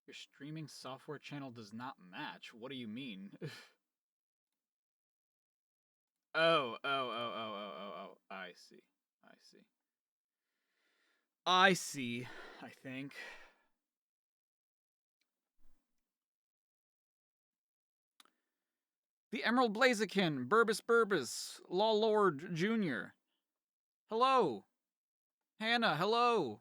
Your streaming software channel does not match. What do you mean? Oh. I see. I see. I see, I think. The Emerald Blaziken, Burbus, Law Lord Jr. Hello. Hannah, hello.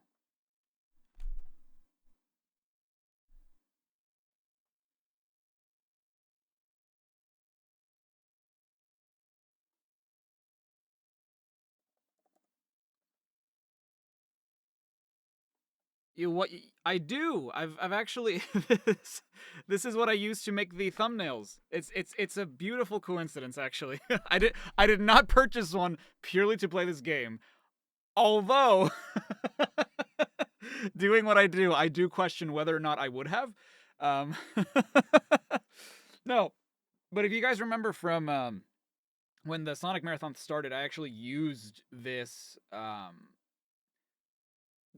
You what I do. I've actually this is what I use to make the thumbnails. It's a beautiful coincidence actually. I did not purchase one purely to play this game. Although doing what I do question whether or not I would have. Um No, but if you guys remember from when the Sonic Marathon started, I actually used this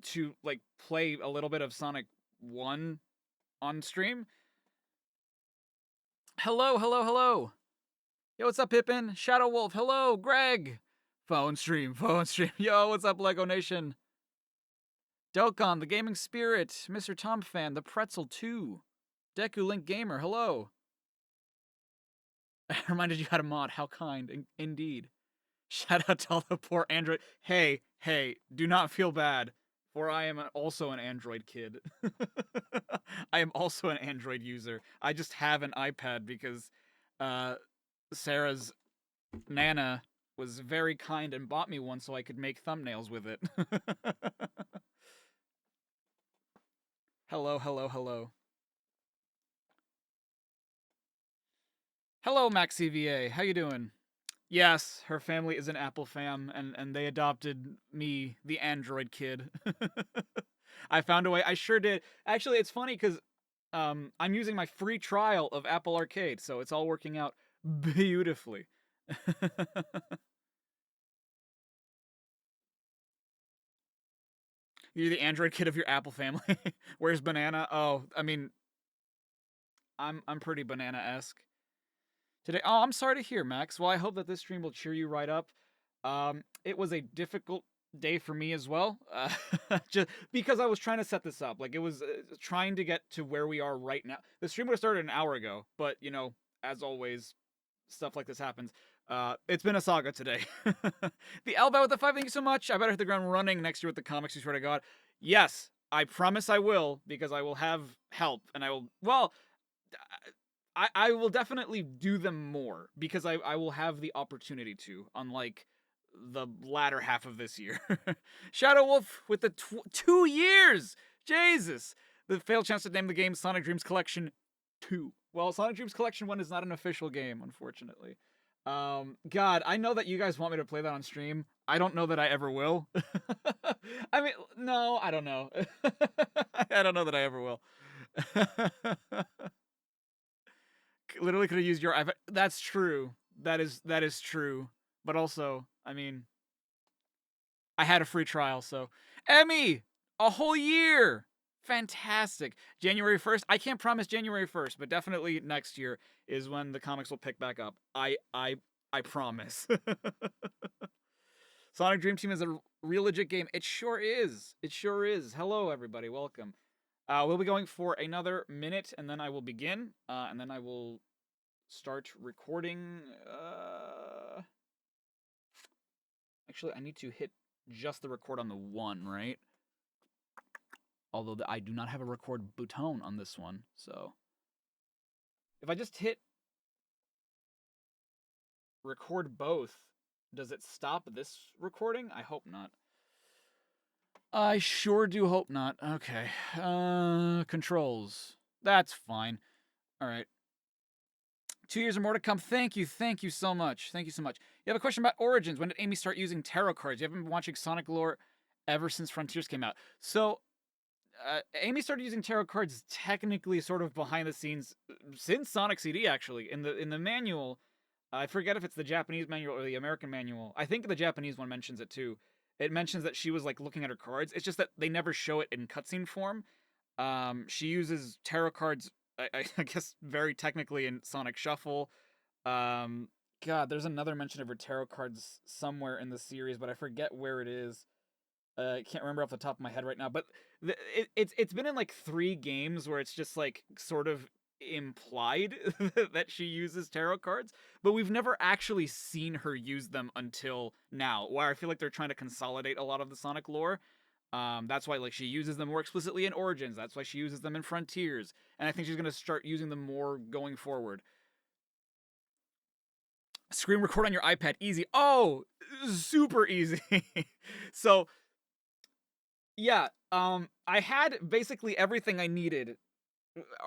to like play a little bit of Sonic 1 on stream. Hello. Yo, what's up, Pippin? Shadow Wolf, hello, Greg. Phone stream. Yo, what's up, Lego Nation? Dokon, the Gaming Spirit, Mr. Tom Fan, the Pretzel 2, Deku Link Gamer, hello. I reminded you how to mod. How kind, indeed. Shout out to all the poor Android. Hey, do not feel bad, for I am also an Android kid. I am also an Android user. I just have an iPad because Sarah's Nana was very kind and bought me one so I could make thumbnails with it. Hello. Hello, MaxCVA. How you doing? Yes, her family is an Apple fam, and they adopted me, the Android kid. I found a way. I sure did. Actually, it's funny because I'm using my free trial of Apple Arcade, so it's all working out beautifully. You're the Android kid of your Apple family. Where's Banana? Oh, I mean, I'm pretty banana-esque today. Oh, I'm sorry to hear, Max. Well, I hope that this stream will cheer you right up. It was a difficult day for me as well, just because I was trying to set this up. Like, it was trying to get to where we are right now. The stream would have started an hour ago, but, you know, as always, stuff like this happens. It's been a saga today. The Elbow with the 5, thank you so much. I better hit the ground running next year with the comics, you swear to God. Yes, I promise I will, because I will have help, and I will, well, I will definitely do them more, because I will have the opportunity to, unlike the latter half of this year. Shadow Wolf with the 2 years! Jesus! The failed chance to name the game Sonic Dreams Collection 2. Well, Sonic Dreams Collection 1 is not an official game, unfortunately. God, I know that you guys want me to play that on stream. I don't know that I ever will. I mean, no, I don't know. I don't know that I ever will. Literally could have used your iPad. That's true. That is true. But also, I mean, I had a free trial, so Emmy, a whole year. Fantastic. January 1st. I can't promise January 1st, but definitely next year is when the comics will pick back up. I promise. Sonic Dream Team is a real legit game. It sure is. It sure is. Hello everybody. Welcome. We'll be going for another minute and then I will begin and then I will start recording. Actually, I need to hit just the record on the one, right? Although I do not have a record button on this one, so if I just hit record both, does it stop this recording? I hope not. I sure do hope not. Okay. Controls. That's fine. All right. 2 years or more to come. Thank you so much. You have a question about Origins. When did Amy start using tarot cards? You haven't been watching Sonic lore ever since Frontiers came out. So, Amy started using tarot cards technically sort of behind the scenes since Sonic CD, actually. In the manual, I forget if it's the Japanese manual or the American manual. I think the Japanese one mentions it too. It mentions that she was like looking at her cards. It's just that they never show it in cutscene form. She uses tarot cards, I guess, very technically in Sonic Shuffle. Um, God, there's another mention of her tarot cards somewhere in the series, but I forget where it is. I can't remember off the top of my head right now, but it's been in like 3 games where it's just like sort of implied that she uses tarot cards, but we've never actually seen her use them until now, where I feel like they're trying to consolidate a lot of the Sonic lore. That's why like she uses them more explicitly in Origins. That's why she uses them in Frontiers, and I think she's gonna start using them more going forward. Screen record on your iPad, easy. Oh, super easy. So yeah, I had basically everything I needed,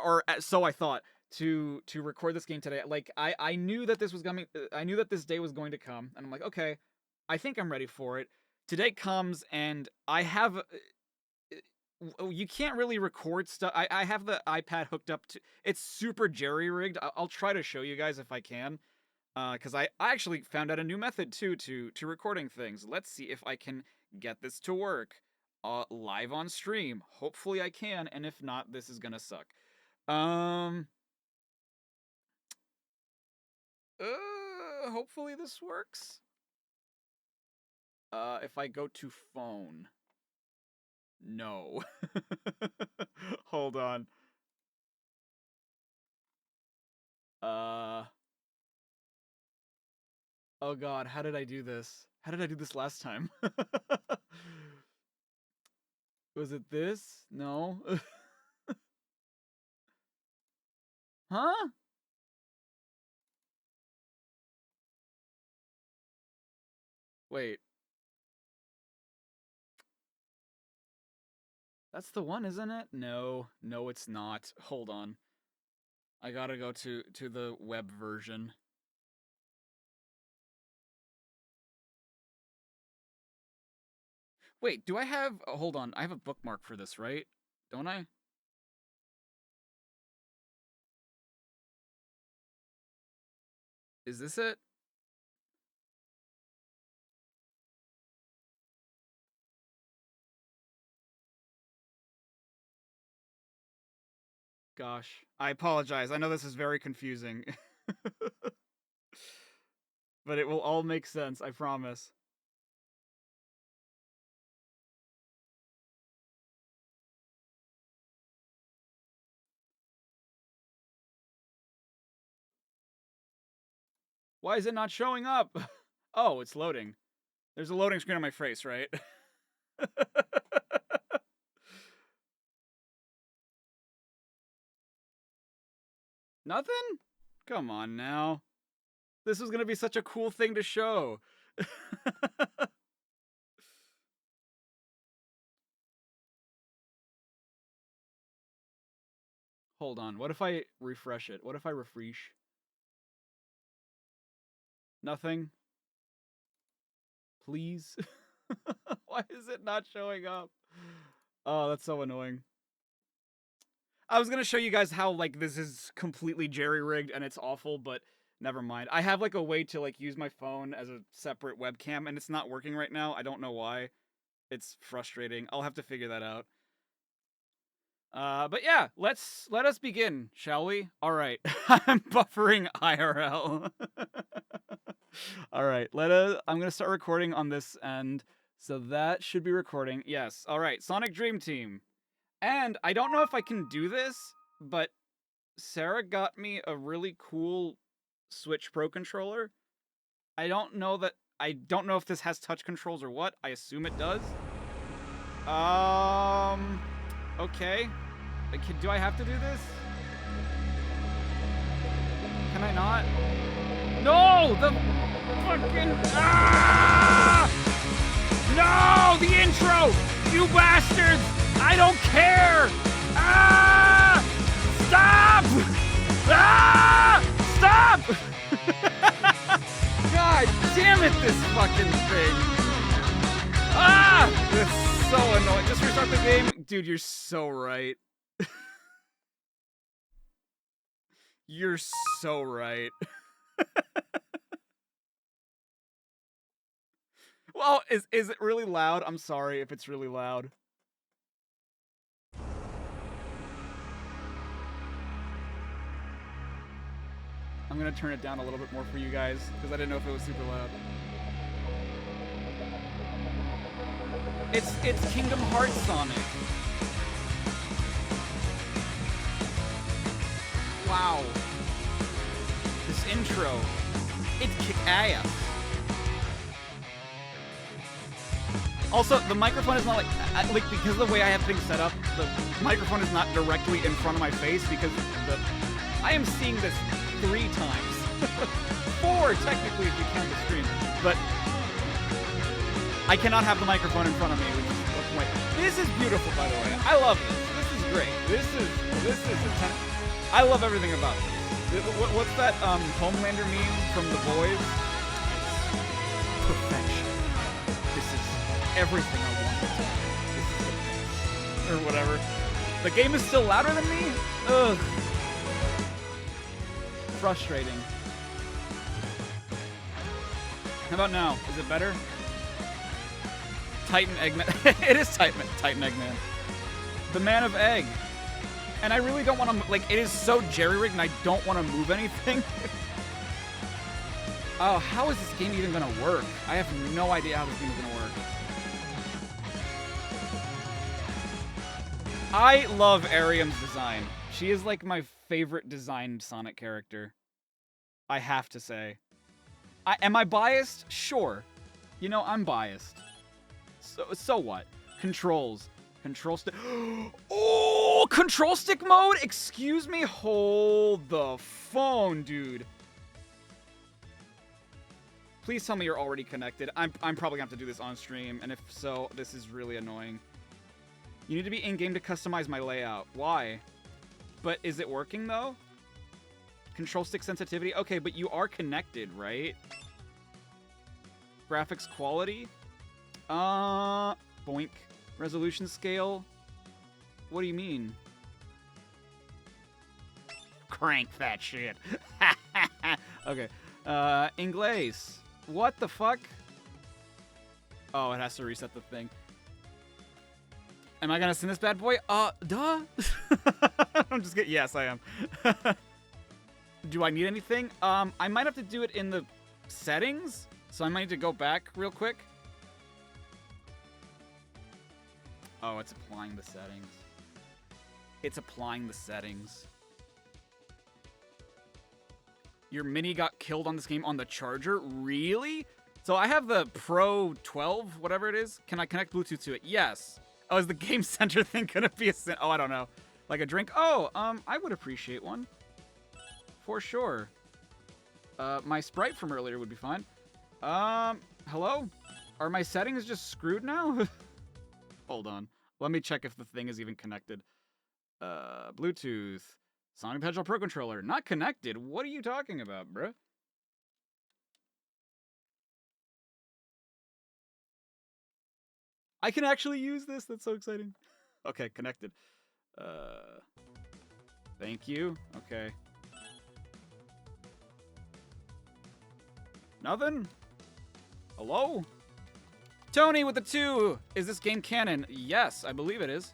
or so I thought, to record this game today. Like I knew that this was coming. I knew that this day was going to come, and I'm like, okay, I think I'm ready for it. Today comes, and I have. You can't really record stuff. I have the iPad hooked up to. It's super jerry rigged. I'll try to show you guys if I can. Because I actually found out a new method too to recording things. Let's see if I can get this to work live on stream. Hopefully I can, and if not, this is gonna suck. Hopefully this works. If I go to phone. No. Hold on. Oh god, how did I do this? How did I do this last time? Was it this? No. Huh? Wait. That's the one, isn't it? No. No, it's not. Hold on. I gotta go to the web version. Wait, do I have... Oh, hold on. I have a bookmark for this, right? Don't I? Is this it? Gosh. I apologize. I know this is very confusing. But it will all make sense, I promise. Why is it not showing up? Oh, it's loading. There's a loading screen on my face, right? Nothing? Come on now. This was gonna be such a cool thing to show. Hold on. What if I refresh it? What if I refresh? Nothing? Please? Why is it not showing up? Oh, that's so annoying. I was gonna show you guys how, like, this is completely jerry-rigged and it's awful, but never mind. I have, like, a way to, like, use my phone as a separate webcam, and it's not working right now. I don't know why. It's frustrating. I'll have to figure that out. But yeah, let us begin, shall we? All right. I'm buffering IRL. All right. I'm going to start recording on this end. So that should be recording. Yes. All right. Sonic Dream Team. And I don't know if I can do this, but Sarah got me a really cool Switch Pro controller. I don't know if this has touch controls or what. I assume it does. Okay. Do I have to do this? Can I not? No! The fucking... Ah! No! The intro! You bastards! I don't care! Ah! Stop! Ah! Stop! God damn it, this fucking thing! Ah! It's so annoying. Just restart the game. Dude, you're so right. You're so right. Well, is it really loud? I'm sorry if it's really loud. I'm gonna turn it down a little bit more for you guys, because I didn't know if it was super loud. It's Kingdom Hearts Sonic. Wow. This intro. It's kick-ass. Also, the microphone is not like because of the way I have things set up, the microphone is not directly in front of my face because I am seeing this 3 times. 4 technically if you count the stream. But I cannot have the microphone in front of me, which is the point. This is beautiful, by the way. I love this. This is great. This is intense. I love everything about this. What's that Homelander meme from The Boys? It's perfection. This is everything I wanted to be. This is the best. Or whatever. The game is still louder than me? Ugh. Frustrating. How about now? Is it better? Titan Eggman. It is Titan Eggman. The Man of Egg. And I really don't want to, like, it is so jerry-rigged and I don't want to move anything. Oh, how is this game even going to work? I have no idea how this game is going to work. I love Ariam's design. She is, like, my favorite designed Sonic character. I have to say. Am I biased? Sure. You know, I'm biased. So what? Controls. Control stick. Oh, control stick mode? Excuse me? Hold the phone, dude. Please tell me you're already connected. I'm probably gonna have to do this on stream, and if so, this is really annoying. You need to be in-game to customize my layout. Why? But is it working, though? Control stick sensitivity? Okay, but you are connected, right? Graphics quality? Boink. Resolution scale? What do you mean? Crank that shit. Okay. Inglés. What the fuck? Oh, it has to reset the thing. Am I gonna send this bad boy? Duh. I'm just kidding. Yes, I am. Do I need anything? I might have to do it in the settings, so I might need to go back real quick. Oh, it's applying the settings. It's applying the settings. Your Mini got killed on this game on the charger? Really? So I have the Pro 12, whatever it is. Can I connect Bluetooth to it? Yes. Oh, is the Game Center thing gonna be a sin? Oh, I don't know. Like a drink? Oh, I would appreciate one. For sure. My Sprite from earlier would be fine. Hello? Are my settings just screwed now? Hold on. Let me check if the thing is even connected. Bluetooth. Sonic the Hedgehog Pro Controller. Not connected? What are you talking about, bruh? I can actually use this? That's so exciting. Okay, connected. Thank you. Okay. Nothing? Hello? Tony with the 2! Is this game canon? Yes, I believe it is.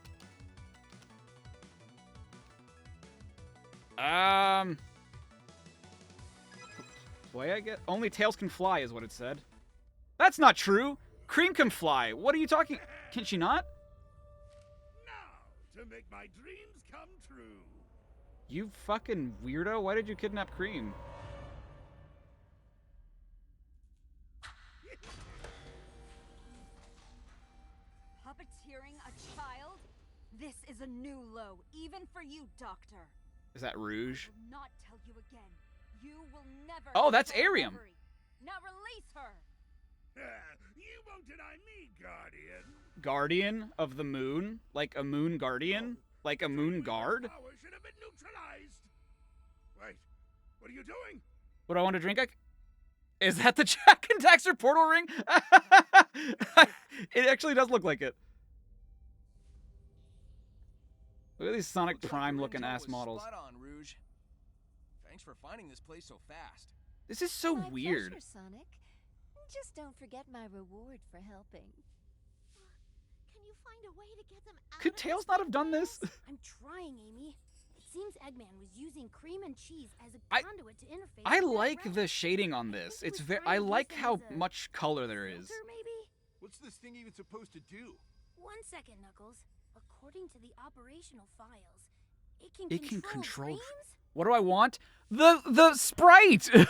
Play, I guess? Only Tails can fly is what it said. That's not true! Cream can fly! What are you talking? Can she not? Now, to make my dreams come true. You fucking weirdo. Why did you kidnap Cream? Puppeteering a child? This is a new low, even for you, Doctor. Is that Rouge? I will not tell you again. You will never. Oh, that's Ariam. Now release her. You won't deny me, Guardian. Guardian of the moon? Like a moon guardian? Like a moon guard? Power should have been neutralized. Wait, what are you doing? What do I want to drink? Is that the Jack and Daxter portal ring? It actually does look like it. Look at these Sonic Prime looking ass models. Spot on, Rouge. Thanks for finding this place so fast. This is so My weird. pleasure, Sonic. Just don't forget my reward for helping. Can you find a way to get them out Could of Tails this not have done this? I'm trying, Amy. It seems Eggman was using cream and cheese as a I- conduit to interface. I with that like realm. the shading on this. It's very. I like how much color there is. Filter, maybe? What's this thing even supposed to do? 1 second, Knuckles. According to the operational files, it It can control control. dreams? What do I want? The sprite. Did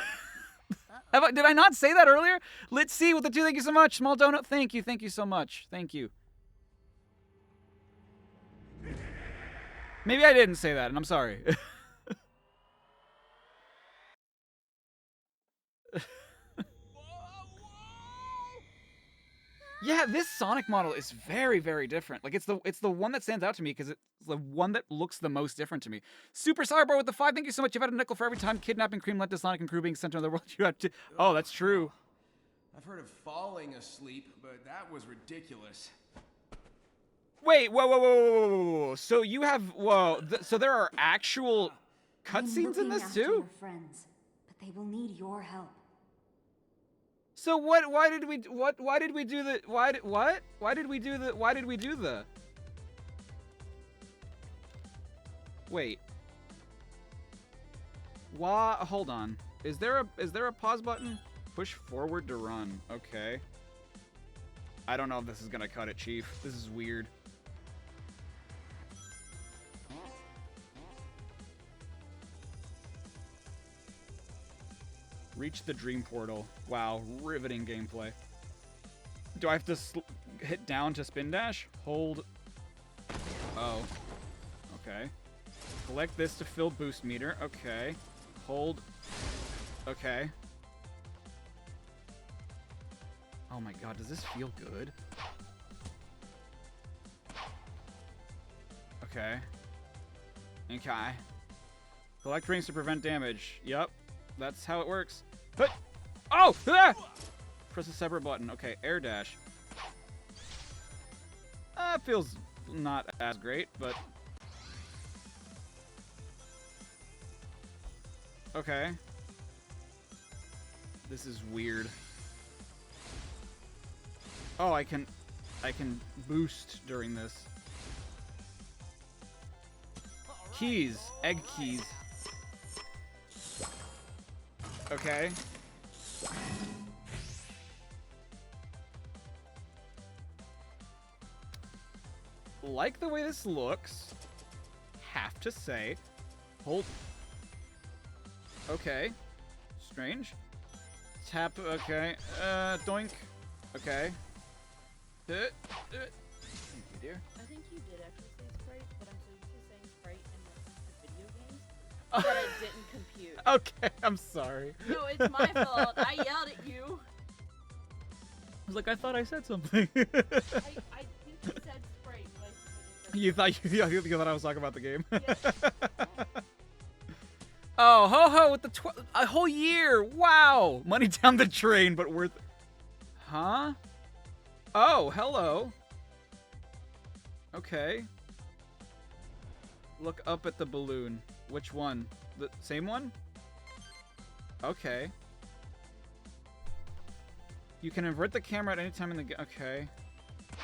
I not say that earlier? Let's see with the 2. Thank you so much. Small donut. Thank you. Thank you so much. Thank you. Maybe I didn't say that, and I'm sorry. Yeah, this Sonic model is very, very different. Like it's the one that stands out to me because it's the one that looks the most different to me. Super Cyberboy with the 5. Thank you so much. You've had a nickel for every time kidnapping Cream led to Sonic and crew being sent to another world. You have to. Oh, that's true. I've heard of falling asleep, but that was ridiculous. Wait, whoa. So you have so there are actual cutscenes in this too? Your friends, but they will need your help. So what? Why did we do the? Wait. Why? Hold on. Is there a pause button? Push forward to run. Okay. I don't know if this is gonna cut it, Chief. This is weird. Reach the dream portal. Wow, riveting gameplay. Do I have to hit down to spin dash? Hold. Oh. Okay. Collect this to fill boost meter. Okay. Hold. Okay. Oh my god, does this feel good? Okay. Okay. Collect rings to prevent damage. Yep. That's how it works. But oh! Ah! Press the separate button. Okay, air dash. Feels not as great, but okay. This is weird. Oh, I can boost during this. Keys, egg keys. Okay. Like the way this looks. Have to say. Hold. Okay. Strange. Tap. Okay. Doink. Okay. Thank you, dear. I think you did actually say Sprite, but I'm so used to saying Sprite in reference to video games that I didn't compute. Okay, I'm sorry. No, it's my fault. I yelled at you. I was like, I thought I said something. I think you said Sprite, but I You thought I was talking about the game? Yes. Oh, ho with the a whole year. Wow. Money down the drain, but worth. Huh? Oh, hello. Okay. Look up at the balloon. Which one? The same one? Okay. You can invert the camera at any time in the game. Okay.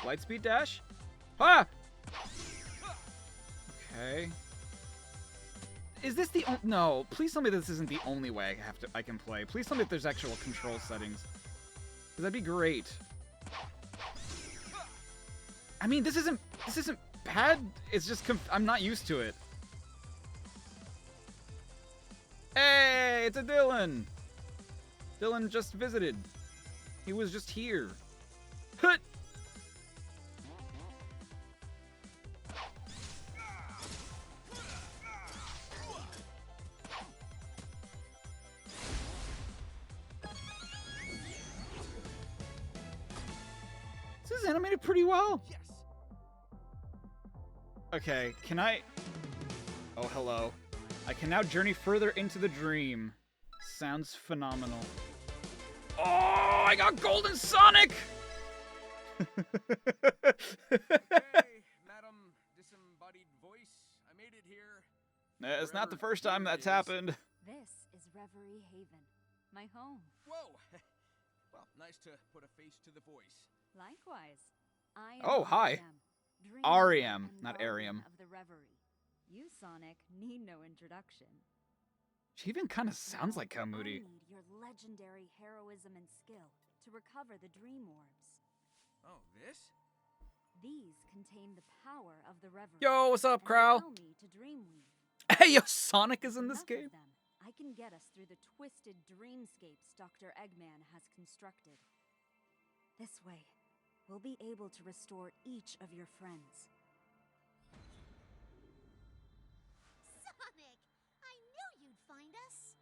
Lightspeed dash? Ah! Okay. Is this the no, please tell me this isn't the only way I can play. Please tell me if there's actual control settings. 'Cause that'd be great. I mean, this isn't bad. It's just I'm not used to it. Hey, it's a Dylan. Dylan just visited. He was just here. Hut. This is animated pretty well. Yes. Okay, can I... Oh, hello. I can now journey further into the dream. Sounds phenomenal. Oh, I got Golden Sonic! Hey, Madam Disembodied Voice, I made it here. It's not the first time that's happened. This is Reverie Haven, my home. Whoa. Well, nice to put a face to the voice. Likewise, I am Oh, hi. Dream Ariam, and not guardian Ariam. of the Reverie. You, Sonic, need no introduction. She even kind of sounds Now, like Kamudi. I need your legendary heroism and skill to recover the Dream Orbs. Oh, this? These contain the power of the Reverie. Yo, what's up, and Crow? allow me to dreamweave. Hey, yo, Sonic is in this Enough of game. them. I can get us through the twisted dreamscapes Dr. Eggman has constructed. This way, we'll be able to restore each of your friends. Sonic! I knew you'd find us!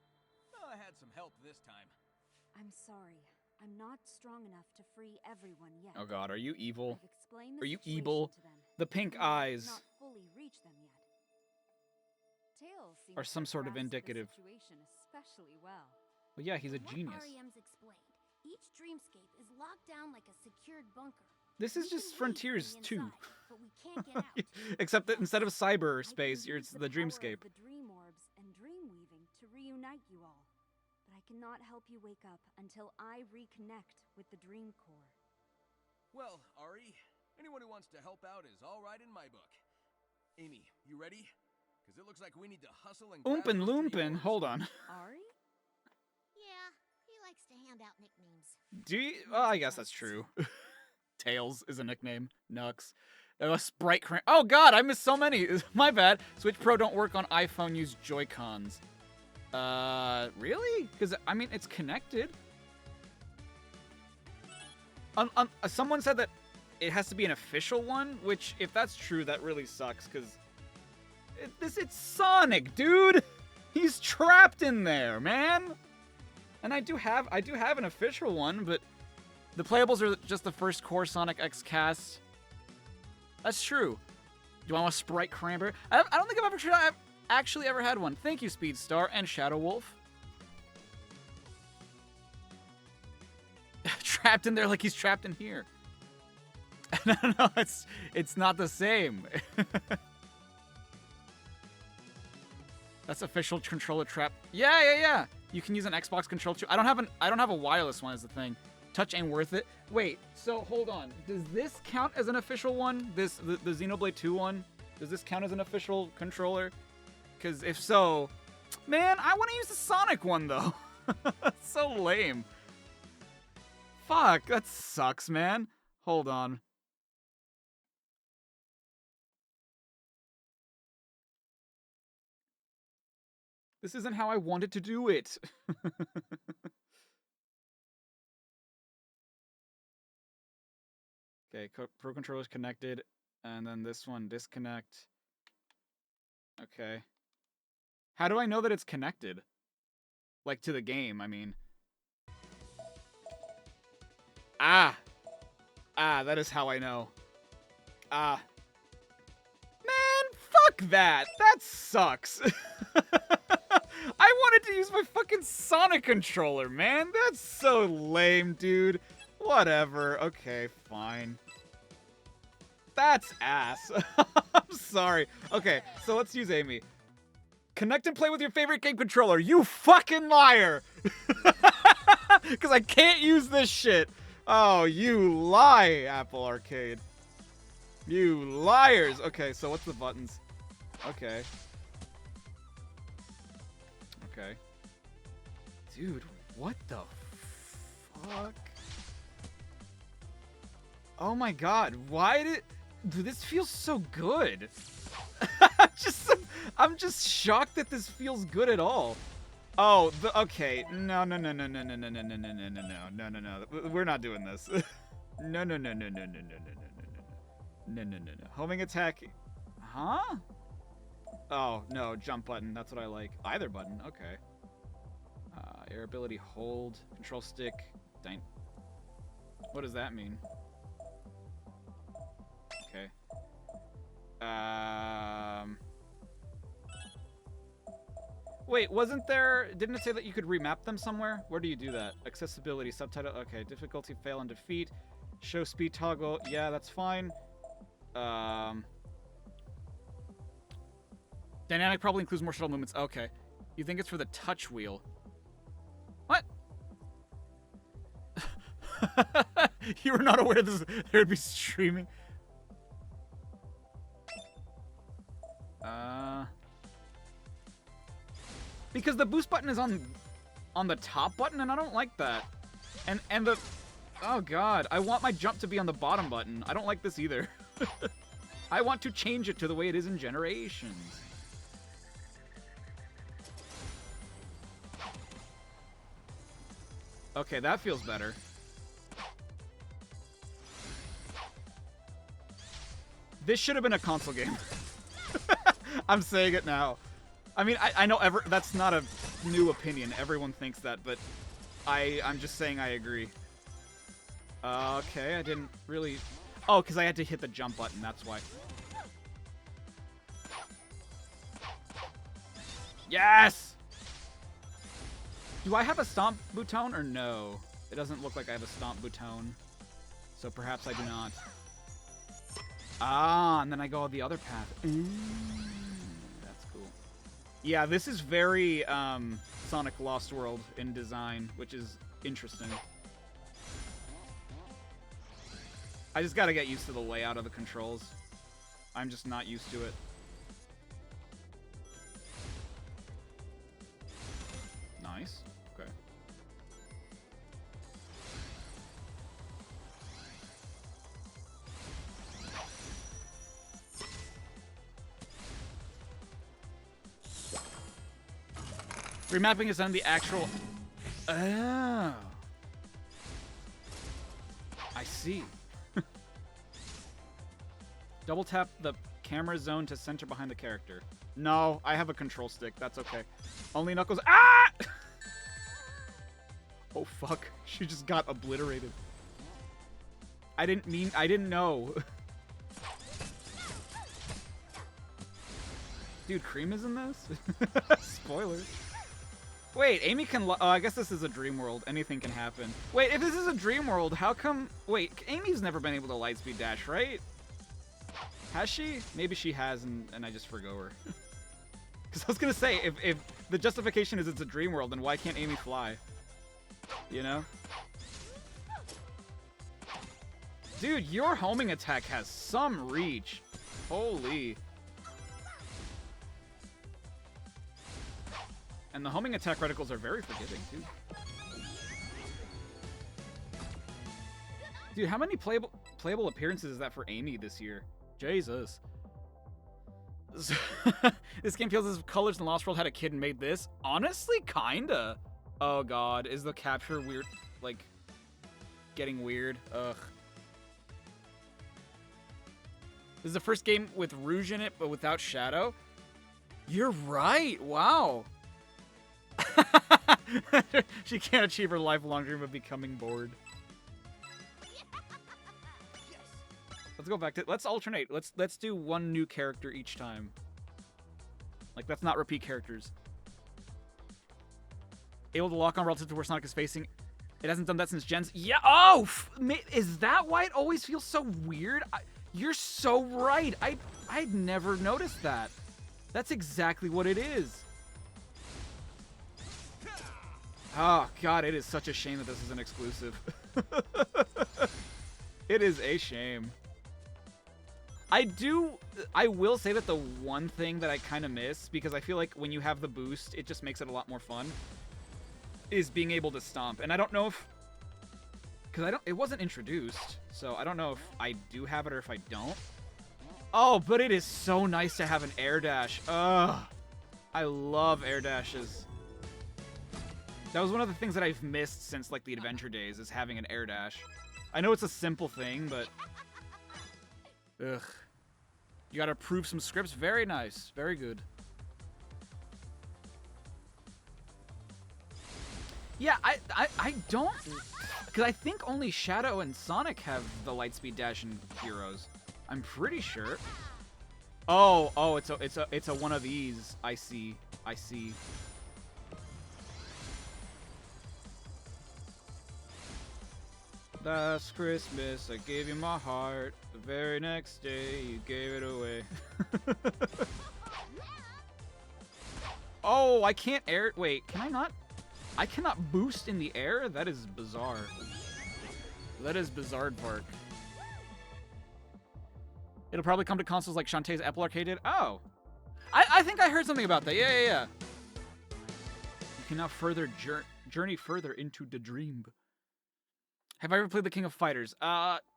Well, I had some help this time. I'm sorry. I'm not strong enough to free everyone yet. Oh God, are you evil? I've explained the Are you situation evil? to them, The pink but I have eyes not fully reached them yet. Tails seems are some to sort of grasp the indicative. situation especially well. Well, yeah, he's a From genius. What REM's explained, each dreamscape is locked down like a secured bunker. This is We just can leave Frontiers from the 2. inside, but we can't get out. Except that instead of I can cyberspace, use it's the power of dreamscape. The dream orbs and dream weaving to reunite you all. But I cannot help you wake up until I reconnect with the dream core. Well, Ari, anyone who wants to help out is all right in my book. Amy, you ready? Because it looks like we need to hustle and grab Oompin' those dream Loompan, orbs. hold on. Ari? Yeah, he likes to hand out nicknames. Do you? Well, I guess that's true. Tails is a nickname. Nux. Sprite cramp. Oh God, I missed so many. My bad. Switch Pro don't work on iPhone. Use Joy-Cons. Really? Because I mean, it's connected. Someone said that it has to be an official one, which, if that's true, that really sucks. Because it's Sonic, dude. He's trapped in there, man. And I do have an official one, but the playables are just the first core Sonic X cast. That's true. Do I want a Sprite Cranberry? I don't think I've actually ever had one. Thank you, Speedstar and Shadow Wolf. Trapped in there like he's trapped in here. No, it's not the same. That's official controller trap. Yeah. You can use an Xbox controller too. I don't have a wireless one is the thing. Touch ain't worth it. Wait, so hold on. Does this count as an official one? The Xenoblade 2 one? Does this count as an official controller? Because if so, man, I want to use the Sonic one though. That's so lame. Fuck, that sucks, man. Hold on. This isn't how I wanted to do it. Okay, Pro Controller's connected, and then this one disconnect. Okay. How do I know that it's connected? Like, to the game, I mean. Ah, that is how I know. Man, fuck that! That sucks! I wanted to use my fucking Sonic controller, man! That's so lame, dude. Whatever, okay, fine. That's ass. I'm sorry. Okay, so let's use Amy. Connect and play with your favorite game controller, you fucking liar! Because I can't use this shit. Oh, you lie, Apple Arcade. You liars. Okay, so what's the buttons? Okay. Okay. Dude, what the fuck? Oh my god, why did... Dude, this feels so good. I'm just shocked that this feels good at all. Oh, okay. No. We're not doing this. No. Homing attack. Huh? Oh, no, jump button. That's what I like. Either button. Okay. Air ability, hold, control stick. What does that mean? Okay. Wait, didn't it say that you could remap them somewhere? Where do you do that? Accessibility, subtitle, okay, difficulty, fail, and defeat. Show speed toggle, yeah, that's fine. Dynamic probably includes more shuttle movements, okay. You think it's for the touch wheel. What? You were not aware there would be streaming? Because the boost button is on the top button, and I don't like that. And the... Oh god, I want my jump to be on the bottom button. I don't like this either. I want to change it to the way it is in Generations. Okay, that feels better. This should have been a console game. I'm saying it now. I mean, I know that's not a new opinion. Everyone thinks that, but I'm just saying I agree. Okay, I didn't really... Oh, because I had to hit the jump button, that's why. Yes! Do I have a stomp bouton or no? It doesn't look like I have a stomp bouton. So perhaps I do not. Ah, and then I go the other path. That's cool. Yeah, this is very Sonic Lost World in design, which is interesting. I just gotta get used to the layout of the controls. I'm just not used to it. Nice. Okay. Remapping is on the actual... Oh. I see. Double tap the camera zone to center behind the character. No, I have a control stick. That's okay. Only Knuckles... Ah! Oh, fuck. She just got obliterated. I didn't know. Dude, Cream is in this? Spoilers. Wait, Amy can... Oh, I guess this is a dream world. Anything can happen. Wait, if this is a dream world, how come... Wait, Amy's never been able to lightspeed dash, right? Has she? Maybe she has, and I just forgo her. Because I was going to say, if the justification is it's a dream world, then why can't Amy fly? You know? Dude, your homing attack has some reach. Holy. And the homing attack reticles are very forgiving, too. Dude, how many playable appearances is that for Amy this year? Jesus. This game feels as if Colors and Lost World had a kid and made this. Honestly, kinda. Oh god, is the capture weird? Like, getting weird? Ugh. This is the first game with Rouge in it, but without Shadow? You're right, wow. She can't achieve her lifelong dream of becoming bored. Let's go back to... Let's alternate. Let's do one new character each time. Like, let's not repeat characters. Able to lock on relative to where Sonic is facing. It hasn't done that since Gens. Yeah. Oh! Is that why it always feels so weird? You're so right. I'd never noticed that. That's exactly what it is. Oh, God. It is such a shame that this is an exclusive. It is a shame. I will say that the one thing that I kind of miss, because I feel like when you have the boost, it just makes it a lot more fun, is being able to stomp. And I don't know if... Because it wasn't introduced, so I don't know if I do have it or if I don't. Oh, but it is so nice to have an air dash. Ugh. I love air dashes. That was one of the things that I've missed since, like, the Adventure days, is having an air dash. I know it's a simple thing, but... Ugh. You gotta approve some scripts. Very nice. Very good. Yeah, I don't... Because I think only Shadow and Sonic have the Lightspeed Dash in Heroes. I'm pretty sure. Oh, it's a one of these. I see. I see. Last Christmas, I gave you my heart. The very next day, you gave it away. Oh, I can't air... Wait, can I not? I cannot boost in the air? That is bizarre. That is bizarre, Park. It'll probably come to consoles like Shantae's Apple Arcade did. Oh. I think I heard something about that. Yeah. can now journey further into the dream. Have I ever played the King of Fighters?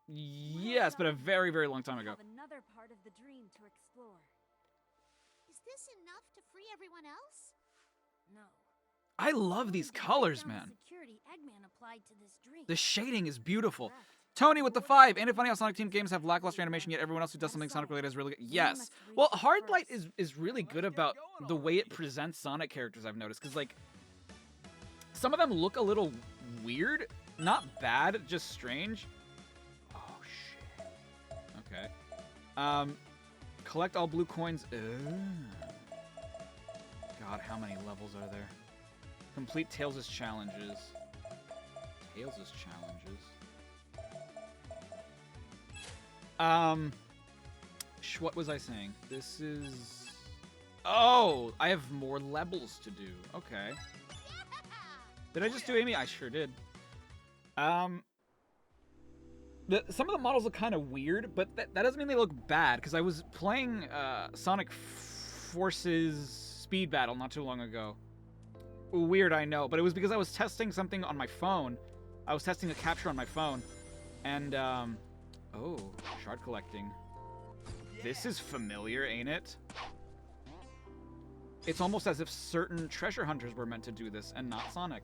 Yes, but a very, very long time ago. Have another part of the dream to explore. Is this enough to free everyone else? No. I love these colors, Break down man. the security Eggman applied to this dream. The shading is beautiful. Correct. Tony with the 5. Ain't it funny how Sonic Team games have lackluster animation, yet everyone else who does something Sonic related is really good? Yes. Well, Hardlight is really good about the way it presents Sonic characters, I've noticed. Because, like, some of them look a little weird. Not bad, just strange. Oh, shit. Okay. Collect all blue coins. God, how many levels are there? Complete Tails' challenges. Tails' challenges. What was I saying? This is... Oh! I have more levels to do. Okay. Did I just do Amy? I sure did. Some of the models look kind of weird, but that doesn't mean they look bad, because I was playing Sonic Forces Speed Battle not too long ago. Weird, I know, but it was because I was testing something on my phone. I was testing a capture on my phone, and, oh, shard collecting. This is familiar, ain't it? It's almost as if certain treasure hunters were meant to do this, and not Sonic.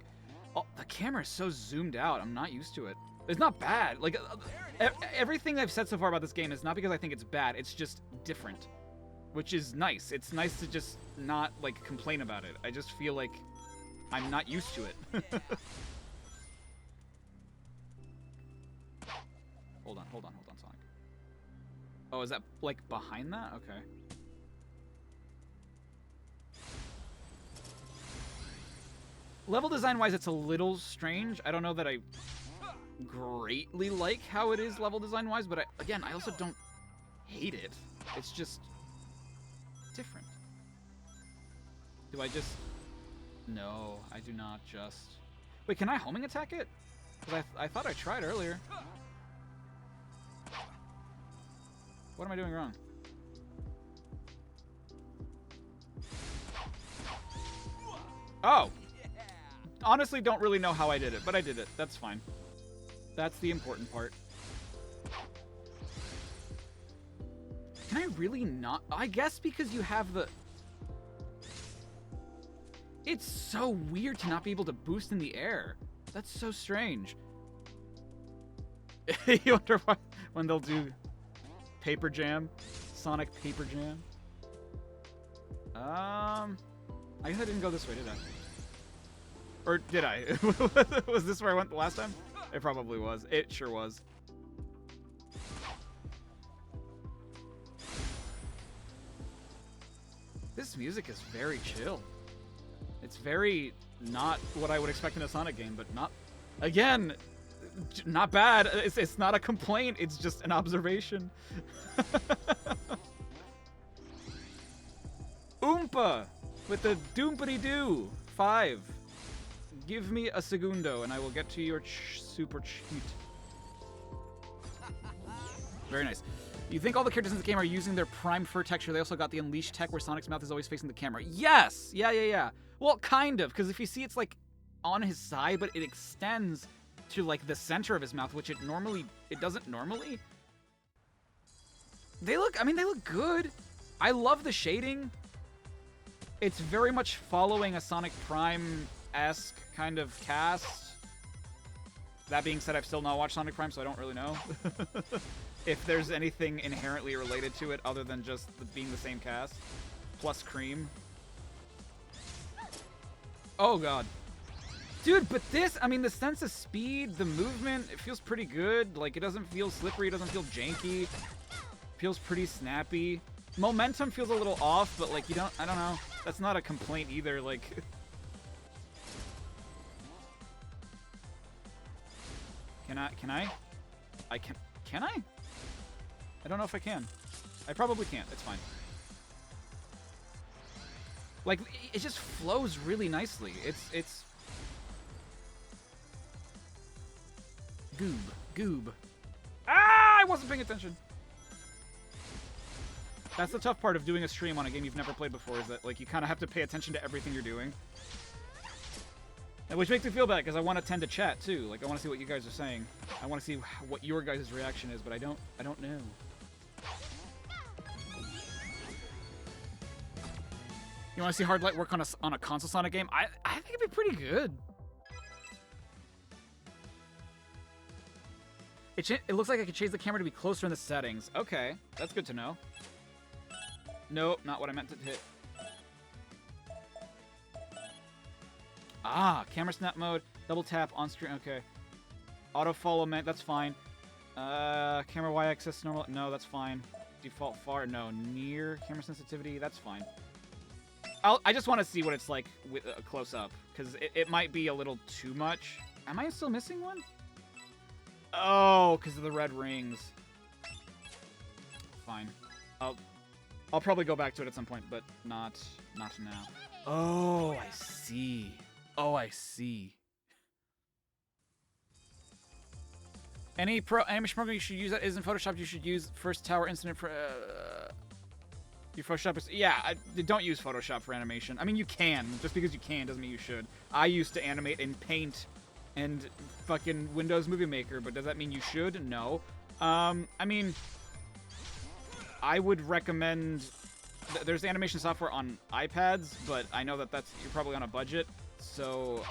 Oh, the camera is so zoomed out. I'm not used to it. It's not bad. Like, everything I've said so far about this game is not because I think it's bad. It's just different, which is nice. It's nice to just not, like, complain about it. I just feel like I'm not used to it. Hold on, Sonic. Oh, is that, like, behind that? Okay. Level design-wise, it's a little strange. I don't know that I greatly like how it is level design-wise, but again, I also don't hate it. It's just different. Do I just... No, I do not just... Wait, can I homing attack it? Because I thought I tried earlier. What am I doing wrong? Oh! Honestly, don't really know how I did it, but I did it. That's fine. That's the important part. Can I really not? I guess because you have the... It's so weird to not be able to boost in the air. That's so strange. You wonder why, when they'll do Paper Jam? Sonic Paper Jam? I guess I didn't go this way, did I? Or did I? Was this where I went the last time? It probably was. It sure was. This music is very chill. It's very not what I would expect in a Sonic game, but not... Again, not bad. It's not a complaint. It's just an observation. Oompa! With the doompity-doo. 5. Give me a segundo, and I will get to your super cheat. Very nice. You think all the characters in the game are using their prime fur texture? They also got the Unleashed tech where Sonic's mouth is always facing the camera. Yes! Yeah. Well, kind of, because if you see it's, like, on his side, but it extends to, like, the center of his mouth, which it doesn't normally. They look good. I love the shading. It's very much following a Sonic Prime-esque kind of cast. That being said, I've still not watched Sonic Prime, so I don't really know if there's anything inherently related to it other than just being the same cast. Plus Cream. Oh, God. Dude, but this, I mean, the sense of speed, the movement, it feels pretty good. Like, it doesn't feel slippery, it doesn't feel janky. It feels pretty snappy. Momentum feels a little off, but, like, I don't know. That's not a complaint either, like... Can I? Can I? I don't know if I can. I probably can't. It's fine. Like, it just flows really nicely. It's... Goob. Ah! I wasn't paying attention. That's the tough part of doing a stream on a game you've never played before, is that, like, you kind of have to pay attention to everything you're doing. Which makes me feel bad because I want to tend to chat too. Like I want to see what you guys are saying. I want to see what your guys' reaction is, but I don't know. You want to see hard light work on a console Sonic game? I think it'd be pretty good. It looks like I could change the camera to be closer in the settings. Okay, that's good to know. Nope, not what I meant to hit. Ah, camera snap mode, double tap on screen. Okay, auto follow meant that's fine. Camera y-axis normal. No, that's fine. Default far. No, near camera sensitivity. That's fine. I just want to see what it's like with close up because it might be a little too much. Am I still missing one? Oh, because of the red rings. Fine. I'll probably go back to it at some point, but not now. Oh, I see. Oh, I see. Any animation program you should use that isn't Photoshop, you should use First Tower Incident for your Photoshop is don't use Photoshop for animation. I mean, you can. Just because you can doesn't mean you should. I used to animate in Paint and fucking Windows Movie Maker, but does that mean you should? No. I mean, I would recommend... There's animation software on iPads, but I know that you're probably on a budget. So,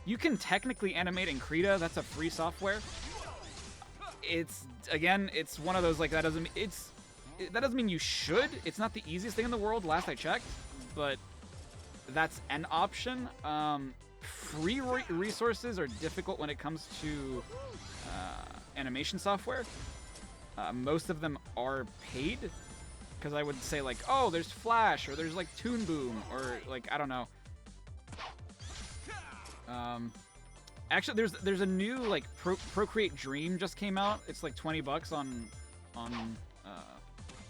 you can technically animate in Krita. That's a free software. It's one of those, like, that doesn't mean you should. It's not the easiest thing in the world, last I checked, but that's an option. Free resources are difficult when it comes to animation software. Most of them are paid, because I would say, like, oh, there's Flash, or there's, like, Toon Boom, or, like, I don't know. Actually, there's a new, like, Procreate Dream just came out. It's like $20 on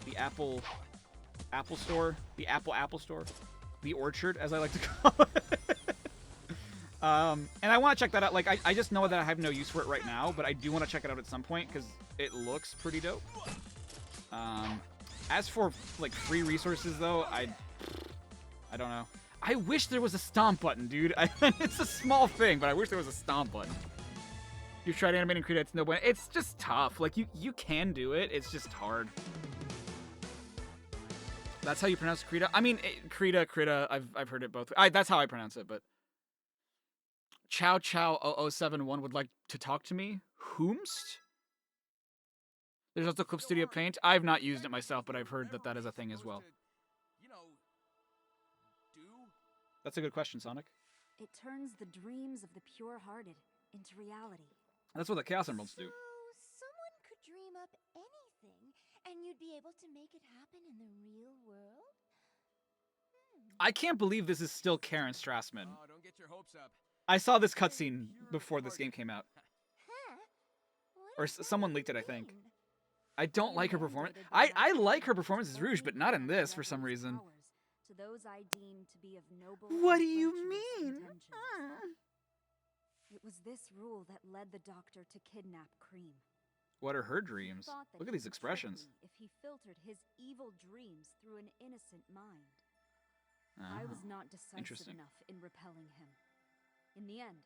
the Apple Store, the Apple Store, the Orchard, as I like to call it. And I want to check that out. Like, I just know that I have no use for it right now, but I do want to check it out at some point because it looks pretty dope. As for, like, free resources, though, I don't know. I wish there was a stomp button, dude. It's a small thing, but I wish there was a stomp button. You've tried animating Krita, it's no bueno. It's just tough. Like, you can do it, it's just hard. That's how you pronounce Krita? I mean, Krita, I've heard it both. That's how I pronounce it, but... Chow Chow 0071 would like to talk to me? Whomst? There's also Clip Studio Paint. I've not used it myself, but I've heard that that is a thing as well. That's a good question, Sonic. It turns the dreams of the pure-hearted into reality. That's what the Chaos Emeralds do. So, someone could dream up anything, and you'd be able to make it happen in the real world? I can't believe this is still Karen Strassman. Oh, don't get your hopes up. I saw this cutscene before this game came out. Huh? Or someone leaked it, I think. I don't like her performance. I like her performance as Rouge, but not in this for some reason. To those I deem to be of noble. What do you virtuous mean? intentions. It was this rule that led the doctor to kidnap Cream. What are her He dreams? thought that Look at he these could trick expressions. me if he filtered his evil dreams through an innocent mind. I was Oh, not decisive interesting. enough in repelling him. In the end,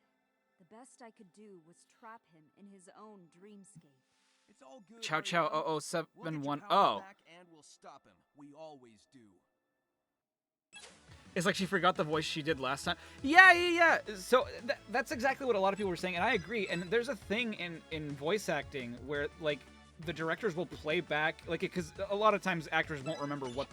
the best I could do was trap him in his own dreamscape. It's all good. Chow Chow Ariana. We'll get your 0071. power Oh. back and we'll stop him. We always do. It's like she forgot the voice she did last time. Yeah. So that's exactly what a lot of people were saying, and I agree. And there's a thing in voice acting where, like, the directors will play back, like, because a lot of times actors won't remember what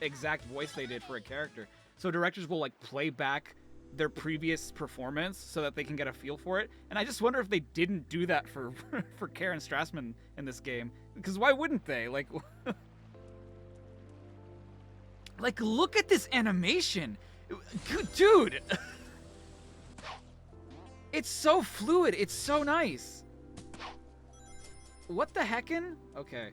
exact voice they did for a character. So directors will, like, play back their previous performance so that they can get a feel for it. And I just wonder if they didn't do that for for Karen Strassman in this game, because why wouldn't they? Like. Like, look at this animation. Dude. It's so fluid. It's so nice. What the heckin'? Okay.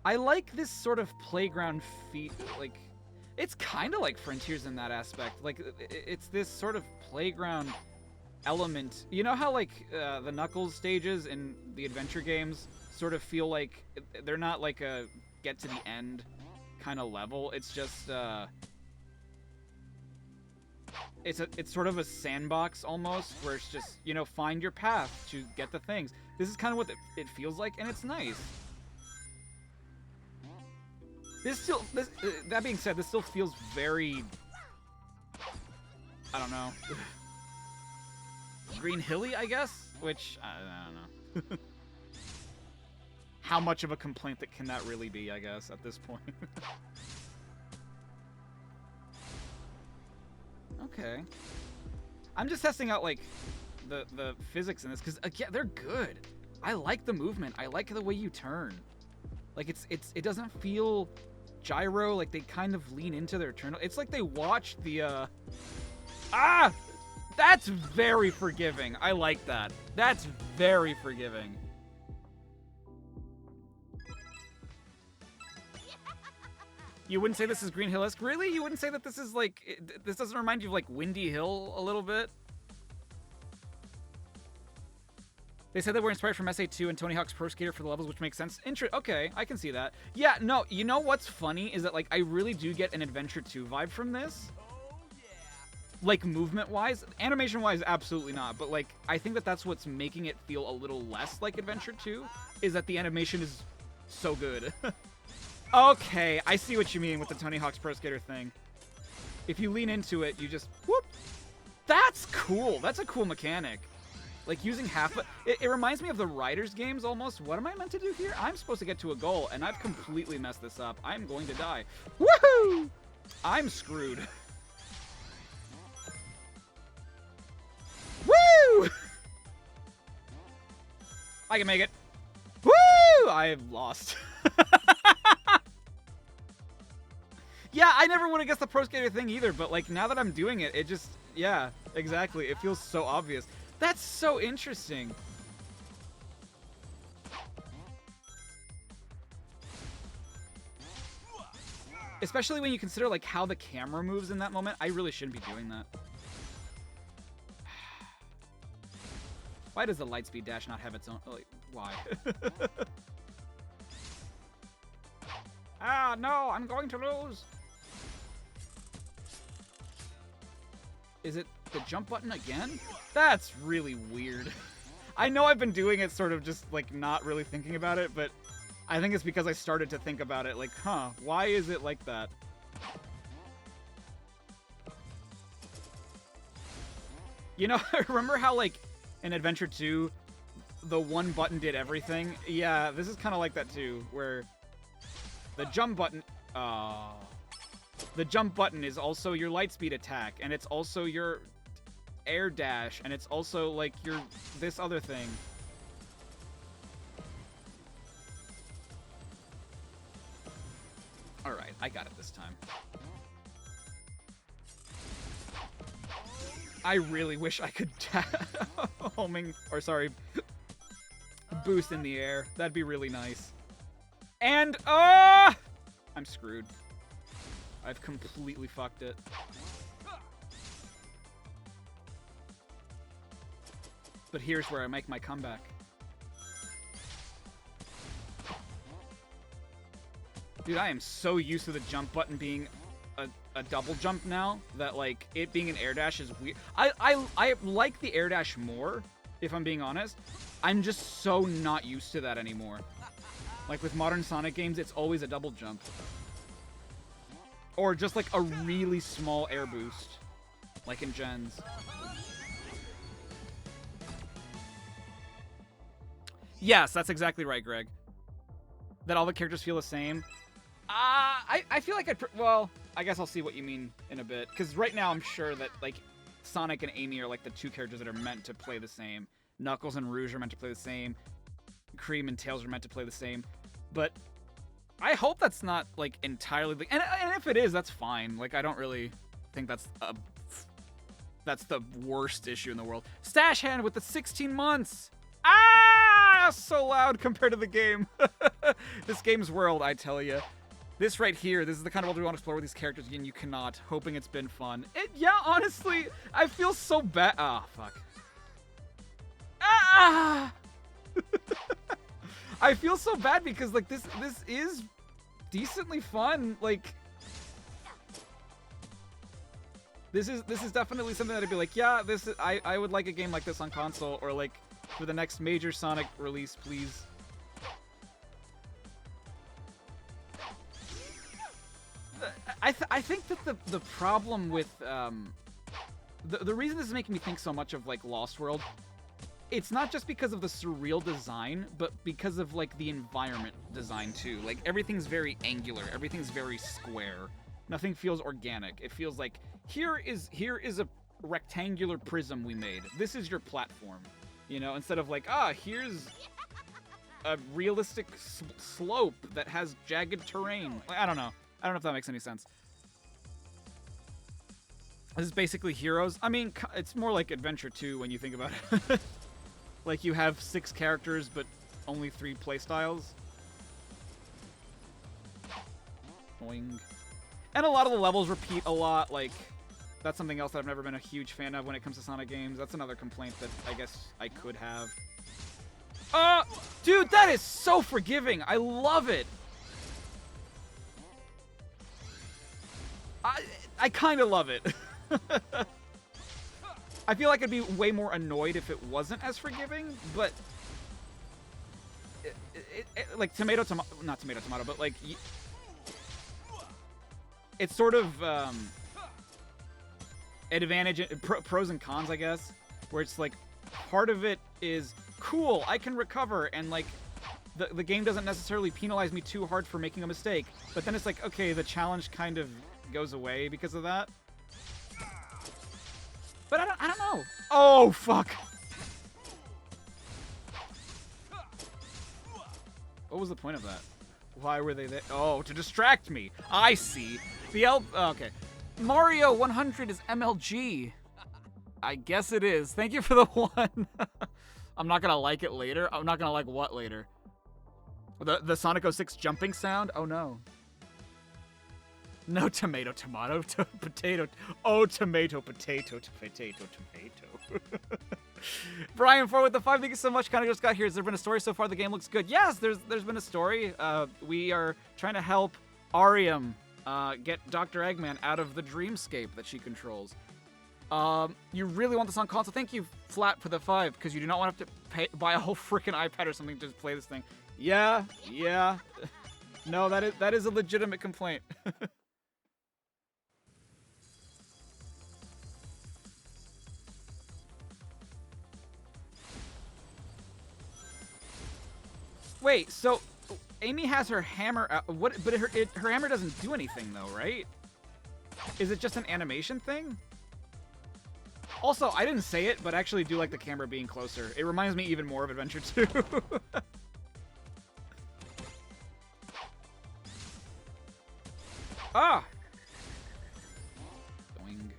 I like this sort of playground like, it's kind of like Frontiers in that aspect. Like, it's this sort of playground element. You know how, like, the Knuckles stages in the adventure games sort of feel like they're not like a get to the end kind of level. It's just it's sort of a sandbox almost, where it's just, you know, find your path to get the things. This is kind of what it feels like, and it's nice. That being said, this still feels very, I don't know, Green Hilly, I guess? Which, I don't know. How much of a complaint can that really be, I guess, at this point? Okay. I'm just testing out, like, the physics in this, because, again, they're good. I like the movement. I like the way you turn. Like, it doesn't feel gyro, like they kind of lean into their turn. It's like they watched the, that's very forgiving. I like that. That's very forgiving. You wouldn't say this is Green Hill-esque? Really? You wouldn't say that this is, like, this doesn't remind you of, like, Windy Hill a little bit? They said they were inspired from SA2 and Tony Hawk's Pro Skater for the levels, which makes sense. Okay, I can see that. Yeah, no, you know what's funny is that, like, I really do get an Adventure 2 vibe from this. Like, movement-wise. Animation-wise, absolutely not. But, like, I think that that's what's making it feel a little less like Adventure 2, is that the animation is so good. Okay, I see what you mean with the Tony Hawk's Pro Skater thing. If you lean into it, you just, whoop. That's cool. That's a cool mechanic. Like, using half... It reminds me of the Riders games, almost. What am I meant to do here? I'm supposed to get to a goal, and I've completely messed this up. I'm going to die. Woohoo! I'm screwed. Woo! I can make it. Woo! I've lost. Yeah, I never would have guessed the Pro Skater thing either, but, like, now that I'm doing it, it just... Yeah, exactly. It feels so obvious. That's so interesting. Especially when you consider, like, how the camera moves in that moment. I really shouldn't be doing that. Why does the Lightspeed dash not have its own... Like, why? Ah, no, I'm going to lose. Is it the jump button again? That's really weird. I know I've been doing it sort of just, like, not really thinking about it, but I think it's because I started to think about it, like, huh, why is it like that? You know, remember how, like, in Adventure 2, the one button did everything? Yeah, this is kind of like that, too, where the jump button... The jump button is also your Lightspeed attack, and it's also your air dash, and it's also, like, your this other thing. Alright, I got it this time. I really wish I could homing, or sorry, boost in the air. That'd be really nice. And, I'm screwed. I've completely fucked it. But here's where I make my comeback. Dude, I am so used to the jump button being a double jump now that, like, it being an air dash is weird. I like the air dash more, if I'm being honest. I'm just so not used to that anymore. Like, with modern Sonic games, it's always a double jump. Or just, like, a really small air boost. Like in Gens. Yes, that's exactly right, Greg. That all the characters feel the same. I feel like well, I guess I'll see what you mean in a bit. Because right now I'm sure that, like, Sonic and Amy are, like, the two characters that are meant to play the same. Knuckles and Rouge are meant to play the same. Cream and Tails are meant to play the same. But I hope that's not, like, entirely... And if it is, that's fine. Like, I don't really think that's the worst issue in the world. Stash Hand with the 16 months! Ah! So loud compared to the game. This game's world, I tell you. This right here, this is the kind of world we want to explore with these characters again. You cannot. Hoping it's been fun. Yeah, honestly, I feel so bad. Ah, fuck. Ah! I feel so bad because, like, this is decently fun. Like, This is definitely something that'd be like, yeah, I would like a game like this on console, or like for the next major Sonic release, please. I think that the problem with the reason this is making me think so much of like Lost World, it's not just because of the surreal design, but because of like the environment design too. Like everything's very angular, everything's very square. Nothing feels organic. It feels like here is a rectangular prism we made. This is your platform, you know, instead of like, here's a realistic slope that has jagged terrain. Like, I don't know if that makes any sense. This is basically Heroes. I mean, it's more like Adventure 2 when you think about it. Like, you have 6 characters, but only 3 playstyles. Boing. And a lot of the levels repeat a lot. Like, that's something else that I've never been a huge fan of when it comes to Sonic games. That's another complaint that I guess I could have. Dude, that is so forgiving. I love it. I kind of love it. I feel like I'd be way more annoyed if it wasn't as forgiving, but like not tomato, but like it's sort of advantage, pros and cons, I guess, where it's like part of it is cool, I can recover, and like the game doesn't necessarily penalize me too hard for making a mistake, but then it's like, okay, the challenge kind of goes away because of that. But I don't know. Oh, fuck. What was the point of that? Why were they there? Oh, to distract me. I see. Okay. Mario 100 is MLG. I guess it is. Thank you for the one. I'm not gonna like it later. I'm not gonna like what later? The Sonic 06 jumping sound? Oh, no. No tomato, potato. Oh, tomato, potato. Brian 4 with the 5. Thank you so much. Kind of just got here. Has there been a story so far? The game looks good. Yes, there's been a story. We are trying to help Ariam get Dr. Eggman out of the dreamscape that she controls. You really want this on console? Thank you, Flat, for the 5, because you do not want to have to buy a whole freaking iPad or something to play this thing. Yeah. No, that is a legitimate complaint. Wait, so Amy has her hammer out. What? But her hammer doesn't do anything, though, right? Is it just an animation thing? Also, I didn't say it, but I actually do like the camera being closer. It reminds me even more of Adventure 2. Ah! Doing.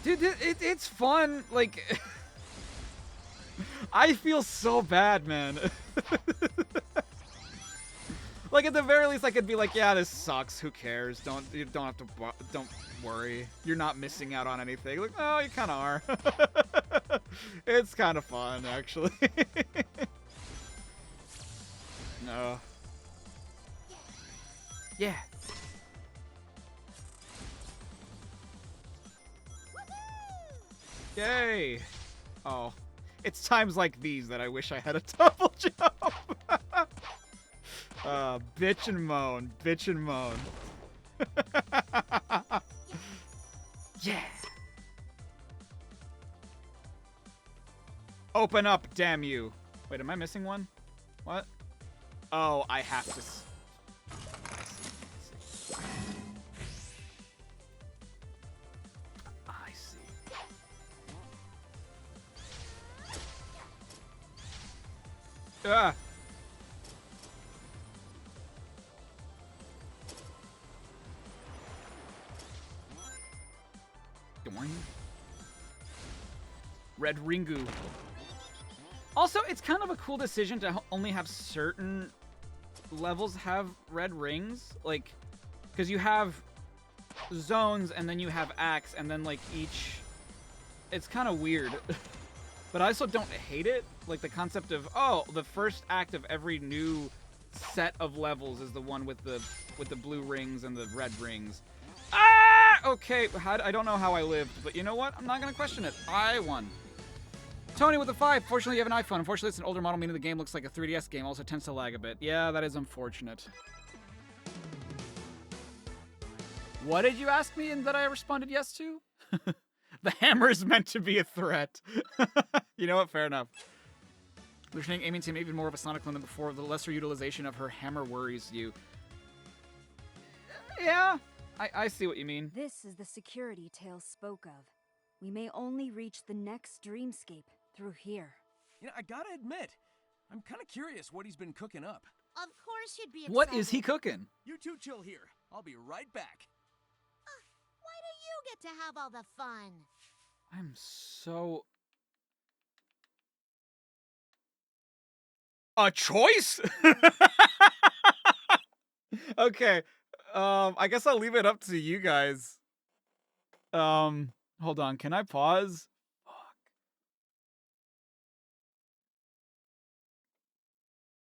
Dude, it's fun. Like, I feel so bad, man. Like, at the very least, I could be like, yeah, this sucks. Who cares? Don't worry. You're not missing out on anything. Like, oh, you kind of are. It's kind of fun, actually. No. Yeah. Yay! Oh, it's times like these that I wish I had a double jump. Bitch and moan, bitch and moan. Yeah. Open up, damn you. Wait, am I missing one? What? Oh, I have to. I see. Ah. Red Ringu. Also, it's kind of a cool decision to only have certain levels have red rings, like, because you have zones and then you have acts and then like each. It's kind of weird, but I also don't hate it. Like the concept of, oh, the first act of every new set of levels is the one with the blue rings and the red rings. Ah! Okay, I don't know how I lived, but you know what? I'm not gonna question it. I won. Tony with a 5. Fortunately, you have an iPhone. Unfortunately, it's an older model, meaning the game looks like a 3DS game. Also tends to lag a bit. Yeah, that is unfortunate. What did you ask me and that I responded yes to? The hammer is meant to be a threat. You know what? Fair enough. Lieutenant Amy seemed even more of a Sonic clone than before. The lesser utilization of her hammer worries you. Yeah, I see what you mean. This is the security Tails spoke of. We may only reach the next dreamscape through here. You know, I gotta admit, I'm kind of curious what he's been cooking up. Of course you'd be excited. What is he cooking? You two chill here. I'll be right back. Why do you get to have all the fun? I'm so... A choice? Okay. I guess I'll leave it up to you guys. Hold on. Can I pause?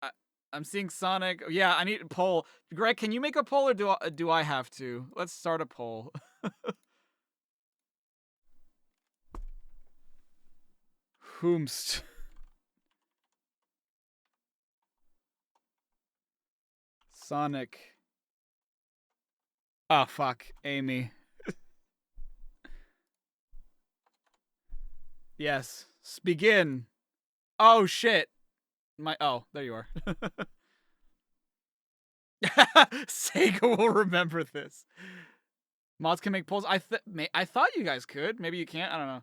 Fuck. I'm seeing Sonic. Yeah, I need a poll. Greg, can you make a poll or do I have to? Let's start a poll. Whomst. Sonic. Oh, fuck. Amy. Yes. Begin. Oh, shit. Oh, there you are. Sega will remember this. Mods can make polls. I thought you guys could. Maybe you can't. I don't know.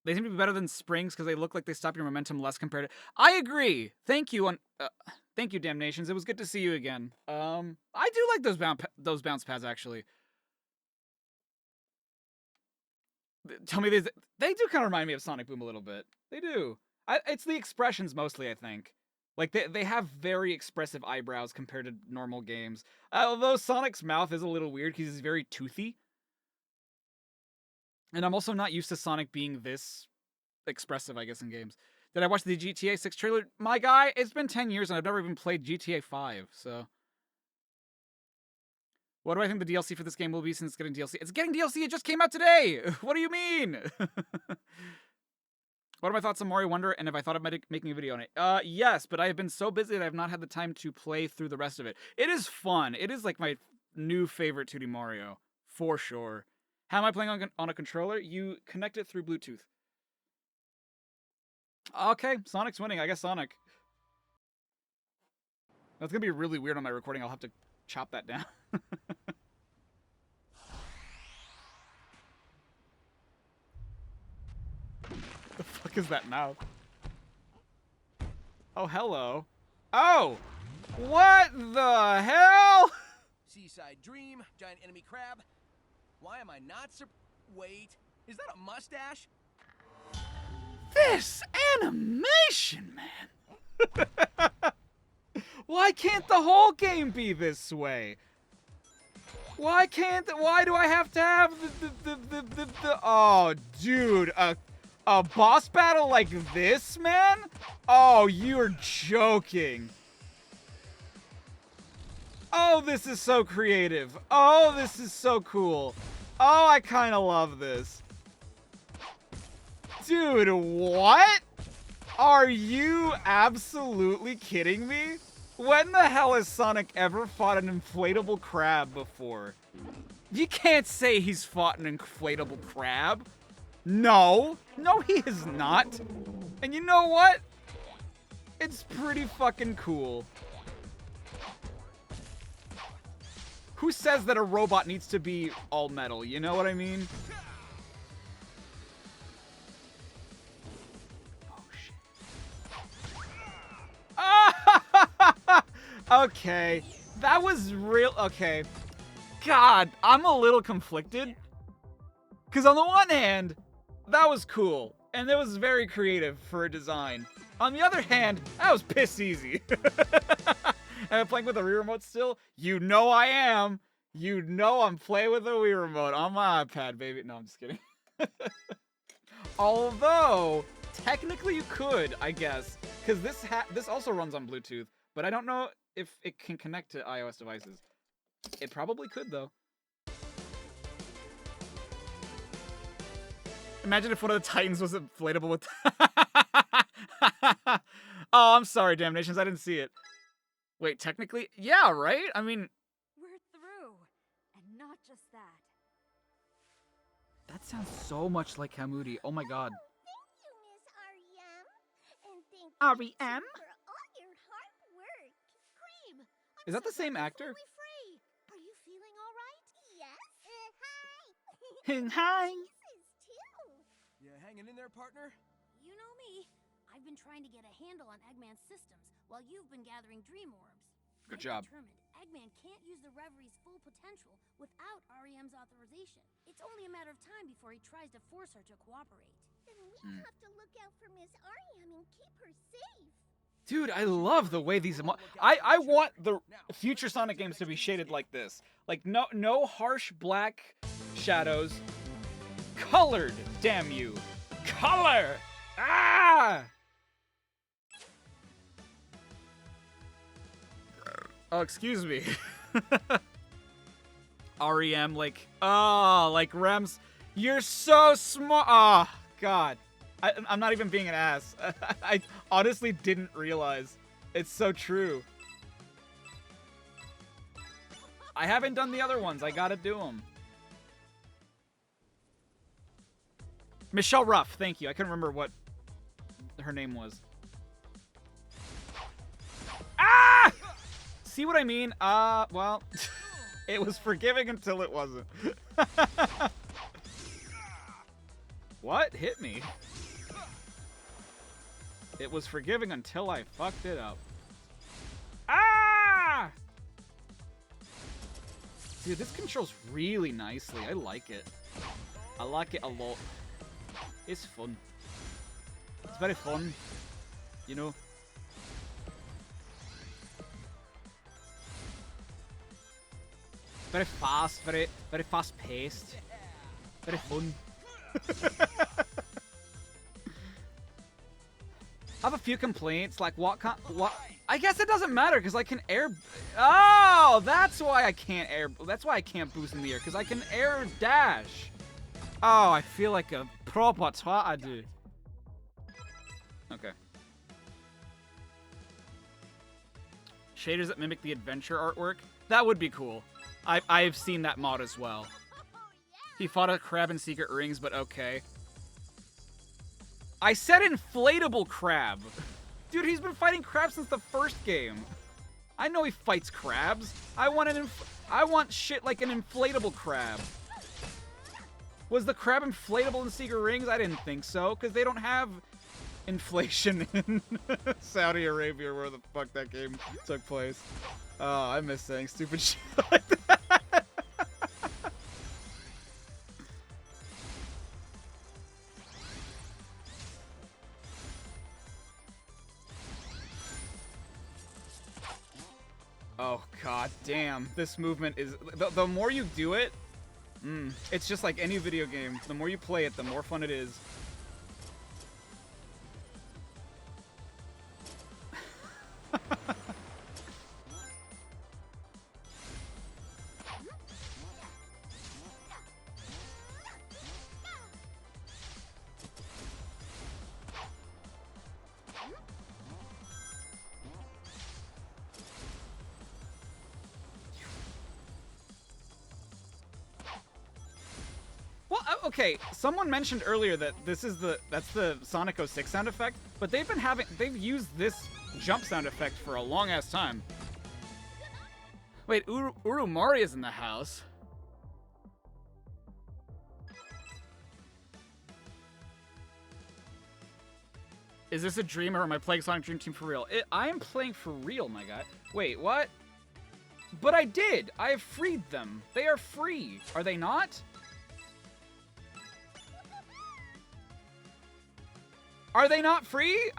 They seem to be better than springs because they look like they stop your momentum less compared to... I agree. Thank you. Thank you, Damnations. It was good to see you again. I do like those bounce pads, actually. Tell me these... They do kind of remind me of Sonic Boom a little bit. They do. It's the expressions mostly, I think. Like, they have very expressive eyebrows compared to normal games. Although Sonic's mouth is a little weird because he's very toothy. And I'm also not used to Sonic being this expressive, I guess, in games. Did I watch the GTA 6 trailer? My guy, it's been 10 years and I've never even played GTA 5, so... What do I think the DLC for this game will be since it's getting DLC? It's getting DLC! It just came out today! What do you mean? What are my thoughts on Mario Wonder, and if I thought of making a video on it? Yes, but I have been so busy that I have not had the time to play through the rest of it. It is fun. It is like my new favorite 2D Mario. For sure. How am I playing on a controller? You connect it through Bluetooth. Okay, Sonic's winning. I guess Sonic. That's gonna be really weird on my recording. I'll have to chop that down. The fuck is that mouth? Oh, hello. Oh! What the hell? Seaside Dream, giant enemy crab. Why am I not Wait, is that a mustache? This animation, man! Why can't the whole game be this way? Why do I have to have the oh, dude, a boss battle like this, man? Oh, you're joking. Oh, this is so creative. Oh, this is so cool. Oh, I kind of love this. Dude, what? Are you absolutely kidding me? When the hell has Sonic ever fought an inflatable crab before? You can't say he's fought an inflatable crab. No. No, he is not. And you know what? It's pretty fucking cool. Who says that a robot needs to be all metal? You know what I mean? Okay, that was real. Okay, God, I'm a little conflicted. Because on the one hand, that was cool, and it was very creative for a design. On the other hand, that was piss easy. Am I playing with a Wii remote still? You know I am. You know I'm playing with a Wii remote on my iPad, baby. No, I'm just kidding. Although, technically you could, I guess, because this also runs on Bluetooth, but I don't know if it can connect to iOS devices. It probably could, though. Imagine if one of the Titans was inflatable with... Oh, I'm sorry, Damnations, I didn't see it. Wait, technically? Yeah, right? I mean... We're through. And not just that. That sounds so much like Hamudi. Oh my god. Thank you, Miss R.E.M. And thank R.E.M.? you for all your hard work. Cream, Is that the same actor? free. Are you feeling all right? Yes. Hi. Hi. Jesus, too. You hanging in there, partner? You know me. I've been trying to get a handle on Eggman's systems while you've been gathering dream orbs. Good I'm job. determined Eggman can't use the Reverie's full potential without REM's authorization. It's only a matter of time before he tries to force her to cooperate. Then we have to look out for Miss R.E.M. and keep her safe. Dude, I love the way these I want the future Sonic games to be shaded like this. Like no harsh black shadows. Colored, damn you. Color! Ah! Oh, excuse me. REM, like, like Rems. You're so smart. Oh, God. I'm not even being an ass. I honestly didn't realize. It's so true. I haven't done the other ones. I gotta do them. Michelle Ruff, thank you. I couldn't remember what her name was. Ah! See what I mean? Well, it was forgiving until it wasn't. What? Hit me. It was forgiving until I fucked it up. Ah! Dude, this controls really nicely. I like it. I like it a lot. It's fun. It's very fun. You know? Very fast, very fast paced. Very fun. I have a few complaints, like what I guess it doesn't matter because I can air. Oh, that's why I can't air. That's why I can't boost in the air because I can air dash. Oh, I feel like a proper twat. I do. Okay. Shaders that mimic the adventure artwork. That would be cool. I've seen that mod as well. He fought a crab in Secret Rings, but okay. I said inflatable crab. Dude, he's been fighting crabs since the first game. I know he fights crabs. I want shit like an inflatable crab. Was the crab inflatable in Secret Rings? I didn't think so, because they don't have inflation in Saudi Arabia, where the fuck that game took place. Oh, I miss saying stupid shit like that. Oh, god damn. This movement is... The more you do it, it's just like any video game. The more you play it, the more fun it is. Well, okay, someone mentioned earlier that that's the Sonic 06 sound effect, but they've used this jump sound effect for a long ass time. Wait, Urumari is in the house. Is this a dream or am I playing Sonic Dream Team for real? I am playing for real, my guy. Wait, what? But I did! I have freed them. They are free. Are they not? Are they not free?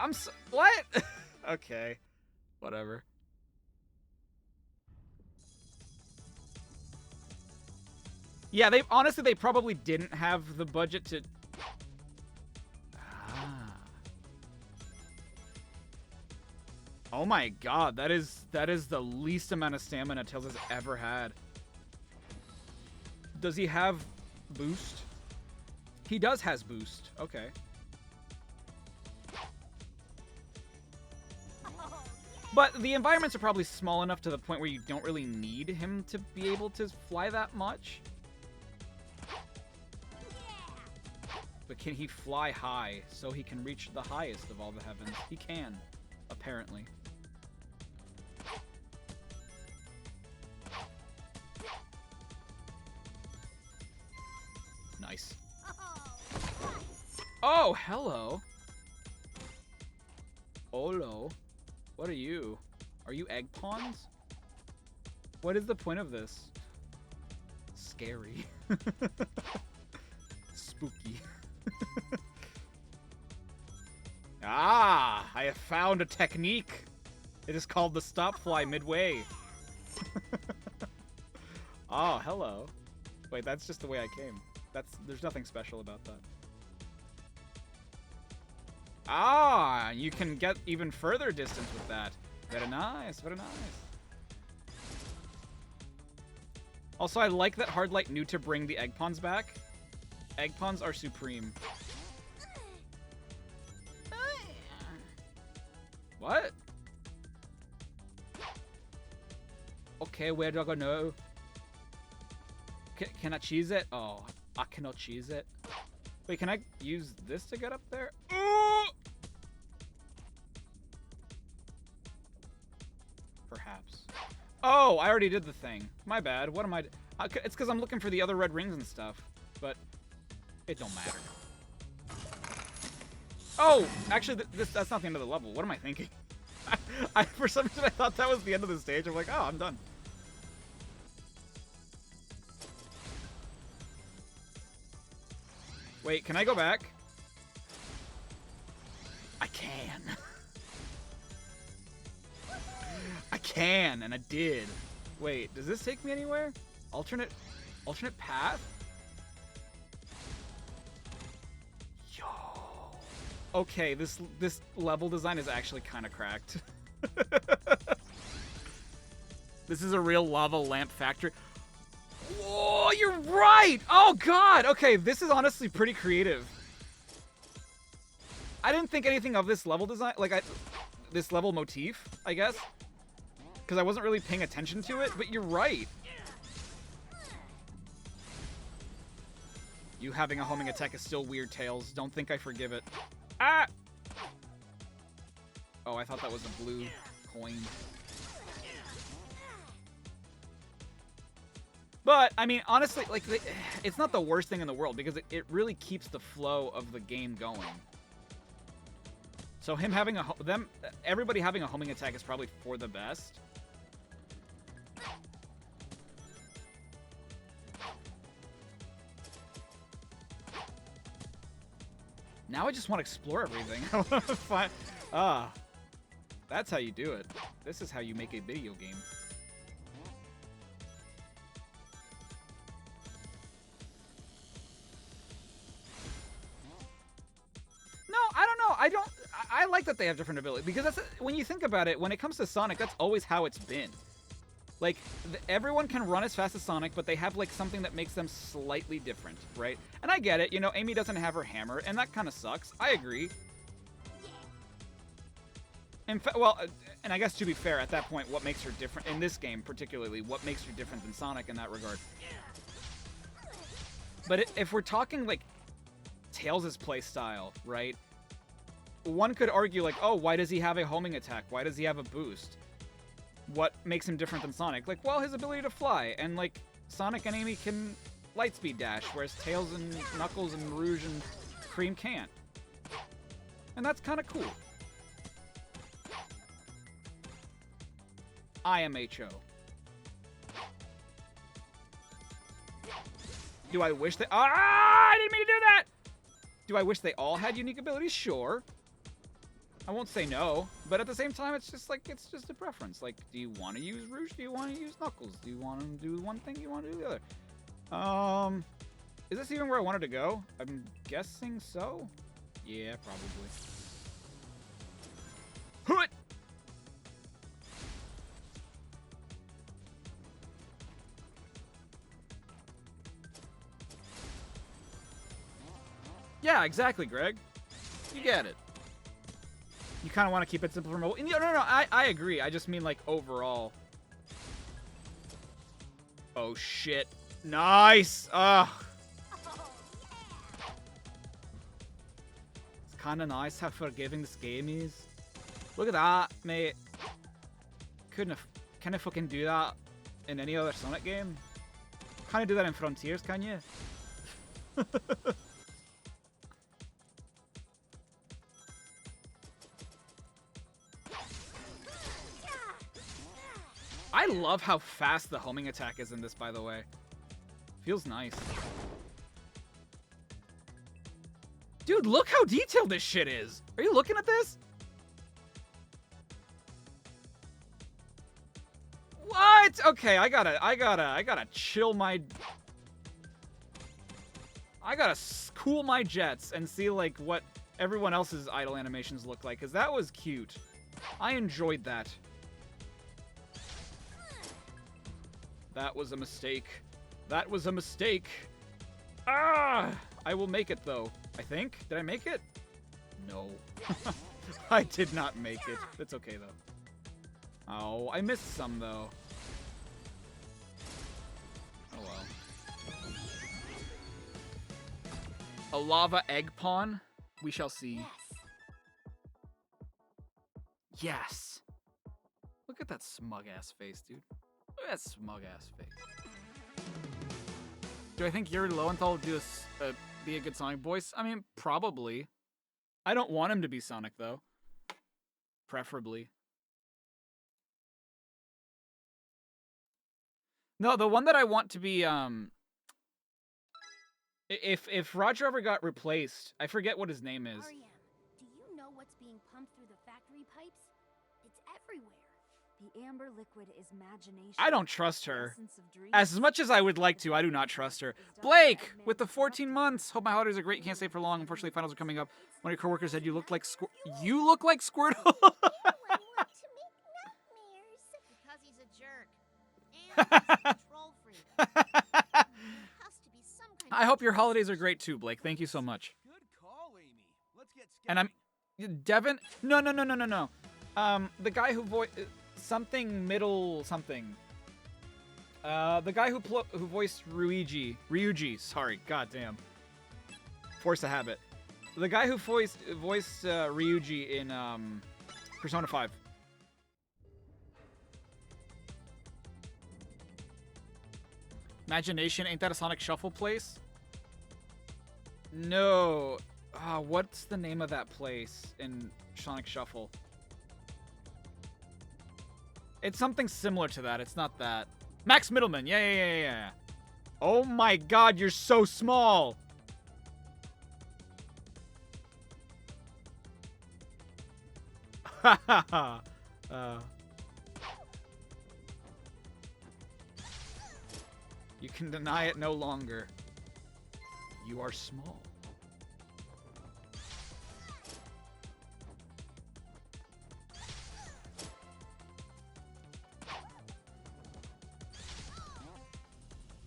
What? Okay. Whatever. Yeah, honestly, they probably didn't have the budget to... Ah. Oh my god, that is the least amount of stamina Tails has ever had. Does he have boost? He does has boost. Okay. But the environments are probably small enough to the point where you don't really need him to be able to fly that much. But can he fly high so he can reach the highest of all the heavens? He can, apparently. Nice. Oh, hello. Olo. What are you? Are you egg pawns? What is the point of this? Scary. Spooky. Ah, I have found a technique. It is called the stop fly midway. Oh, hello. Wait, that's just the way I came. There's nothing special about that. Ah, you can get even further distance with that. Very nice, very nice. Also, I like that Hardlight knew to bring the egg pawns back. Egg pawns are supreme. What? Okay, where do I go now? Can I cheese it? Oh, I cannot cheese it. Wait, can I use this to get up there? Perhaps. Oh, I already did the thing. My bad. What am I... It's because I'm looking for the other red rings and stuff. But it don't matter. Oh, actually, that's not the end of the level. What am I thinking? For some reason, I thought that was the end of the stage. I'm like, oh, I'm done. Wait, can I go back? I can. I can, and I did. Wait, does this take me anywhere? Alternate path? Yo. Okay, this level design is actually kind of cracked. This is a real lava lamp factory. Whoa, you're right! Oh god! Okay, this is honestly pretty creative. I didn't think anything of this level design, this level motif, I guess. Because I wasn't really paying attention to it, but you're right. You having a homing attack is still weird, Tails. Don't think I forgive it. Ah! Oh, I thought that was a blue coin. But, I mean, honestly, like, it's not the worst thing in the world because it really keeps the flow of the game going. So him having everybody having a homing attack is probably for the best. Now I just want to explore everything. I want to find... Ah. That's how you do it. This is how you make a video game. No, I don't know. I like that they have different abilities because that's when you think about it. When it comes to Sonic, that's always how it's been. Like everyone can run as fast as Sonic, but they have like something that makes them slightly different, right? And I get it. You know, Amy doesn't have her hammer, and that kind of sucks. I agree. In fact, well, and I guess to be fair, at that point, what makes her different in this game, particularly, what makes her different than Sonic in that regard? But if we're talking like Tails' play style, right? One could argue like, oh, why does he have a homing attack? Why does he have a boost? What makes him different than Sonic? Like, well, his ability to fly, and like Sonic and Amy can lightspeed dash, whereas Tails and Knuckles and Rouge and Cream can't. And that's kind of cool. IMHO. Do I wish they... Ah! I didn't mean to do that! Do I wish they all had unique abilities? Sure. I won't say no, but at the same time, it's just like, it's just a preference. Like, do you want to use Rouge? Do you want to use Knuckles? Do you want to do one thing? Do you want to do the other? Is this even where I wanted to go? I'm guessing so. Yeah, probably. Hoot! Yeah, exactly, Greg. You get it. You kind of want to keep it simple for mobile. And no, I agree. I just mean, like, overall. Oh, shit. Nice! Ugh. It's kind of nice how forgiving this game is. Look at that, mate. Can I fucking do that in any other Sonic game? Can't I do that in Frontiers, can you? I love how fast the homing attack is in this, by the way. Feels nice. Dude, look how detailed this shit is. Are you looking at this? What? Okay, I gotta chill my... I gotta cool my jets and see, like, what everyone else's idle animations look like, because that was cute. I enjoyed that. That was a mistake. That was a mistake. Ah! I will make it, though. I think. Did I make it? No. I did not make it. It's okay, though. Oh, I missed some, though. Oh, well. A lava egg pawn? We shall see. Yes! Look at that smug-ass face, dude. Look at that smug-ass face. Do I think Yuri Lowenthal will do be a good Sonic voice? I mean, probably. I don't want him to be Sonic, though. Preferably. No, the one that I want to be, if Roger ever got replaced, I forget what his name is. REM, do you know what's being pumped through the factory pipes? It's everywhere. The amber liquid is imagination. I don't trust her. Essence of dreams. As much as I would like to, I do not trust her. Blake, with the 14 months. Hope my holidays are great. Can't stay for long. Unfortunately, finals are coming up. One of your coworkers said you look like You look like Squirtle. I want to make nightmares. Because he's a jerk. And he's a control freak. There has to be some kind I hope your holidays are great too, Blake. Thank you so much. Good call, Amy. Let's get And I'm Devin. No. The guy who something middle something. The guy who voiced Ryuji. Sorry, goddamn. Force a habit. The guy who voiced Ryuji in Persona 5. Imagination, ain't that a Sonic Shuffle place? No. What's the name of that place in Sonic Shuffle? It's something similar to that. It's not that. Max Middleman. Yeah. Oh my god, you're so small. You can deny it no longer. You are small.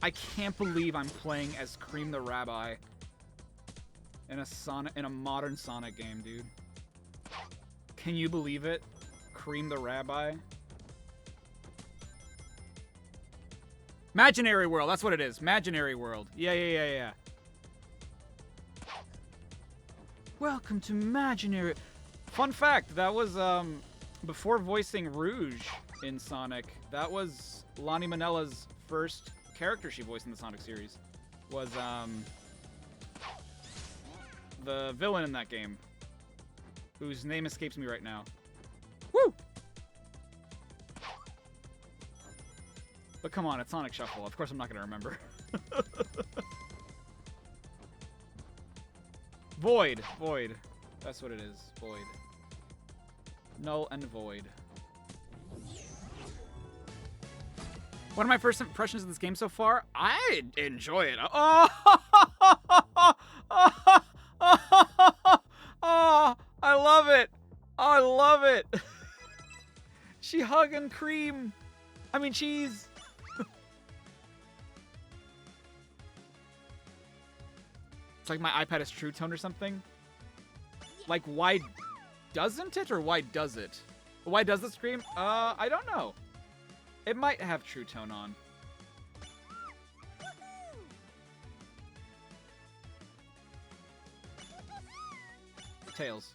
I can't believe I'm playing as Cream the Rabbi in a modern Sonic game, dude. Can you believe it? Cream the Rabbi. Imaginary World, that's what it is. Imaginary World. Yeah. Welcome to Imaginary. Fun fact, that was before voicing Rouge in Sonic. That was Lonnie Manella's first character she voiced in the Sonic series. Was the villain in that game, whose name escapes me right now. Woo! But come on, it's Sonic Shuffle. Of course I'm not going to remember. Void. That's what it is. Void. Null and void. One of my first impressions of this game so far, I enjoy it. Oh, I love it. I love it. She hugging cream. I mean, cheese. like my iPad has True Tone or something. Like, why doesn't it, or why does it? Why does it scream? I don't know. It might have True Tone on. Tails.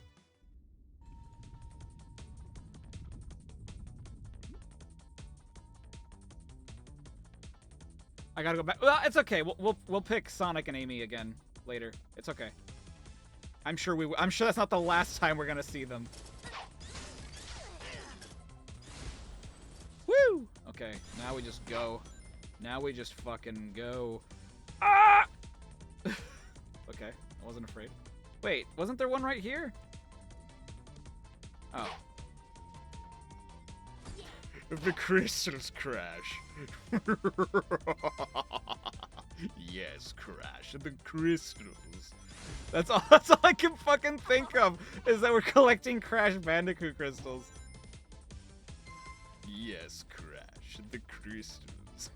I gotta go back. Well, it's okay. We'll pick Sonic and Amy again later. It's okay. I'm sure that's not the last time we're gonna see them. Woo! Okay, now we just go. Now we just fucking go. Ah! Okay, I wasn't afraid. Wait, wasn't there one right here? Oh. The crystals crash. Yes, crash. The crystals. That's all I can fucking think of, is that we're collecting Crash Bandicoot crystals. Yes, crash. The crystals.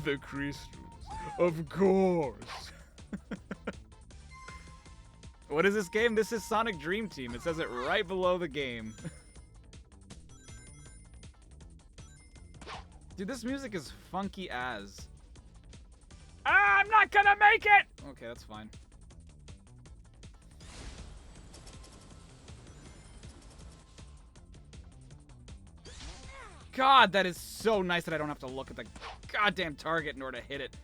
The crystals. Of course. What is this game? This is Sonic Dream Team. It says it right below the game. Dude, this music is funky as. Ah, I'm not gonna make it! Okay, that's fine. God, that is so nice that I don't have to look at the goddamn target in order to hit it.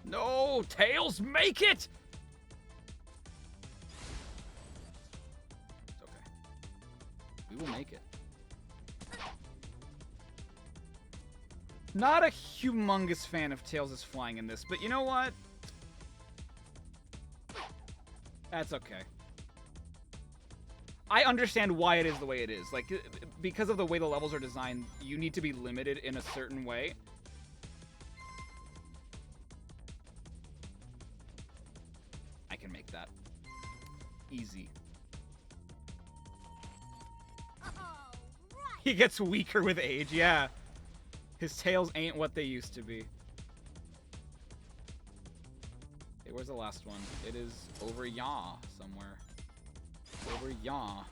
No, Tails, make it! It's okay. We will make it. Not a humongous fan of Tails' flying in this, but you know what? That's okay. I understand why it is the way it is. Like, because of the way the levels are designed, you need to be limited in a certain way. I can make that. Easy. He gets weaker with age, yeah. His tails ain't what they used to be. Okay, where's the last one? It is over yaw somewhere. Over yaw.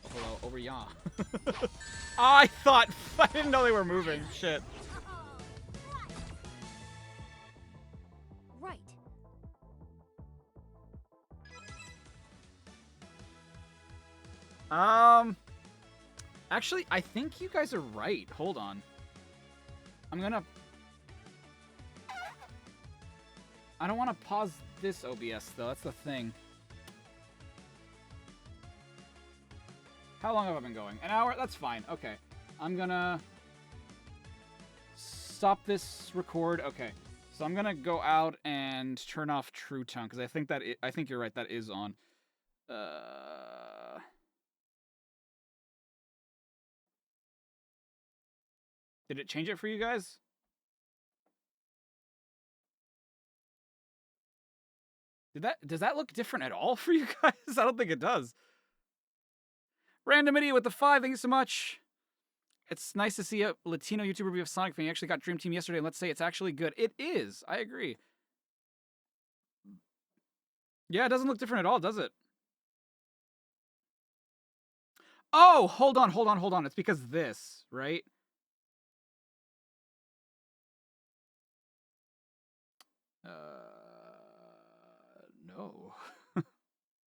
Oh, hello, over yaw. Oh, I didn't know they were moving. Shit. Right. Actually, I think you guys are right. Hold on. I'm gonna... I don't want to pause this OBS, though. That's the thing. How long have I been going? An hour? That's fine. Okay. I'm gonna... stop this record. Okay. So I'm gonna go out and turn off True Tone, because I think I think you're right. That is on. Did it change it for you guys? Does that look different at all for you guys? I don't think it does. Random Idiot with the 5, thank you so much. It's nice to see a Latino YouTuber review of Sonic fan. He actually got Dream Team yesterday, and let's say it's actually good. It is. I agree. Yeah, it doesn't look different at all, does it? Oh, hold on. It's because this, right? No.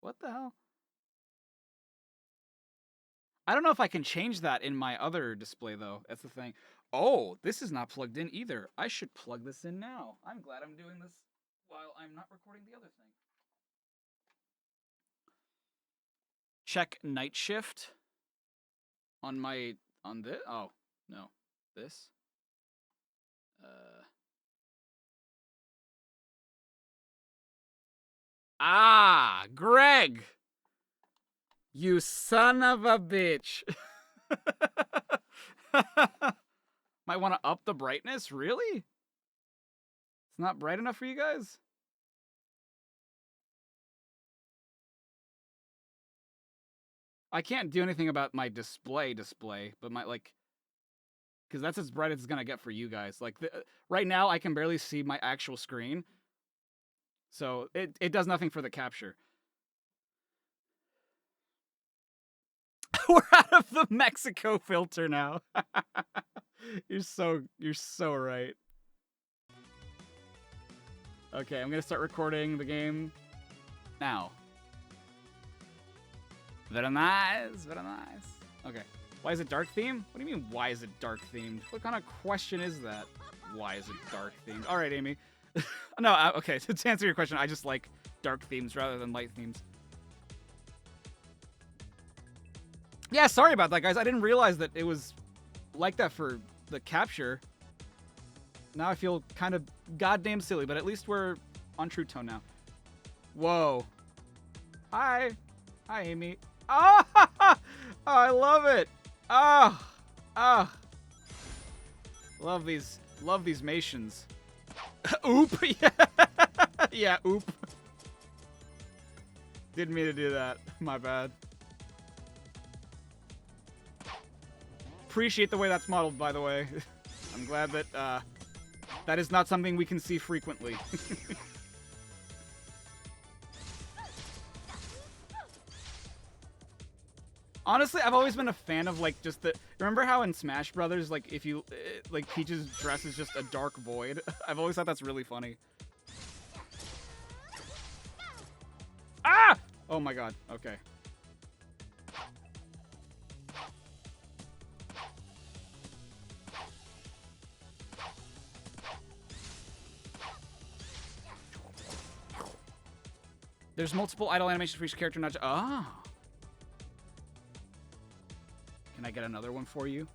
What the hell? I don't know if I can change that in my other display, though. That's the thing. Oh, this is not plugged in either. I should plug this in now. I'm glad I'm doing this while I'm not recording the other thing. Check night shift on this. Oh, no. This. Ah, Greg! You son of a bitch. Might want to up the brightness? Really? It's not bright enough for you guys? I can't do anything about my display, but my, like, because that's as bright as it's gonna get for you guys. Like, right now, I can barely see my actual screen. So, it does nothing for the capture. We're out of the Mexico filter now. You're so right. Okay, I'm gonna start recording the game now. Very nice, very nice. Okay, why is it dark themed? What do you mean, why is it dark themed? What kind of question is that? Why is it dark themed? All right, Amy. No, okay, so to answer your question, I just like dark themes rather than light themes. Yeah, sorry about that, guys. I didn't realize that it was like that for the capture. Now I feel kind of goddamn silly, but at least we're on True Tone now. Whoa. Hi. Hi, Amy. Oh, I love it. Oh. Love these Mations. Oop. Yeah, oop. Didn't mean to do that. My bad. Appreciate the way that's modeled, by the way. I'm glad that that is not something we can see frequently. Honestly, I've always been a fan of, like, just the... Remember how in Smash Brothers, like, if you... like, Peach's dress is just a dark void? I've always thought that's really funny. Ah! Oh my god. Okay. There's multiple idle animations for each character, not just... Oh! Can I get another one for you?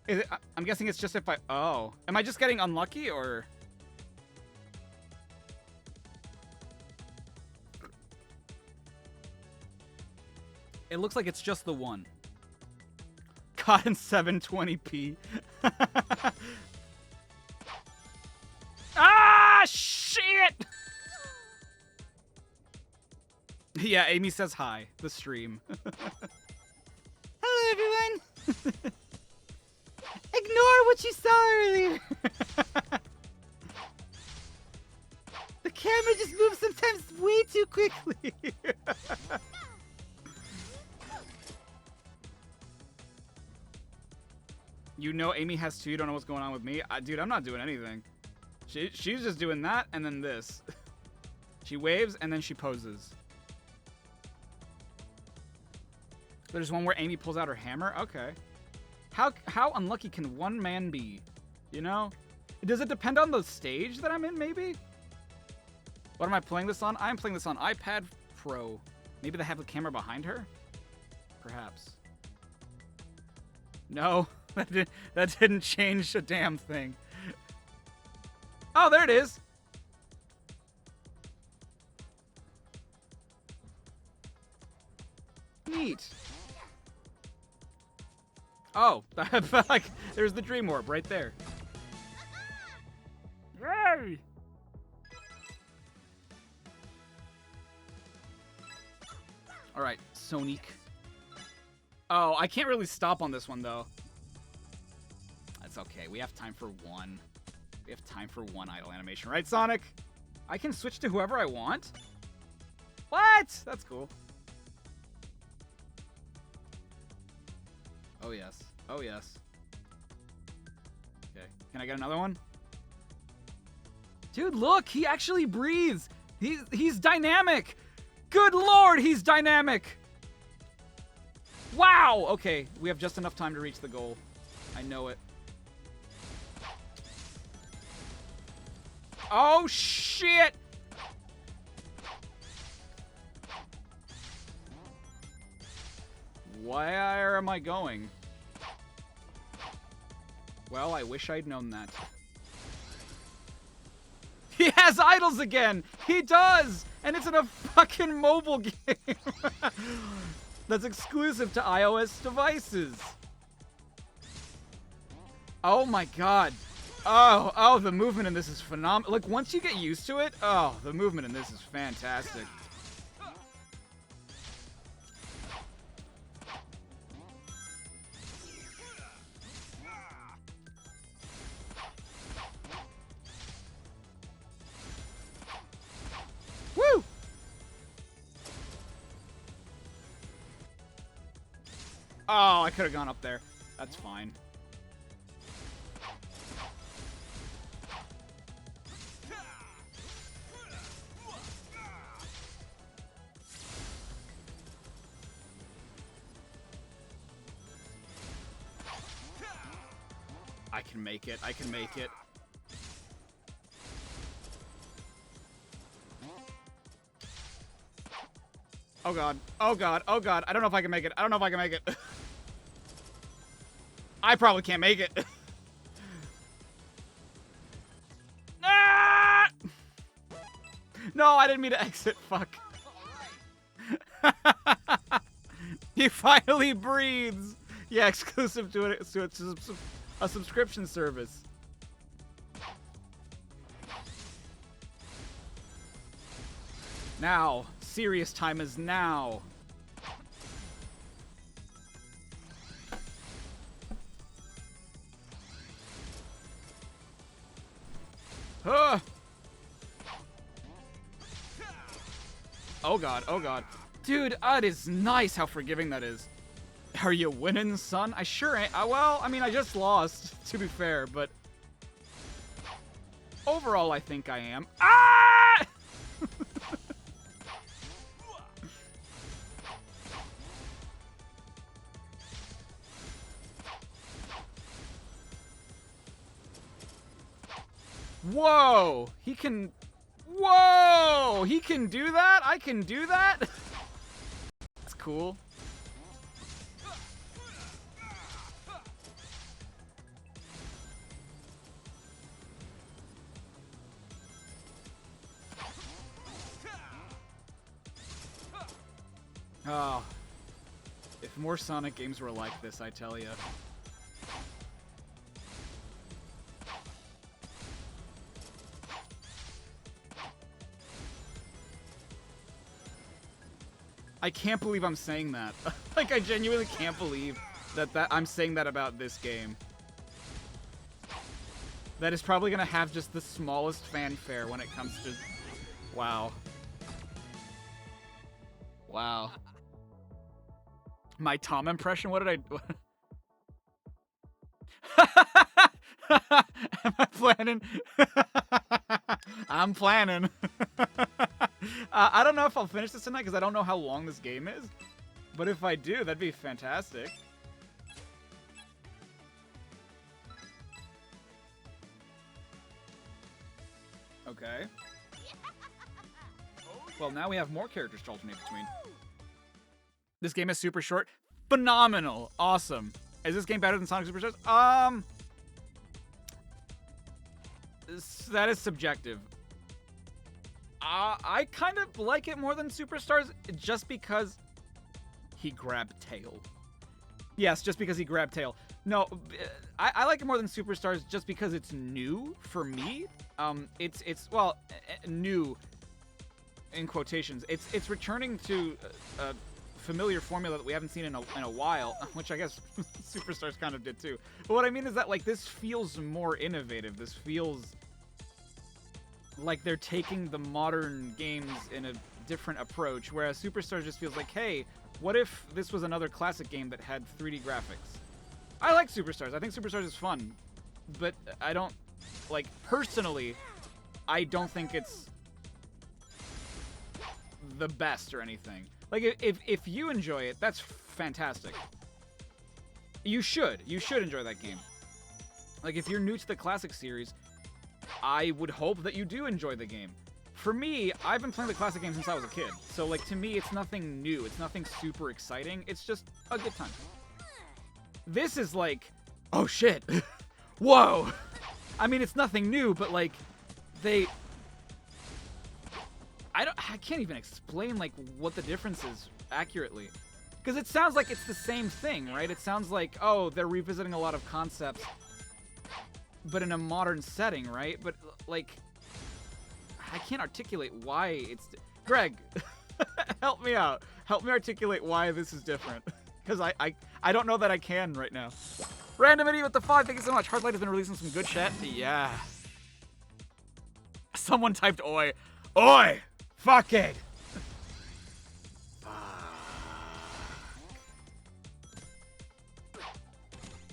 Is it, I'm guessing it's just if I... Oh. Am I just getting unlucky, or... It looks like it's just the one. Caught in 720p. Ah, shit! Yeah, Amy says hi. The stream. Hello, everyone. Ignore what you saw earlier. The camera just moves sometimes way too quickly. You know Amy has two. You don't know what's going on with me. Dude, I'm not doing anything. She's just doing that and then this. She waves and then she poses. There's one where Amy pulls out her hammer? Okay. How unlucky can one man be? You know? Does it depend on the stage that I'm in, maybe? What am I playing this on? I'm playing this on iPad Pro. Maybe they have the camera behind her? Perhaps. No, that didn't change a damn thing. Oh, there it is. Neat. Oh, I felt like there's the Dream Orb right there. Yay! All right, Sonic. Oh, I can't really stop on this one, though. That's okay. We have time for one. We have time for one idle animation, right, Sonic? I can switch to whoever I want? What? That's cool. Oh, yes. Oh, yes. Okay. Can I get another one? Dude, look! He actually breathes! He's dynamic! Good lord, he's dynamic! Wow! Okay, we have just enough time to reach the goal. I know it. Oh, shit! Where am I going? Well, I wish I'd known that. He has idols again! He does! And it's in a fucking mobile game! That's exclusive to iOS devices. Oh my god. Oh, the movement in this is phenomenal. Like, once you get used to it, oh, the movement in this is fantastic. Woo! Oh, I could have gone up there. That's fine. I can make it. I can make it. Oh god. Oh god. Oh god. I don't know if I can make it. I don't know if I can make it. I probably can't make it. Ah! No, I didn't mean to exit. Fuck. He finally breathes. Yeah, exclusive to a subscription service. Now, serious time is now. Ah! Oh god, oh god. Dude, it is nice how forgiving that is. Are you winning, son? I sure ain't. Well, I mean, I just lost, to be fair, but overall, I think I am. Ah! Whoa! He can... Whoa! He can do that? I can do that? That's cool. Oh. If more Sonic games were like this, I tell ya. I can't believe I'm saying that. Like, I genuinely can't believe that I'm saying that about this game. That is probably gonna have just the smallest fanfare when it comes to... Wow. Wow. My Tom impression? What did I... Am I planning? I'm planning. I don't know if I'll finish this tonight because I don't know how long this game is. But if I do, that'd be fantastic. Okay. Well, now we have more characters to alternate between. This game is super short. Phenomenal. Awesome. Is this game better than Sonic Superstars? That is subjective. I kind of like it more than Superstars just because he grabbed Tail. Yes, just because he grabbed Tail. No, I like it more than Superstars just because it's new for me. Well, new in quotations. It's returning to a familiar formula that we haven't seen in a while, which I guess Superstars kind of did too. But what I mean is that, like, this feels more innovative. This feels like they're taking the modern games in a different approach, whereas Superstars just feels like, hey, what if this was another classic game that had 3D graphics? I like Superstars. I think Superstars is fun, but I don't, like, personally, I don't think it's the best or anything. Like, if you enjoy it, that's fantastic. You should enjoy that game. Like, if you're new to the classic series, I would hope that you do enjoy the game. For me, I've been playing the classic game since I was a kid. So, like, to me, it's nothing new. It's nothing super exciting. It's just a good time. This is like, oh shit. Whoa. I mean, it's nothing new, but, like, I can't even explain, like, what the difference is accurately. Because it sounds like it's the same thing, right? It sounds like, oh, they're revisiting a lot of concepts but in a modern setting, right? But like, I can't articulate why it's. Greg, help me out. Help me articulate why this is different, because I don't know that I can right now. Random idiot with the 5. Thank you so much. Hardlight has been releasing some good chat. Yeah. Someone typed oi. Oi! Fuck it!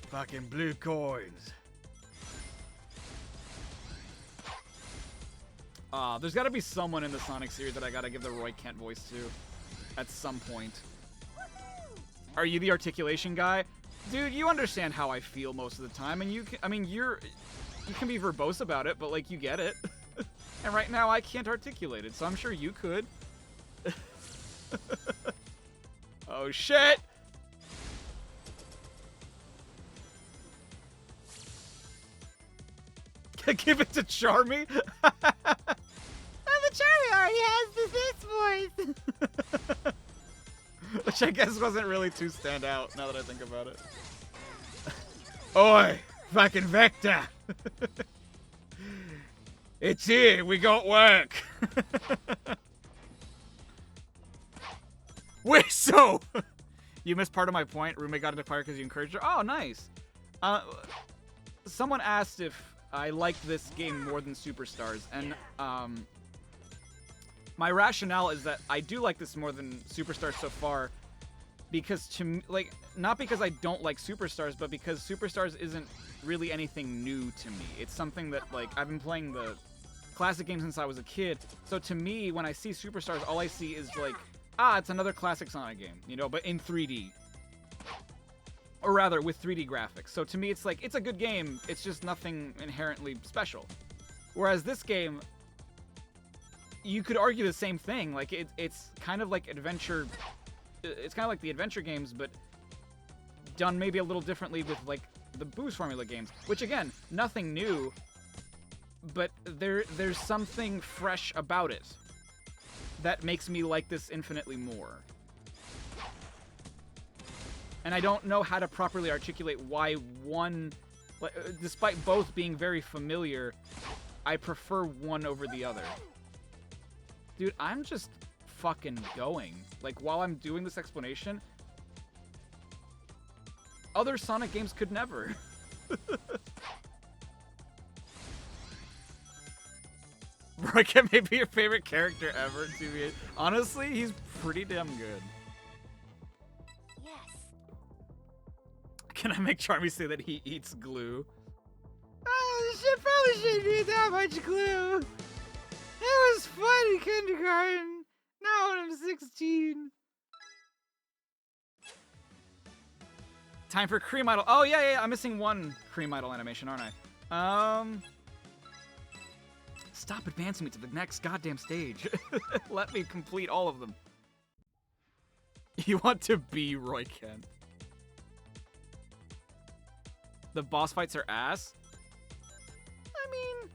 Fucking blue coins. There's gotta be someone in the Sonic series that I gotta give the Roy Kent voice to at some point. Are you the articulation guy? Dude, you understand how I feel most of the time, and you can, I mean, you can be verbose about it, but like, you get it. And right now I can't articulate it, so I'm sure you could. Oh shit! Give it to Charmy? Oh, the Charmy already has this voice! Which I guess wasn't really too stand out, now that I think about it. Oi! Fucking Vector! It's here, we got work! Whistle! You missed part of my point. Roommate got into fire because you encouraged her. Oh, nice! Someone asked if I liked this game more than Superstars, and my rationale is that I do like this more than Superstars so far, because to me, like, not because I don't like Superstars, but because Superstars isn't really anything new to me. It's something that, like, I've been playing the classic game since I was a kid, so to me, when I see Superstars, all I see is, like, it's another classic Sonic game, you know, but in 3D. Or rather, with 3D graphics. So to me, it's like, it's a good game, it's just nothing inherently special. Whereas this game, you could argue the same thing. Like, it's kind of like adventure... It's kind of like the adventure games, but done maybe a little differently with, like, the Boost Formula games. Which, again, nothing new, but there's something fresh about it that makes me like this infinitely more. And I don't know how to properly articulate why one, despite both being very familiar, I prefer one over the other. Dude, I'm just fucking going. Like, while I'm doing this explanation, other Sonic games could never. Rocket may be your favorite character ever, TBH. Honestly, he's pretty damn good. Can I make Charmy say that he eats glue? Oh, this shit probably shouldn't eat that much glue. It was fun in kindergarten. Now when I'm 16. Time for Cream Idol. Oh, yeah. I'm missing one Cream Idol animation, aren't I? Stop advancing me to the next goddamn stage. Let me complete all of them. You want to be Roy Kent? The boss fights are ass? I mean...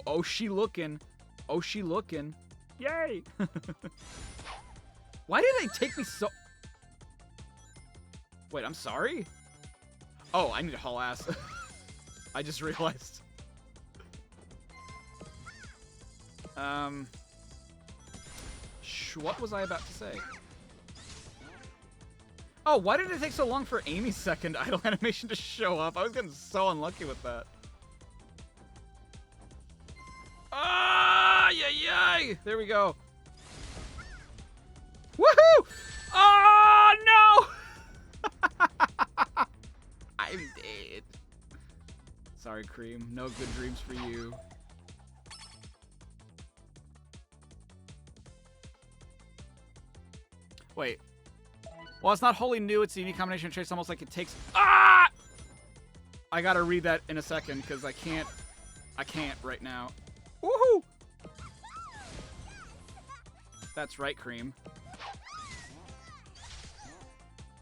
Oh, she looking. Oh, she looking. Yay! Why did they take me so... Wait, I'm sorry? Oh, I need to haul ass. I just realized. What was I about to say? Oh, why did it take so long for Amy's second idol animation to show up? I was getting so unlucky with that. Ah, yay! There we go. Woohoo! Oh, no! I'm dead. Sorry, Cream. No good dreams for you. Wait. Well, it's not wholly new. It's a unique combination of traits, almost like it takes... Ah! I gotta read that in a second, because I can't right now. Woohoo! That's right, Cream.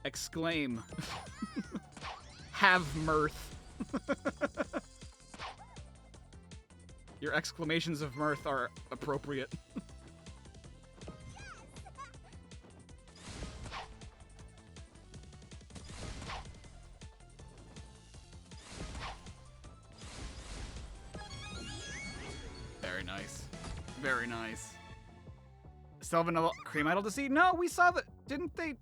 Exclaim. Have mirth. Your exclamations of mirth are appropriate. Very nice. Still vanilla cream idol to see? No, we saw that. Didn't they?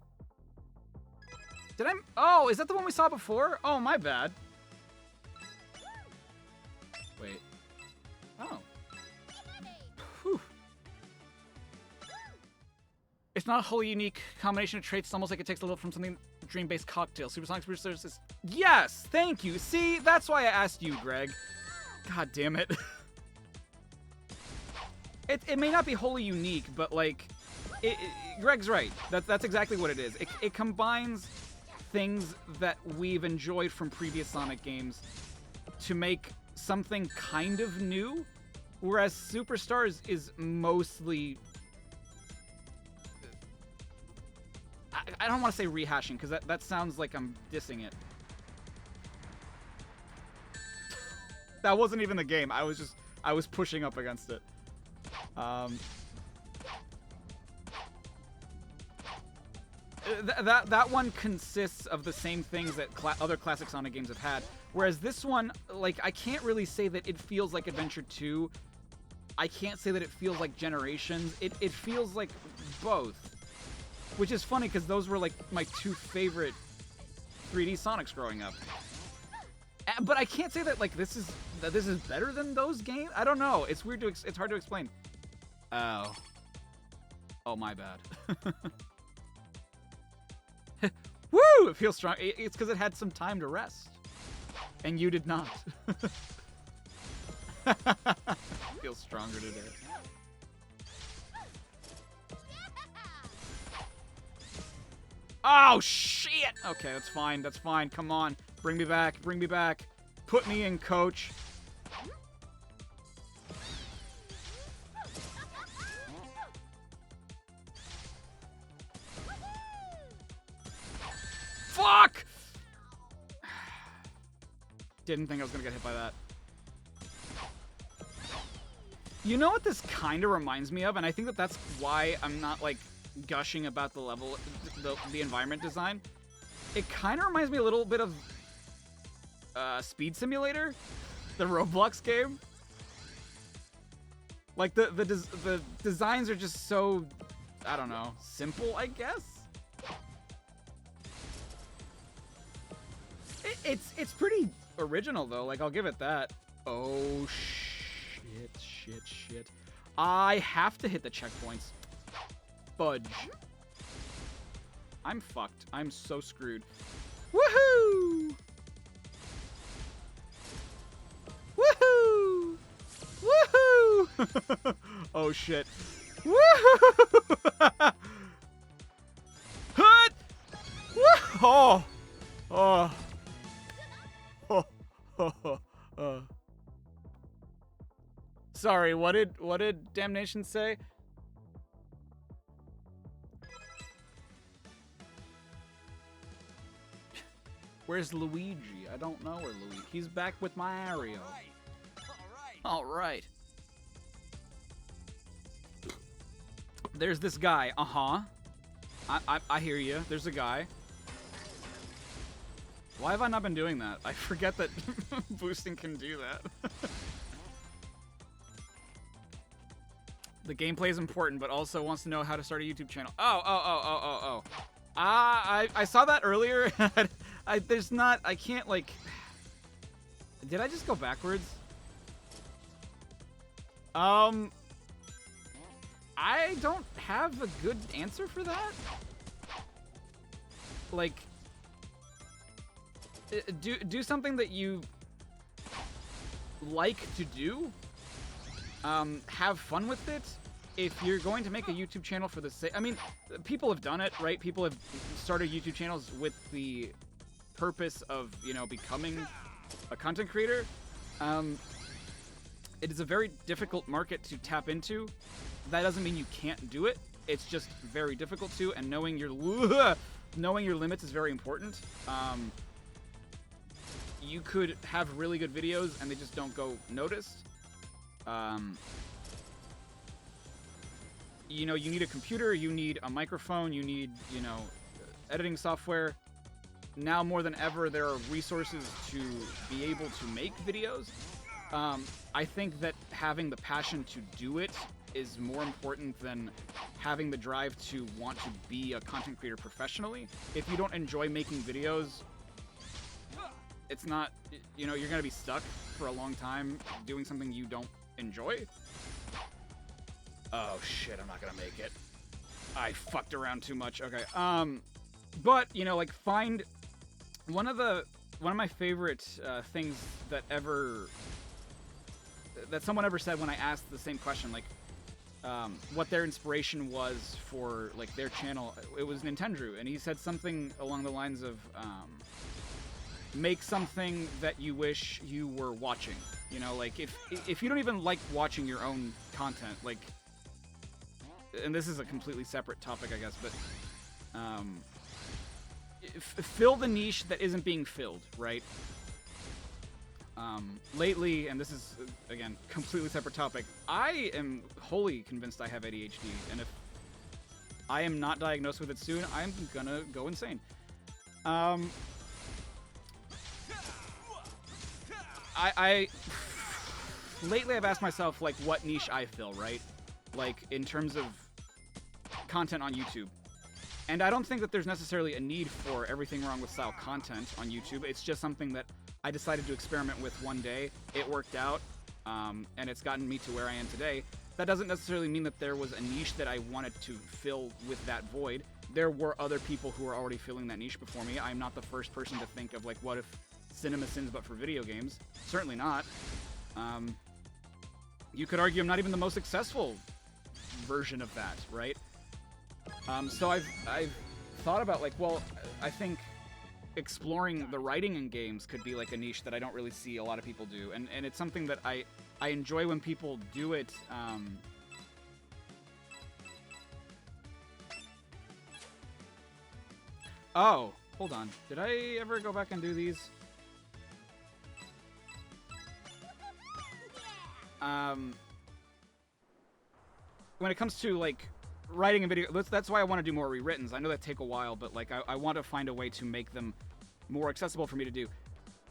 Did I? Oh, is that the one we saw before? Oh, my bad. Wait. Oh. Whew. It's not a wholly unique combination of traits. It's almost like it takes a little from something dream-based cocktail. Supersonic Super Services. Yes, thank you. See, that's why I asked you, Greg. God damn it. It may not be wholly unique, but like, Greg's right. That's exactly what it is. It combines things that we've enjoyed from previous Sonic games to make something kind of new, whereas Superstars is mostly... I don't want to say rehashing, because that sounds like I'm dissing it. That wasn't even the game. I was pushing up against it. That one consists of the same things that other classic Sonic games have had, whereas this one, like, I can't really say that it feels like Adventure 2. I can't say that it feels like Generations. It feels like both, which is funny because those were like my two favorite 3D Sonics growing up. But I can't say that like this is better than those games. I don't know. It's weird to it's hard to explain. Oh, my bad. Woo! It feels strong. It's because it had some time to rest, and you did not. Feels stronger today. Oh shit! Okay, that's fine. That's fine. Come on, bring me back. Bring me back. Put me in, coach. Fuck! Didn't think I was gonna get hit by that. You know what this kind of reminds me of? And I think that's why I'm not, like, gushing about the level, the environment design. It kind of reminds me a little bit of Speed Simulator, the Roblox game. Like, the designs are just so, I don't know, simple, I guess? It's pretty original, though. Like, I'll give it that. Oh, shit. I have to hit the checkpoints. Fudge. I'm fucked. I'm so screwed. Woohoo! Woohoo! Woohoo! Oh, shit. Woohoo! Hut! Oh! Oh. Sorry, what did Damnation say? Where's Luigi? I don't know where Luigi. He's back with Mario. All right. There's this guy. I hear you. There's a guy. Why have I not been doing that? I forget that boosting can do that. The gameplay is important, but also wants to know how to start a YouTube channel. Oh. I saw that earlier. I can't, like... Did I just go backwards? I don't have a good answer for that. Like... Do something that you like to do. Have fun with it. If you're going to make a YouTube channel for the sake... I mean, people have done it, right? People have started YouTube channels with the purpose of, you know, becoming a content creator. It is a very difficult market to tap into. That doesn't mean you can't do it. It's just very difficult to, and knowing your limits is very important. You could have really good videos and they just don't go noticed. You know, you need a computer, you need a microphone, you need, you know, editing software. Now more than ever, there are resources to be able to make videos. I think that having the passion to do it is more important than having the drive to want to be a content creator professionally. If you don't enjoy making videos, it's not, you know, you're gonna be stuck for a long time doing something you don't enjoy. Oh shit, I'm not gonna make it. I fucked around too much. Okay. But you know, like, find one of my favorite things that someone ever said when I asked the same question, like, what their inspiration was for, like, their channel. It was Nintendo, and he said something along the lines of, make something that you wish you were watching. You know, like, if you don't even like watching your own content, like, and this is a completely separate topic, I guess, but fill the niche that isn't being filled, right? Lately, and this is, again, completely separate topic, I am wholly convinced I have ADHD, and if I am not diagnosed with it soon, I'm gonna go insane. Lately I've asked myself, like, what niche I fill, right? Like, in terms of content on YouTube. And I don't think that there's necessarily a need for everything wrong with style content on YouTube. It's just something that I decided to experiment with one day. It worked out, and it's gotten me to where I am today. That doesn't necessarily mean that there was a niche that I wanted to fill with that void. There were other people who were already filling that niche before me. I'm not the first person to think of, like, what if Cinema Sins but for video games? Certainly not. You could argue I'm not even the most successful version of that, right? So I've thought about, like, well, I think exploring the writing in games could be like a niche that I don't really see a lot of people do, and it's something that I enjoy when people do it. Oh, hold on. Did I ever go back and do these? When it comes to, like, writing a video, that's why I want to do more rewrittens. I know that take a while, but, like, I want to find a way to make them more accessible for me to do.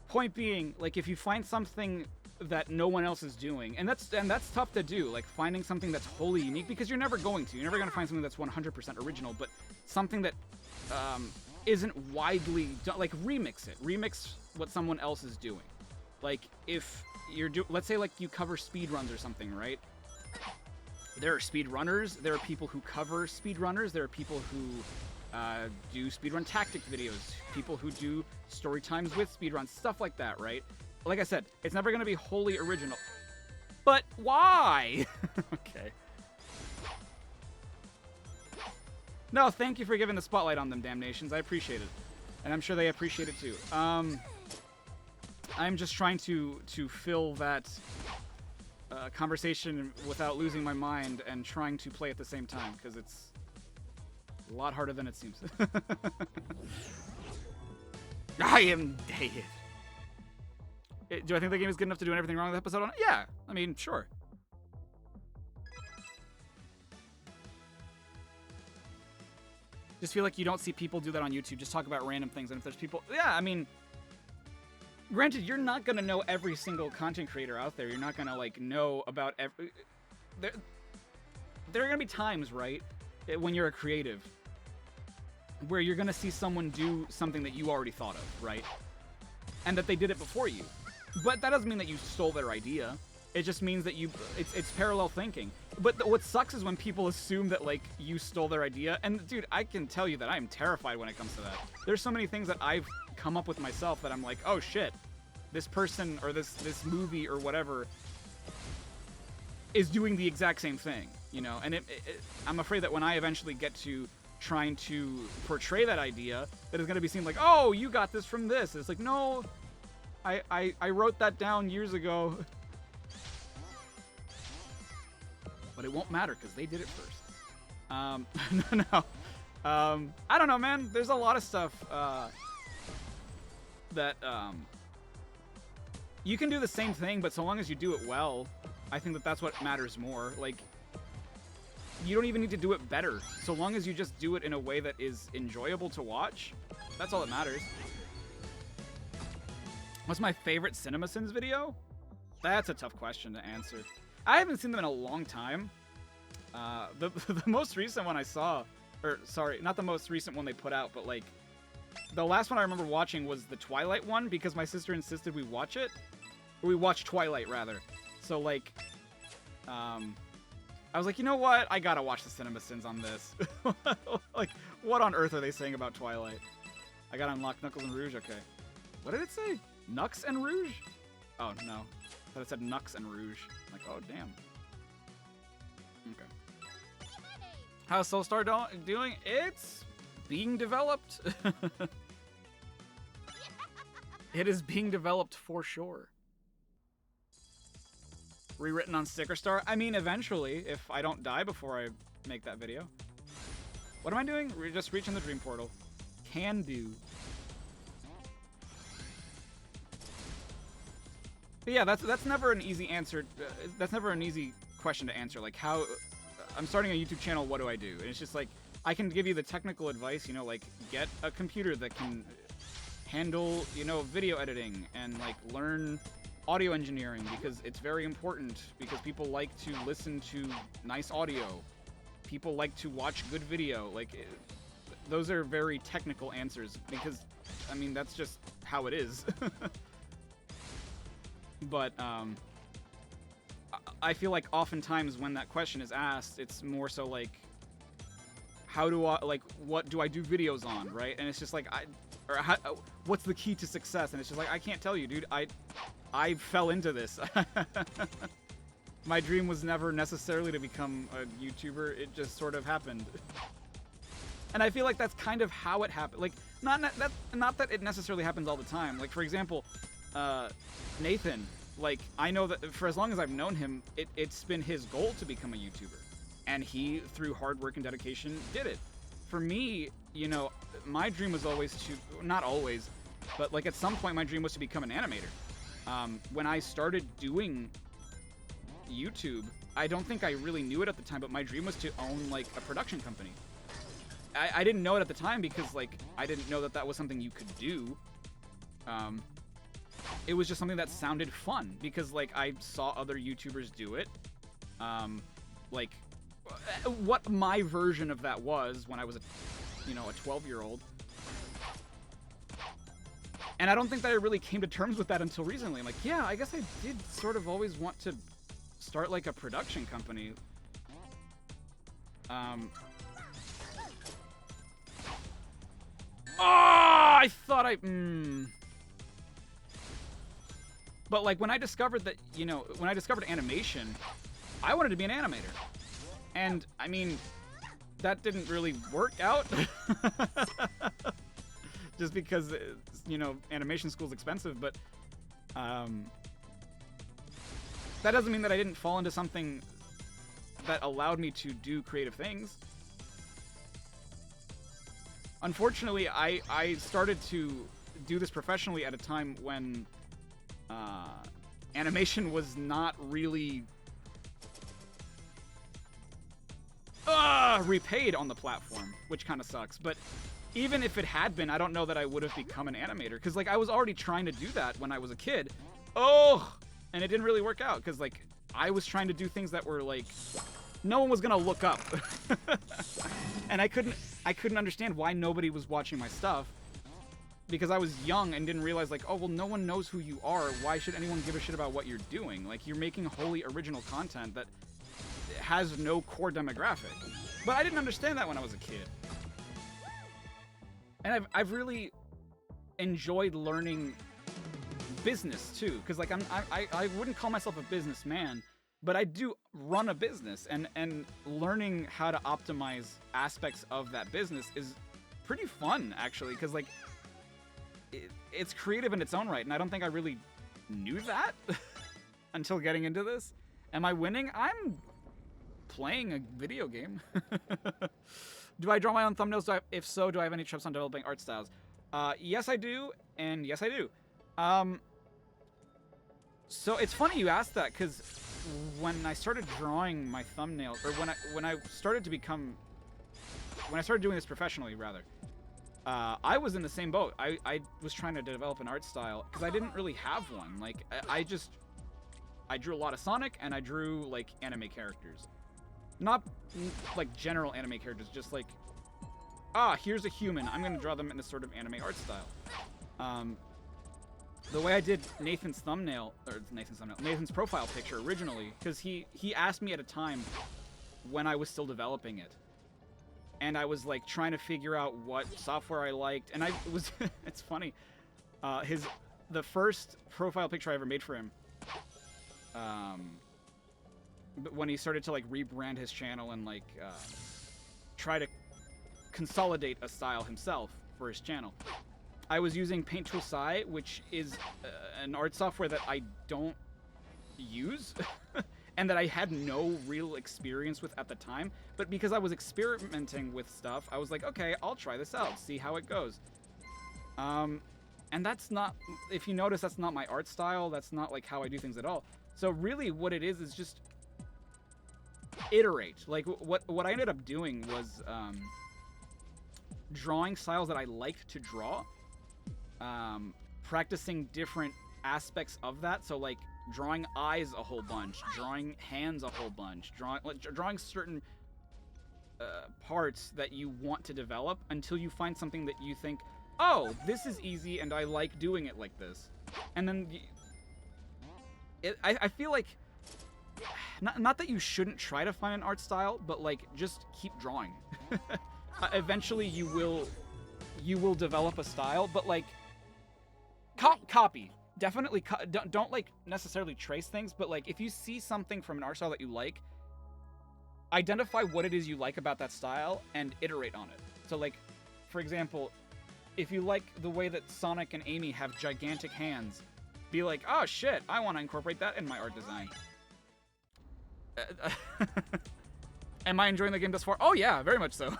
Point being, like, if you find something that no one else is doing, and that's tough to do, like, finding something that's wholly unique, because you're never going to find something that's 100% original, but something that isn't widely done, like, remix what someone else is doing. Like, if let's say, like, you cover speedruns or something, right? There are speedrunners, there are people who cover speedrunners, there are people who do speedrun tactic videos, people who do story times with speedruns, stuff like that, right? Like I said, it's never going to be wholly original. But why? Okay. No, thank you for giving the spotlight on them, damnations. I appreciate it. And I'm sure they appreciate it too. I'm just trying to fill that conversation without losing my mind and trying to play at the same time, because it's a lot harder than it seems. I am dead. Do I think the game is good enough to do everything wrong with the episode on it? Yeah, I mean, sure. Just feel like you don't see people do that on YouTube. Just talk about random things, and if there's people... Yeah, I mean... Granted, you're not going to know every single content creator out there. You're not going to, like, know about every... There are going to be times, right, when you're a creative, where you're going to see someone do something that you already thought of, right? And that they did it before you. But that doesn't mean that you stole their idea. It just means that it's parallel thinking. But what sucks is when people assume that, like, you stole their idea. And, dude, I can tell you that I am terrified when it comes to that. There's so many things that I've come up with myself that I'm like, oh, shit. This person or this movie or whatever is doing the exact same thing, you know? And I'm afraid that when I eventually get to trying to portray that idea, that it's going to be seen like, oh, you got this from this. It's like, no, I wrote that down years ago. But it won't matter because they did it first. No. I don't know, man. There's a lot of stuff that you can do the same thing, but so long as you do it well, I think that that's what matters more. Like, you don't even need to do it better. So long as you just do it in a way that is enjoyable to watch, that's all that matters. What's my favorite CinemaSins video? That's a tough question to answer. I haven't seen them in a long time. The most recent one I saw, or sorry, not the most recent one they put out, but like the last one I remember watching was the Twilight one because my sister insisted we watch it. Or we watch Twilight rather. So like, I was like, you know what? I gotta watch the Cinema Sins on this. Like, what on earth are they saying about Twilight? I gotta unlock Knuckles and Rouge. Okay. What did it say? Nux and Rouge? Oh no. I thought it said Nux and Rouge. I'm like, oh damn. Okay. How's Soulstar doing? It's being developed. It is being developed for sure. Rewritten on Sticker Star? I mean, eventually, if I don't die before I make that video. What am I doing? We're just reaching the dream portal. Can do. But yeah, that's never an easy answer. That's never an easy question to answer. Like, how... I'm starting a YouTube channel, what do I do? And it's just like, I can give you the technical advice, you know, like, get a computer that can handle, you know, video editing and, like, learn audio engineering because it's very important because people like to listen to nice audio. People like to watch good video. Like, those are very technical answers because, I mean, that's just how it is. But, I feel like oftentimes when that question is asked, it's more so like, how do I, like, what do I do videos on, right? And it's just like, what's the key to success? And it's just like, I can't tell you, dude. I fell into this. My dream was never necessarily to become a YouTuber. It just sort of happened. And I feel like that's kind of how it happened. Like, not that it necessarily happens all the time. Like, for example, Nathan, like, I know that for as long as I've known him, it's been his goal to become a YouTuber. And he, through hard work and dedication, did it. For me, you know, my dream was always to, not always, but like at some point my dream was to become an animator. When I started doing YouTube, I don't think I really knew it at the time, but my dream was to own like a production company. I didn't know it at the time because like I didn't know that was something you could do. It was just something that sounded fun because like I saw other YouTubers do it. Like what my version of that was when I was a 12-year-old. And I don't think that I really came to terms with that until recently. I'm like, yeah, I guess I did sort of always want to start like a production company. I thought But like when I discovered that, you know, when I discovered animation, I wanted to be an animator. And I mean, that didn't really work out. Just because, you know, animation school's expensive, but that doesn't mean that I didn't fall into something that allowed me to do creative things. Unfortunately, I started to do this professionally at a time when animation was not really repaid on the platform, which kind of sucks. But even if it had been, I don't know that I would have become an animator, because like I was already trying to do that when I was a kid. And it didn't really work out because like I was trying to do things that were like no one was gonna look up. And I couldn't understand why nobody was watching my stuff, because I was young and didn't realize like, oh well, no one knows who you are, why should anyone give a shit about what you're doing? Like, you're making wholly original content that has no core demographic. But I didn't understand that when I was a kid. And I've really enjoyed learning business too, because like I wouldn't call myself a businessman, but I do run a business, and learning how to optimize aspects of that business is pretty fun actually, because like it's creative in its own right, and I don't think I really knew that until getting into this. Am I winning? I'm playing a video game. Do I draw my own thumbnails? If so, do I have any tips on developing art styles? Yes, I do, and yes, I do. So it's funny you asked that, because when I started drawing my thumbnails, or when I started doing this professionally, rather, I was in the same boat. I was trying to develop an art style because I didn't really have one. Like I drew a lot of Sonic, and I drew like anime characters. Not like general anime characters, just like, here's a human. I'm gonna draw them in this sort of anime art style. The way I did Nathan's profile picture originally, because he asked me at a time when I was still developing it, and I was like trying to figure out what software I liked, and it's funny, the first profile picture I ever made for him, when he started to like rebrand his channel and like try to consolidate a style himself for his channel, I was using Paint Tool Sai, which is an art software that I don't use and that I had no real experience with at the time. But because I was experimenting with stuff, I was like, okay, I'll try this out, see how it goes. And that's not, if you notice, that's not my art style. That's not like how I do things at all. So really what it is just iterate. Like what I ended up doing was drawing styles that I liked to draw. Practicing different aspects of that, so like drawing eyes a whole bunch, drawing hands a whole bunch, drawing certain parts that you want to develop until you find something that you think, oh, this is easy and I like doing it like this. And then I feel like not that you shouldn't try to find an art style, but like just keep drawing. Eventually you will develop a style, but like copy. Definitely don't like necessarily trace things, but like if you see something from an art style that you like, identify what it is you like about that style and iterate on it. So like, for example, if you like the way that Sonic and Amy have gigantic hands, be like, oh shit, I want to incorporate that in my art design. Am I enjoying the game thus far? Oh yeah, very much so.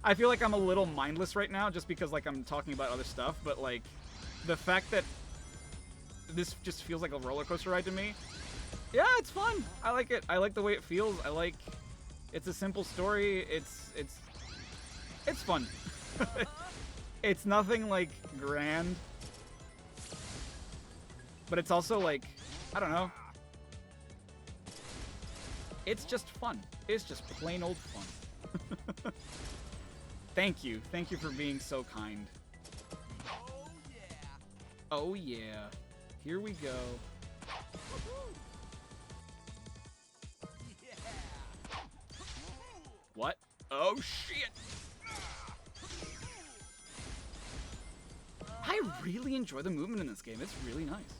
I feel like I'm a little mindless right now just because like I'm talking about other stuff, but like the fact that this just feels like a roller coaster ride to me. Yeah, it's fun. I like it. I like the way it feels. It's a simple story. It's fun. It's nothing like grand, but it's also like, I don't know. It's just fun. It's just plain old fun. Thank you. Thank you for being so kind. Oh yeah. Oh yeah. Here we go. Yeah. What? Oh shit. I really enjoy the movement in this game. It's really nice.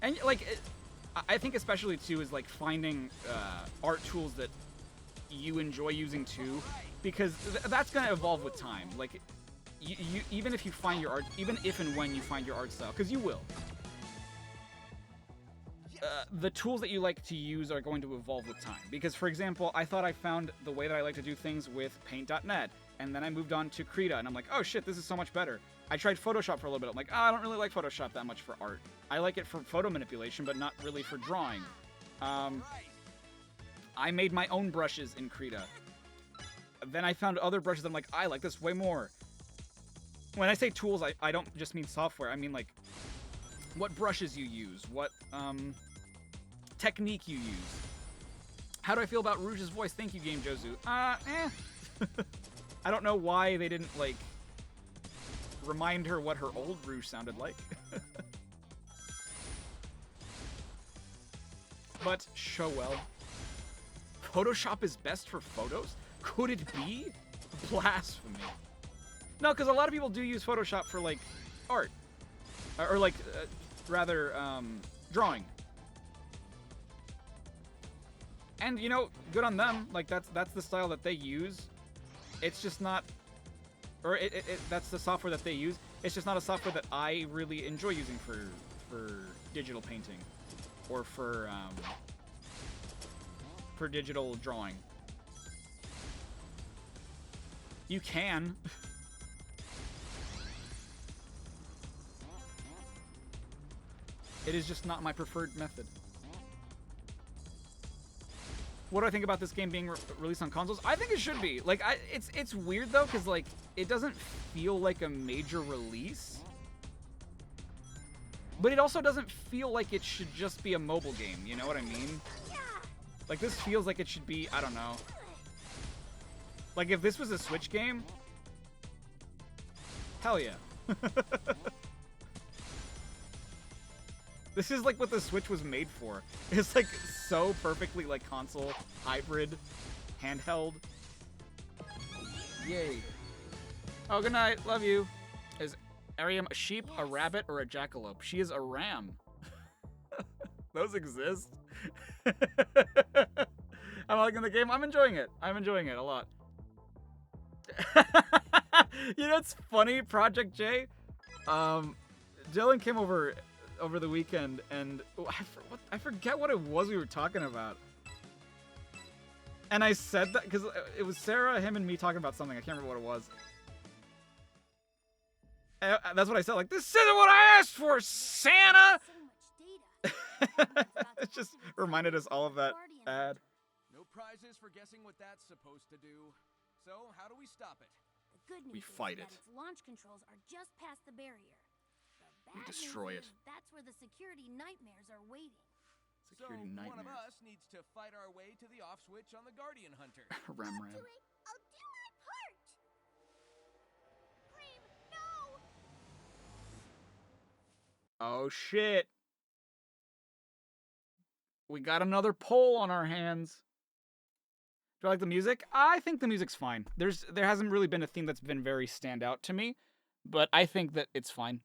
And like, I think especially too is like finding art tools that you enjoy using too, because that's gonna evolve with time. Like, you even if you find your art, even if and when you find your art style, because you will, the tools that you like to use are going to evolve with time. Because, for example, I thought I found the way that I like to do things with Paint.net, and then I moved on to Krita, and I'm like, oh shit, this is so much better. I tried Photoshop for a little bit. I'm like, I don't really like Photoshop that much for art. I like it for photo manipulation, but not really for drawing. I made my own brushes in Krita. Then I found other brushes that I'm like, I like this way more. When I say tools, I don't just mean software. I mean like what brushes you use, what technique you use. How do I feel about Rouge's voice? Thank you, Game Jozu. I don't know why they didn't like remind her what her old Rouge sounded like. But show well. Photoshop is best for photos? Could it be? Blasphemy. No, because a lot of people do use Photoshop for, like, art. Or like, rather, drawing. And, you know, good on them. Like, that's the style that they use. It's just not... Or that's the software that they use. It's just not a software that I really enjoy using for digital painting. Or for digital drawing. You can. It is just not my preferred method. What do I think about this game being released on consoles? I think it should be. Like, it's weird though, because like it doesn't feel like a major release. But it also doesn't feel like it should just be a mobile game, you know what I mean? Like, this feels like it should be, I don't know. Like, if this was a Switch game, hell yeah. This is like what the Switch was made for. It's like so perfectly like console, hybrid, handheld. Yay. Oh, good night. Love you. Is Ariam a sheep, a rabbit, or a jackalope? She is a ram. Those exist. I'm liking the game. I'm enjoying it. I'm enjoying it a lot. You know, it's funny, Project J. Dylan came over the weekend, and I forget what it was we were talking about. And I said that because it was Sarah, him, and me talking about something. I can't remember what it was. And that's what I said. Like, this isn't what I asked for, Santa. So much data. It just reminded us all of that ad. No prizes for guessing what that's supposed to do. So, how do we stop it? The good We news fight is it. that its launch controls are just past the barrier. The bad destroy news it. is that's where the security nightmares are waiting. Security So, one of nightmares. us needs to fight our way to the off switch on the Guardian Hunter. Ram. I'll do it. I'll do my part. Cream, no. Oh shit. We got another poll on our hands. Do I like the music? I think the music's fine. There hasn't really been a theme that's been very standout to me, but I think that it's fine.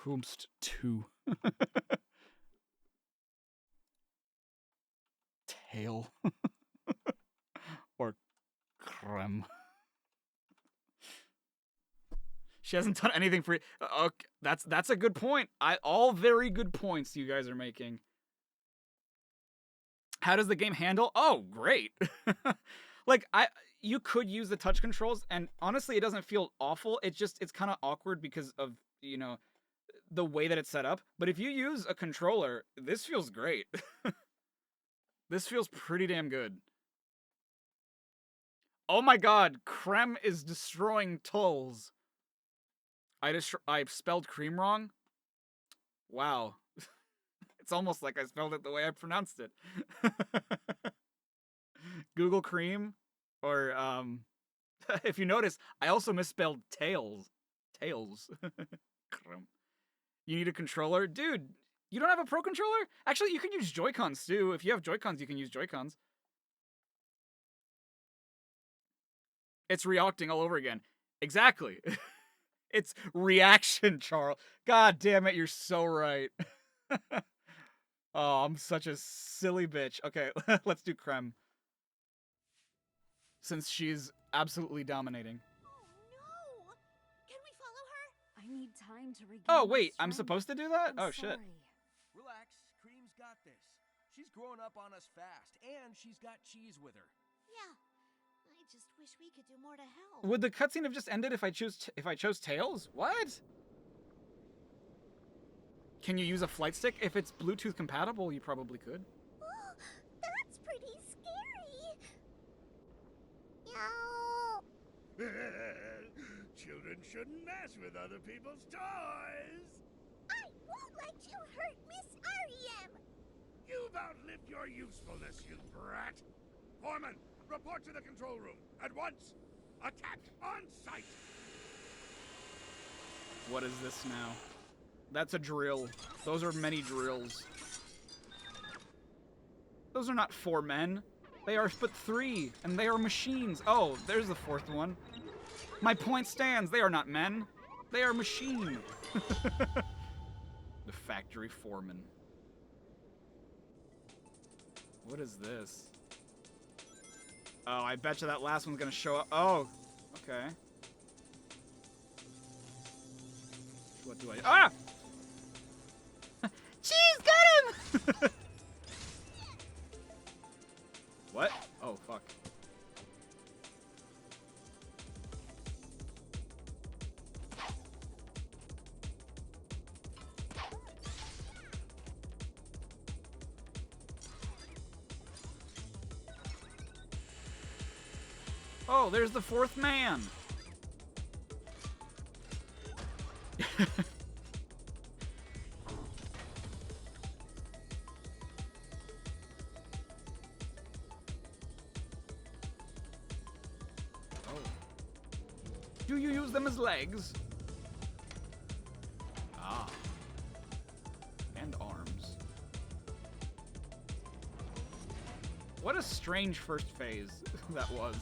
Whomst 2. Tail. Or creme. She hasn't done anything for you. Okay, that's a good point. All very good points you guys are making. How does the game handle? Oh, great. Like you could use the touch controls, and honestly, it doesn't feel awful. It's kind of awkward because of, you know, the way that it's set up. But if you use a controller, this feels great. This feels pretty damn good. Oh my god, Creme is destroying Tulls. I spelled cream wrong? Wow. It's almost like I spelled it the way I pronounced it. Google cream? Or, if you notice, I also misspelled tails. Tails. You need a controller? Dude, you don't have a Pro Controller? Actually, you can use Joy-Cons too. If you have Joy-Cons, you can use Joy-Cons. It's reacting all over again. Exactly. It's reaction, Charles. God damn it, you're so right. Oh, I'm such a silly bitch. Okay, let's do Creme. Since she's absolutely dominating. Oh no! Can we follow her? I need time to regain. Oh, my wait, I'm strength. supposed to do that? I'm Oh, shit. sorry. Relax, Cream's got this. She's growing up on us fast, and she's got cheese with her. Yeah. I just wish we could do more to help. Would the cutscene have just ended if I chose Tails? What? Can you use a flight stick? If it's Bluetooth compatible, you probably could. Oh, that's pretty scary. Meow. Children shouldn't mess with other people's toys. I won't let you hurt Miss R.E.M. You've outlived your usefulness, you brat. Foreman, report to the control room at once. Attack on sight. What is this now? That's a drill. Those are many drills. Those are not 4 men. They are but 3, and they are machines. Oh, there's the 4th one. My point stands. They are not men. They are machine. The factory foreman. What is this? Oh, I bet you that last one's gonna show up. Oh, okay. What do I... Ah! Jeez, got him! What? Oh, fuck. Oh, there's the 4th man. Do you use them as legs? Ah. And arms. What a strange first phase that was.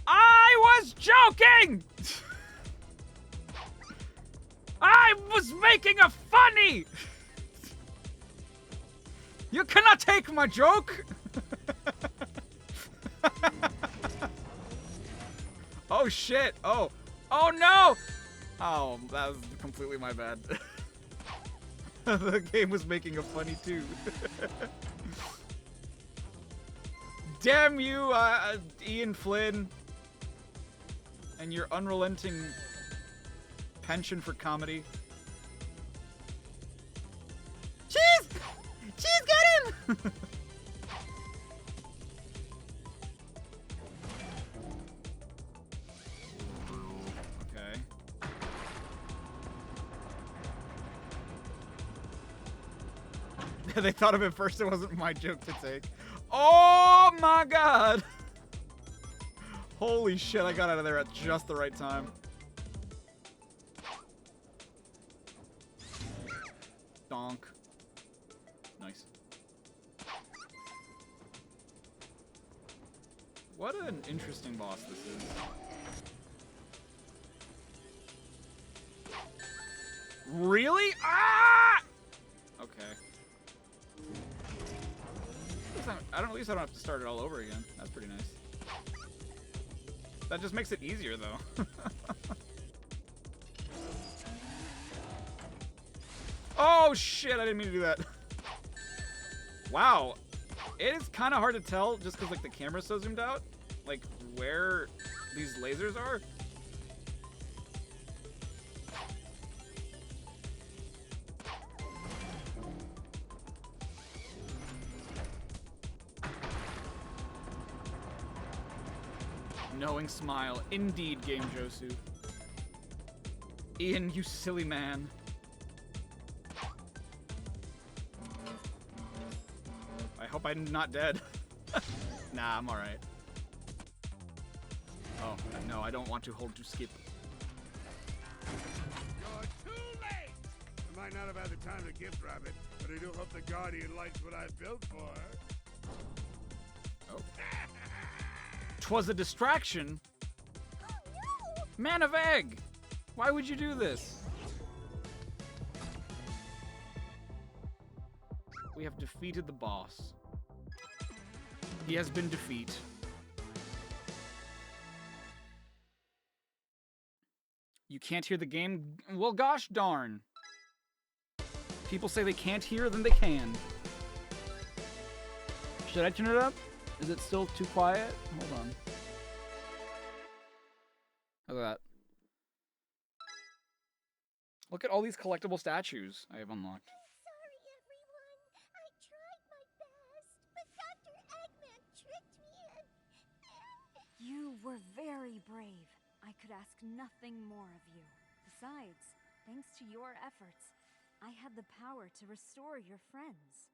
I was joking! I was making a funny! You cannot take my joke! Oh shit! Oh! Oh no! Oh, that was completely my bad. The game was making a funny too. Damn you, Ian Flynn. And your unrelenting penchant for comedy. Cheese! Cheese, got him! They thought of it first, it wasn't my joke to take. Oh my god! Holy shit, I got out of there at just the right time. Donk. Nice. What an interesting boss this is. Really? Ah! Okay. At least I don't have to start it all over again. That's pretty nice. That just makes it easier, though. Oh, shit! I didn't mean to do that. Wow. It is kind of hard to tell, just because, like, the camera's so zoomed out, like, where these lasers are. Knowing smile. Indeed, Game Josu. Ian, you silly man. I hope I'm not dead. Nah, I'm alright. Oh, no, I don't want to hold to skip. You're too late! I might not have had the time to gift wrap it, but I do hope the Guardian likes what I built for her. Oh. 'Twas a distraction? Oh no! Man of Egg! Why would you do this? We have defeated the boss. He has been defeated. You can't hear the game? Well, gosh darn. People say they can't hear, then they can. Should I turn it up? Is it still too quiet? Hold on. How's that? Look at all these collectible statues I have unlocked. Sorry, everyone. I tried my best, but Dr. Eggman tricked me and... You were very brave. I could ask nothing more of you. Besides, thanks to your efforts, I had the power to restore your friends.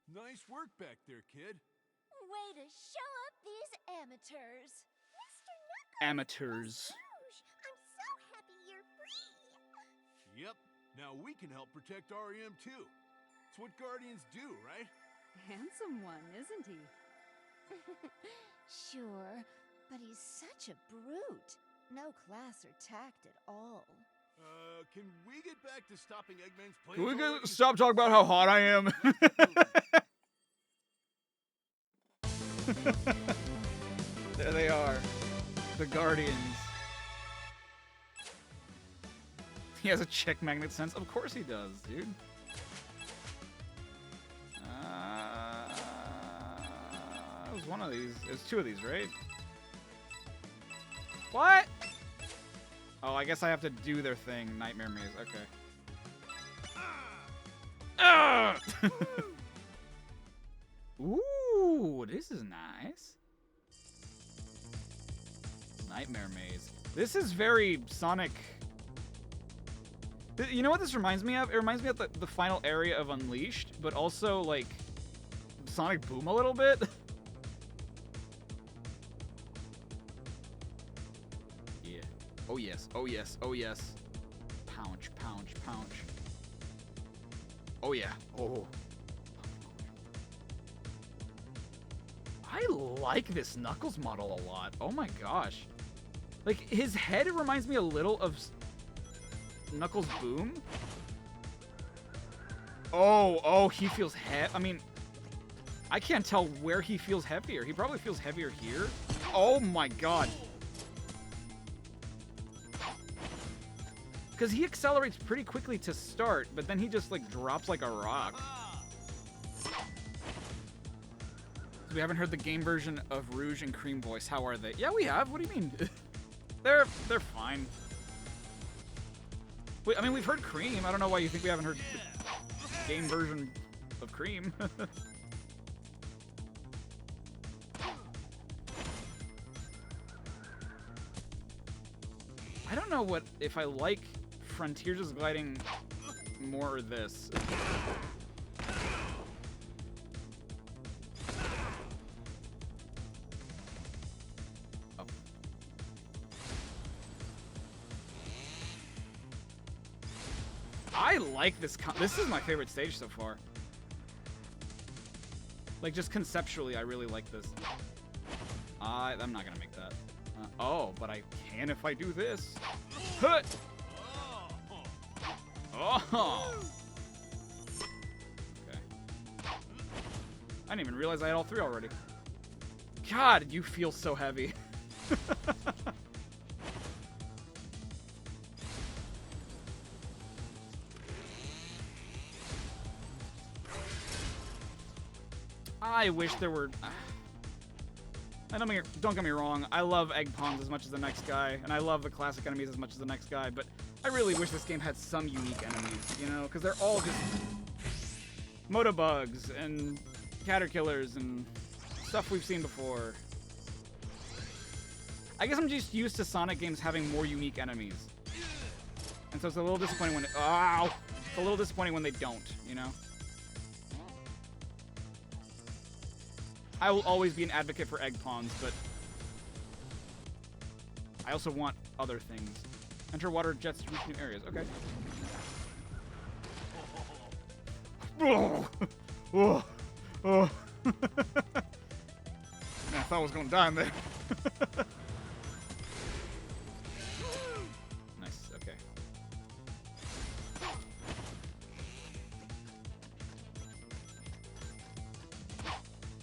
Nice work back there, kid. Way to show up these amateurs. Mr. Knuckles! Amateurs. Rouge, I'm so happy you're free. Yep. Now we can help protect REM too. It's what Guardians do, right? Handsome one, isn't he? Sure, but he's such a brute. No class or tact at all. Can we get back to stopping Eggman's planes? Can we already? stop talking about how hot I am? There they are. The Guardians. He has a check magnet sense. Of course he does, dude. It was one of these. It was two of these, right? What? Oh, I guess I have to do their thing. Nightmare Maze. Okay. Ah! Ooh, this is nice. Nightmare Maze. This is very Sonic You know what this reminds me of? It reminds me of the final area of Unleashed, but also, like, Sonic Boom a little bit. Yeah. Oh, yes. Oh, yes. Oh, yes. Pounce, pounce, pounce. Oh, yeah. Oh. I like this Knuckles model a lot. Oh, my gosh. Like, his head reminds me a little of Knuckles Boom. Oh, he feels I mean, I can't tell where he feels heavier. He probably feels heavier here. Oh my god. Because he accelerates pretty quickly to start, but then he just, like, drops like a rock. So we haven't heard the game version of Rouge and Cream voice. How are they? Yeah, we have. What do you mean? They're fine. Wait, I mean, we've heard Cream. I don't know why you think we haven't heard the game version of Cream. I don't know if I like Frontiers' gliding more or this. Oh. I like this. This is my favorite stage so far. Like, just conceptually, I really like this. I'm not gonna make that. Oh, but I can if I do this. Hut! Oh! Okay. I didn't even realize I had all three already. God, you feel so heavy. I wish there were... Don't get me wrong, I love Egg Pawns as much as the next guy, and I love the classic enemies as much as the next guy, but I really wish this game had some unique enemies, you know? Because they're all just Motobugs and Caterkillers and stuff we've seen before. I guess I'm just used to Sonic games having more unique enemies. And so it's a little disappointing when it's a little disappointing when they don't, you know? I will always be an advocate for Egg Pawns, but I also want other things. Enter water jets to reach new areas. Okay. Oh, oh, oh. Man, I thought I was gonna die in there. Nice. Okay.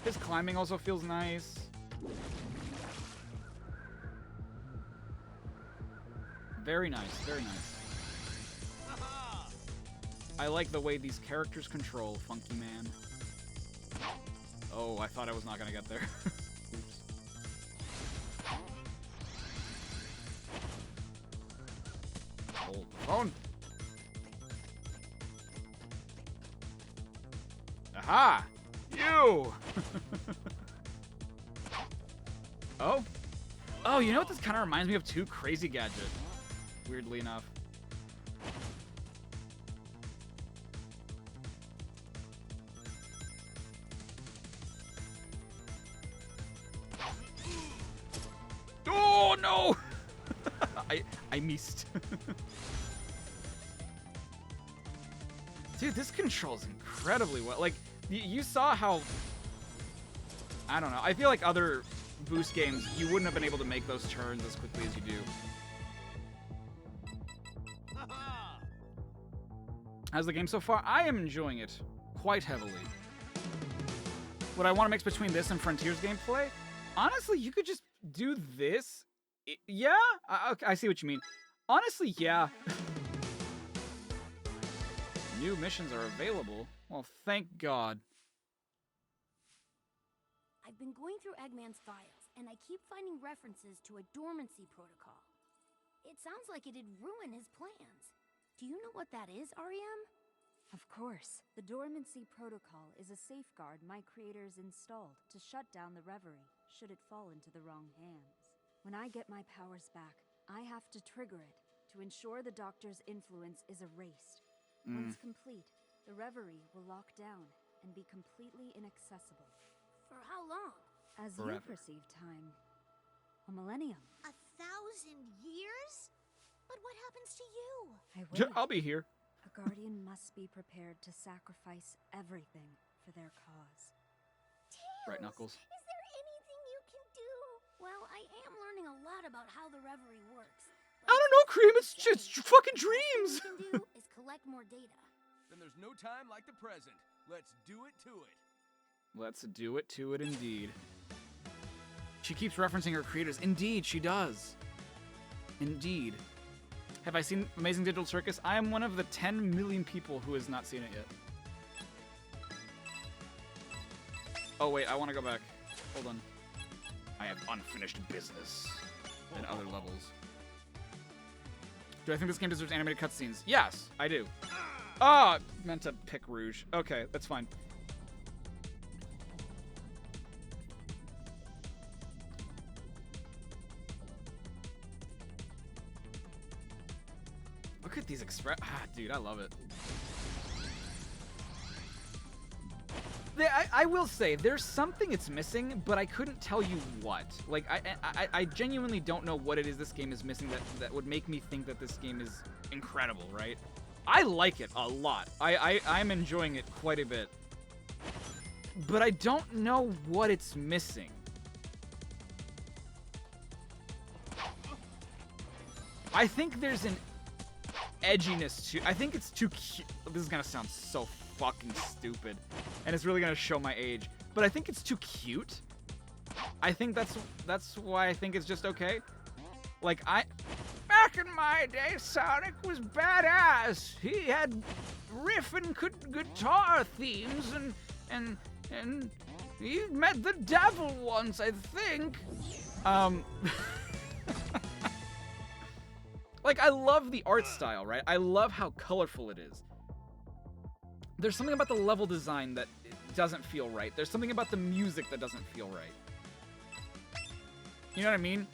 His climbing also feels nice. Very nice, very nice. I like the way these characters control Funky Man. Oh, I thought I was not gonna get there. Oops. Hold the phone. Aha! You! Oh? Oh, you know what this kind of reminds me of too? Crazy Gadget. Weirdly enough. Oh, no! I missed. Dude, this controls incredibly well. Like, you saw how... I don't know. I feel like other boost games, you wouldn't have been able to make those turns as quickly as you do. How's the game so far? I am enjoying it quite heavily. Would I want to mix between this and Frontiers gameplay? Honestly, you could just do this. Yeah? Okay, I see what you mean. Honestly, yeah. New missions are available. Well, thank God. I've been going through Eggman's files, and I keep finding references to a dormancy protocol. It sounds like it'd ruin his plans. Do you know what that is, REM? Of course. The Dormancy Protocol is a safeguard my creators installed to shut down the Reverie, should it fall into the wrong hands. When I get my powers back, I have to trigger it to ensure the Doctor's influence is erased. Mm. Once complete, the reverie will lock down and be completely inaccessible. For how long? As Forever. you perceive time, a millennium. 1,000 years? But what happens to you? I wait. I'll be here. A guardian must be prepared to sacrifice everything for their cause. Right, Tails, Knuckles. Is there anything you can do? Well, I am learning a lot about how the reverie works. I don't know, Cream. It's just fucking All dreams. we can do is collect more data. Then there's no time like the present. Let's do it to it. Let's do it to it, indeed. She keeps referencing her creators. Indeed, she does. Indeed. Have I seen Amazing Digital Circus? I am one of the 10 million people who has not seen it yet. Oh, wait, I want to go back. Hold on. I have unfinished business in other levels. Do I think this game deserves animated cutscenes? Yes, I do. Ah, meant to pick Rouge. Okay, that's fine. Look at these express. Ah, dude, I love it. I will say there's something it's missing, but I couldn't tell you what. Like I genuinely don't know what it is this game is missing that would make me think that this game is incredible, right? I like it a lot. I'm enjoying it quite a bit. But I don't know what it's missing. I think there's an edginess to. I think it's too cute. This is gonna sound so fucking stupid, and it's really gonna show my age. But I think it's too cute. I think that's why I think it's just okay. Like back in my day, Sonic was badass. He had riff and guitar themes, and he met the devil once, I think. Like, I love the art style, right? I love how colorful it is. There's something about the level design that doesn't feel right. There's something about the music that doesn't feel right. You know what I mean?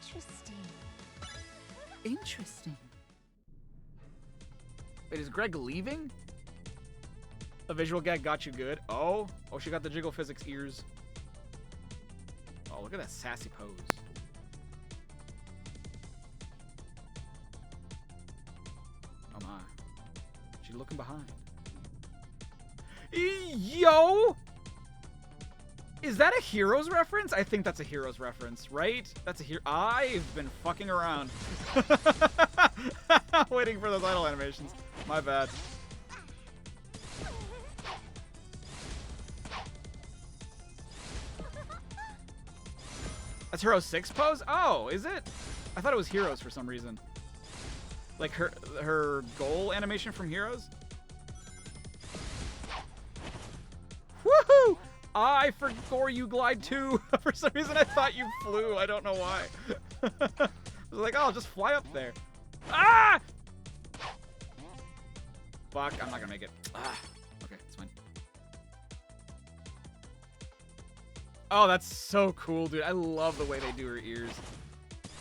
Interesting. Interesting. Wait, is Greg leaving? A visual gag got you good. Oh, she got the jiggle physics ears. Oh, look at that sassy pose. Oh my. She's looking behind. Yo! Is that a Heroes reference? I think that's a Heroes reference, right? That's a hero. I've been fucking around. Waiting for those idle animations. My bad. That's Hero 6 pose? Oh, is it? I thought it was Heroes for some reason. Like her goal animation from Heroes? Woohoo! I forgot you glide too. For some reason I thought you flew. I don't know why. I was like, oh, I'll just fly up there. Ah! Fuck, I'm not gonna make it. Ah. Okay, it's fine. Oh, that's so cool, dude. I love the way they do her ears.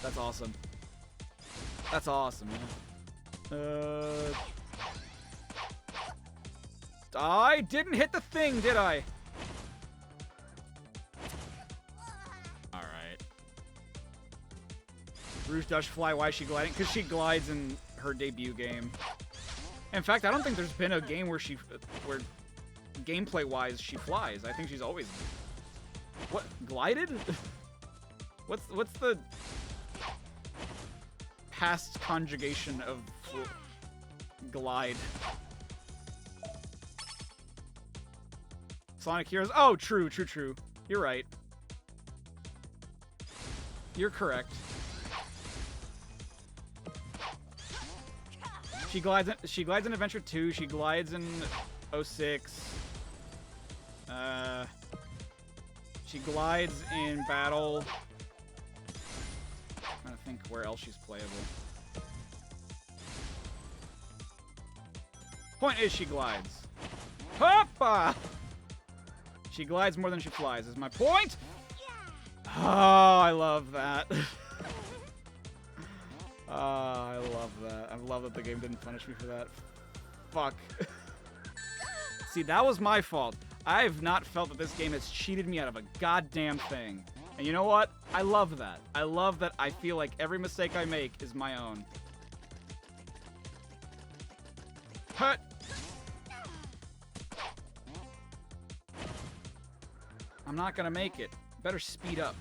That's awesome. That's awesome, man. I didn't hit the thing, did I? Alright. Rouge does fly. Why is she gliding? Because she glides in her debut game. In fact, I don't think there's been a game where gameplay-wise she flies. I think she's always... What? Glided? What's the past conjugation of glide? Sonic Heroes. Oh, true. You're right. You're correct. She glides in Adventure 2. She glides in 06. She glides in Battle. I'm trying to think where else she's playable. Point is, she glides. Hoppa! She glides more than she flies, is my point. Oh, I love that. Oh, I love that. I love that the game didn't punish me for that. Fuck. See, that was my fault. I've not felt that this game has cheated me out of a goddamn thing. And you know what? I love that. I love that I feel like every mistake I make is my own. Hut! I'm not gonna make it. Better speed up.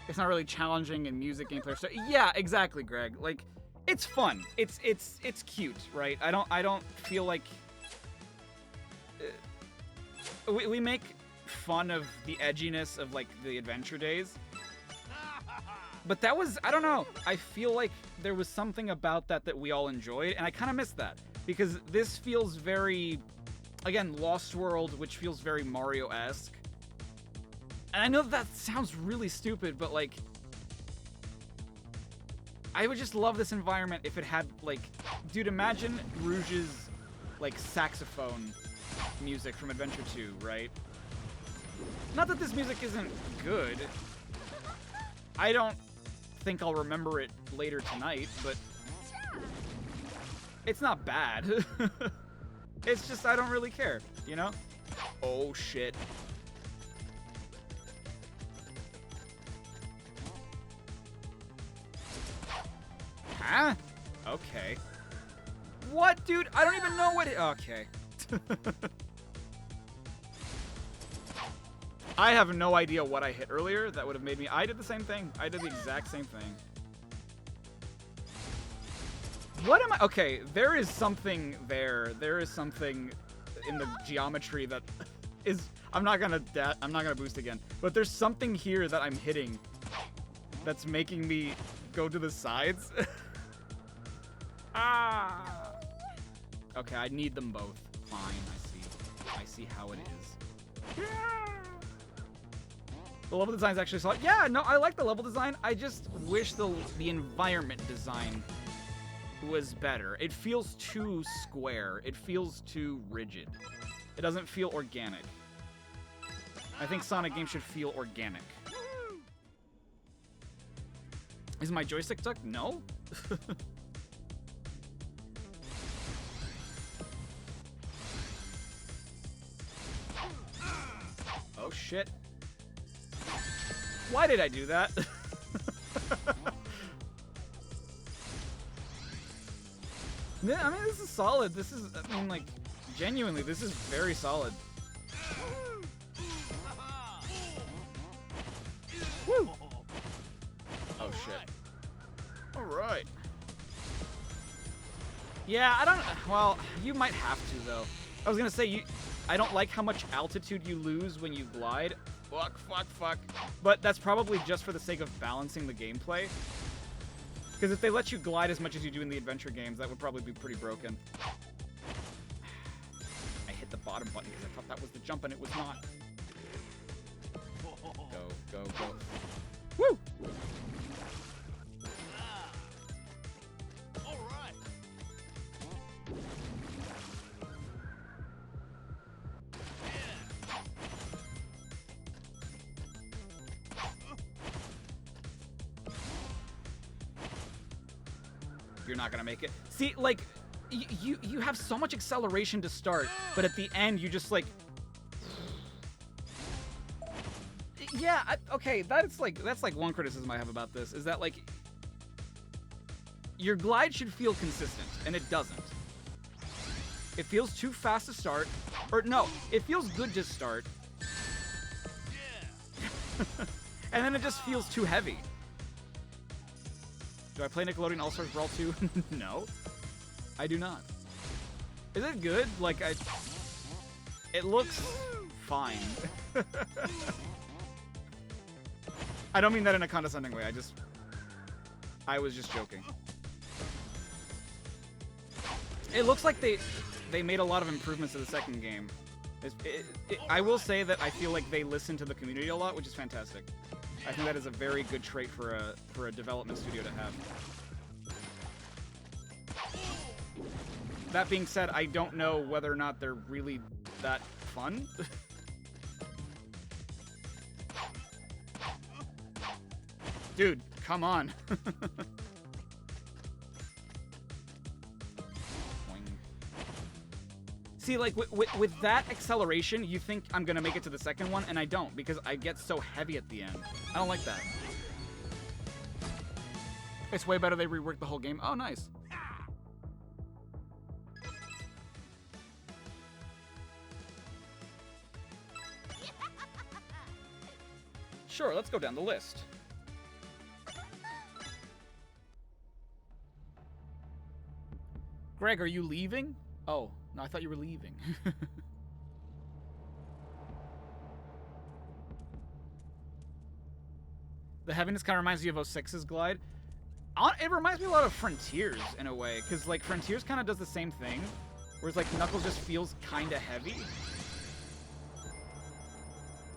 It's not really challenging in music gameplay. So yeah, exactly, Greg. Like, it's fun. It's cute, right? I don't feel like we make fun of the edginess of like the adventure days. But that was, I don't know. I feel like there was something about that we all enjoyed, and I kind of missed that because this feels very, again, Lost World, which feels very Mario-esque. And I know that sounds really stupid, but like, I would just love this environment if it had like, dude, imagine Rouge's like saxophone music from Adventure 2, right? Not that this music isn't good. I don't think I'll remember it later tonight, but it's not bad. It's just I don't really care, you know? Oh shit. Huh? Okay. What, dude? I don't even know what it... Okay. I have no idea what I hit earlier that would have made me... I did the same thing. I did the exact same thing. What am I... Okay, there is something there. There is something in the geometry that is... I'm not gonna boost again. But there's something here that I'm hitting that's making me go to the sides. Ah! Okay, I need them both. Fine, I see how it is. The level design's actually solid. Yeah, no, I like the level design. I just wish the environment design was better. It feels too square. It feels too rigid. It doesn't feel organic. I think Sonic games should feel organic. Is my joystick stuck? No. Oh shit. Why did I do that? I mean, this is solid. This is, I mean, like, genuinely, this is very solid. Woo! Oh shit. Alright. Yeah, I don't, well, you might have to, though. I was gonna say, I don't like how much altitude you lose when you glide. Fuck. But that's probably just for the sake of balancing the gameplay. Because if they let you glide as much as you do in the adventure games, that would probably be pretty broken. I hit the bottom button because I thought that was the jump and it was not. Go. Woo! You're not gonna make it. See, like, you have so much acceleration to start, but at the end you just like, yeah, okay, that's like one criticism I have about this is that like your glide should feel consistent, and it doesn't. It feels too fast to start, or no, it feels good to start, and then it just feels too heavy. Do I play Nickelodeon All-Stars Brawl 2? No. I do not. Is it good? Like, it looks fine. I don't mean that in a condescending way. I was just joking. It looks like they made a lot of improvements to the second game. I will say that I feel like they listen to the community a lot, which is fantastic. I think that is a very good trait for a development studio to have. That being said, I don't know whether or not they're really that fun. Dude, come on. See, like, with that acceleration, you think I'm gonna make it to the second one, and I don't, because I get so heavy at the end. I don't like that. It's way better they reworked the whole game. Oh, nice. Sure, let's go down the list. Greg, are you leaving? Oh, no, I thought you were leaving. The heaviness kind of reminds you of 06's glide. It reminds me a lot of Frontiers in a way, because like Frontiers kind of does the same thing, whereas like Knuckles just feels kind of heavy.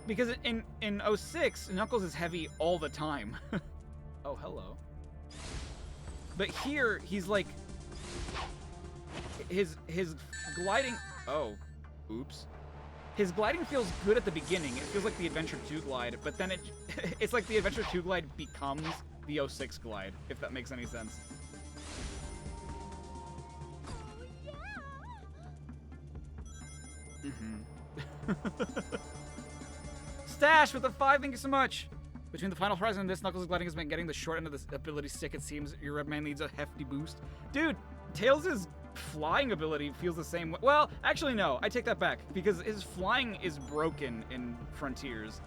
Because in 06, Knuckles is heavy all the time. Oh, hello. But here, he's like... His gliding... Oh, oops. His gliding feels good at the beginning. It feels like the Adventure 2 glide, but then it's like the Adventure 2 glide becomes the 06 glide, if that makes any sense. Stash with the 5, thank you so much. Between the Final Horizon and this, Knuckles' gliding has been getting the short end of this ability stick, it seems. Your Red Man needs a hefty boost. Dude, Tails' flying ability feels the same way. Well, actually no, I take that back, because his flying is broken in Frontiers.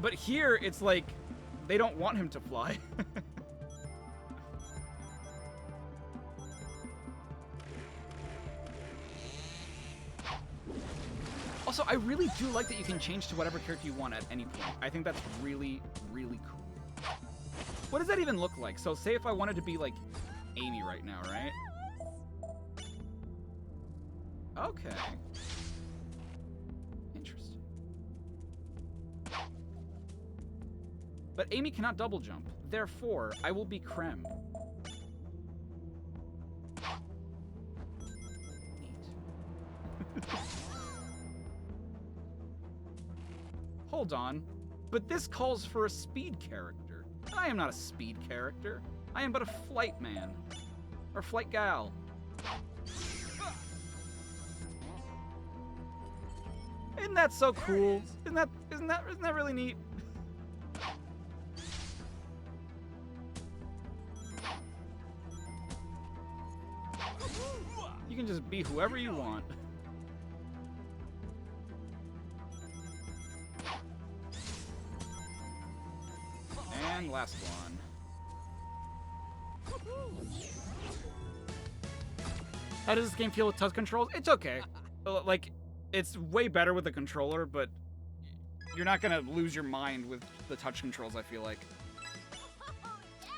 But here, it's like, they don't want him to fly. Also, I really do like that you can change to whatever character you want at any point. I think that's really, really cool. What does that even look like? So say if I wanted to be like Amy right now, right? Okay. Interesting. But Amy cannot double jump. Therefore, I will be Krem. Hold on. But this calls for a speed character. I am not a speed character. I am but a flight man. Or flight gal. Isn't that so cool? Isn't that really neat? You can just be whoever you want. And last one. How does this game feel with touch controls? It's okay. Like, it's way better with the controller, but you're not gonna lose your mind with the touch controls, I feel like.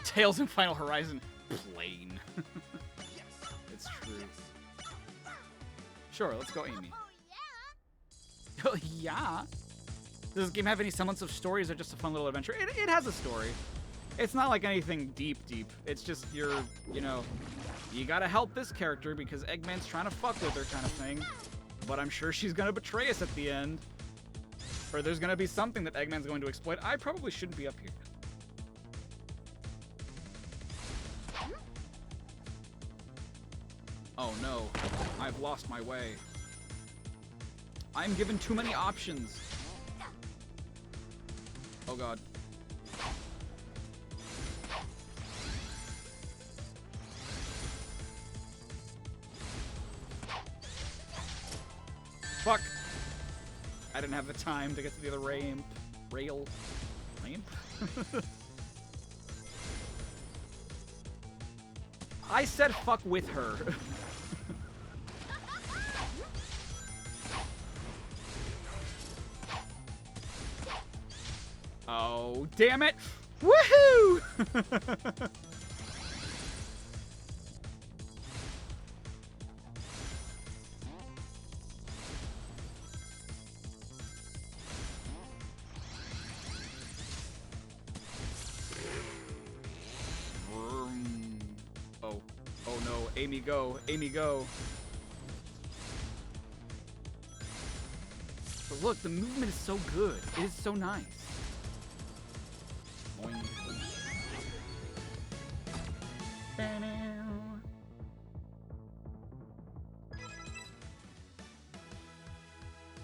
Tails in Final Horizon. Plain. It's true. Sure, let's go Amy. Oh, yeah. Does this game have any semblance of story, or is it just a fun little adventure? It has a story. It's not like anything deep. It's just you know, you gotta help this character because Eggman's trying to fuck with her kind of thing. But I'm sure she's gonna betray us at the end. Or there's gonna be something that Eggman's going to exploit. I probably shouldn't be up here. Oh no, I've lost my way. I'm given too many options. Oh god. Fuck! I didn't have the time to get to the other ramp. Ramp? I said fuck with her. Oh, damn it! Woohoo! Oh no, Amy go, Amy go. look, the movement is so good. It is so nice. Boing.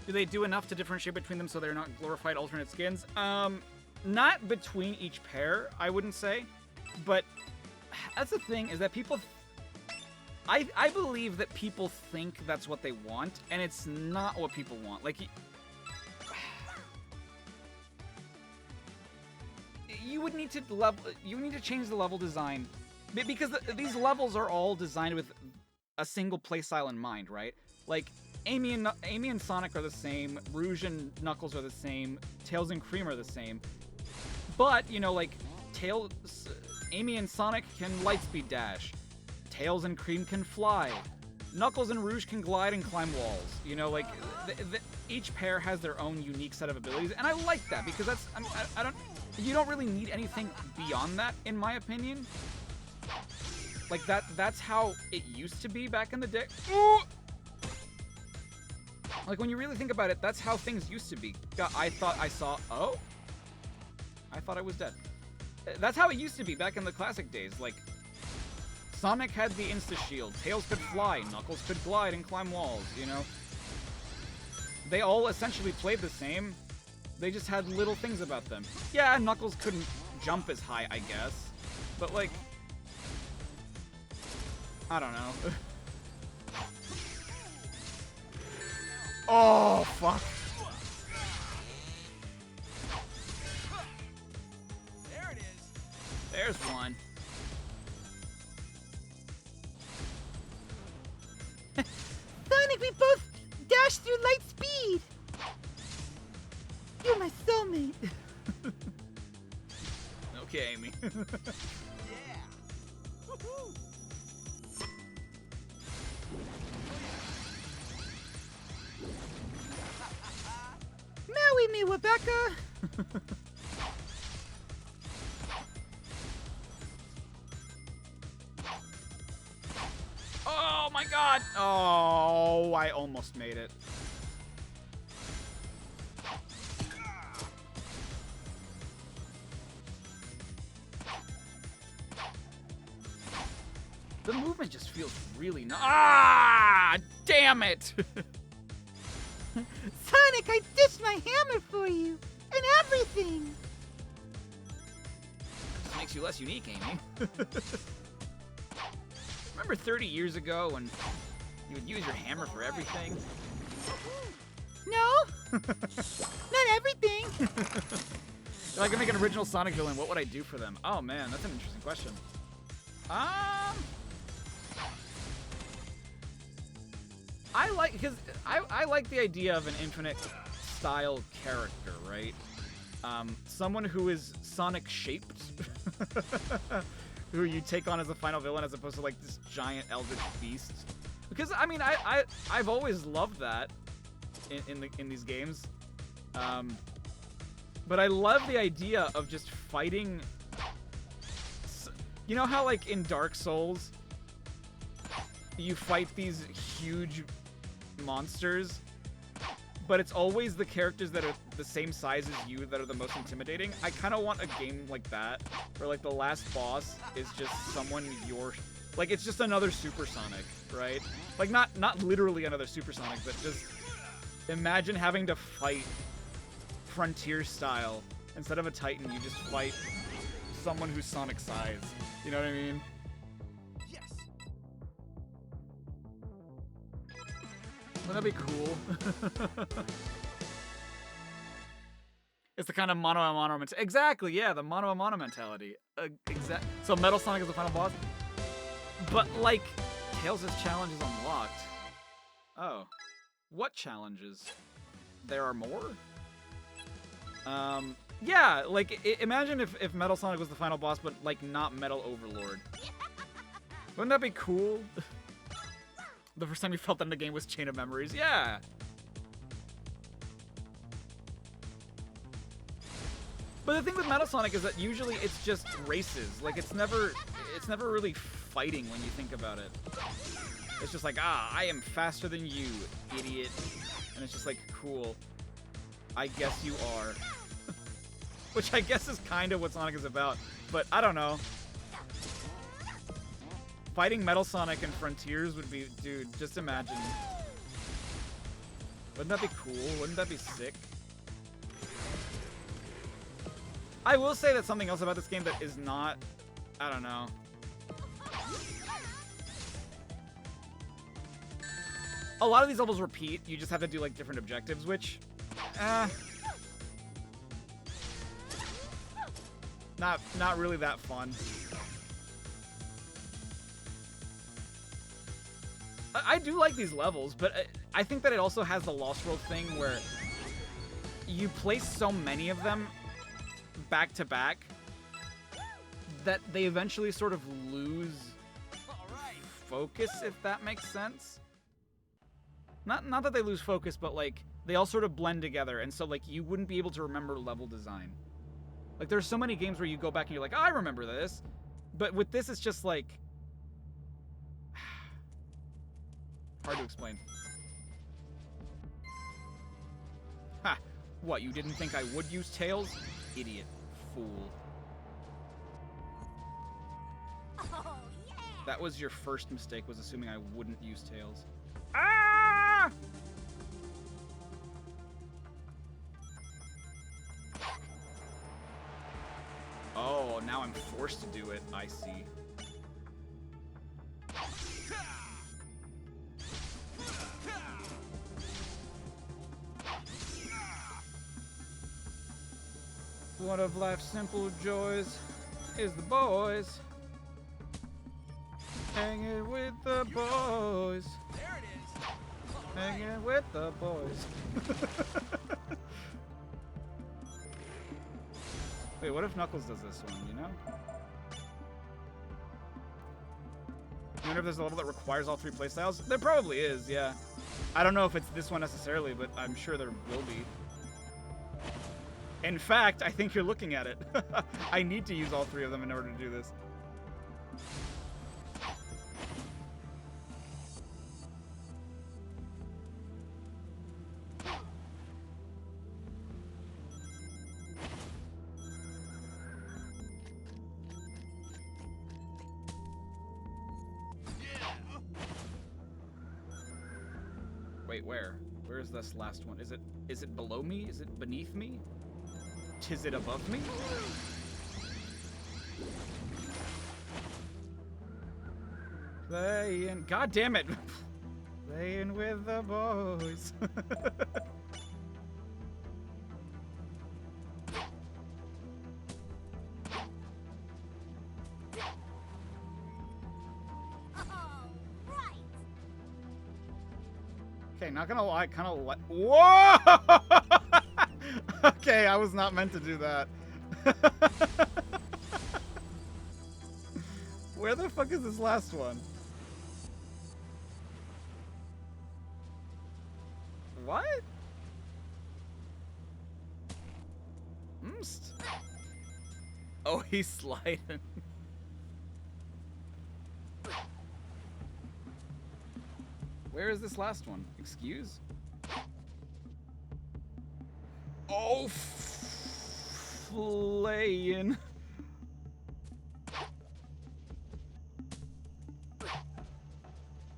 Do they do enough to differentiate between them so they're not glorified alternate skins? Not between each pair, I wouldn't say. But that's the thing, is that people... I believe that people think that's what they want, and it's not what people want. Like, you would need to change the level design, because these levels are all designed with a single playstyle in mind, right? Like, Amy and Sonic are the same, Rouge and Knuckles are the same, Tails and Cream are the same. But, you know, like, Amy and Sonic can lightspeed dash. Tails and Cream can fly. Knuckles and Rouge can glide and climb walls. You know, like, each pair has their own unique set of abilities, and I like that, because that's, you don't really need anything beyond that, in my opinion. Like, that's how it used to be back in the day. Ooh! Like, when you really think about it, that's how things used to be. I thought I saw... Oh? I thought I was dead. That's how it used to be back in the classic days. Like, Sonic had the Insta-Shield. Tails could fly. Knuckles could glide and climb walls, you know? They all essentially played the same. They just had little things about them. Yeah, Knuckles couldn't jump as high, I guess. But, like... I don't know. Oh, fuck. There it is. There's one. Sonic, we both dashed through light speed. You're my soulmate. Okay, Amy. Yeah. Woohoo! Maui me, Rebecca. Oh my god! Oh, I almost made it. The movement just feels really Ah! Damn it! Sonic, I ditched my hammer for you. And everything. This makes you less unique, Amy. Remember 30 years ago when you would use your hammer for everything? No. Not everything. If I could make an original Sonic villain, what would I do for them? Oh man, that's an interesting question. I like the idea of an infinite style character, right? Someone who is Sonic shaped, who you take on as a final villain as opposed to like this giant eldritch beast. Because I mean, I've always loved that in these games. But I love the idea of just fighting. You know how like in Dark Souls, you fight these huge monsters, but it's always the characters that are the same size as you that are the most intimidating? I kind of want a game like that, where like the last boss is just someone like it's just another Super Sonic, right? Like not literally another Super Sonic, but just imagine having to fight Frontier style. Instead of a Titan, you just fight someone who's Sonic size. You know what I mean? Yes. Wouldn't that be cool? It's the kind of mono a mono mentality. Exactly, yeah, the mono a mono mentality. So Metal Sonic is the final boss? But, like, Tails' challenge is unlocked. Oh. What challenges? There are more? Yeah, like, imagine if Metal Sonic was the final boss, but, like, not Metal Overlord. Wouldn't that be cool? The first time you felt that in the game was Chain of Memories. Yeah! But the thing with Metal Sonic is that usually it's just races. Like, it's never really fighting when you think about it. It's just like, I am faster than you, idiot. And it's just like, cool. I guess you are. Which I guess is kind of what Sonic is about, but I don't know. Fighting Metal Sonic and Frontiers would be, dude, just imagine. Wouldn't that be cool? Wouldn't that be sick? I will say that something else about this game that is not, I don't know. A lot of these levels repeat. You just have to do like different objectives, which, not really that fun. I do like these levels, but I think that it also has the Lost World thing where you place so many of them back to back that they eventually sort of lose focus, if that makes sense. Not that they lose focus, but like they all sort of blend together, and so like you wouldn't be able to remember level design. Like there's so many games where you go back and you're like, oh, I remember this, but with this it's just like hard to explain. Ha! What, you didn't think I would use Tails? Idiot. Fool. Oh, yeah! That was your first mistake, was assuming I wouldn't use Tails. Ah! Oh, now I'm forced to do it. I see. One of life's simple joys is the boys. Hanging with the boys. There it is. Hanging with the boys. Wait, what if Knuckles does this one, you know? I wonder if there's a level that requires all three playstyles? There probably is, yeah. I don't know if it's this one necessarily, but I'm sure there will be. In fact, I think you're looking at it. I need to use all three of them in order to do this. Wait, where? Where is this last one? Is it below me? Is it beneath me? Is it above me? Playing, god damn it! Playing with the boys. Okay, not gonna lie, kind of like. Whoa! Okay, I was not meant to do that. Where the fuck is this last one? What? Oh, he's sliding. Where is this last one? Excuse? Oh, flaying.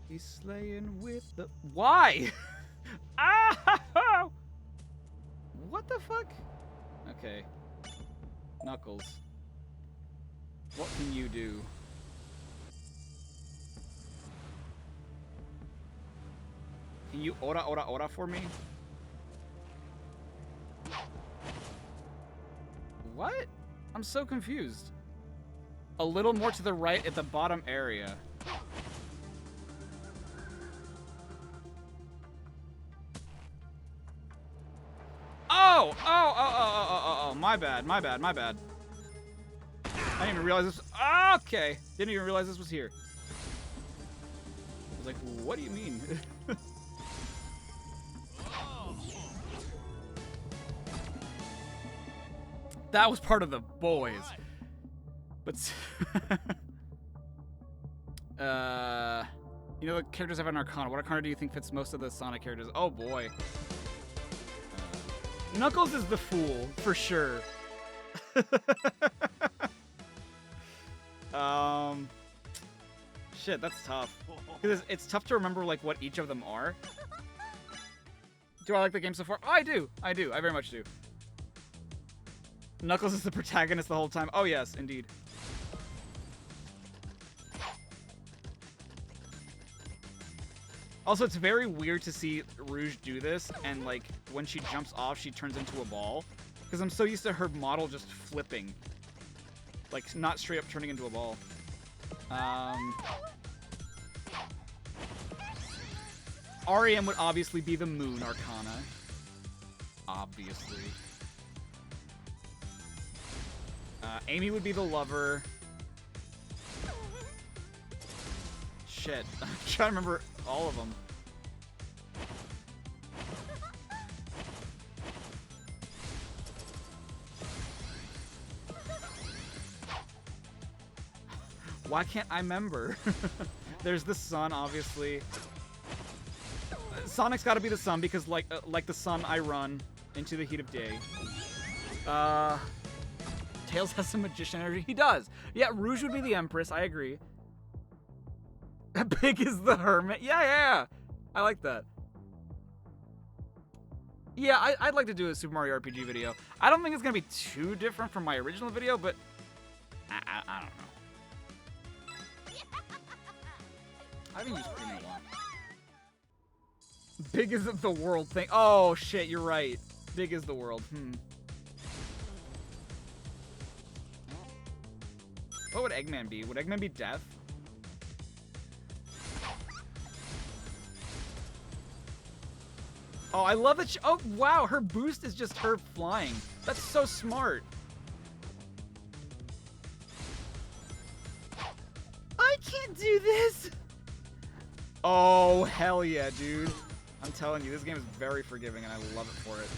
He's slaying with the... Why? Ah! What the fuck? Okay. Knuckles. What can you do? Can you ora for me? What? I'm so confused. A little more to the right at the bottom area. Oh, my bad. I didn't even realize this. Okay. Didn't even realize this was here. I was like, what do you mean? That was part of the boys. But you know the characters have an Arcana. What Arcana do you think fits most of the Sonic characters? Oh boy. Knuckles is the fool, for sure. Shit, that's tough. Because it's tough to remember, like, what each of them are. Do I like the game so far? Oh, I do. I very much do. Knuckles is the protagonist the whole time. Oh, yes, indeed. Also, it's very weird to see Rouge do this, and, like, when she jumps off, she turns into a ball. Because I'm so used to her model just flipping. Like, not straight up turning into a ball. REM would obviously be the Moon Arcana. Obviously. Amy would be the Lover. Shit. I'm trying to remember all of them. Why can't I remember? There's the sun, obviously. Sonic's got to be the sun because, like the sun, I run into the heat of day. Tails has some magician energy. He does. Yeah, Rouge would be the Empress. I agree. Big is the Hermit. Yeah. I like that. Yeah, I'd like to do a Super Mario RPG video. I don't think it's gonna be too different from my original video, but I don't know. I haven't used Cream in a while. Big is the world thing. Oh shit, you're right. Big is the world. What would Eggman be? Would Eggman be death? Oh, I love that. Oh, wow. Her boost is just her flying. That's so smart. I can't do this. Oh, hell yeah, dude. I'm telling you, this game is very forgiving, and I love it for it.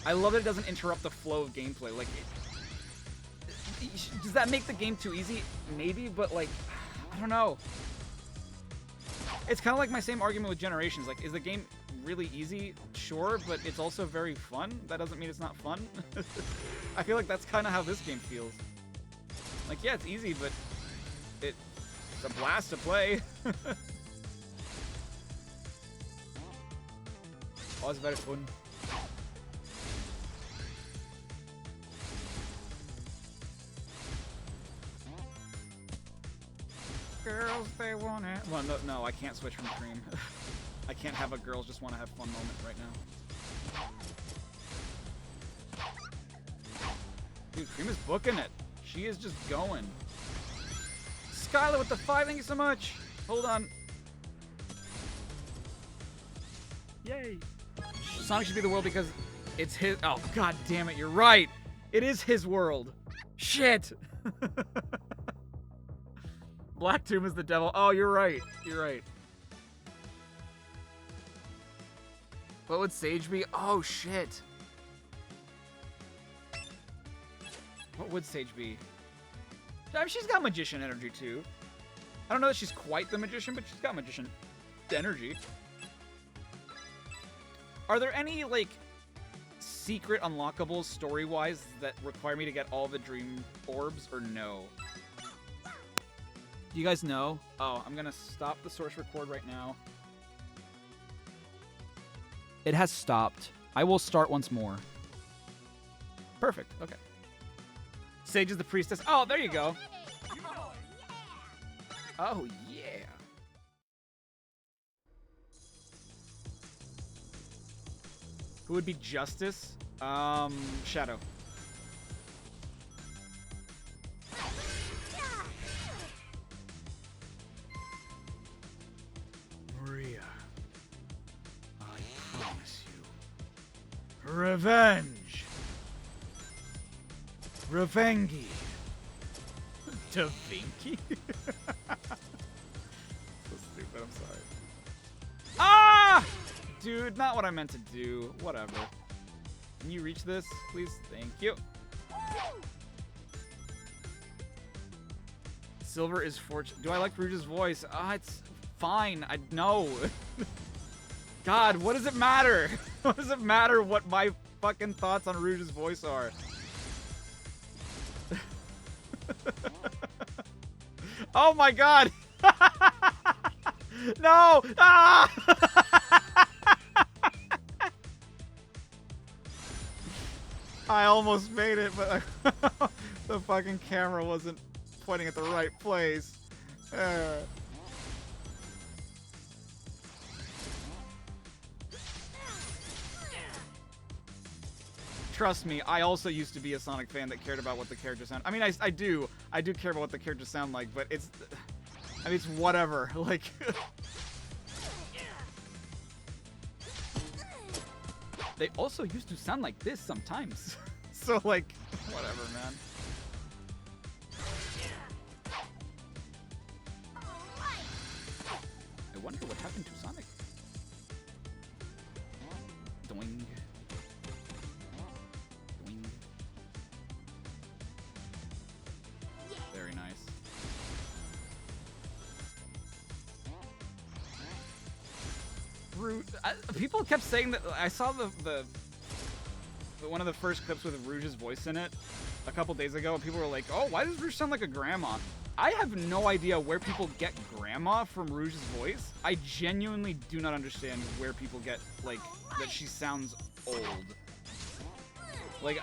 I love that it doesn't interrupt the flow of gameplay. Like, does that make the game too easy? Maybe, but, like, I don't know. It's kind of like my same argument with Generations. Like, is the game really easy? Sure, but it's also very fun. That doesn't mean it's not fun. I feel like that's kind of how this game feels. Like, yeah, it's easy, but it's a blast to play. Oh, it's very fun. Girls, they want it. Well, no, I can't switch from Cream. I can't have a girls just want to have fun moment right now. Dude, Cream is booking it. She is just going. Skylar with the 5, thank you so much. Hold on. Yay. Sonic should be the world because it's his. Oh, god damn it, you're right. It is his world. Shit. Black Tomb is the devil. Oh, you're right. You're right. What would Sage be? Oh, shit. What would Sage be? I mean, she's got magician energy, too. I don't know that she's quite the magician, but she's got magician energy. Are there any, like, secret unlockables story-wise that require me to get all the dream orbs, or no? Do you guys know? Oh, I'm gonna stop the source record right now. It has stopped. I will start once more. Perfect. Okay. Sage is the priestess. Oh, there you go. Oh, yeah. Who would be Justice? Shadow. Maria, I promise you, revenge. Revengi. Da Vinci? So stupid, I'm sorry. Ah! Dude, not what I meant to do. Whatever. Can you reach this, please? Thank you. Silver is fortune. Do I like Rouge's voice? Ah, it's fine. I know. God, what does it matter? What does it matter what my fucking thoughts on Rouge's voice are? Oh my god! No! Ah! I almost made it, but the fucking camera wasn't pointing at the right place. Trust me, I also used to be a Sonic fan that cared about what the characters sound. I mean, I do care about what the characters sound like, but it's, I mean, it's whatever. Like, they also used to sound like this sometimes. So like, whatever, man. I wonder what happened to Sonic. Doing. Doing. Very nice. People kept saying that. I saw the one of the first clips with Rouge's voice in it a couple days ago, and people were like, "Oh, why does Rouge sound like a grandma?" I have no idea where people get grandma from Rouge's voice. I genuinely do not understand where people get, like, that she sounds old. Like,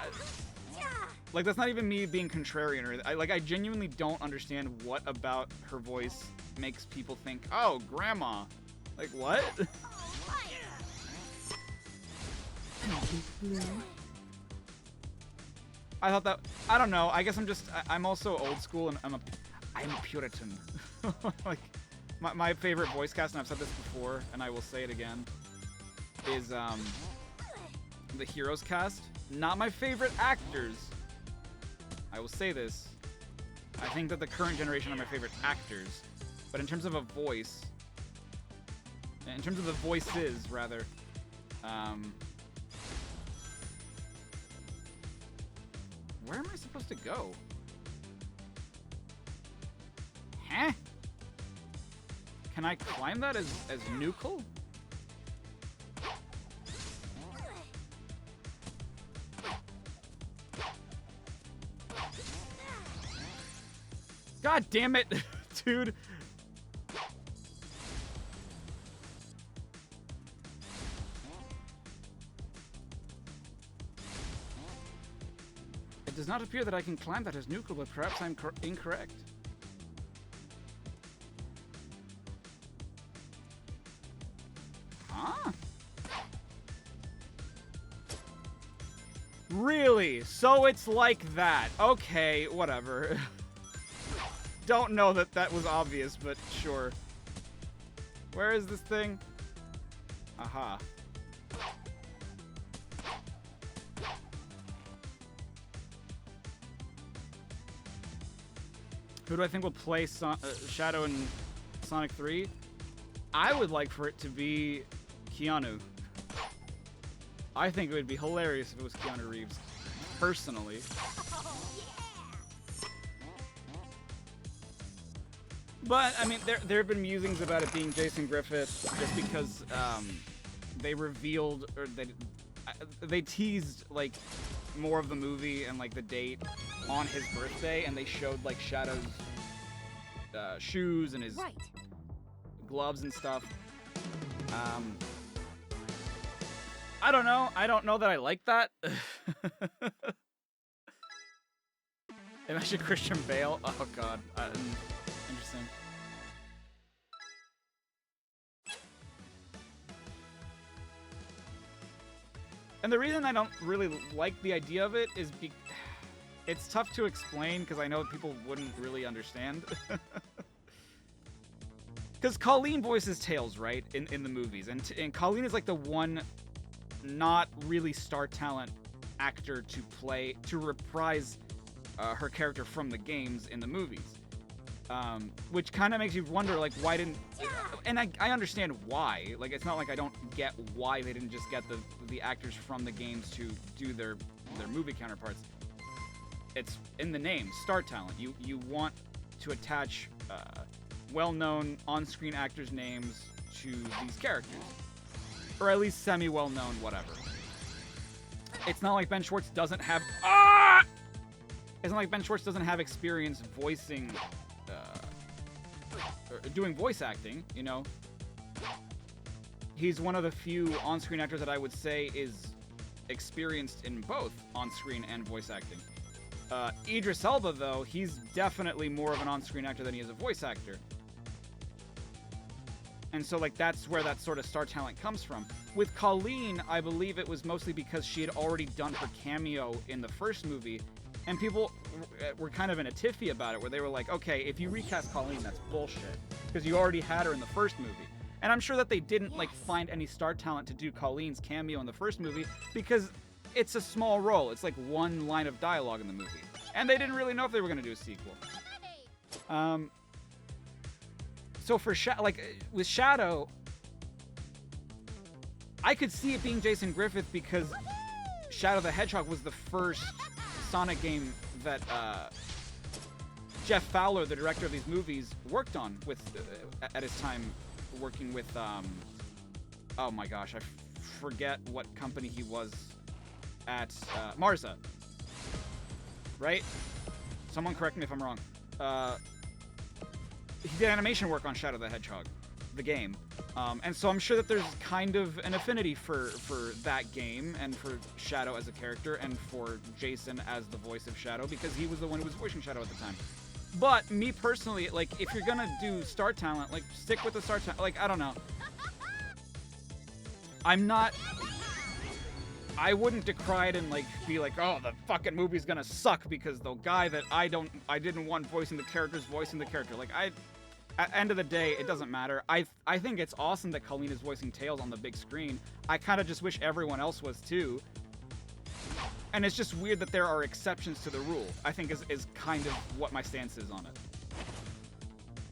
that's not even me being contrarian or anything. I genuinely don't understand what about her voice makes people think, "Oh, grandma." Like, what? I thought that, I don't know, I guess I'm also old school, and I'm a Puritan. Like, my favorite voice cast, and I've said this before, and I will say it again, is the Heroes cast. Not my favorite actors. I will say this. I think that the current generation are my favorite actors, but in terms of a voice, in terms of the voices, rather, where am I supposed to go? Huh? Can I climb that as Nukel? God damn it, dude. It does not appear that I can climb that as Nukel, but perhaps I'm incorrect. Huh? Really? So it's like that. Okay, whatever. Don't know that that was obvious, but sure. Where is this thing? Aha. Who do I think will play Shadow in Sonic 3? I would like for it to be Keanu. I think it would be hilarious if it was Keanu Reeves, personally. But, I mean, there have been musings about it being Jason Griffith just because they revealed, or they teased, like, more of the movie and, like, the date on his birthday, and they showed, like, Shadow's shoes and his gloves and stuff. I don't know. I don't know that I like that. Imagine Christian Bale. Oh, God. Interesting. And the reason I don't really like the idea of it is it's tough to explain because I know people wouldn't really understand. Because Colleen voices Tails, right, in the movies, and Colleen is like the one not really star talent actor to reprise her character from the games in the movies, which kind of makes you wonder, like, why didn't? And I understand why. Like, it's not like I don't get why they didn't just get the actors from the games to do their movie counterparts. It's in the name, star talent. You want to attach well-known on-screen actors' names to these characters. or at least semi-well known, whatever. It's not like Ben Schwartz doesn't have It's not like Ben Schwartz doesn't have experience voicing or doing voice acting, you know. He's one of the few on-screen actors that I would say is experienced in both on-screen and voice acting. Idris Elba, though, he's definitely more of an on-screen actor than he is a voice actor. And so, like, that's where that sort of star talent comes from. With Colleen, I believe it was mostly because she had already done her cameo in the first movie, and people were kind of in a tiffy about it, where they were like, okay, if you recast Colleen, that's bullshit, because you already had her in the first movie. And I'm sure that they didn't, like, find any star talent to do Colleen's cameo in the first movie, because it's a small role. It's like one line of dialogue in the movie. And they didn't really know if they were going to do a sequel. So for with Shadow, I could see it being Jason Griffith because Shadow the Hedgehog was the first Sonic game that Jeff Fowler, the director of these movies, worked on with at his time working with oh my gosh, I forget what company he was at. Marza, right? Someone correct me if I'm wrong. He did animation work on Shadow the Hedgehog, the game. And so I'm sure that there's kind of an affinity for that game and for Shadow as a character and for Jason as the voice of Shadow because he was the one who was voicing Shadow at the time. But me personally, like, if you're gonna do star talent, like, stick with the star talent. Like, I don't know. I wouldn't decry it and, like, be like, oh, the fucking movie's gonna suck because the guy that I didn't want voicing the character is voicing the character. Like, at the end of the day, it doesn't matter. I think it's awesome that Colleen is voicing Tails on the big screen. I kind of just wish everyone else was too. And it's just weird that there are exceptions to the rule, I think is kind of what my stance is on it.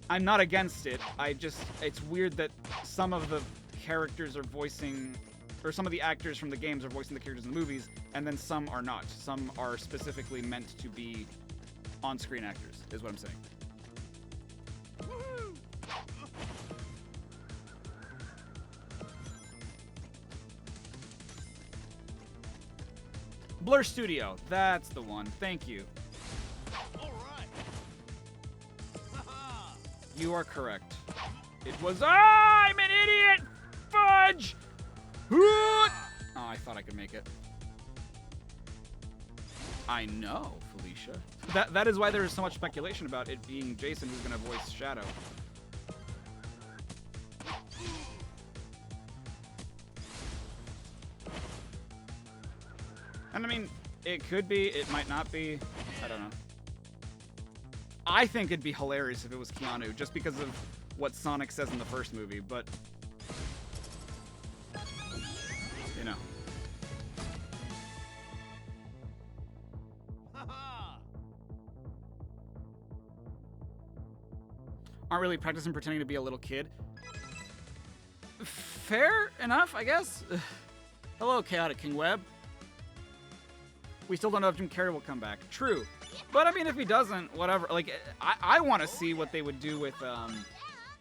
I'm not against it. It's weird that some of the characters are voicing, or some of the actors from the games are voicing the characters in the movies, and then some are not. Some are specifically meant to be on-screen actors, is what I'm saying. Blur Studio, that's the one. Thank you. All right. You are correct. It was I'm an idiot! Fudge! Oh, I thought I could make it. I know, Felicia. That is why there is so much speculation about it being Jason who's gonna voice Shadow. And I mean, it could be, it might not be. I don't know. I think it'd be hilarious if it was Keanu, just because of what Sonic says in the first movie, but you know. Aren't really practicing pretending to be a little kid. Fair enough, I guess. Hello, Chaotic King Web. We still don't know if Jim Carrey will come back. True. But I mean, if he doesn't, whatever. Like, I want to see what they would do with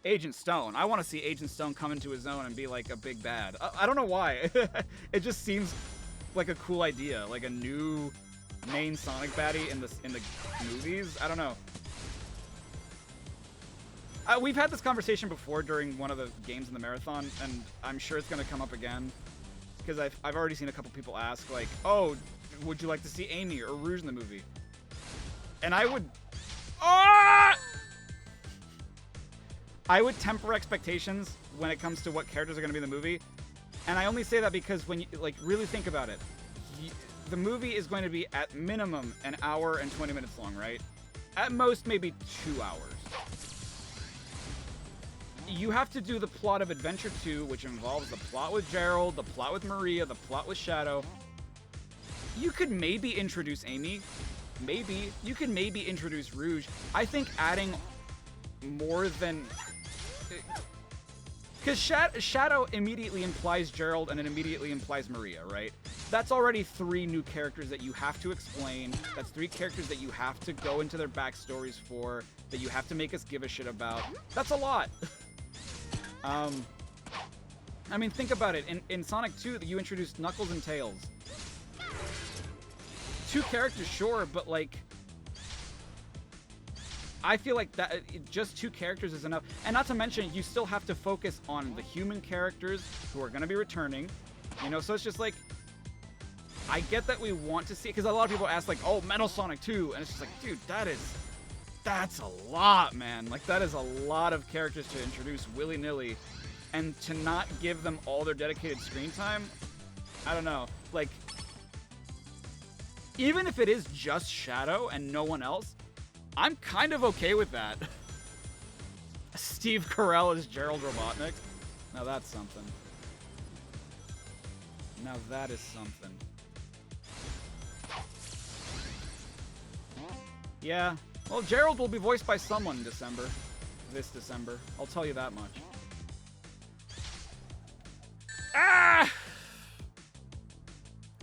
Agent Stone. I want to see Agent Stone come into his own and be like a big bad. I don't know why. It just seems like a cool idea. Like a new main Sonic baddie in the movies. I don't know. We've had this conversation before during one of the games in the marathon, and I'm sure it's going to come up again. Because I've already seen a couple people ask, like, oh, would you like to see Amy or Rouge in the movie? And I would... I would temper expectations when it comes to what characters are going to be in the movie. And I only say that because when you, like, really think about it, the movie is going to be at minimum an hour and 20 minutes long, right? At most, maybe 2 hours. You have to do the plot of Adventure 2, which involves the plot with Gerald, the plot with Maria, the plot with Shadow. You could maybe introduce Amy. Maybe. You could maybe introduce Rouge. I think adding more than... Because Shadow immediately implies Gerald and it immediately implies Maria, right? That's already 3 new characters that you have to explain. That's 3 characters that you have to go into their backstories for, that you have to make us give a shit about. That's a lot. I mean, think about it. In Sonic 2, you introduced Knuckles and Tails. 2 characters, sure, but like, I feel like that just 2 characters is enough. And not to mention, you still have to focus on the human characters who are going to be returning. You know, so it's just like, I get that we want to see, because a lot of people ask like, oh, Metal Sonic 2, and it's just like, dude, that's a lot, man. Like, that is a lot of characters to introduce willy-nilly, and to not give them all their dedicated screen time, I don't know. Like, even if it is just Shadow and no one else, I'm kind of okay with that. Steve Carell as Gerald Robotnik. Now that's something. Now that is something. Yeah. Well, Gerald will be voiced by someone in December. This December. I'll tell you that much. Ah!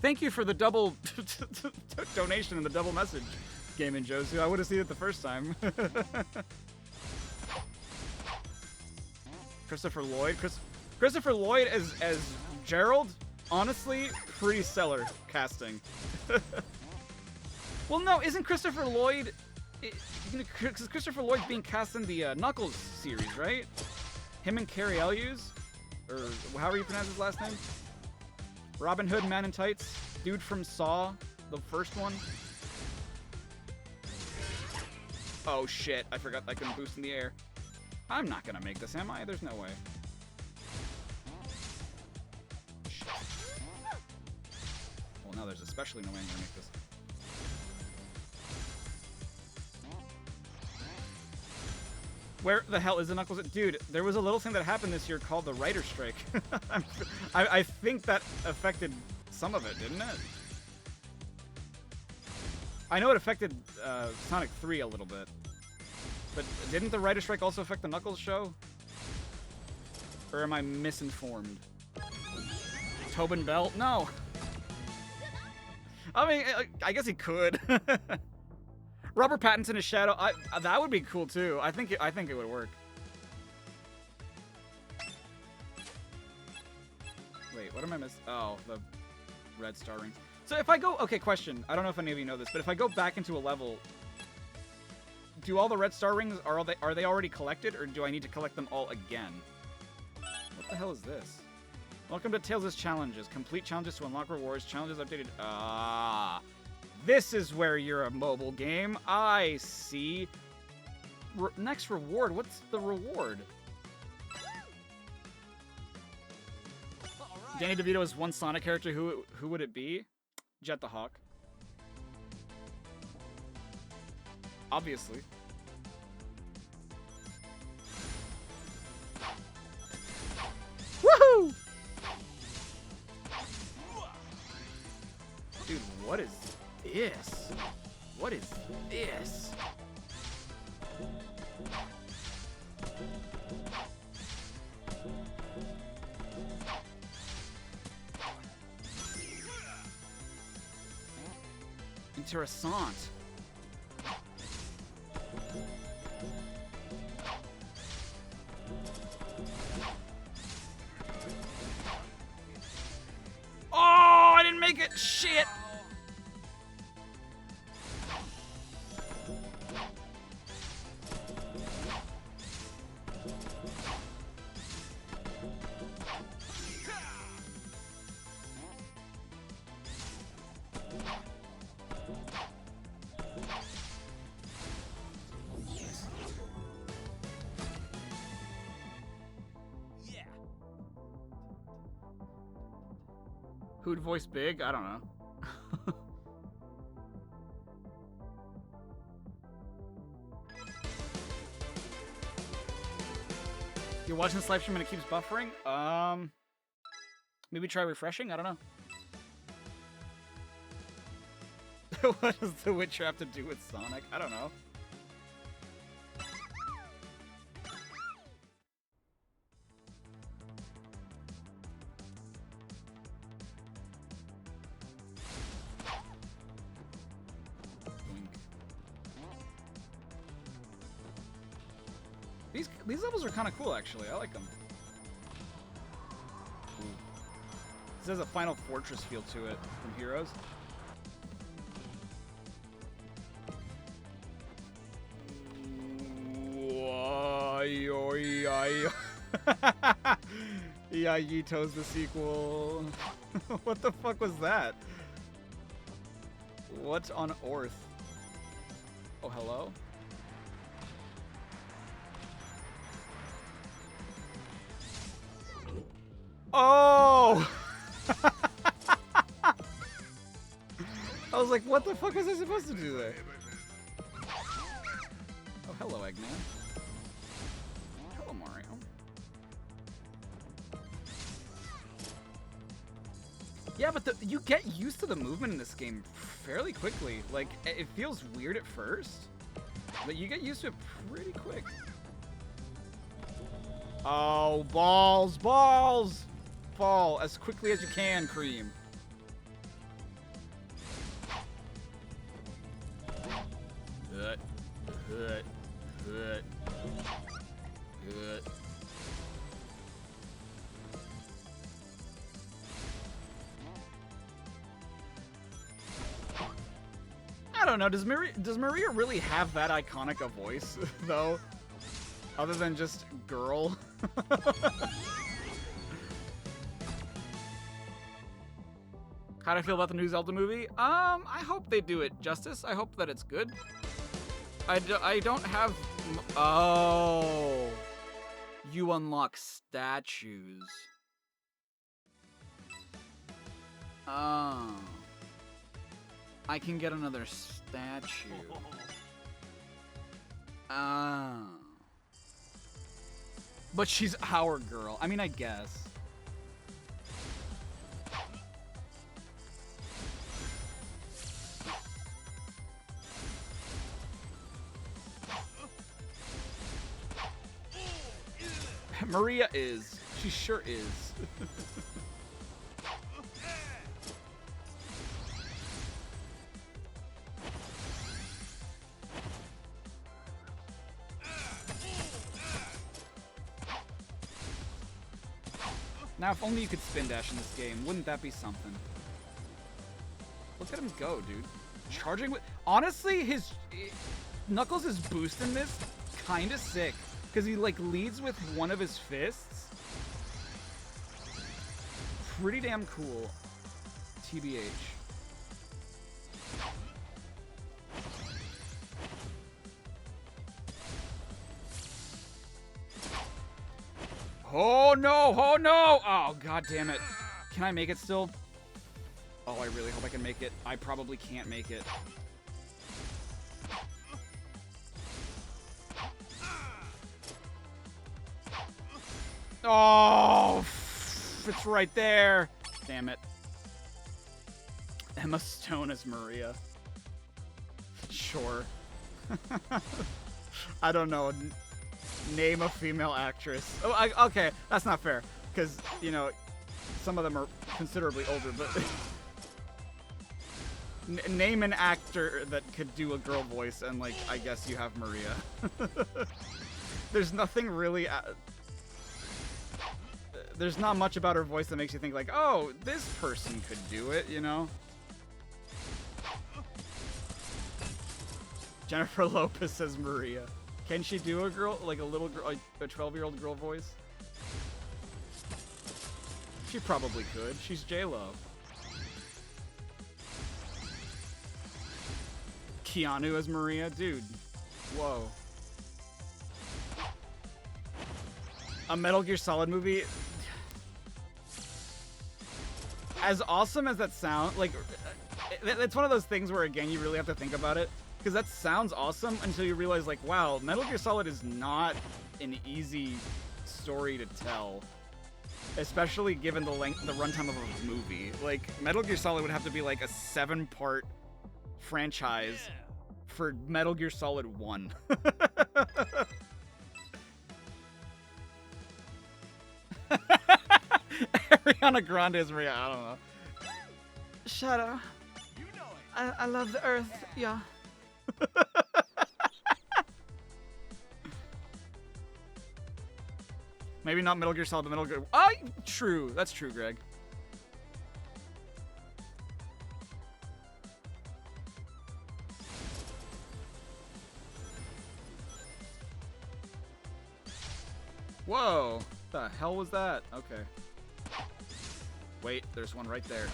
Thank you for the double donation and the double message, Game and Josu. I would have seen it the first time. Christopher Lloyd. Christopher Lloyd as Gerald. Honestly, pretty stellar casting. Well, no, isn't Christopher Lloyd? Because Christopher Lloyd's being cast in the Knuckles series, right? Him and Carrie Elwes, or however you pronounce his last name. Robin Hood, Man in Tights, dude from Saw, the first one. Oh shit! I forgot I couldn't boost in the air. I'm not gonna make this, am I? There's no way. Shit. Well, now there's especially no way I'm gonna make this. Where the hell is the Knuckles? Dude, there was a little thing that happened this year called the writer's strike. I think that affected some of it, didn't it? I know it affected Sonic 3 a little bit. But didn't the writer's strike also affect the Knuckles show? Or am I misinformed? Tobin Bell? No. I mean, I guess he could. Robert Pattinson as Shadow, that would be cool too. I think it would work. Wait, what am I missing? Oh, the red star rings. So if I go, okay, question. I don't know if any of you know this, but if I go back into a level, do all the red star rings, are they already collected, or do I need to collect them all again? What the hell is this? Welcome to Tales' Challenges. Complete challenges to unlock rewards. Challenges updated. This is where you're a mobile game. I see. Next reward. What's the reward? Right. Danny DeVito is one Sonic character. Who would it be? Jet the Hawk. Obviously. Woohoo! Dude, what is this? What is this? Interessant. Oh, I didn't make it. Shit. Who'd voice Big? I don't know. You're watching this live stream and it keeps buffering? Maybe try refreshing? I don't know. What does The Witcher have to do with Sonic? I don't know. These levels are kind of cool, actually. I like them. has a Final Fortress feel to it from Heroes. Yayito's the sequel. What the fuck was that? What's on Earth? Oh, hello? Oh! I was like, what the fuck was I supposed to do there? Oh, hello, Eggman. Hello, Mario. Yeah, but you get used to the movement in this game fairly quickly. Like, it feels weird at first, but you get used to it pretty quick. Oh, balls, balls! Fall as quickly as you can, Cream. I don't know. Does Maria really have that iconic a voice though? Other than just girl. How do I feel about the new Zelda movie? I hope they do it justice. I hope that it's good. I don't have... Oh. You unlock statues. Oh. I can get another statue. Oh. But she's our girl. I mean, I guess. Maria is. She sure is. Now, if only you could spin dash in this game, wouldn't that be something? Look at him go, dude. Charging with... Honestly, Knuckles' boost in this, kinda sick. Because he, like, leads with one of his fists. Pretty damn cool. TBH. Oh no! Oh no! Oh, god damn it. Can I make it still? Oh, I really hope I can make it. I probably can't make it. Oh, it's right there. Damn it. Emma Stone as Maria. Sure. I don't know. Name a female actress. Oh, okay, that's not fair. Because, you know, some of them are considerably older, but... Name an actor that could do a girl voice, and, like, I guess you have Maria. There's nothing really... There's not much about her voice that makes you think, like, oh, this person could do it, you know? Jennifer Lopez says Maria. Can she do a girl, like a little girl, like a 12-year-old girl voice? She probably could. She's J-Lo. Keanu as Maria? Dude. Whoa. A Metal Gear Solid movie? As awesome as that sound, like, it's one of those things where, again, you really have to think about it. Because that sounds awesome until you realize, like, wow, Metal Gear Solid is not an easy story to tell. Especially given the length, the runtime of a movie. Like, Metal Gear Solid would have to be, like, a 7-part franchise for Metal Gear Solid 1. Ariana Grande is Maria, I don't know. Shadow. You know it. I love the Earth, yeah. Maybe not Metal Gear Solid, but Metal Gear... Oh, true. That's true, Greg. Whoa! The hell was that? Okay. Wait, there's one right there.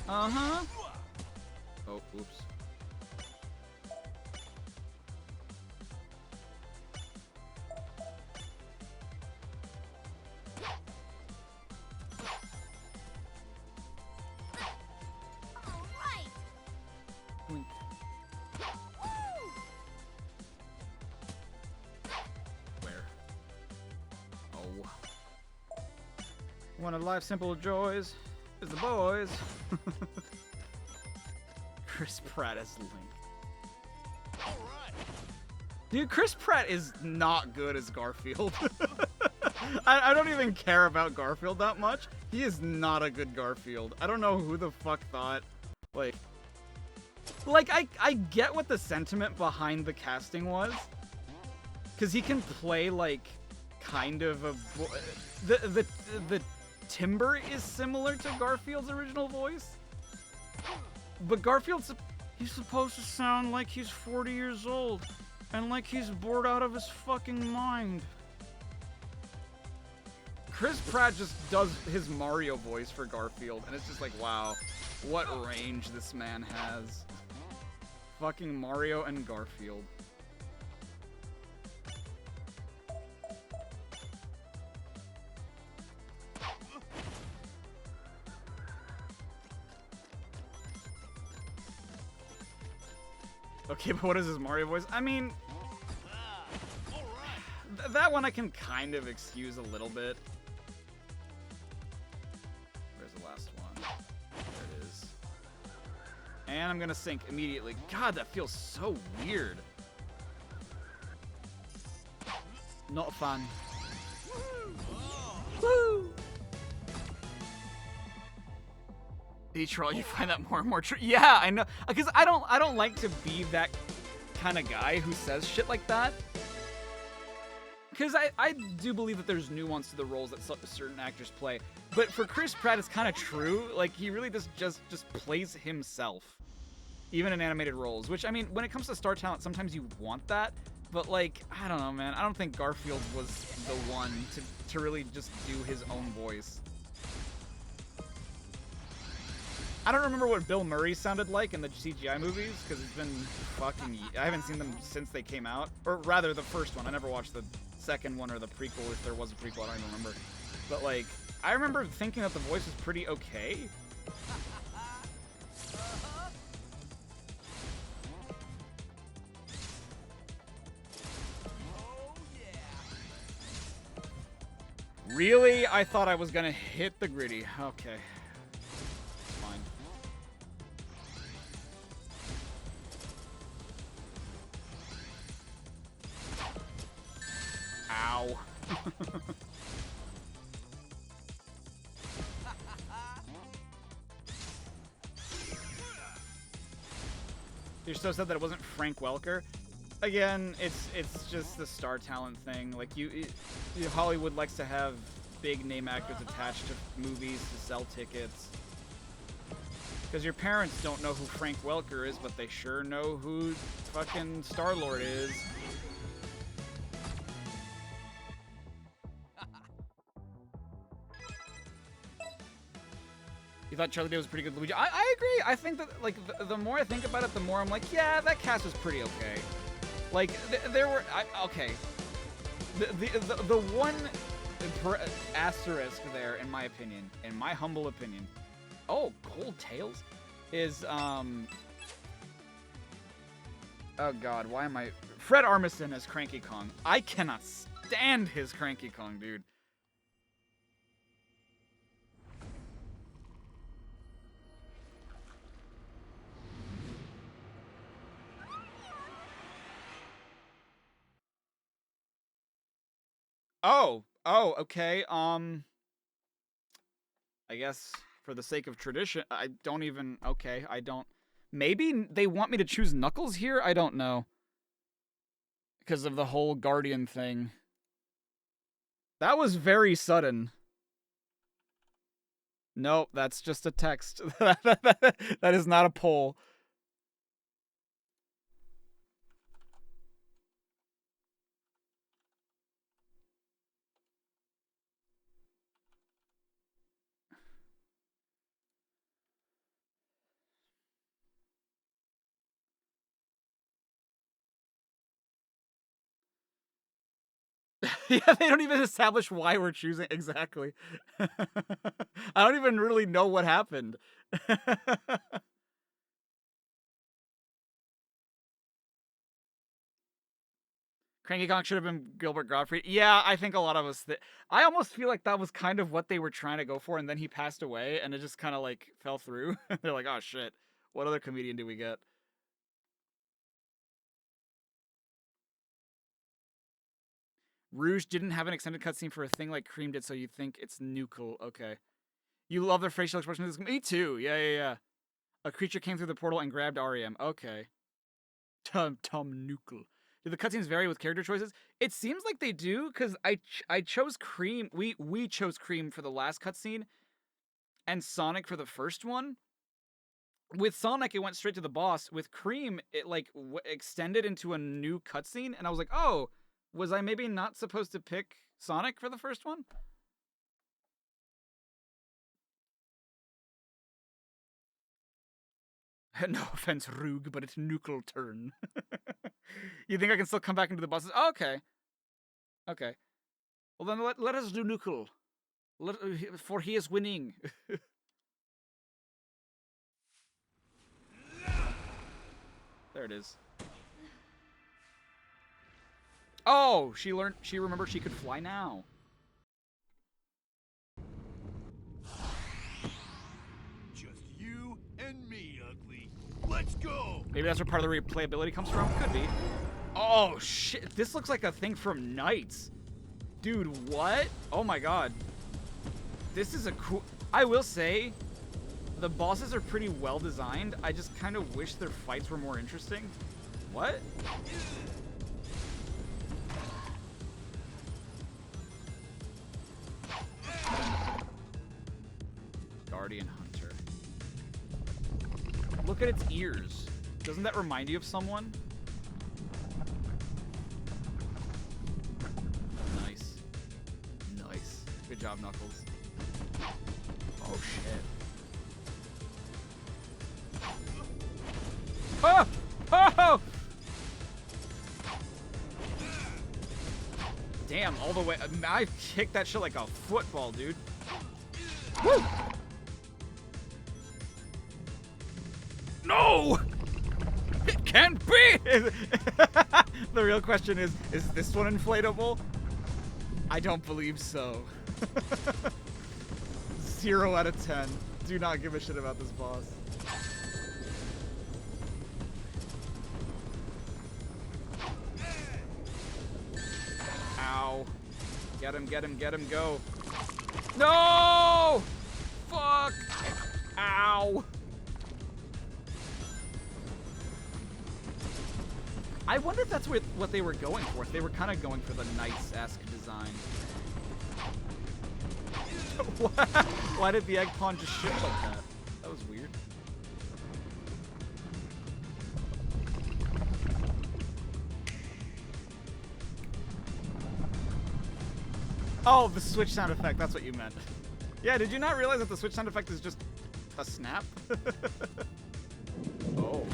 Uh-huh. Oh, oops. All right. Boink. Where? Oh. One of life's simple joys is the boys. Chris Pratt as Link. Dude, Chris Pratt is not good as Garfield. I don't even care about Garfield that much. He is not a good Garfield. I don't know who the fuck thought. Like I get what the sentiment behind the casting was. Because he can play, like, kind of a... The timbre is similar to Garfield's original voice. But Garfield's... He's supposed to sound like he's 40 years old. And like he's bored out of his fucking mind. Chris Pratt just does his Mario voice for Garfield. And it's just like, wow. What range this man has. Fucking Mario and Garfield. Okay, but what is his Mario voice? I mean, that one I can kind of excuse a little bit. Where's the last one? There it is. And I'm gonna sink immediately. God, that feels so weird. Not fun. Woo! Troll, you find that more and more true. Yeah, I know, because I don't like to be that kind of guy who says shit like that. Because I do believe that there's nuance to the roles that certain actors play. But for Chris Pratt, it's kind of true. Like, he really just plays himself, even in animated roles. Which, I mean, when it comes to star talent, sometimes you want that. But, like, I don't know, man. I don't think Garfield was the one to really just do his own voice. I don't remember what Bill Murray sounded like in the CGI movies, because it's been fucking... I haven't seen them since they came out. Or rather, the first one. I never watched the second one or the prequel, if there was a prequel, I don't even remember. But, like, I remember thinking that the voice was pretty okay. Really? I thought I was gonna hit the gritty. Okay. Fine. Ow. You're so sad that it wasn't Frank Welker. Again, it's just the star talent thing. Like Hollywood likes to have big name actors attached to movies to sell tickets. Because your parents don't know who Frank Welker is, but they sure know who fucking Star-Lord is. You thought Charlie Day was a pretty good Luigi? I agree. I think that, like, the more I think about it, the more I'm like, yeah, that cast was pretty okay. Like, there were... okay. The one asterisk there, in my opinion, in my humble opinion... Oh, Cold Tales? Is, Oh, God, why am I... Fred Armisen as Cranky Kong. I cannot stand his Cranky Kong, dude. Oh, okay. I guess for the sake of tradition, I don't even... Okay, I don't... Maybe they want me to choose Knuckles here? I don't know. Because of the whole Guardian thing. That was very sudden. Nope, that's just a text. That is not a poll. Yeah, they don't even establish why we're choosing exactly. I don't even really know what happened. Cranky Kong should have been Gilbert Gottfried. Yeah, I think a lot of us. I almost feel like that was kind of what they were trying to go for, and then he passed away, and it just kind of like fell through. They're like, oh shit, what other comedian do we get? Rouge didn't have an extended cutscene for a thing like Cream did, so you think it's Nukel. Okay. You love their facial expressions. Me too. Yeah. A creature came through the portal and grabbed REM. Okay. Tom Nukel. Do the cutscenes vary with character choices? It seems like they do, because I chose Cream. We chose Cream for the last cutscene, and Sonic for the first one. With Sonic, it went straight to the boss. With Cream, it like extended into a new cutscene, and I was like, oh, was I maybe not supposed to pick Sonic for the first one? No offense, Roog, but it's Nukel turn. You think I can still come back into the bosses? Oh, okay. Okay. Well, then let us do Nukel. For he is winning. There it is. Oh, she remembered she could fly now. Just you and me, ugly. Let's go! Maybe that's where part of the replayability comes from? Could be. Oh, shit. This looks like a thing from Knights. Dude, what? Oh my god. This is a cool... I will say, the bosses are pretty well designed. I just kind of wish their fights were more interesting. What? Guardian Hunter. Look at its ears. Doesn't that remind you of someone? Nice. Nice. Good job, Knuckles. Oh, shit. Oh! Oh! Damn, all the way. I kicked that shit like a football, dude. Woo! No! It can't be! The real question is this one inflatable? I don't believe so. 0 out of 10. Do not give a shit about this boss. Ow. Get him, go. No! Fuck! Ow! I wonder if that's what they were going for. If they were kind of going for the Knights-esque design. Why did the egg pawn just shift like that? That was weird. Oh, the switch sound effect. That's what you meant. Yeah, did you not realize that the switch sound effect is just a snap? Oh.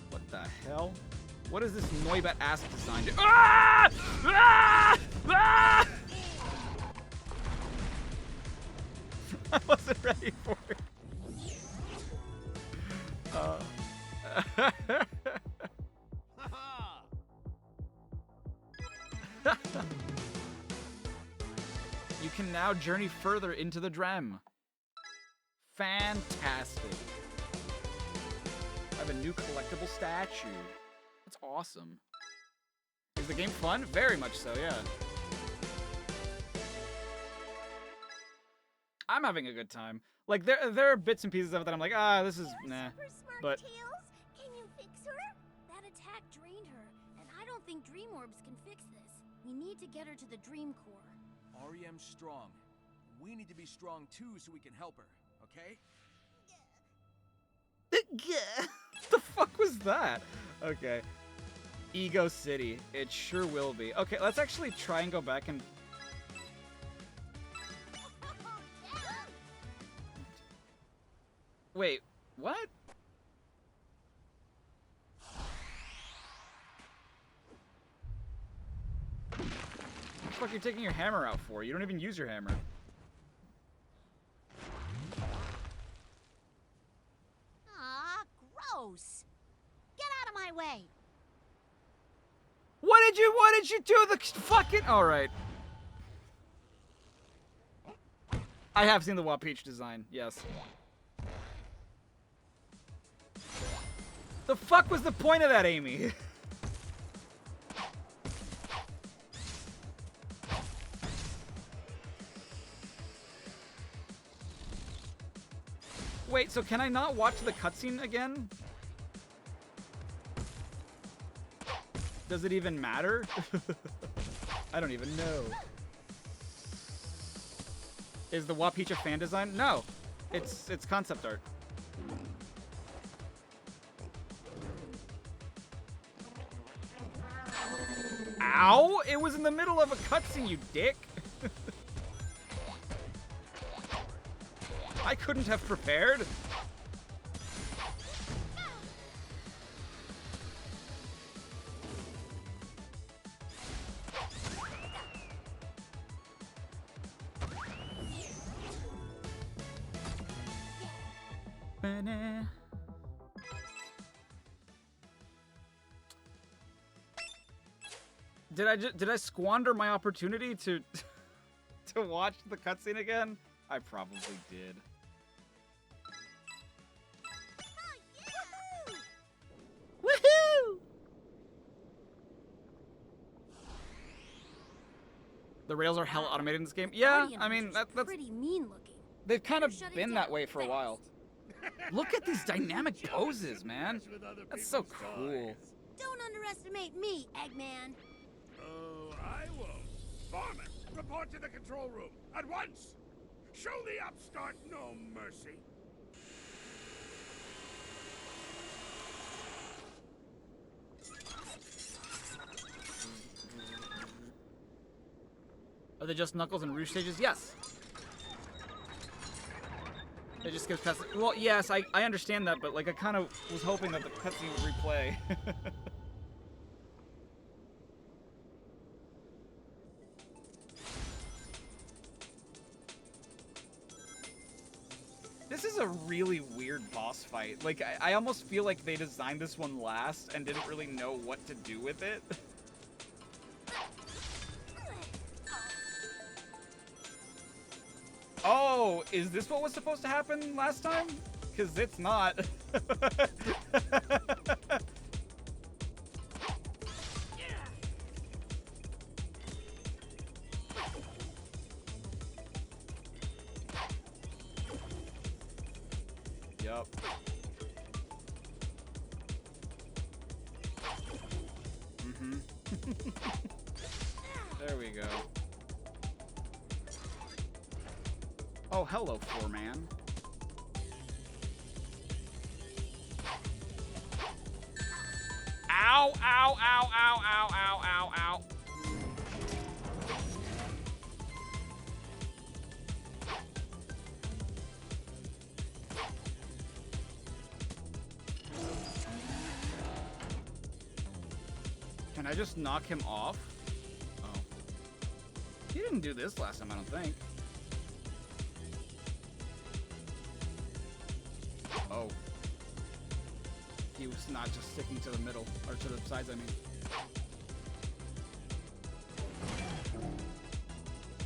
What the hell? What is this Noibat-ass design? Ah! Ah! Ah! I wasn't ready for it. You can now journey further into the Drem. Fantastic. I have a new collectible statue. That's awesome. Is the game fun? Very much so, yeah. I'm having a good time. Like, there are bits and pieces of it that I'm like, this is nah. Super smart But Tails, can you fix her? That attack drained her, and I don't think Dream Orbs can fix this. We need to get her to the Dream Core. REM's strong. We need to be strong too so we can help her, okay? the fuck was that? Okay. Ego City. It sure will be. Okay, let's actually try and go back and... Wait, what? fuck are you taking your hammer out for? You don't even use your hammer. Aw, gross. Get out of my way. What did you do? The fucking... Alright. I have seen the Wapeach design, yes. The fuck was the point of that, Amy? Wait, so can I not watch the cutscene again? Does it even matter? I don't even know. Is the Wapeach a fan design? No. It's concept art. Ow! It was in the middle of a cutscene, you dick! I couldn't have prepared. Did I squander my opportunity to to watch the cutscene again? I probably did. Woohoo! The rails are hell automated in this game. Yeah, Guardian I mean Hunter's that's pretty mean looking. they've kind of Shut it been that down way for a fast. while. Look at these dynamic poses, man. That's so cool. Don't underestimate me, Eggman. Oh, I won't. Foreman, report to the control room at once. Show the upstart no mercy. Are they just Knuckles and Rouge stages? Yes. It just gives past. Well, yes, I understand that, but like I kind of was hoping that the cutscene would replay. This is a really weird boss fight. Like I almost feel like they designed this one last and didn't really know what to do with it. Oh, is this what was supposed to happen last time? Because it's not. Yup. Mm-hmm. There we go. Oh, hello, Four-Man. Ow, ow, ow, ow, ow, ow, ow, ow. Can I just knock him off? Oh. He didn't do this last time, I don't think. Oh. He was not just sticking to the middle, or to the sides, I mean.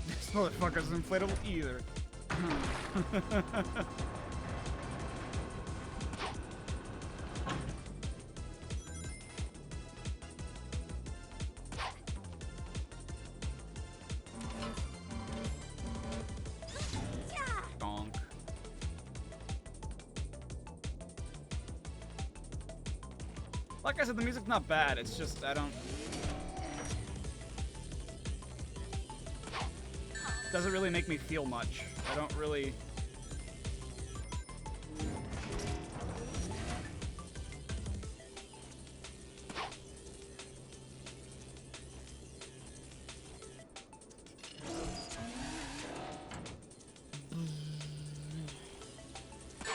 This motherfucker's inflatable either. Donk. Like I said, the music's not bad, it's just, I don't... Doesn't really make me feel much. I don't really...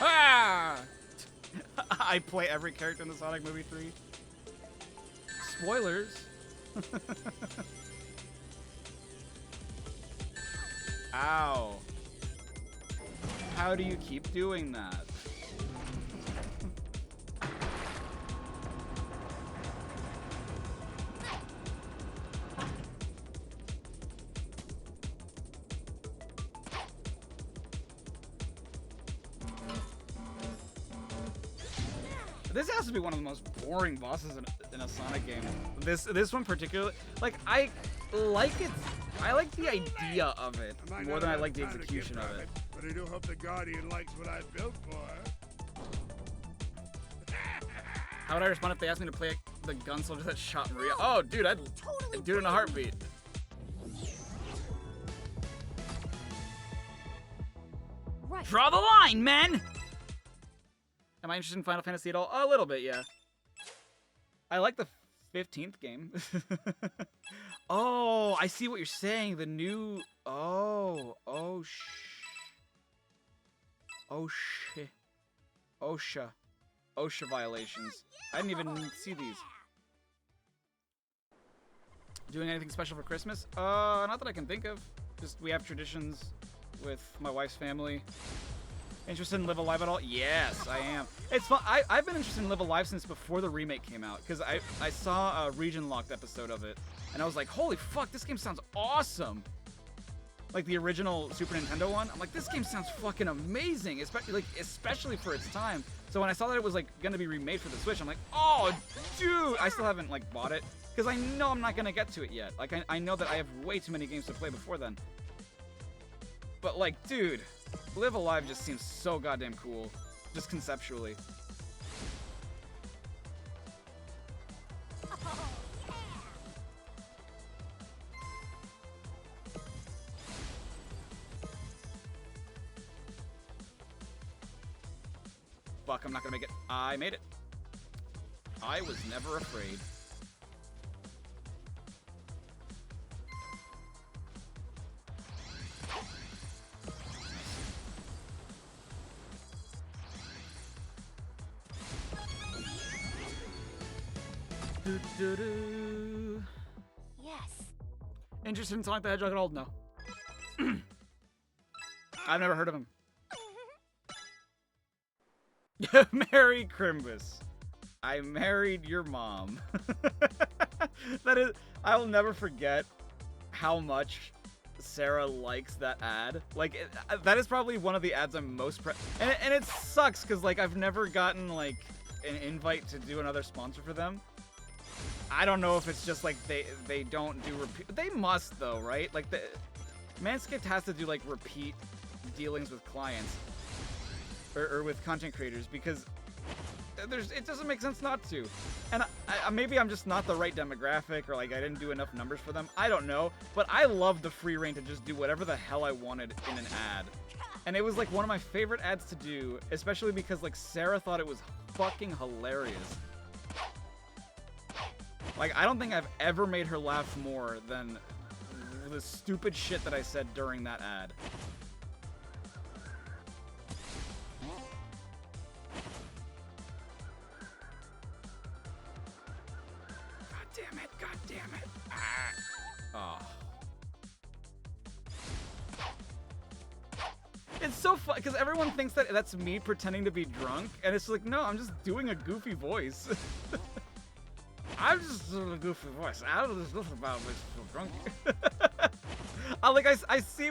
Ah! I play every character in the Sonic movie 3. Spoilers. Ow. How do you keep doing that? This has to be one of the most boring bosses in a Sonic game. This one particularly, like I like it. I like the idea of it might more not than I have like the time to get execution of from it. But I do hope the Guardian likes what I've built for her. How would I respond if they asked me to play the gun soldier that shot Maria? Oh, dude, I'd do it in a heartbeat. Right. Draw the line, man! Am I interested in Final Fantasy at all? A little bit, yeah. I like the 15th game. Oh, I see what you're saying. The new... Oh, shit. OSHA violations. I didn't even see these. Doing anything special for Christmas? Not that I can think of. Just we have traditions with my wife's family. Interested in Live Alive at all? Yes, I am. It's fun. I've been interested in Live Alive since before the remake came out, because I saw a region-locked episode of it, and I was like, holy fuck, this game sounds awesome! Like the original Super Nintendo one. I'm like, this game sounds fucking amazing, especially for its time. So when I saw that it was like gonna be remade for the Switch, I'm like, oh, dude! I still haven't like bought it, because I know I'm not gonna get to it yet. Like, I know that I have way too many games to play before then. But like, dude, Live Alive just seems so goddamn cool, just conceptually. Fuck, I'm not gonna make it. I made it. I was never afraid. Do. Yes. Interested in Sonic the Hedgehog at all? No. I've never heard of him. Merry Crimbus. I married your mom. That is, I will never forget how much Sarah likes that ad. Like, that is probably one of the ads I'm most and it sucks because like I've never gotten like an invite to do another sponsor for them. I don't know if it's just like they don't do repeat. They must though, right? Like Manscaped has to do like repeat dealings with clients or with content creators because it doesn't make sense not to. And maybe I'm just not the right demographic or like I didn't do enough numbers for them. I don't know, but I love the free reign to just do whatever the hell I wanted in an ad. And it was like one of my favorite ads to do, especially because like Sarah thought it was fucking hilarious. Like, I don't think I've ever made her laugh more than the stupid shit that I said during that ad. God damn it, god damn it. Ah. Oh. It's so fun, because everyone thinks that that's me pretending to be drunk, and it's like, no, I'm just doing a goofy voice. I'm just doing a goofy voice. I don't know about me so drunk. I see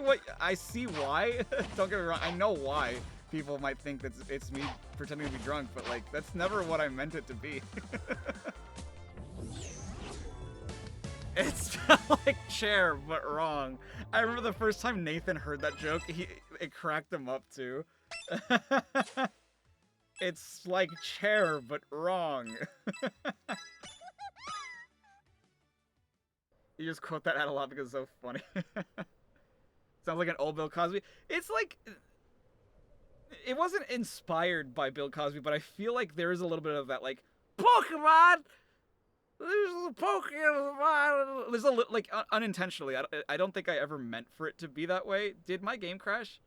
why. Don't get me wrong. I know why people might think that it's me pretending to be drunk, but like that's never what I meant it to be. It's like Chair, but wrong. I remember the first time Nathan heard that joke, it cracked him up too. It's like Chair, but wrong. You just quote that ad a lot because it's so funny. Sounds like an old Bill Cosby. It's like... It wasn't inspired by Bill Cosby, but I feel like there is a little bit of that, like, Pokemon! There's a Pokemon! There's a little, like, unintentionally. I don't think I ever meant for it to be that way. Did my game crash?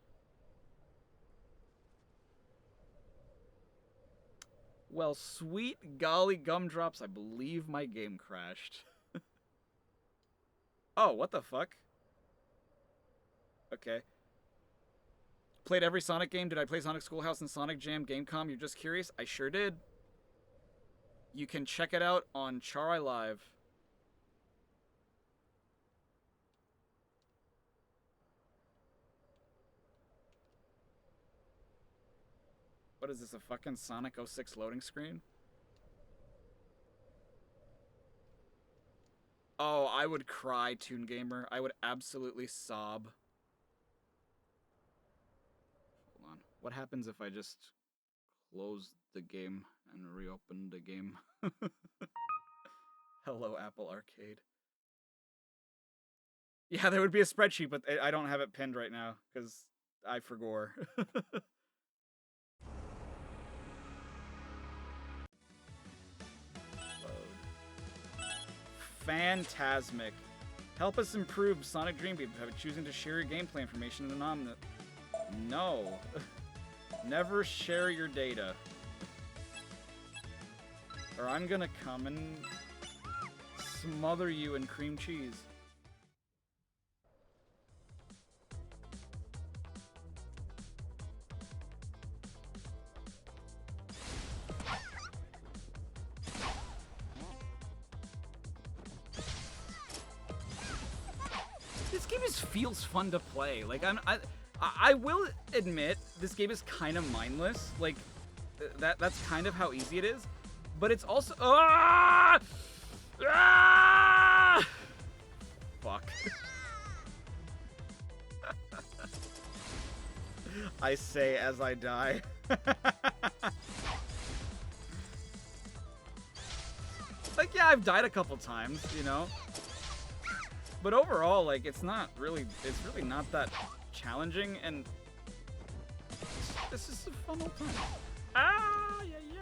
Well, sweet golly gumdrops, I believe my game crashed. Oh, what the fuck? Okay. Played every Sonic game. Did I play Sonic Schoolhouse and Sonic Jam Gamecom? You're just curious? I sure did. You can check it out on Charriii5. What is this, a fucking Sonic 06 loading screen? Oh, I would cry, Toon Gamer. I would absolutely sob. Hold on. What happens if I just close the game and reopen the game? Hello, Apple Arcade. Yeah, there would be a spreadsheet, but I don't have it pinned right now, because I forgot. Phantasmic. Help us improve Sonic Dream Beat by choosing to share your gameplay information anonymously. No. Never share your data. Or I'm gonna come and smother you in cream cheese. This game just feels fun to play. Like I will admit this game is kind of mindless. Like that's kind of how easy it is, but it's also fuck. I say as I die. Like yeah, I've died a couple times, you know. But overall, like, it's really not that challenging, and this is a fun old time. Ah, yeah, yeah.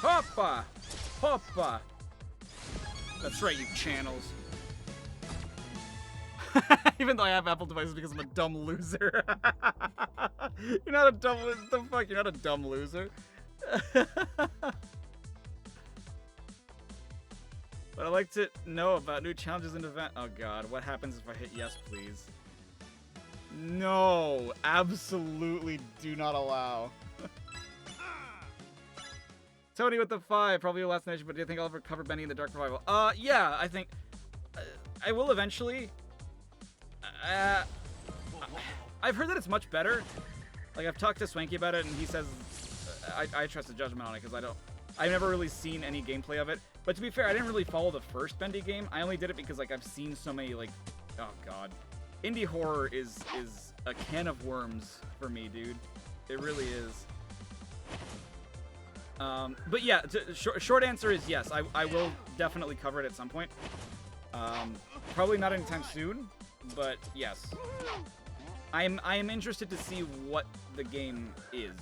Hoppa! Hoppa! That's right, you channels. Even though I have Apple devices because I'm a dumb loser. You're not a dumb loser. The fuck? You're not a dumb loser. But I'd like to know about new challenges and event. Oh god, what happens if I hit yes, please? No, absolutely do not allow. Tony with the 5, probably your last nation, but do you think I'll ever cover Benny in the Dark Revival? Yeah, I think I will eventually. I've heard that it's much better. Like, I've talked to Swanky about it, and he says I trust his judgment on it, because I've never really seen any gameplay of it. But to be fair, I didn't really follow the first Bendy game. I only did it because, like, I've seen so many, like, oh god. Indie horror is a can of worms for me, dude. It really is. But yeah, short answer is yes. I will definitely cover it at some point. Probably not anytime soon, but yes. I am interested to see what the game is.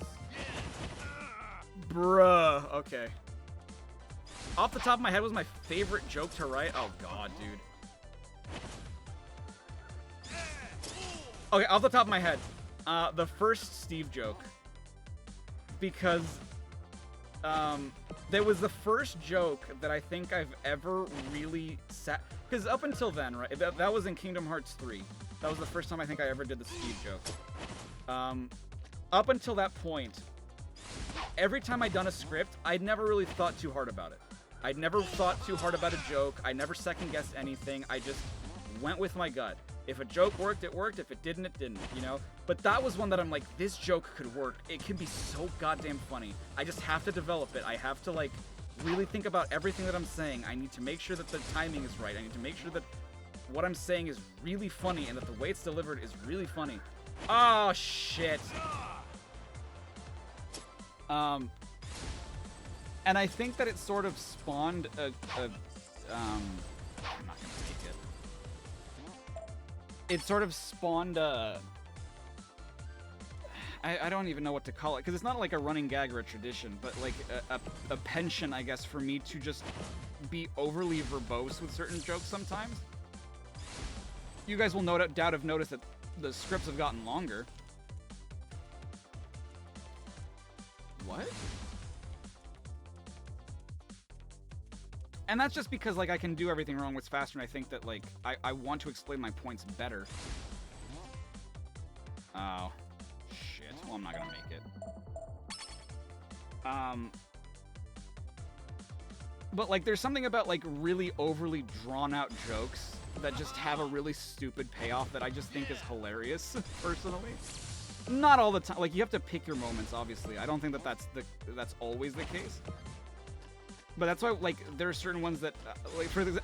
Bruh. Okay. Off the top of my head, was my favorite joke to write? Oh god, dude. Okay, off the top of my head, the first Steve joke, because that was the first joke that I think I've ever really sat, because up until then, right, that was in Kingdom Hearts 3. That was the first time I think I ever did the Steve joke. Up until that point, every time I'd done a script, I'd never really thought too hard about it. I'd never thought too hard about a joke. I never second-guessed anything. I just went with my gut. If a joke worked, it worked. If it didn't, it didn't, you know? But that was one that I'm like, this joke could work. It can be so goddamn funny. I just have to develop it. I have to, like, really think about everything that I'm saying. I need to make sure that the timing is right. I need to make sure that what I'm saying is really funny and that the way it's delivered is really funny. Oh, shit. And I think that it sort of spawned I'm not gonna take it. It sort of spawned a... I don't even know what to call it, because it's not like a running gag or a tradition, but like a penchant, I guess, for me to just be overly verbose with certain jokes sometimes. You guys will no doubt have noticed that the scripts have gotten longer. What? And that's just because, like, I can do everything wrong with faster, and I think that, like, I want to explain my points better. Oh. Shit. Well, I'm not gonna make it. But, like, there's something about, like, really overly drawn-out jokes that just have a really stupid payoff that I just think is hilarious, personally. Not all the time. Like, you have to pick your moments, obviously. I don't think that that's always the case. But that's why, like, there are certain ones that, like, for the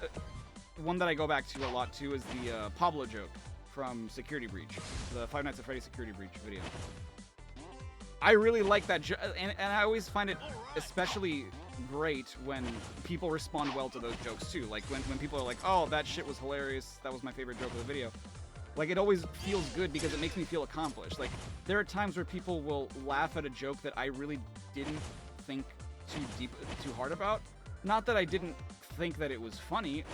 one that I go back to a lot, too, is the Pablo joke from Security Breach, the Five Nights at Freddy's Security Breach video. I really like that joke, and I always find it especially great when people respond well to those jokes, too. Like, when people are like, oh, that shit was hilarious, that was my favorite joke of the video. Like, it always feels good because it makes me feel accomplished. Like, there are times where people will laugh at a joke that I really didn't think too hard about. Not that I didn't think that it was funny.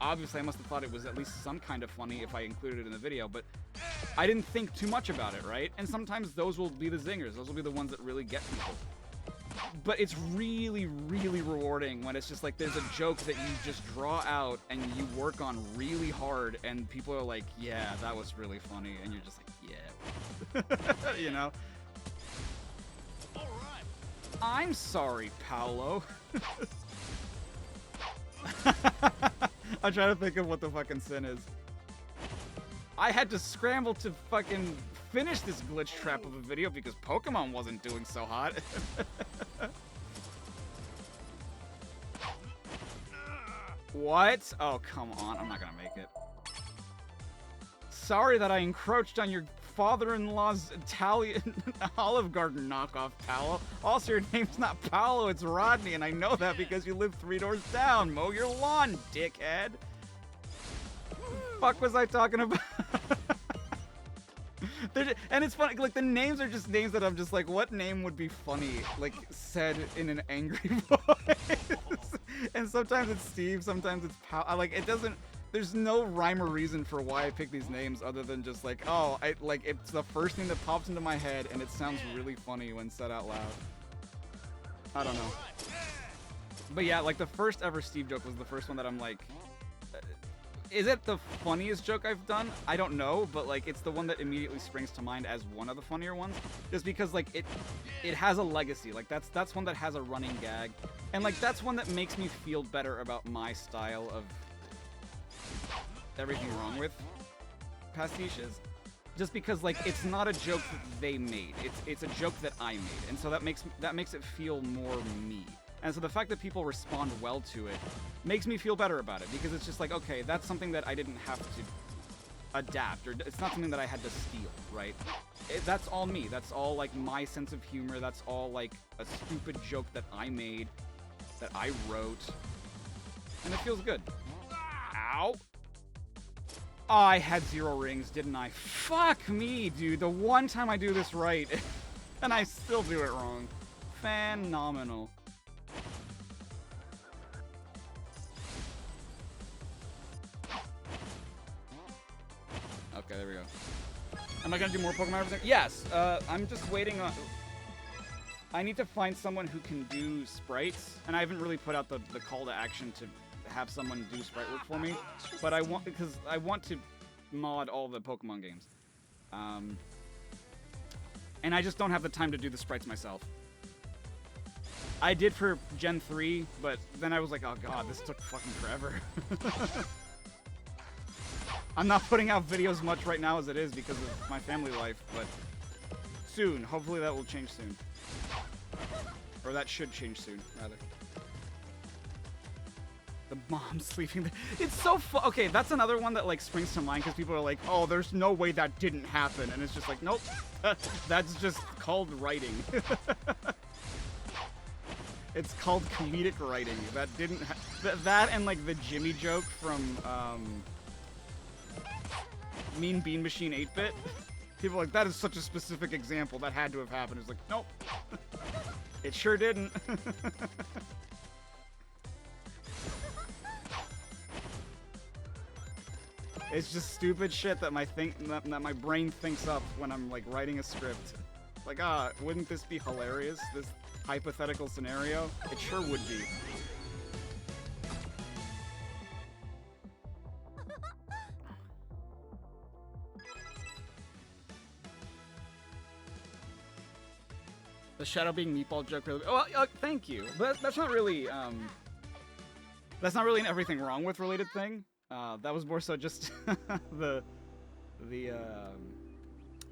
Obviously, I must have thought it was at least some kind of funny if I included it in the video, but I didn't think too much about it, right? And sometimes those will be the zingers. Those will be the ones that really get people. But it's really, really rewarding when it's just like there's a joke that you just draw out and you work on really hard, and people are like, yeah, that was really funny, and you're just like, yeah. You know? I'm sorry, Paolo. I'm trying to think of what the fucking sin is. I had to scramble to fucking finish this glitch trap of a video because Pokemon wasn't doing so hot. What? Oh, come on. I'm not gonna make it. Sorry that I encroached on your father-in-law's Italian Olive Garden knockoff, Paolo. Also, your name's not Paolo, it's Rodney, and I know that because you live 3 doors down. Mow your lawn, dickhead. Fuck was I talking about? And it's funny, like, the names are just names that I'm just like, what name would be funny, like, said in an angry voice? And sometimes it's Steve, sometimes it's Paolo. Like, it doesn't... There's no rhyme or reason for why I pick these names other than just like, oh, it's the first thing that pops into my head and it sounds really funny when said out loud. I don't know. But yeah, like the first ever Steve joke was the first one that I'm like, is it the funniest joke I've done? I don't know, but like it's the one that immediately springs to mind as one of the funnier ones, just because like it has a legacy. Like that's one that has a running gag, and like that's one that makes me feel better about my style of everything wrong with pastiches, just because like it's not a joke that they made, it's a joke that I made, and so that makes it feel more me. And so the fact that people respond well to it makes me feel better about it, because it's just like, okay, that's something that I didn't have to adapt, or it's not something that I had to steal, right? That's all me. That's all like my sense of humor. That's all like a stupid joke that I made, that I wrote, and it feels good. Ow! Oh, I had 0 rings, didn't I? Fuck me, dude. The one time I do this right, and I still do it wrong. Phenomenal. Okay, there we go. Am I gonna do more Pokemon everything? Yes. I'm just waiting on... I need to find someone who can do sprites, and I haven't really put out the call to action to have someone do sprite work for me, but I want to mod all the Pokemon games, and I just don't have the time to do the sprites myself. I did for Gen 3, but then I was like, oh god, this took fucking forever. I'm not putting out videos much right now as it is because of my family life, but soon, hopefully that will change soon, or that should change soon, rather. The mom sleeping there. It's so okay, that's another one that like springs to mind because people are like, oh, there's no way that didn't happen. And it's just like, nope. That's just called writing. It's called comedic writing. That didn't that and like the Jimmy joke from Mean Bean Machine 8-Bit. People are like, that is such a specific example. That had to have happened. It's like, nope. It sure didn't. It's just stupid shit that that my brain thinks up when I'm like writing a script. Like, wouldn't this be hilarious? This hypothetical scenario? It sure would be. The shadow being meatball joke. Really, thank you. But that's not really an everything wrong with related thing. That was more so just the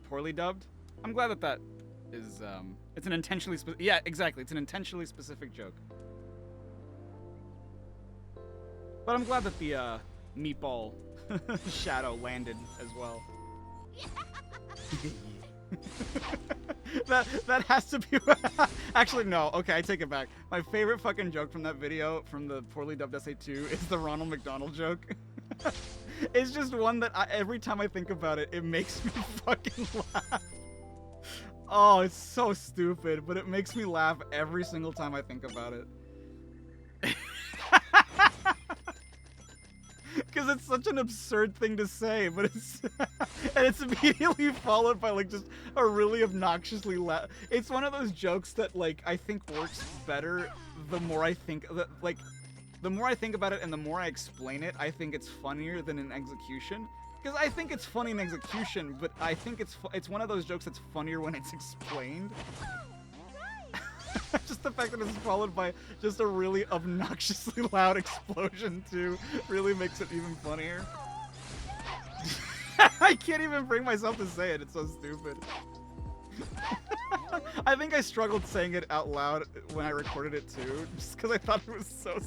poorly dubbed. I'm glad that is it's an intentionally yeah, exactly. It's an intentionally specific joke. But I'm glad that the meatball shadow landed as well. that has to be actually no, okay, I take it back. My favorite fucking joke from that video from the poorly dubbed SA2 is the Ronald McDonald joke. It's just one that every time I think about it, it makes me fucking laugh. Oh, it's so stupid, but it makes me laugh every single time I think about it. Because it's such an absurd thing to say, but it's and it's immediately followed by like just a really obnoxiously loud. It's one of those jokes that like I think works better the more I think like the more I think about it and the more I explain it. I think it's funnier than in execution. Because I think it's funny in execution, but I think it's one of those jokes that's funnier when it's explained. Just the fact that it's followed by just a really obnoxiously loud explosion too really makes it even funnier. I can't even bring myself to say it, it's so stupid. I think I struggled saying it out loud when I recorded it too, just because I thought it was so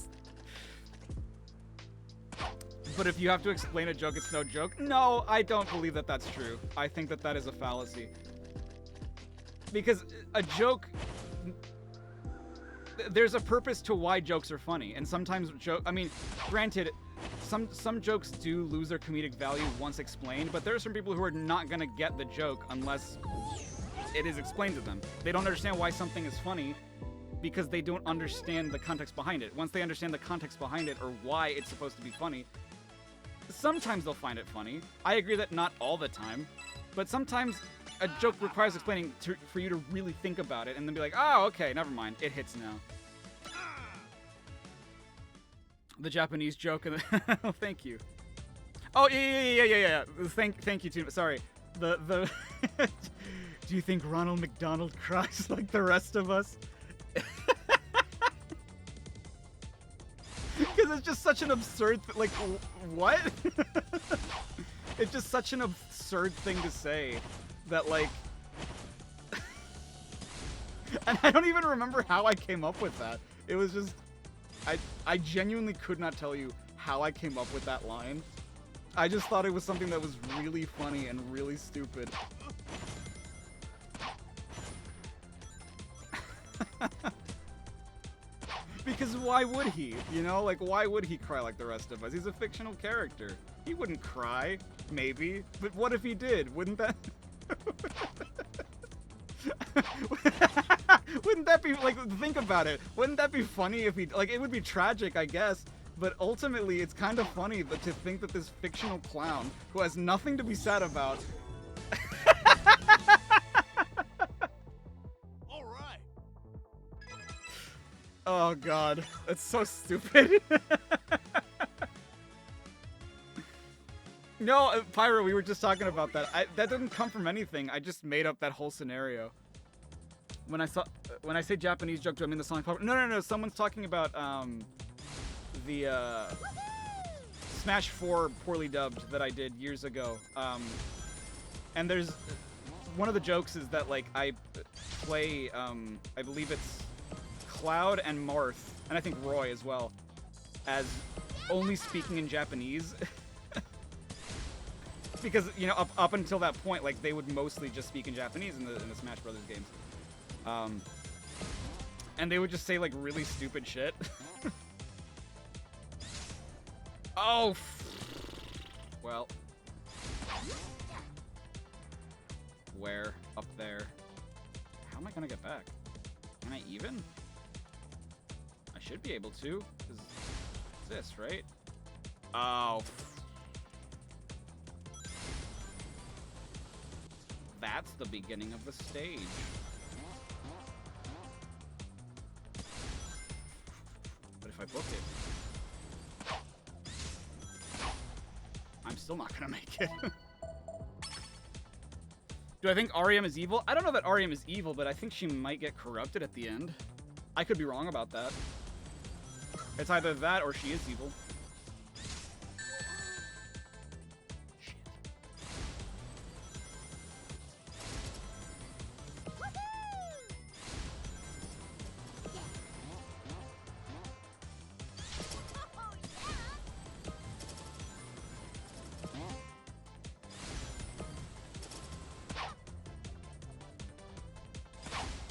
But if you have to explain a joke, it's no joke. No, I don't believe that that's true. I think that that is a fallacy. Because a joke... There's a purpose to why jokes are funny, and sometimes I mean, granted, some jokes do lose their comedic value once explained, but there are some people who are not gonna get the joke unless it is explained to them. They don't understand why something is funny because they don't understand the context behind it. Once they understand the context behind it or why it's supposed to be funny, sometimes they'll find it funny. I agree that not all the time, but sometimes a joke requires explaining for you to really think about it and then be like, oh, okay, never mind. It hits now. The Japanese joke and oh, thank you. Oh, yeah. Thank you, too. Sorry. The do you think Ronald McDonald cries like the rest of us? Because it's just such an absurd like, what? It's just such an absurd thing to say. That like and I don't even remember how I came up with that. It was just I genuinely could not tell you how I came up with that line. I just thought it was something that was really funny and really stupid. Because why would he? You know, like why would he cry like the rest of us? He's a fictional character. He wouldn't cry, maybe. But what if he did? Wouldn't that wouldn't that be like, think about it, wouldn't that be funny if he, like, it would be tragic, I guess, but ultimately it's kind of funny that to think that this fictional clown who has nothing to be sad about All right. Oh god, that's so stupid. No, Pyro, we were just talking about that. That didn't come from anything. I just made up that whole scenario. When I say Japanese joke, do I mean the song? No. Someone's talking about the Smash 4 poorly dubbed that I did years ago. And there's one of the jokes is that like I play I believe it's Cloud and Marth, and I think Roy as well, as only speaking in Japanese. Because, you know, up until that point, like, they would mostly just speak in Japanese in the Smash Brothers games. And they would just say, like, really stupid shit. Oh! Well. square up there. How am I gonna get back? Can I even? I should be able to. It's this, right? Oh. That's the beginning of the stage. But if I book it, I'm still not gonna make it. Do I think REM is evil? I don't know that REM is evil, but I think she might get corrupted at the end. I could be wrong about that. It's either that or she is evil. Shit.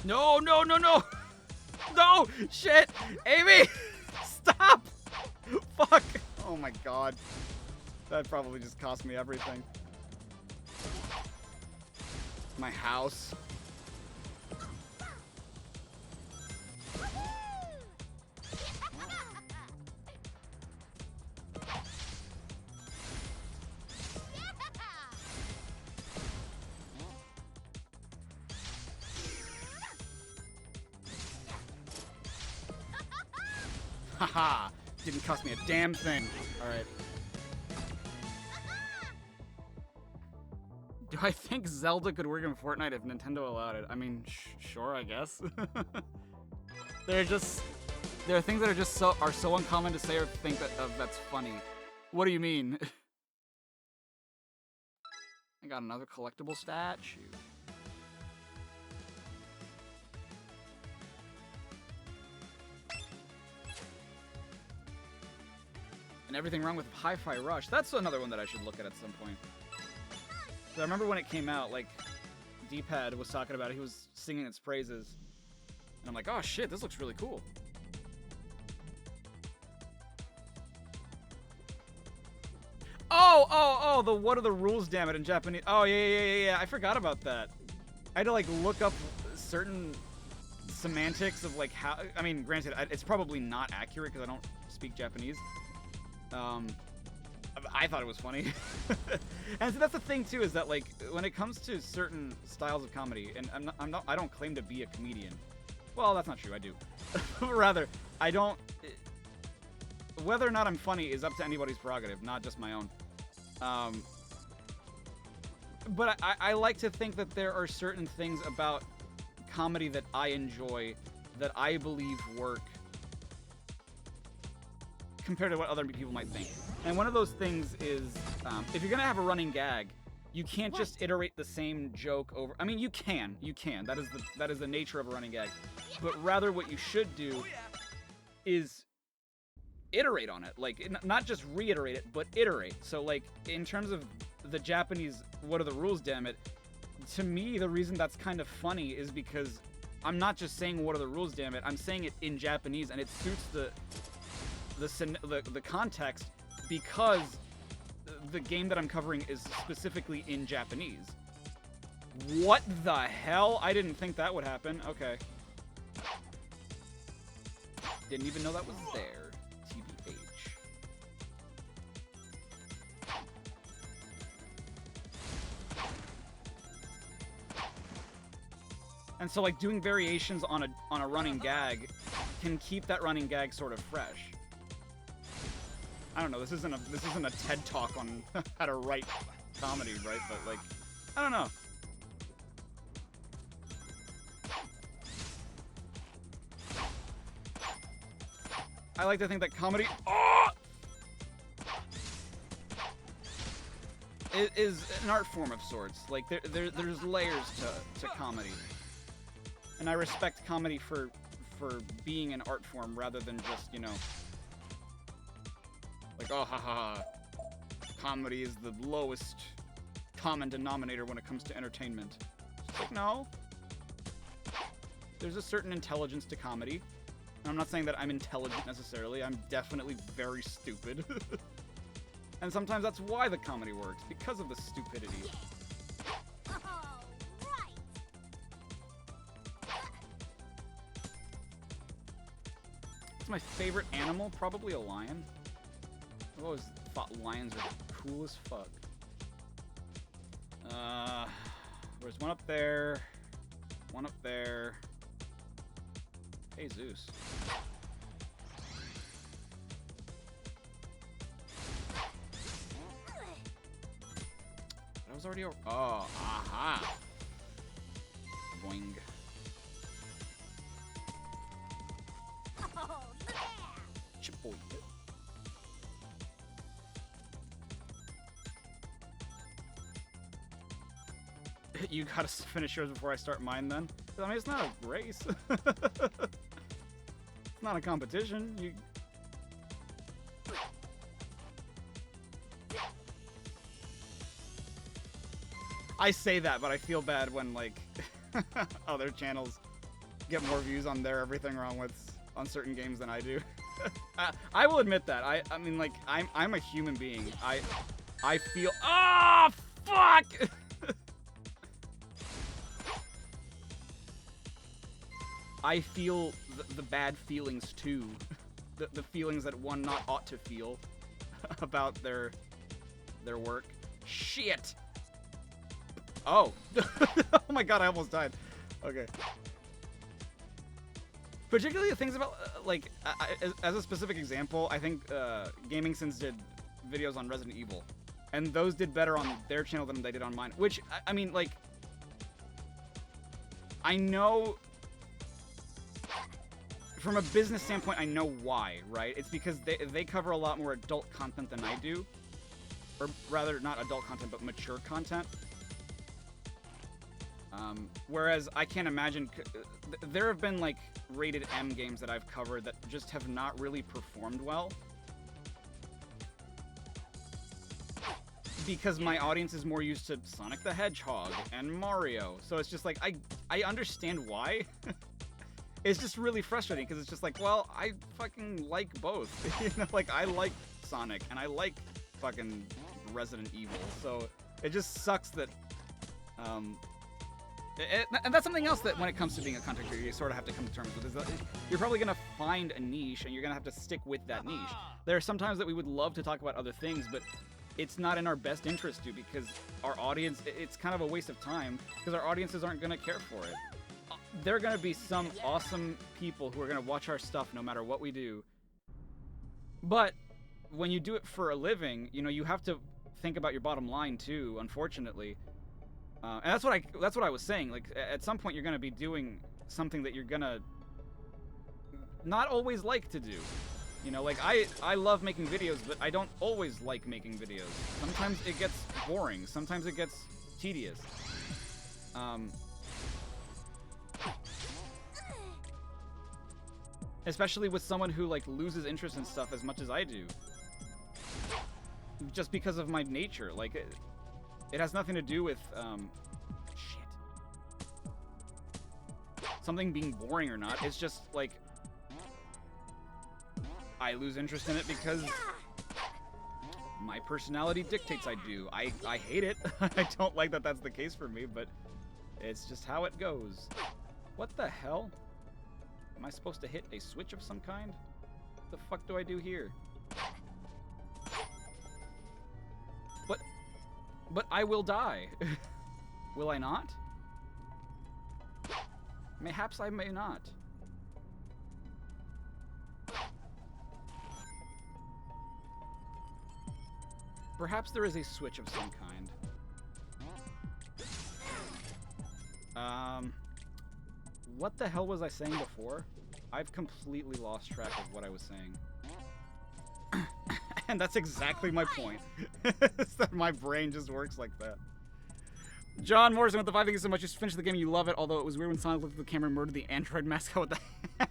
No, no, no, no! No! Shit! Amy! Stop! Fuck! Oh my god. That probably just cost me everything. My house. Haha! Didn't cost me a damn thing. Alright. Do I think Zelda could work in Fortnite if Nintendo allowed it? I mean, sure, I guess. There are things that are just so uncommon to say or think that that's funny. What do you mean? I got another collectible statue. And everything wrong with Hi-Fi Rush. That's another one that I should look at some point. So I remember when it came out, like, D-Pad was talking about it. He was singing its praises. And I'm like, oh shit, this looks really cool. Oh, the what are the rules, damn it, in Japanese. Oh, yeah. I forgot about that. I had to, like, look up certain semantics of, like, how... I mean, granted, it's probably not accurate because I don't speak Japanese. I thought it was funny. And so that's the thing too, is that like when it comes to certain styles of comedy, and I don't claim to be a comedian. Well, that's not true. I do. Rather, I don't. Whether or not I'm funny is up to anybody's prerogative, not just my own. But I like to think that there are certain things about comedy that I enjoy, that I believe work, compared to what other people might think. And one of those things is, if you're gonna have a running gag, you can't just iterate the same joke over. I mean, you can. That is the nature of a running gag. But rather, what you should do is iterate on it. Like, not just reiterate it, but iterate. So, like, in terms of the Japanese, what are the rules, damn it? To me, the reason that's kind of funny is because I'm not just saying what are the rules, damn it. I'm saying it in Japanese, and it suits the context, because the game that I'm covering is specifically in Japanese. What the hell? I didn't think that would happen. Okay. Didn't even know that was there. TBH. And so, like, doing variations on a running gag can keep that running gag sort of fresh. I don't know, this isn't a TED talk on how to write comedy, right? But, like, I don't know. I like to think that comedy is an art form of sorts. Like, there's layers to comedy. And I respect comedy for being an art form rather than just, you know, like, oh, haha, comedy is the lowest common denominator when it comes to entertainment. It's like, no. There's a certain intelligence to comedy. And I'm not saying that I'm intelligent necessarily. I'm definitely very stupid. And sometimes that's why the comedy works, because of the stupidity. Oh, What's my favorite animal? Probably a lion. I've always thought lions are cool as fuck. There's one up there. One up there. Hey, Zeus. That was already over. Oh, aha. Boing. Oh, yeah! Chipoy. You gotta finish yours before I start mine then? I mean, it's not a race. It's not a competition. You... I say that, but I feel bad when, like, other channels get more views on their everything wrong with on certain games than I do. I will admit that. I mean, like, I'm a human being. I feel... Ah, fuck! I feel the bad feelings too, the feelings that one not ought to feel about their work. Shit. Oh. Oh my god, I almost died. Okay. Particularly the things about like as a specific example, I think Gaming Sins did videos on Resident Evil, and those did better on their channel than they did on mine. Which I mean, like, I know. From a business standpoint, I know why, right? It's because they cover a lot more adult content than I do. Or rather, not adult content, but mature content. Whereas I can't imagine... There have been, like, rated M games that I've covered that just have not really performed well. Because my audience is more used to Sonic the Hedgehog and Mario. So it's just like, I understand why. It's just really frustrating because it's just like, well, I fucking like both. You know, like, I like Sonic and I like fucking Resident Evil. So it just sucks that, and that's something else that when it comes to being a content creator, you sort of have to come to terms with, is that you're probably going to find a niche and you're going to have to stick with that niche. There are some times that we would love to talk about other things, but it's not in our best interest to, because our audience, it's kind of a waste of time because our audiences aren't going to care for it. There are going to be some awesome people who are going to watch our stuff no matter what we do. But when you do it for a living, you know, you have to think about your bottom line too, unfortunately. And that's what I was saying. Like, at some point you're going to be doing something that you're going to not always like to do. You know, like, I love making videos, but I don't always like making videos. Sometimes it gets boring. Sometimes it gets tedious. Especially with someone who, like, loses interest in stuff as much as I do. Just because of my nature. Like, it has nothing to do with, shit. Something being boring or not. It's just, like, I lose interest in it because my personality dictates I do. I hate it. I don't like that that's the case for me, but it's just how it goes. What the hell? Am I supposed to hit a switch of some kind? What the fuck do I do here? But I will die. Will I not? Mayhaps I may not. Perhaps there is a switch of some kind. What the hell was I saying before? I've completely lost track of what I was saying. And that's exactly my point. It's that my brain just works like that. John Morrison with the 5, thank you so much. You finished the game, you love it, although it was weird when Sonic looked at the camera and murdered the android mascot with the...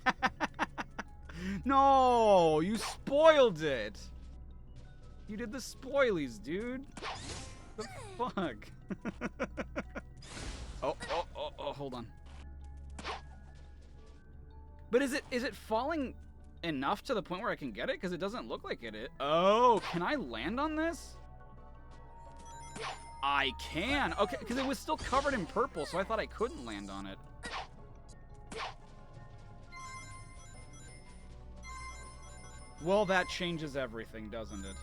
No! You spoiled it! You did the spoilies, dude. The fuck? Oh, hold on. But is it falling enough to the point where I can get it? Because it doesn't look like it. Oh, can I land on this? I can. Okay, because it was still covered in purple, so I thought I couldn't land on it. Well, that changes everything, doesn't it?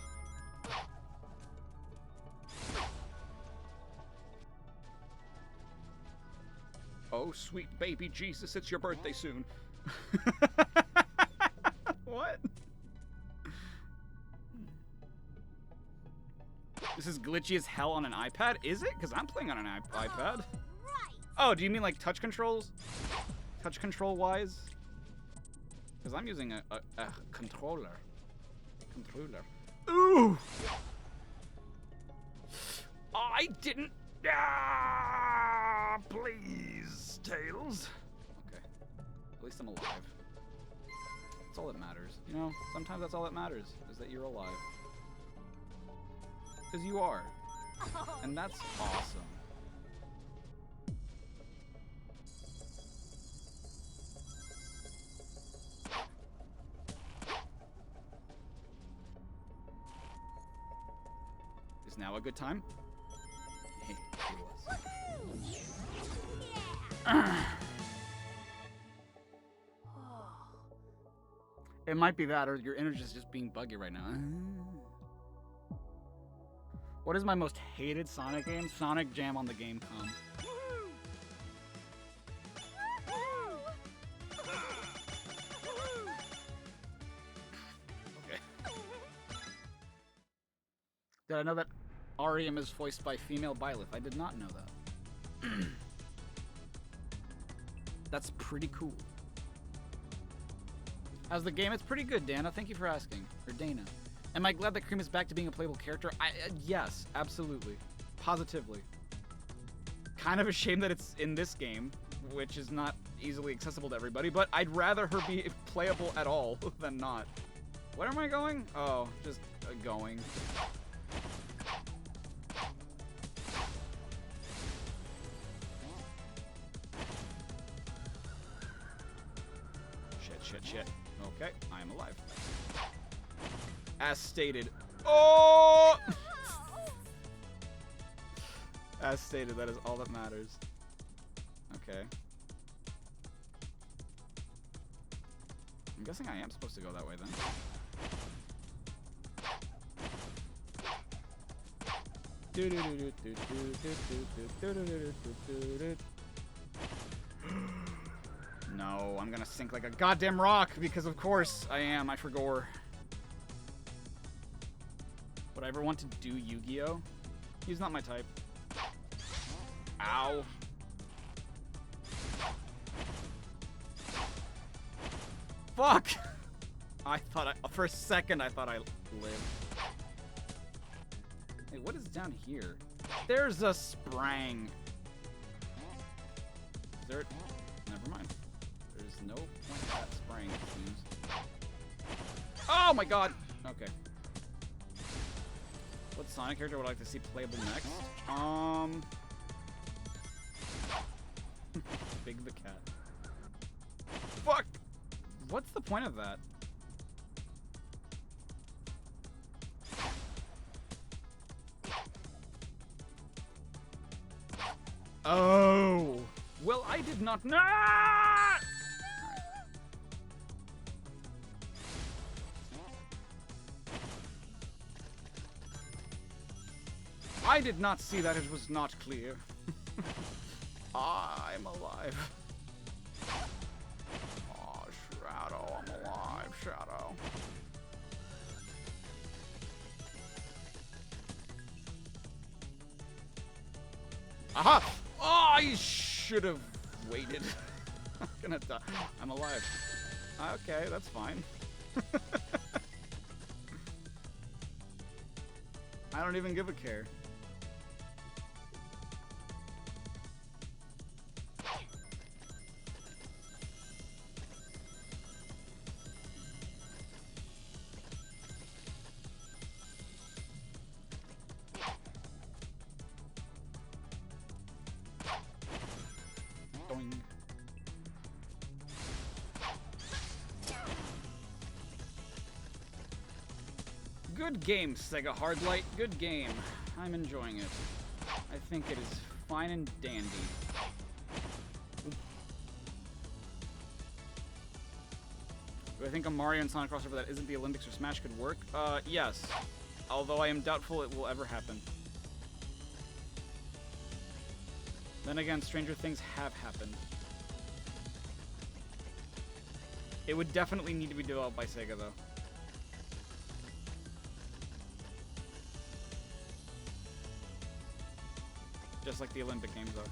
Oh, sweet baby Jesus, it's your birthday soon. What? This is glitchy as hell on an iPad? Is it? Because I'm playing on an iPad. Oh, do you mean like touch controls? Touch control wise? Because I'm using a controller. Ooh! I didn't. Ah, please, Tails. Okay. At least I'm alive. That's all that matters. You know, sometimes that's all that matters, is that you're alive. Because you are. And that's awesome. Is now a good time? Hey, it was. It might be that, or your energy is just being buggy right now. What is my most hated Sonic game? Sonic Jam on the Game.com. Okay. Did I know that REM is voiced by female Byleth? I did not know that. That's pretty cool. How's the game? It's pretty good, Dana. Thank you for asking. Or Dana. Am I glad that Cream is back to being a playable character? Yes, absolutely. Positively. Kind of a shame that it's in this game, which is not easily accessible to everybody, but I'd rather her be playable at all than not. Where am I going? Oh, just going. Shit. Okay, I am alive. As stated. Oh! As stated, that is all that matters. Okay. I'm guessing I am supposed to go that way then. No, I'm gonna sink like a goddamn rock because of course I am. I forgot. Would I ever want to do Yu-Gi-Oh? He's not my type. Ow. Fuck! For a second I thought I lived. Hey, what is down here? There's a sprang. Is there? Never mind. There's no point to that sprang, it seems. Oh my god! Okay. What Sonic character would I like to see playable next? Big the Cat. Fuck! What's the point of that? Oh! Well, I did not know! I did not see that. It was not clear. I'm alive. Oh, Shadow, I'm alive, Shadow. Aha! Oh, I should have waited. I'm gonna die. I'm alive. Okay, that's fine. I don't even give a care. Good game, Sega Hardlight. Good game. I'm enjoying it. I think it is fine and dandy. Do I think a Mario and Sonic crossover that isn't the Olympics or Smash could work? Yes. Although I am doubtful it will ever happen. Then again, stranger things have happened. It would definitely need to be developed by Sega, though. Just like the Olympic Games are.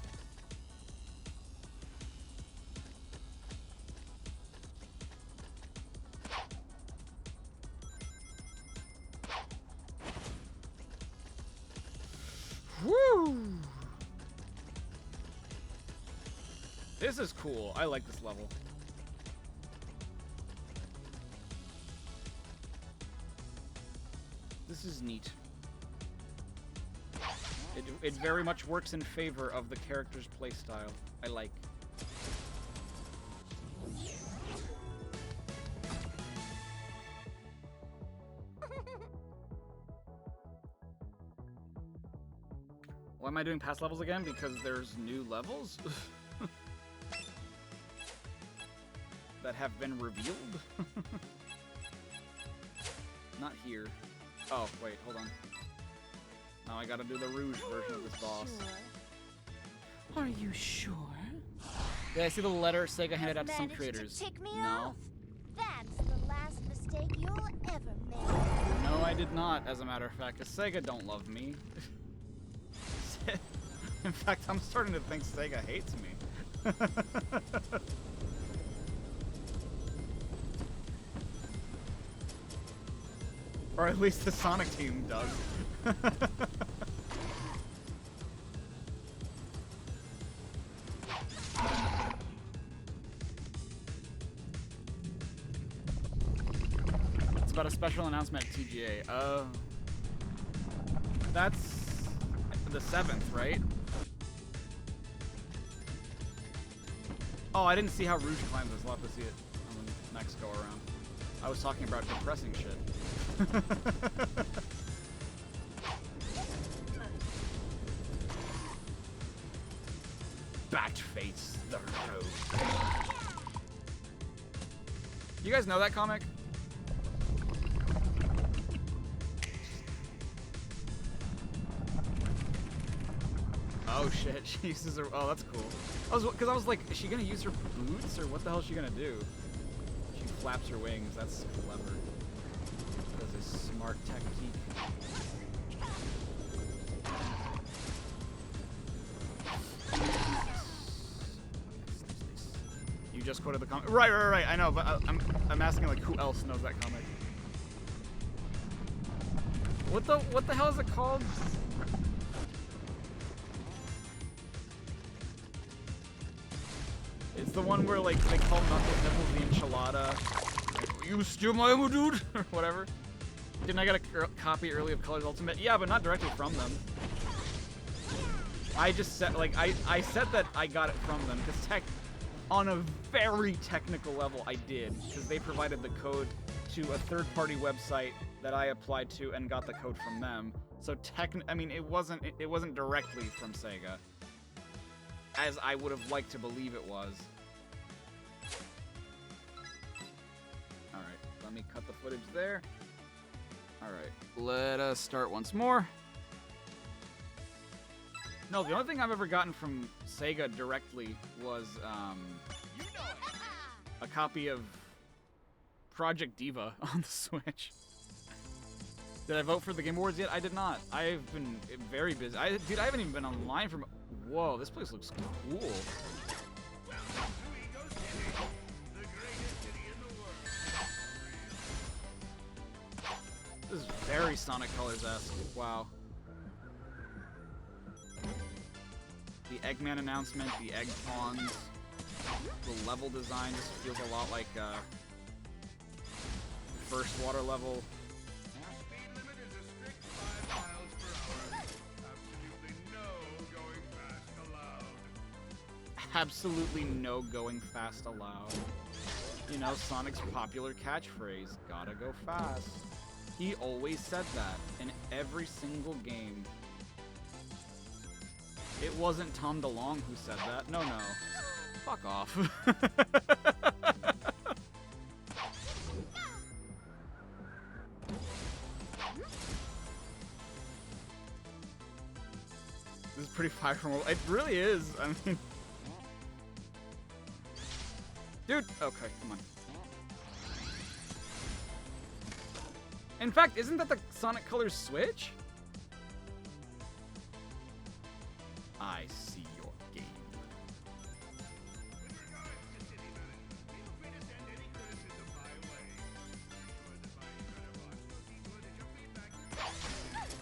Woo! This is cool. I like this level. This is neat. It very much works in favor of the character's playstyle. I like. Why am I doing past levels again? Because there's new levels that have been revealed. Not here. Oh, wait, hold on. Now I gotta do the Rouge version of this boss. Sure. Are you sure? Did I see the letter Sega handed out to some Managed creators? To tick me No. off. That's the last mistake you'll ever make. No, I did not, as a matter of fact, because Sega don't love me. In fact, I'm starting to think Sega hates me. Or at least the Sonic team does. It's about a special announcement at TGA. That's the 7th, right? Oh, I didn't see how Rouge climbs this. We'll have to see it on the next go around. I was talking about depressing shit. Batface the Rogue. You guys know that comic? Oh shit, she uses her. Oh, that's cool. Because I was like, is she gonna use her boots or what the hell is she gonna do? She flaps her wings. That's clever. That is a smart technique. You just quoted the comic. Right. I know, but I'm asking like who else knows that comic? What the hell is it called? It's the one where like they call Knuckles Nipples the enchilada. You steal my ammo, dude, or whatever. Didn't I get a copy early of Colors Ultimate? Yeah, but not directly from them. I just said like I said that I got it from them because on a very technical level I did because they provided the code to a third-party website that I applied to and got the code from them. So I mean it wasn't directly from Sega, as I would have liked to believe it was. Alright, let me cut the footage there. Alright, let us start once more. No, the only thing I've ever gotten from Sega directly was a copy of Project Diva on the Switch. Did I vote for the Game Awards yet? I did not. I've been very busy. Dude, I haven't even been online for... Whoa, this place looks cool. This is very Sonic Colors-esque. Wow. The Eggman announcement, the egg pawns, the level design just feels a lot like the first water level. Speed limit is a strict 5 miles per hour. Absolutely no going fast allowed. Absolutely no going fast allowed. You know, Sonic's popular catchphrase, gotta go fast. He always said that in every single game. It wasn't Tom DeLonge who said that. No. Fuck off. This is pretty far from it really is. I mean, dude. Okay, come on. In fact, isn't that the Sonic Colors switch? I see your game.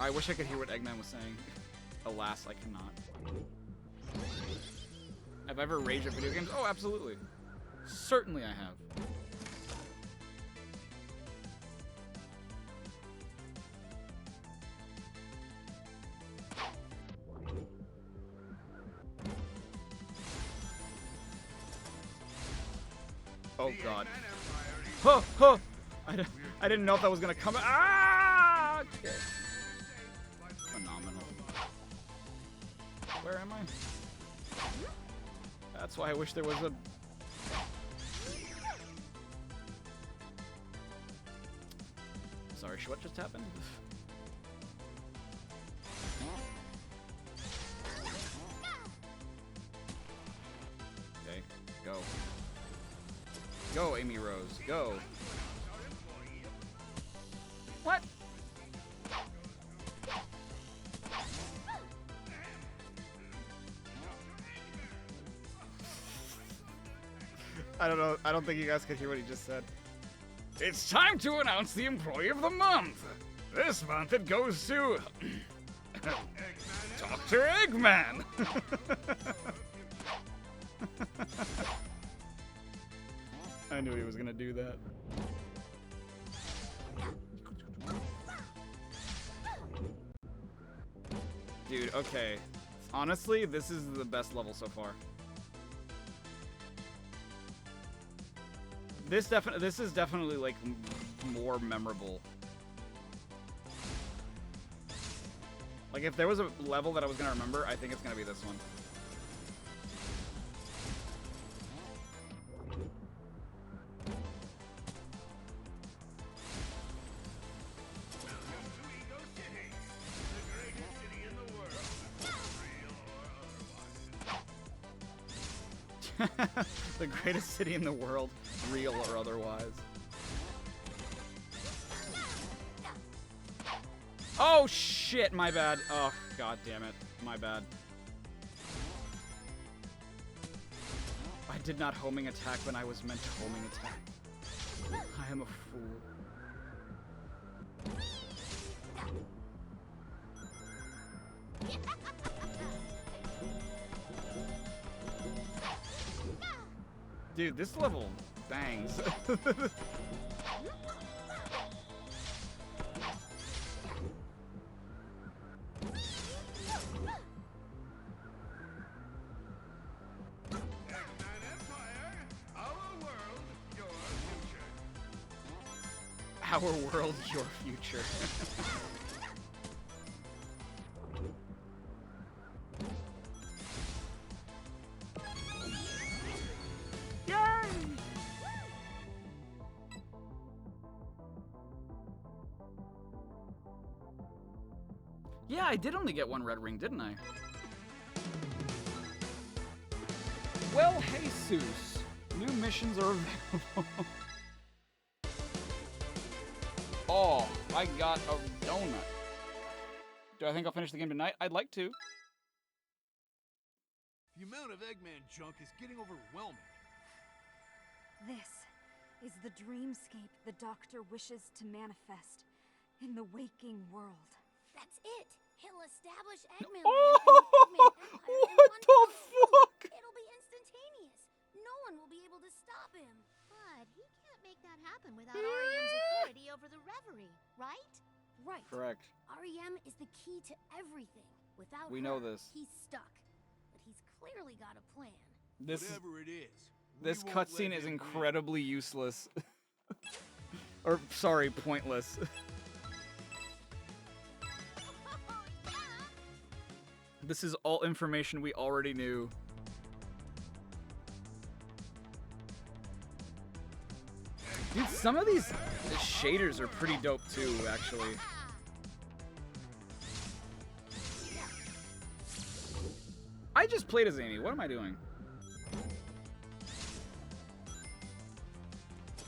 I wish I could hear what Eggman was saying. Alas, I cannot. Have I ever raged at video games? Oh, absolutely. Certainly I have. Oh god. Huh, huh. I didn't know if that was gonna come. Ah! Okay. Phenomenal. Where am I? That's why I wish there was a... Sorry, what just happened? Okay, go. Go, Amy Rose, go. What? I don't know. I don't think you guys could hear what he just said. It's time to announce the Employee of the Month. This month it goes to Dr. Eggman. I knew he was gonna do that. Dude, okay. Honestly, this is the best level so far. This is definitely like more memorable. Like if there was a level that I was gonna remember, I think it's gonna be this one. The greatest city in the world, real or otherwise. Oh shit, my bad. Oh, god damn it. My bad. I did not homing attack when I was meant to homing attack. I am a fool. Dude, this level bangs. Our world, your future. Yeah, I did only get one red ring, didn't I? Well, Jesus. New missions are available. Oh, I got a donut. Do I think I'll finish the game tonight? I'd like to. The amount of Eggman junk is getting overwhelming. This is the dreamscape the Doctor wishes to manifest in the waking world. That's it. He'll establish Eggman Oh, Land and Eggman Empire in what one the fell swoop. fuck? It'll be instantaneous. No one will be able to stop him. But he can't make that happen without REM's authority over the Reverie, right? Right. Correct. REM is the key to everything. Without We her, know this. he's stuck. But he's clearly got a plan. Whatever it is. This we won't cutscene let is him win. incredibly useless. Or, sorry, pointless. This is all information we already knew. Dude, some of these shaders are pretty dope too, actually. I just played as Amy. What am I doing?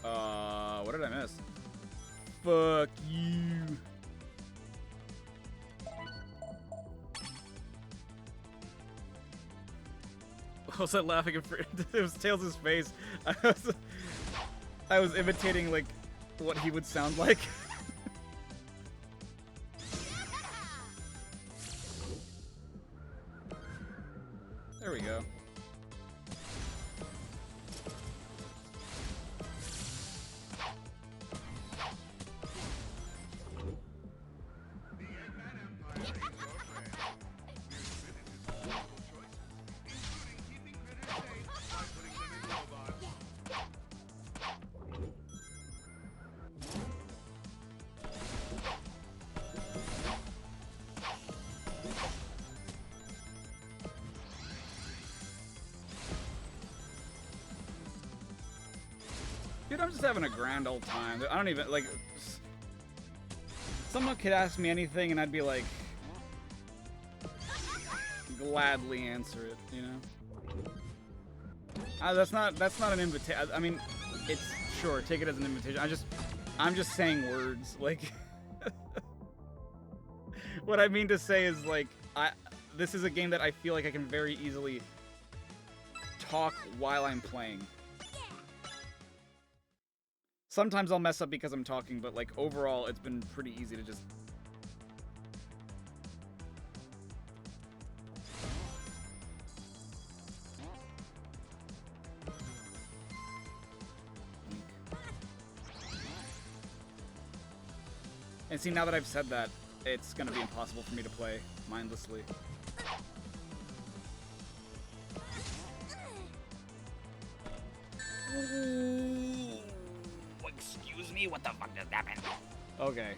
What did I miss? Fuck you. I was laughing at it was Tails' face. I was imitating like what he would sound like. There we go. Dude, I'm just having a grand old time. I don't even, like... Someone could ask me anything and I'd be like... gladly answer it, you know? That's not an invitation. I mean, it's... Sure, take it as an invitation. I'm just saying words. Like... What I mean to say is, like, this is a game that I feel like I can very easily talk while I'm playing. Sometimes I'll mess up because I'm talking, but like overall, it's been pretty easy to just... And see, now that I've said that, it's gonna be impossible for me to play mindlessly. Excuse me, what the fuck just happened? Okay,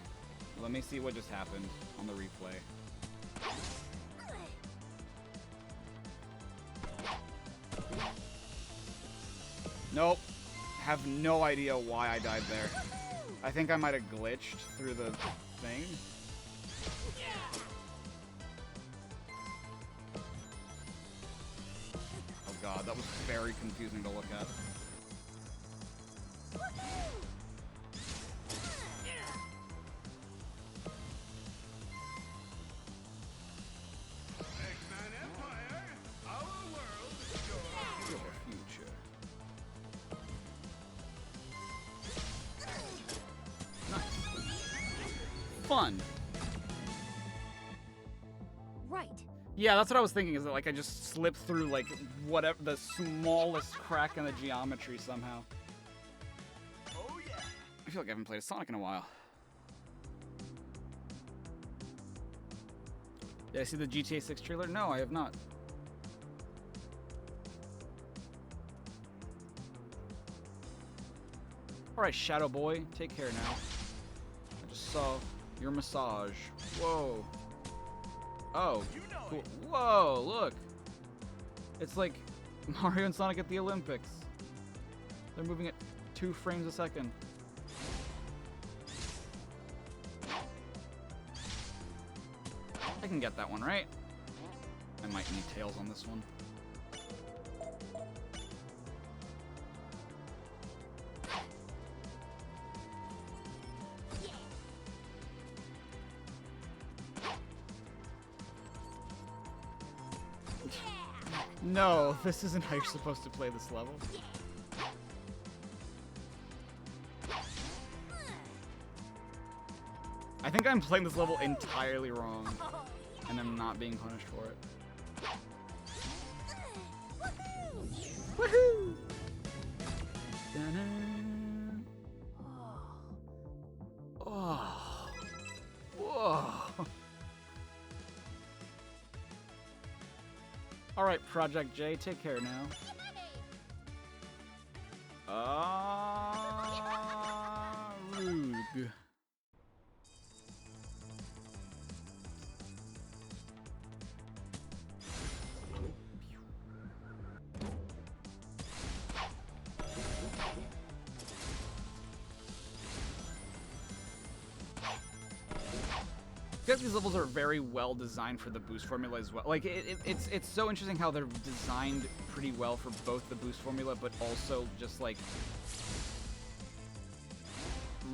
let me see what just happened on the replay. Nope. Have no idea why I died there. I think I might have glitched through the thing. Oh god, that was very confusing to look at. Fun. Right. Yeah, that's what I was thinking, is that like I just slipped through like whatever the smallest crack in the geometry somehow. Oh yeah. I feel like I haven't played a Sonic in a while. Did I see the GTA 6 trailer? No, I have not. Alright, Shadow Boy, take care now. I just saw your massage. Whoa. Oh, cool. Whoa, look. It's like Mario and Sonic at the Olympics. They're moving at 2 frames a second. I can get that one, right? I might need Tails on this one. No, this isn't how you're supposed to play this level. I think I'm playing this level entirely wrong, and I'm not being punished for it. Woohoo! Oh. Whoa. Alright, Project J, take care now. Rug. feel like these levels are very well designed for the boost formula as well. Like, it's so interesting how they're designed pretty well for both the boost formula, but also just, like,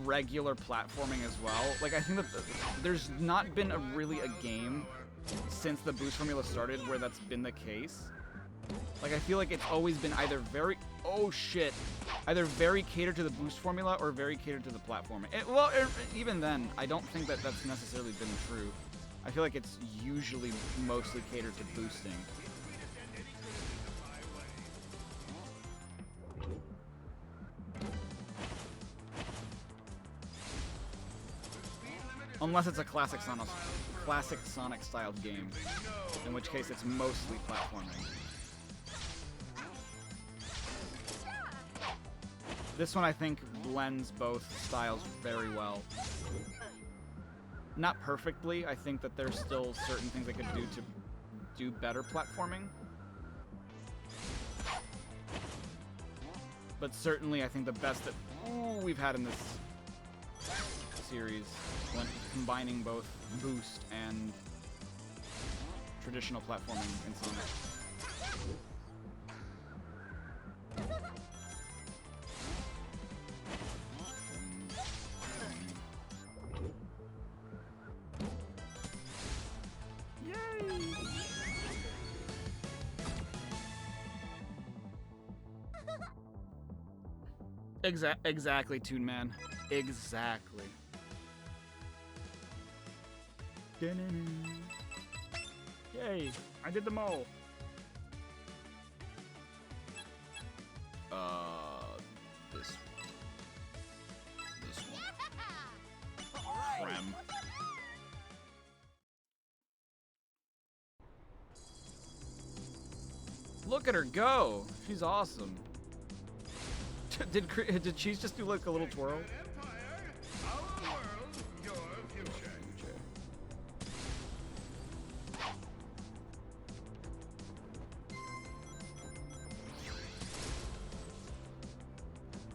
regular platforming as well. Like, I think that there's not been really a game since the boost formula started where that's been the case. Like, I feel like it's always been either very... Oh, shit. Either very catered to the boost formula or very catered to the platforming. Even then, I don't think that that's necessarily been true. I feel like it's usually mostly catered to boosting. Unless it's a classic Sonic-styled game, in which case it's mostly platforming. This one, I think, blends both styles very well. Not perfectly. I think that there's still certain things they could do to do better platforming. But certainly, I think the best that we've had in this series, when combining both boost and traditional platforming in Sonic. Exactly, Toon Man. Exactly. Yay! I did them all. This one. Creme. Look at her go! She's awesome. Did Cheese just do like a little twirl?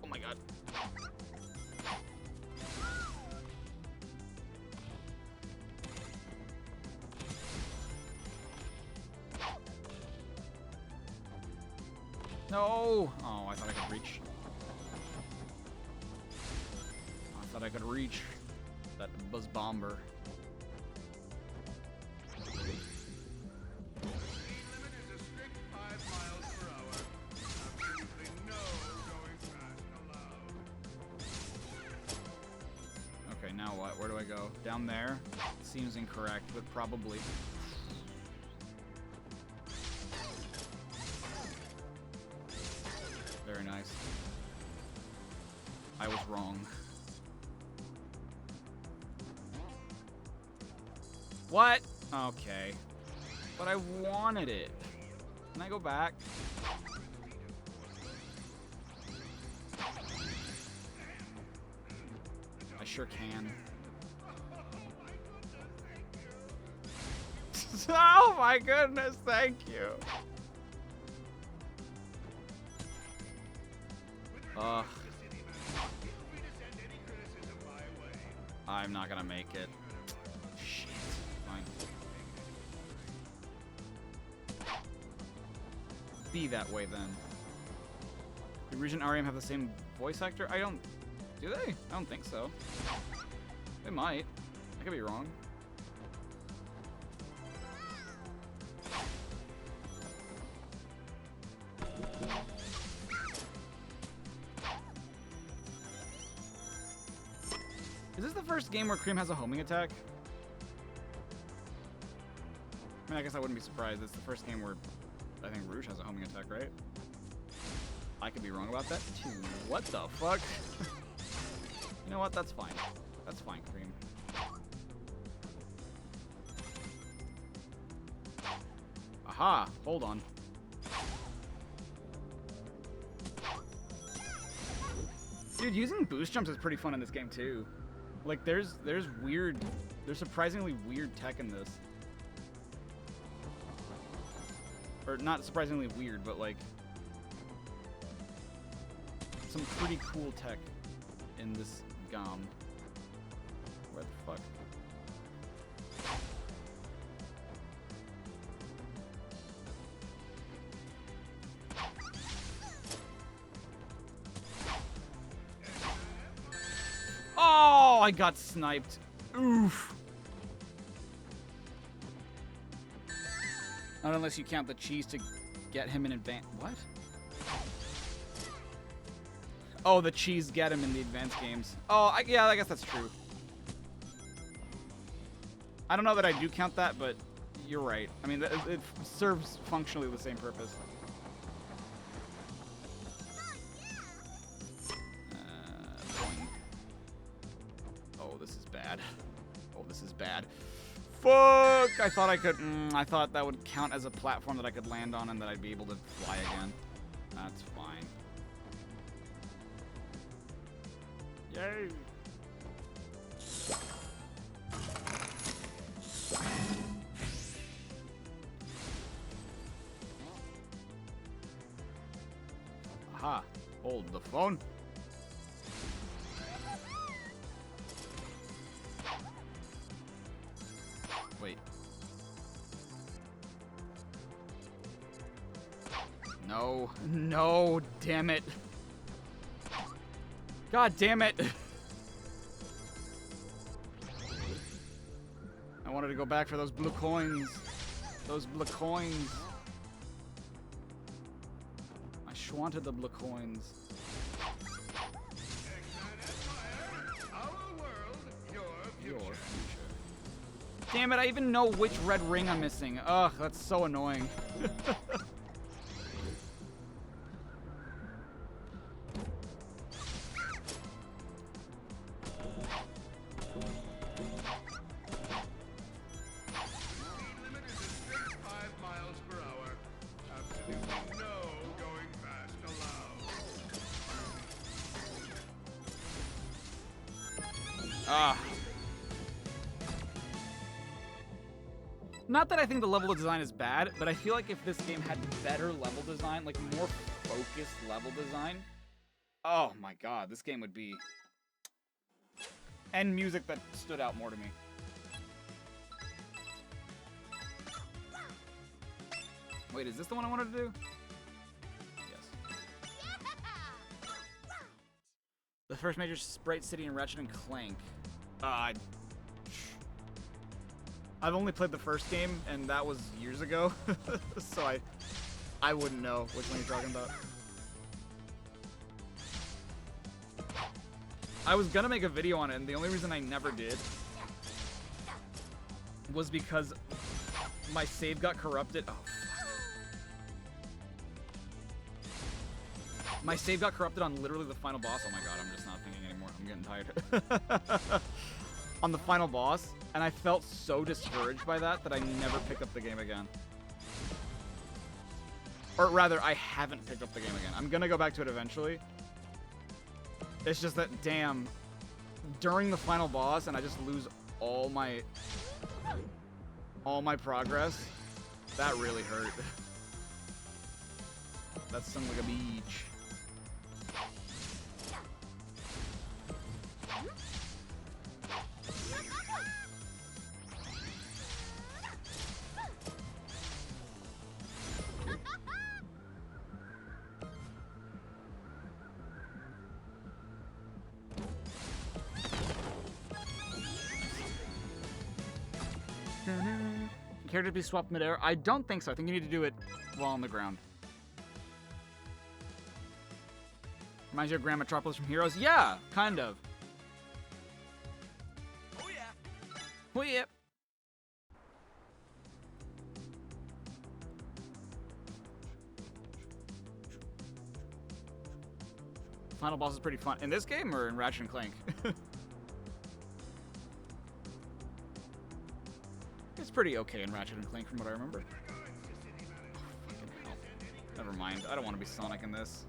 Oh my god. No! Oh, I thought I could reach. I could reach that Buzz Bomber. Okay, now what? Where do I go? Down there? Seems incorrect, but probably. Very nice. I was wrong. What? Okay. But I wanted it. Can I go back? I sure can. Oh my goodness, thank you. Ugh. I'm not gonna make it. Shit. Fine. Be that way then. Do Rouge and Ariam have the same voice actor? I don't... Do they? I don't think so. They might. I could be wrong. Is this the first game where Cream has a homing attack? I mean, I guess I wouldn't be surprised. It's the first game where I think Rouge has a homing attack, right? I could be wrong about that too. What the fuck? You know what? That's fine. That's fine, Cream. Aha! Hold on. Dude, using boost jumps is pretty fun in this game too. Like, there's surprisingly weird tech in this. Or not surprisingly weird, but like some pretty cool tech in this GOM. Where the fuck? I got sniped. Oof. Not unless you count the cheese to get him in advance. What? Oh, the cheese get him in the advanced games. Oh, yeah, I guess that's true. I don't know that I do count that, but you're right. I mean, it serves functionally the same purpose. Boing. Oh, this is bad. Oh, this is bad. Fuck! I thought I could. I thought that would count as a platform that I could land on and that I'd be able to fly again. That's fine. Yay! Aha! Hold the phone. Wait. No. No, damn it. God damn it. I wanted to go back for those blue coins. Those blue coins. I wanted the blue coins. Your future. Damn it, I even know which red ring I'm missing. Ugh, that's so annoying. Not that I think the level design is bad, but I feel like if this game had better level design, like more focused level design, oh my god, this game would be... And music that stood out more to me. Wait, is this the one I wanted to do? Yes. The first major sprite city in Ratchet and Clank. I've only played the first game, and that was years ago, so I wouldn't know which one you're talking about. I was gonna make a video on it, and the only reason I never did was because my save got corrupted. Oh, fuck. My save got corrupted on literally the final boss. Oh my god, I'm just not thinking anymore. I'm getting tired. On the final boss, and I felt so discouraged by that I never picked up the game again. Or rather, I haven't picked up the game again. I'm gonna go back to it eventually. It's just that, damn, during the final boss, and I just lose all my progress, that really hurt. That stung like a beach. Character be swapped midair? I don't think so. I think you need to do it while on the ground. Reminds you of Grand Metropolis from Heroes? Yeah, kind of. Oh yeah. Oh yeah. Final boss is pretty fun. In this game or in Ratchet and Clank? It's pretty okay in Ratchet and Clank from what I remember. Oh, fucking hell. Never mind. I don't want to be Sonic in this.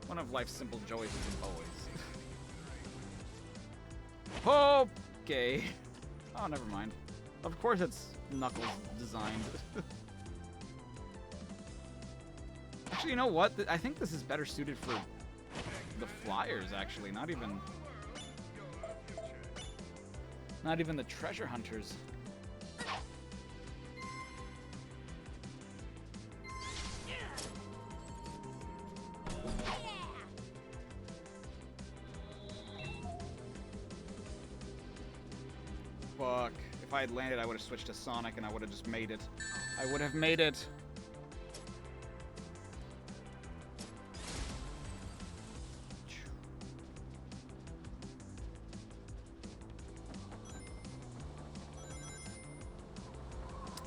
One of life's simple joys is always. Okay. Oh, never mind. Of course it's Knuckles designed. Actually, you know what? I think this is better suited for the flyers, actually. Not even the treasure hunters. Fuck. If I had landed, I would have switched to Sonic and I would have just made it. I would have made it.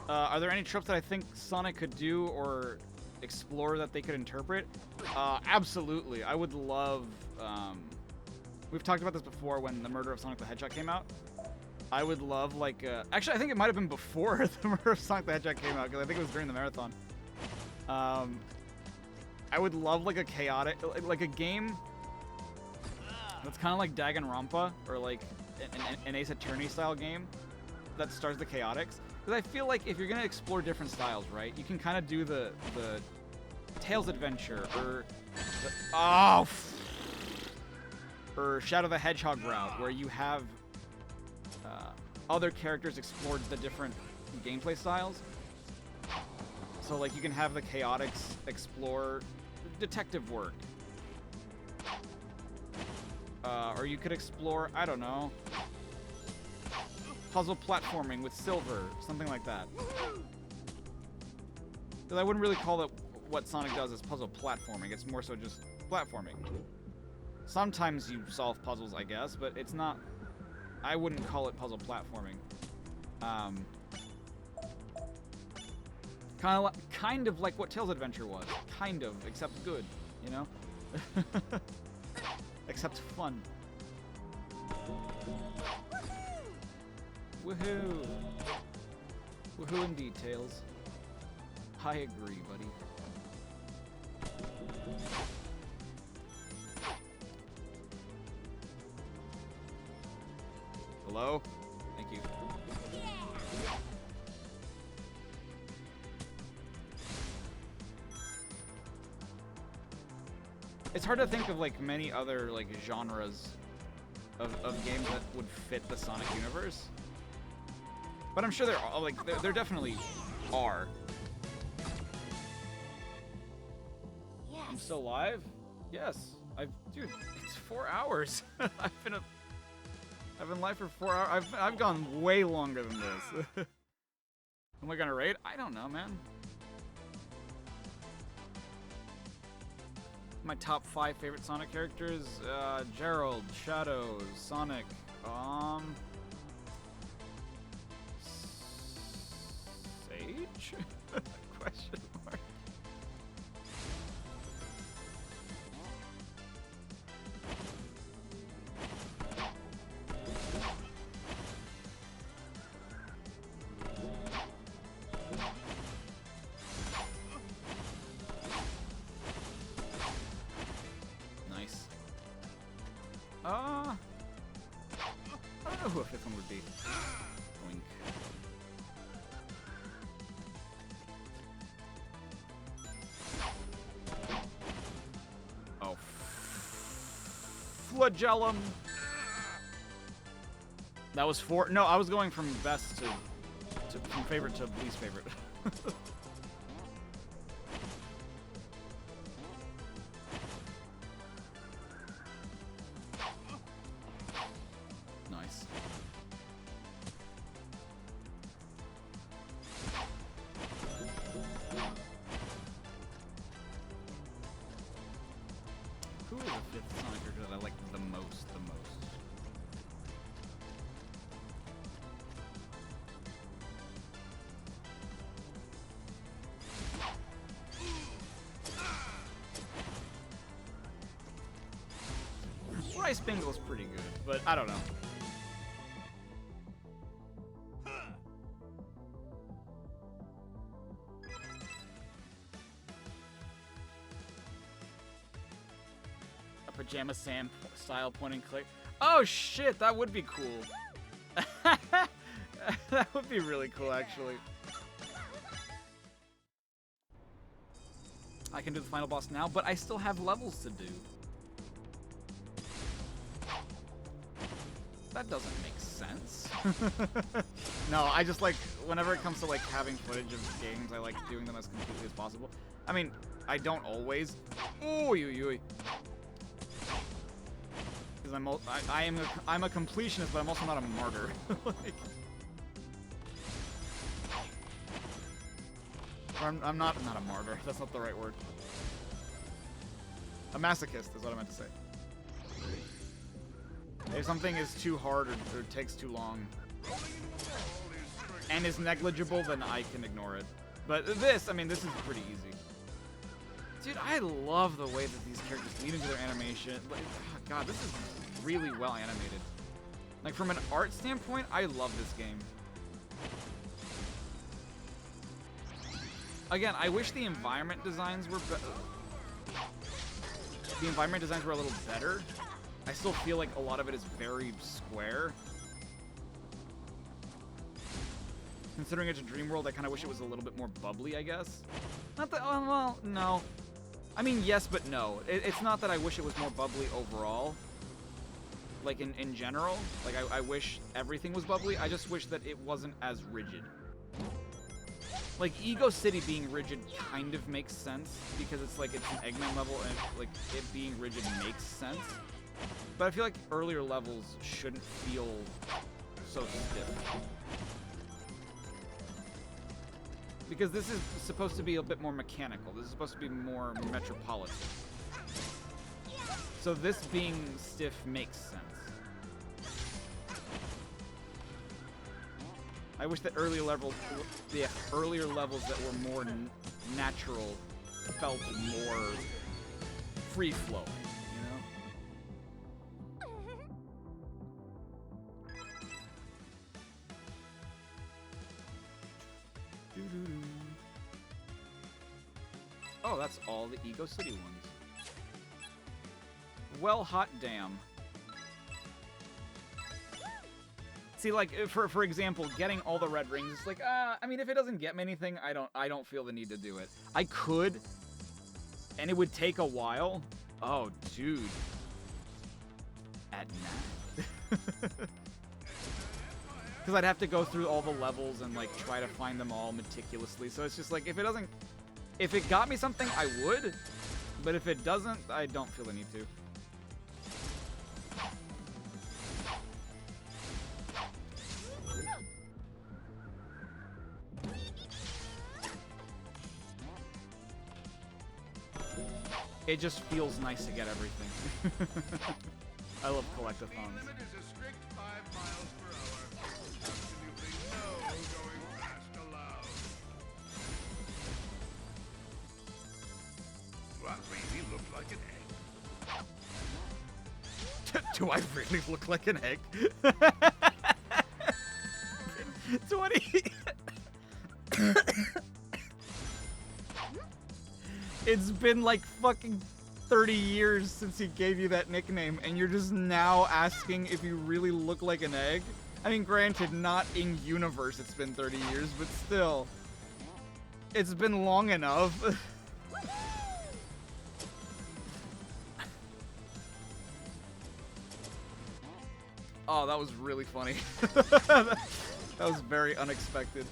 Are there any tropes that I think Sonic could do or explore that they could interpret? Absolutely. I would love... we've talked about this before when the murder of Sonic the Hedgehog came out. I would love, like... actually, I think it might have been before the murder of Sonic the Hedgehog came out, because I think it was during the marathon. I would love, like, a chaotic... Like, a game that's kind of like Danganronpa, or, like, an Ace Attorney-style game that stars the chaotics. Because I feel like if you're going to explore different styles, right, you can kind of do the Tails Adventure, or or Shadow the Hedgehog route, where you have other characters explore the different gameplay styles. So, like, you can have the chaotics explore detective work. Or you could explore, I don't know, puzzle platforming with Silver, something like that. Because I wouldn't really call it what Sonic does as puzzle platforming. It's more so just platforming. Sometimes you solve puzzles, I guess, but it's not... I wouldn't call it puzzle platforming. Kind of like what Tails Adventure was. Kind of, except good, you know? Except fun. Woohoo! Woohoo indeed, Tails. I agree, buddy. Hello? Thank you. It's hard to think of, like, many other, like, genres of games that would fit the Sonic universe. But I'm sure there definitely are. Yes. I'm still live? Yes. Dude, it's 4 hours. I've been live for 4 hours. I've gone way longer than this. Am I gonna rate? I don't know, man. My top 5 favorite Sonic characters: Gerald, Shadow, Sonic, Sage? Question mark. Nice. I don't know who a 5th one would be. Boink. Oh. Flagellum! That was 4. No, I was going from best from favorite to least favorite. Nice. Who is the 5th Sonic character that I like the most? Rice Bingle's pretty good, but I don't know. A Pajama Sam style point and click. Oh shit, that would be cool. That would be really cool, actually. I can do the final boss now, but I still have levels to do. That doesn't make sense. No, I just like, whenever it comes to like having footage of games, I like doing them as completely as possible. I mean, I don't always. Because I'm a completionist, but I'm also not a martyr. Like, Or I'm not a martyr. That's not the right word. A masochist is what I meant to say. If something is too hard or takes too long and is negligible, then I can ignore it. But this, I mean, this is pretty easy. Dude, I love the way that these characters lead into their animation. Like, oh God, this is really well animated. Like, from an art standpoint, I love this game. Again, I wish the environment designs were a little better. I still feel like a lot of it is very square. Considering it's a dream world, I kind of wish it was a little bit more bubbly, I guess. Not that, well, no. I mean, yes, but no. It's not that I wish it was more bubbly overall. Like, in general. Like, I wish everything was bubbly. I just wish that it wasn't as rigid. Like, Ego City being rigid kind of makes sense, because it's like, it's an Eggman level, and like, it being rigid makes sense. But I feel like earlier levels shouldn't feel so stiff. Because this is supposed to be a bit more mechanical. This is supposed to be more metropolitan. So this being stiff makes sense. I wish that earlier levels that were more natural felt more free-flowing, you know? Oh, that's all the Ego City ones. Well, hot damn. See, like, for example, getting all the red rings, it's like, I mean, if it doesn't get me anything, I don't feel the need to do it. I could, and it would take a while. Oh, dude. At night. Because I'd have to go through all the levels and, like, try to find them all meticulously. So it's just like, if it got me something, I would. But if it doesn't, I don't feel the need to. It just feels nice to get everything. I love collectathons. Limit is a strict 5 miles per hour. Absolutely no going fast allowed. Well, really look like an egg. Do I really look like an egg? 20. It's been like fucking 30 years since he gave you that nickname, and you're just now asking if you really look like an egg? I mean, granted, not in universe it's been 30 years, but still. It's been long enough. Oh, that was really funny. That was very unexpected.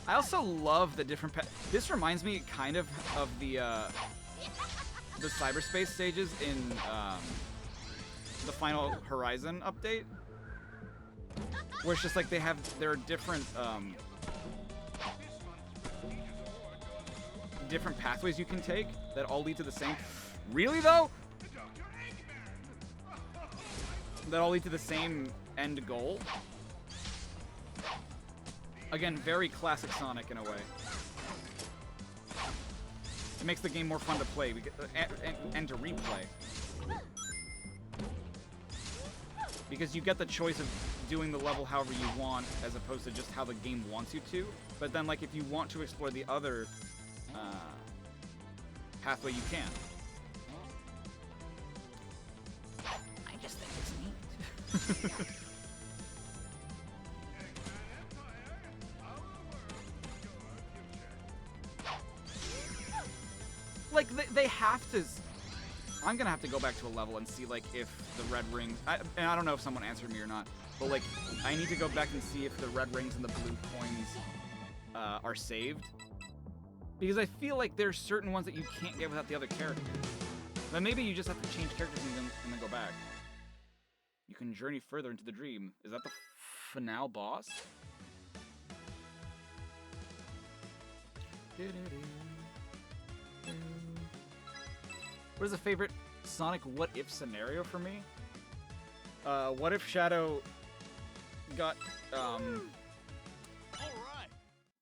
I also love the different this reminds me kind of the cyberspace stages in the Final Horizon update, where it's just like there are different different pathways you can take that all lead to the same. Really though? That all lead to the same end goal. Again, very classic Sonic in a way. It makes the game more fun to play and to replay. Because you get the choice of doing the level however you want, as opposed to just how the game wants you to. But then, like, if you want to explore the other pathway, you can. I just think it's neat. Like, they have to... I'm gonna have to go back to a level and see, like, if the red rings... and I don't know if someone answered me or not, but, like, I need to go back and see if the red rings and the blue coins are saved. Because I feel like there's certain ones that you can't get without the other characters. But maybe you just have to change characters and then go back. You can journey further into the dream. Is that the finale boss? What is a favorite Sonic what if scenario for me? What if Shadow got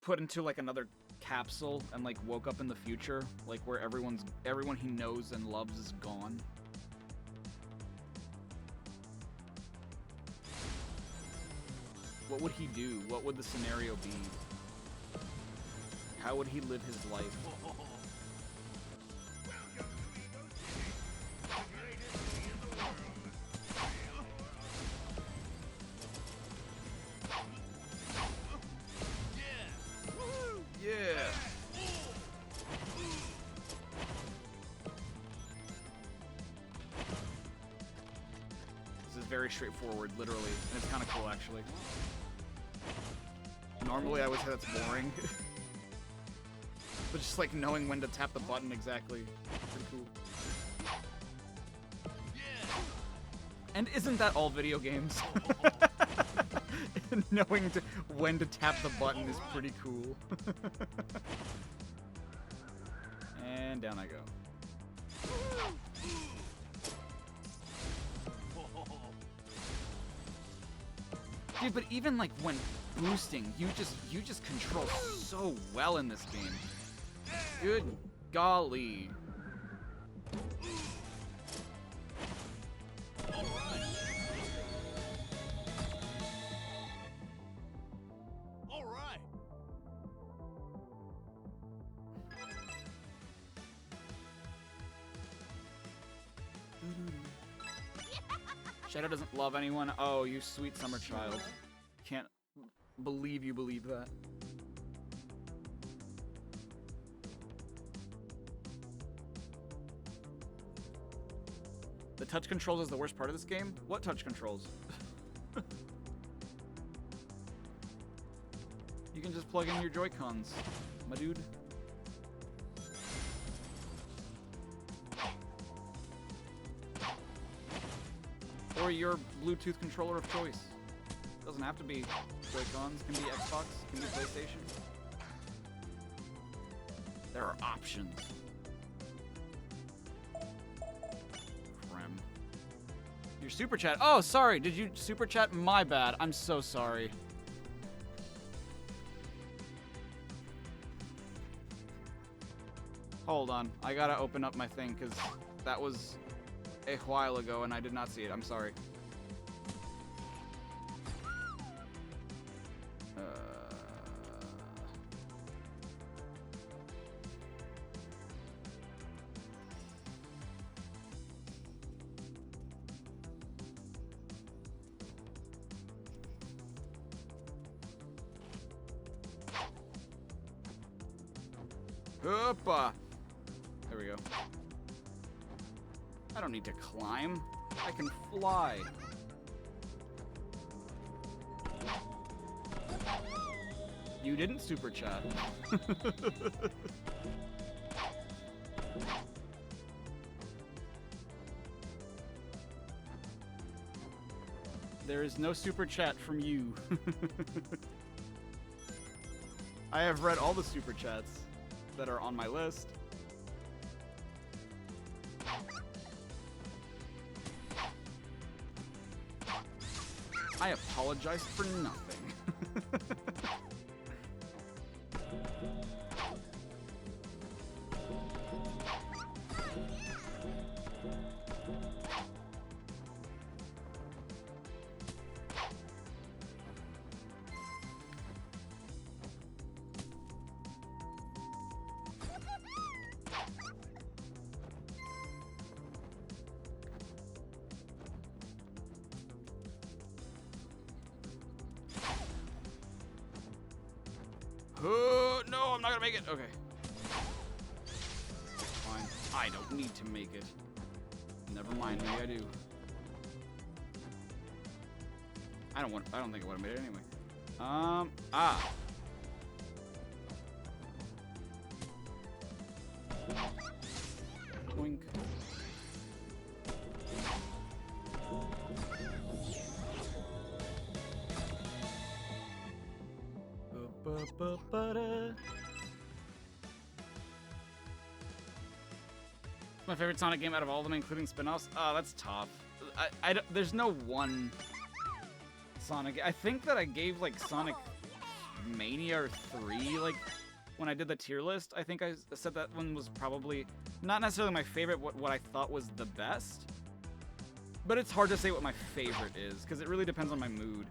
put into like another capsule and like woke up in the future, like where everyone he knows and loves is gone? What would he do? What would the scenario be? How would he live his life? Yeah. This is very straightforward, literally, and it's kind of cool, actually. Normally, I would say that's boring. But just, like, knowing when to tap the button exactly. Pretty cool. And isn't that all video games? Knowing when to tap the button is pretty cool. And down I go. Dude, but even like when boosting, you just control so well in this game. Good golly. Shadow doesn't love anyone. Oh, you sweet summer child. Can't believe you believe that. The touch controls is the worst part of this game? What touch controls? You can just plug in your Joy-Cons, my dude. Or your Bluetooth controller of choice. Doesn't have to be Joy-Cons, can be Xbox, can be PlayStation. There are options. Creme. Your super chat. Oh, sorry. Did you super chat? My bad. I'm so sorry. Hold on. I gotta open up my thing because that was a while ago and I did not see it. I'm sorry. Hoppa! There we go. I don't need to climb. I can fly. You didn't super chat. There is no super chat from you. I have read all the super chats that are on my list. I apologize for nothing. No, I'm not gonna make it. Okay. Fine. I don't need to make it. Never mind. Maybe I do. I don't think I would have made it anyway. Boink. Ba-ba-ba-da. My favorite Sonic game out of all of them, including spin-offs. Oh, that's tough. There's no one Sonic. I think that I gave like Sonic Mania or 3 like when I did the tier list. I think I said that one was probably not necessarily my favorite. What I thought was the best. But it's hard to say what my favorite is because it really depends on my mood.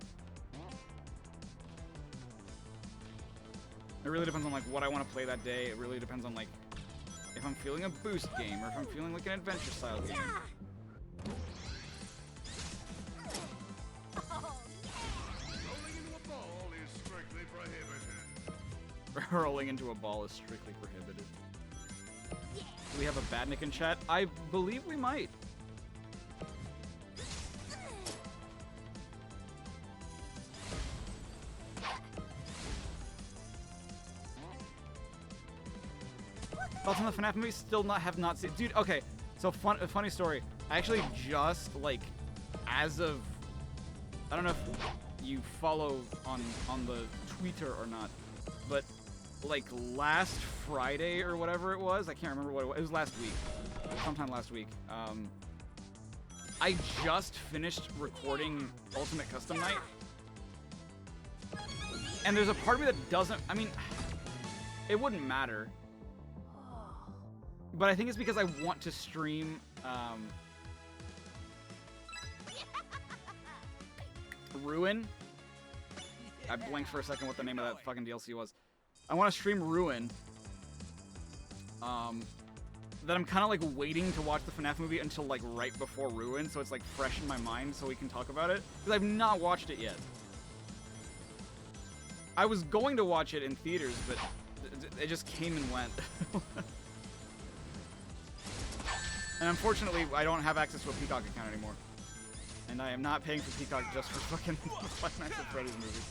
It really depends on like what I want to play that day. It really depends on like if I'm feeling a boost game or if I'm feeling like an adventure style game. Rolling into a ball is strictly prohibited. Rolling into a ball is strictly prohibited. Do we have a Badnik in chat? I believe we might. Thoughts on the FNAF movie? Still have not seen. Dude, okay. So funny story. I actually just like, as of, I don't know if you follow on the Twitter or not, but like last Friday or whatever it was, I can't remember what it was. It was last week, sometime last week. I just finished recording Ultimate Custom Night, and there's a part of me that doesn't. I mean, it wouldn't matter. But I think it's because I want to stream Ruin. I blanked for a second what the name of that fucking DLC was. I want to stream Ruin. That I'm kind of like waiting to watch the FNAF movie until like right before Ruin, so it's like fresh in my mind so we can talk about it. Because I've not watched it yet. I was going to watch it in theaters, but it just came and went. And unfortunately, I don't have access to a Peacock account anymore. And I am not paying for Peacock just for fucking Five Nights at Freddy's movies.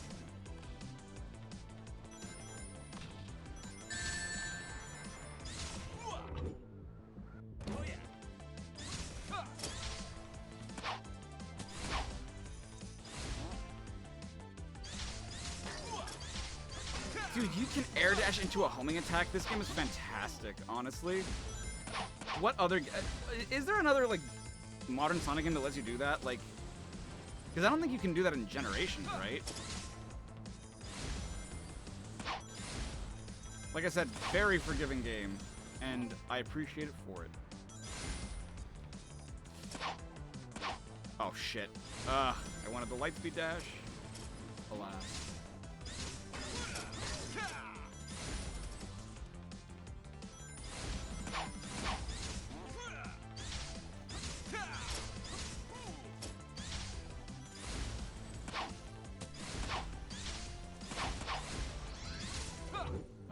Oh yeah. Dude, you can air dash into a homing attack. This game is fantastic, honestly. What other... is there another, like, modern Sonic game that lets you do that? Like... Because I don't think you can do that in Generations, right? Like I said, very forgiving game. And I appreciate it for it. Oh, shit. I wanted the Lightspeed dash. Alas.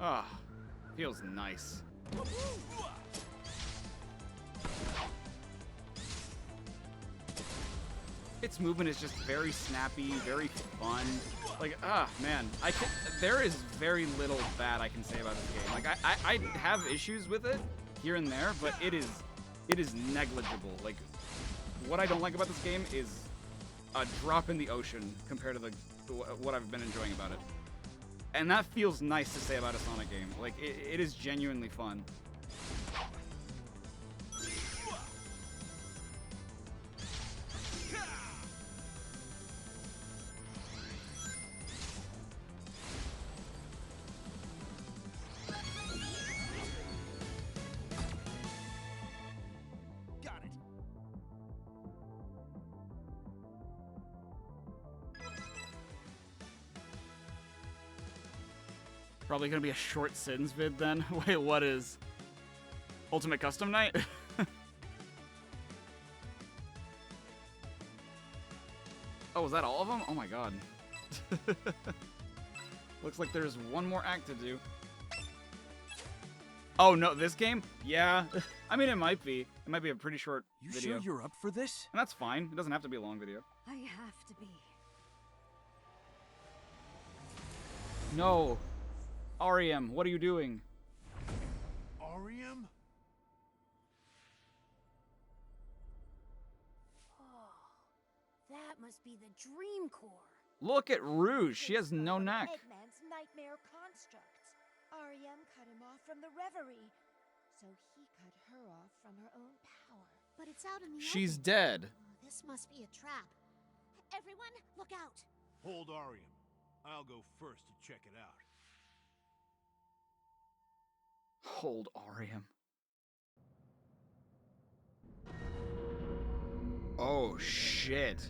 Ah, feels nice. Its movement is just very snappy, very fun. Like, man, there is very little bad I can say about this game. Like, I have issues with it here and there, but it is negligible. Like, what I don't like about this game is a drop in the ocean compared to what I've been enjoying about it. And that feels nice to say about a Sonic game. Like, it is genuinely fun. Got it. Probably gonna be a short Sins vid then. Wait, what is? Ultimate Custom Night? Oh, is that all of them? Oh my god. Looks like there's one more act to do. Oh no, this game? Yeah. I mean, it might be. It might be a pretty short You video. sure you're up for this? And that's fine. It doesn't have to be a long video. I have to be. No. REM, what are you doing? Arium? Oh, that must be the Dream Core. Look at Rouge. She has no neck. Eggman's nightmare constructs. REM cut him off from the reverie, so he cut her off from her own power. But it's out in the She's open. dead. Oh, this must be a trap. Everyone, look out! Hold Arium. I'll go first to check it out. Hold Arium. Oh, shit.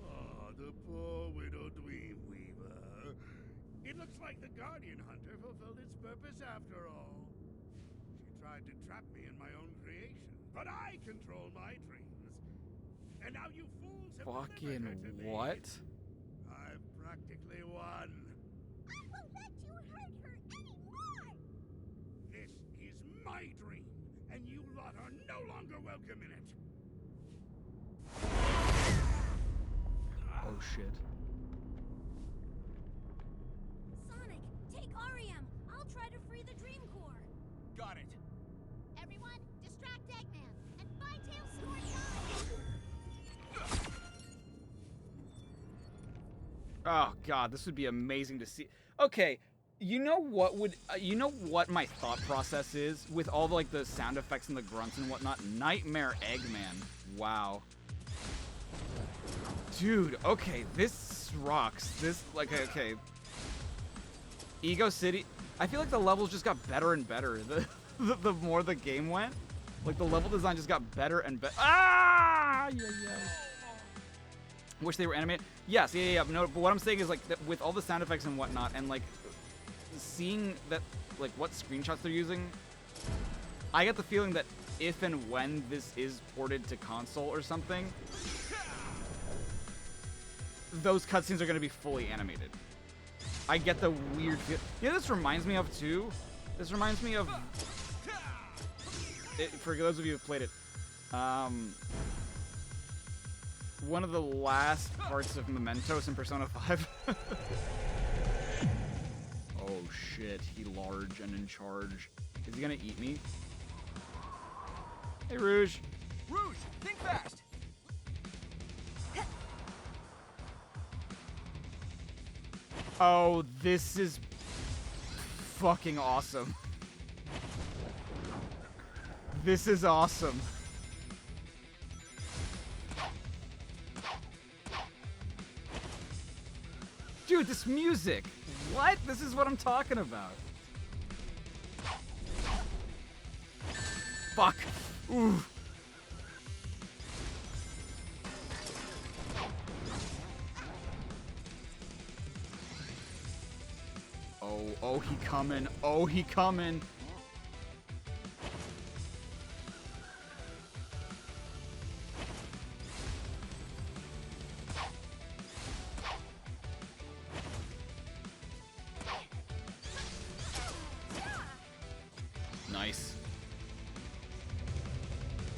Oh, the poor widow Dreamweaver. It looks like the Guardian Hunter fulfilled its purpose after all. She tried to trap me in my own creation, but I control my dreams. And now you fools have Fucking delivered her to me. what? I've practically won. I won't let you hurt her anymore! This is my dream, and you lot are no longer welcome in it. Oh, shit. Sonic, take REM. I'll try to free the Dream Core. Got it. Everyone, distract Eggman and find Tails Sword time! Oh, God, this would be amazing to see. Okay, you know what my thought process is with all the, like, the sound effects and the grunts and whatnot? Nightmare Eggman. Wow. Dude, okay, this rocks. This, like, okay. Ego City. I feel like the levels just got better and better the more the game went. Like, the level design just got better and better. Ah! Yeah. Wish they were animated. Yes, yeah. No, but what I'm saying is, like, that with all the sound effects and whatnot, and, like, seeing that, like, what screenshots they're using, I get the feeling that if and when this is ported to console or something, those cutscenes are going to be fully animated. I get the weird feel. You know, this reminds me of, too? This reminds me of... for those of you who've played it, one of the last parts of Mementos in Persona 5. Oh, shit. He large and in charge. Is he going to eat me? Hey, Rouge. Rouge, think fast. Oh, this is fucking awesome. This is awesome. Dude, this music. What? This is what I'm talking about. Fuck. Ooh. Oh, he coming. Oh, he coming. Nice.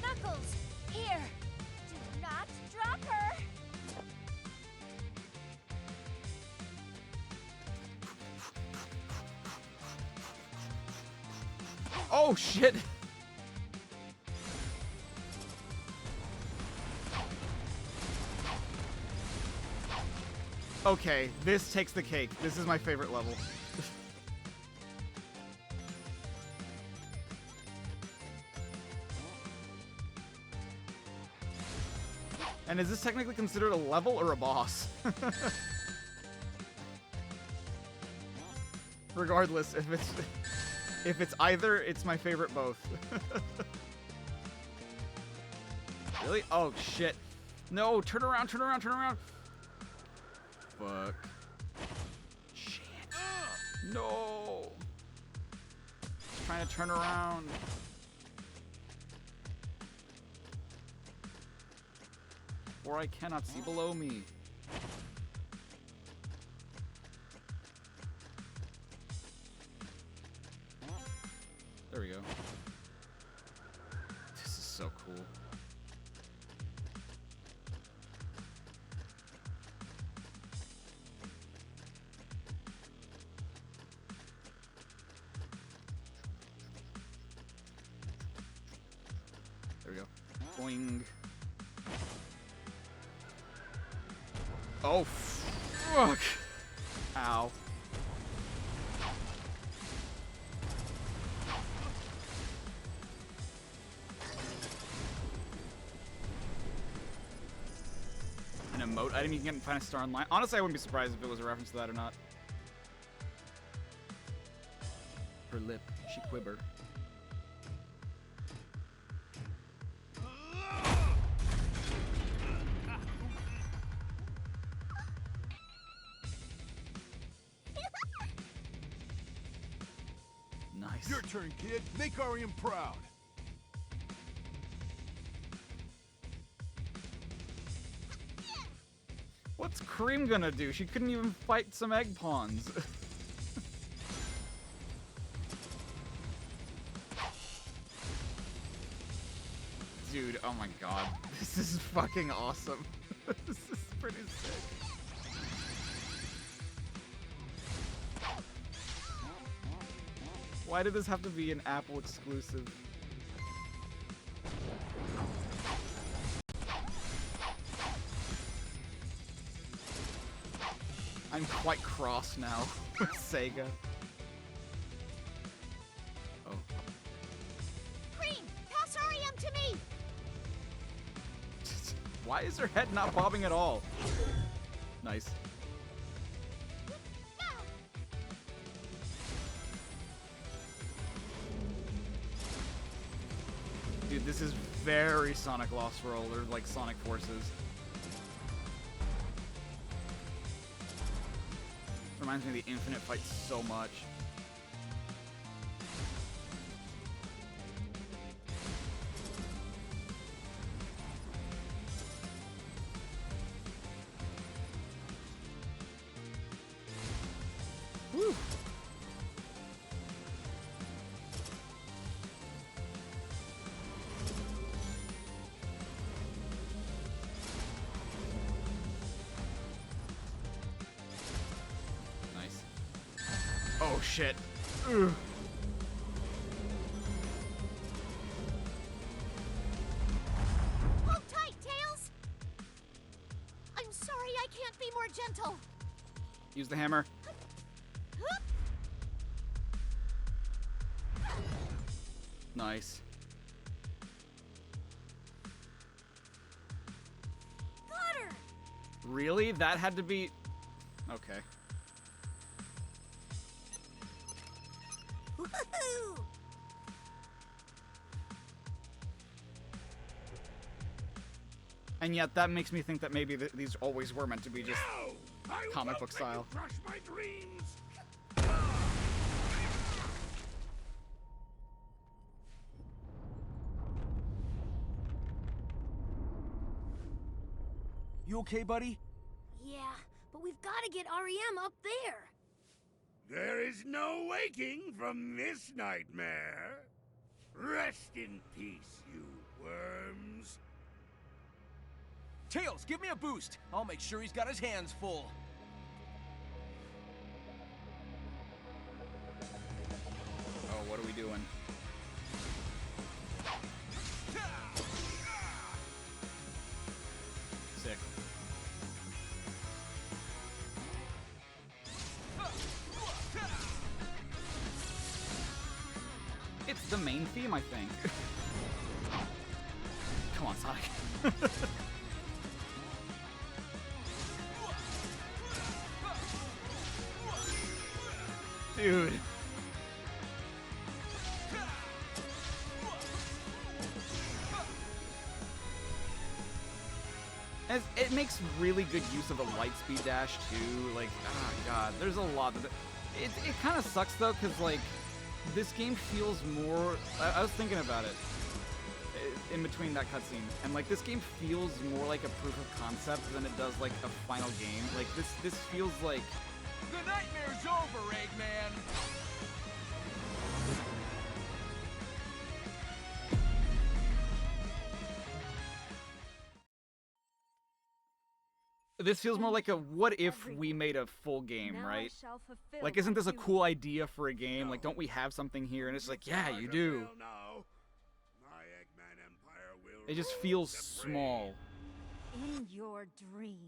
Knuckles, here! Do not drop her! Oh, shit. Okay, this takes the cake. This is my favorite level. And is this technically considered a level or a boss? Regardless, if it's either, it's my favorite both. Really? Oh, shit. No, turn around, turn around, turn around. Fuck. Shit. No. Just trying to turn around. Or I cannot see below me. There we go. This is so cool. There we go. Boing. Oh. Fuck. Ow. An emote item you can get and find a star online. Honestly, I wouldn't be surprised if it was a reference to that or not. Her lip, she quiver. Nice. Your turn, kid. Make Arium proud. What's Cream gonna do? She couldn't even fight some egg pawns. Dude, oh my god. This is fucking awesome. This is pretty sick. Why did this have to be an Apple exclusive? I'm quite cross now with Sega. Oh. Cream, pass Arium to me! Why is her head not bobbing at all? Nice. Dude, this is very Sonic Lost World, or like Sonic Forces. Reminds me of the Infinite fight so much. Woo. Oh shit. Ugh. Hold tight, Tails! I'm sorry I can't be more gentle. Use the hammer. Nice. Got her! Really? That had to be... Okay. Woohoo! And yet that makes me think that maybe these always were meant to be just No! I comic won't book let style. you crush my dreams! You okay, buddy? Yeah, but we've got to get REM up there. There is no waking from this nightmare. Rest in peace, you worms. Tails, give me a boost. I'll make sure he's got his hands full. Oh, what are we doing? Sick. It's the main theme, I think. Come on, Sonic. Dude. It makes really good use of the light speed dash too. Like, oh god, there's a lot of it. It kind of sucks though, cause like this game feels more. I was thinking about it in between that cutscene, and like this game feels more like a proof of concept than it does like a final game. Like this feels like. The nightmare's over, Eggman. This feels more like a what if we made a full game, Now I right? shall fulfill Like, isn't my this a duty. cool idea for a game? Like, don't we have something here? And it's like, yeah, you do. Well, now, my Eggman Empire will It just rule feels supreme. small. In your dreams.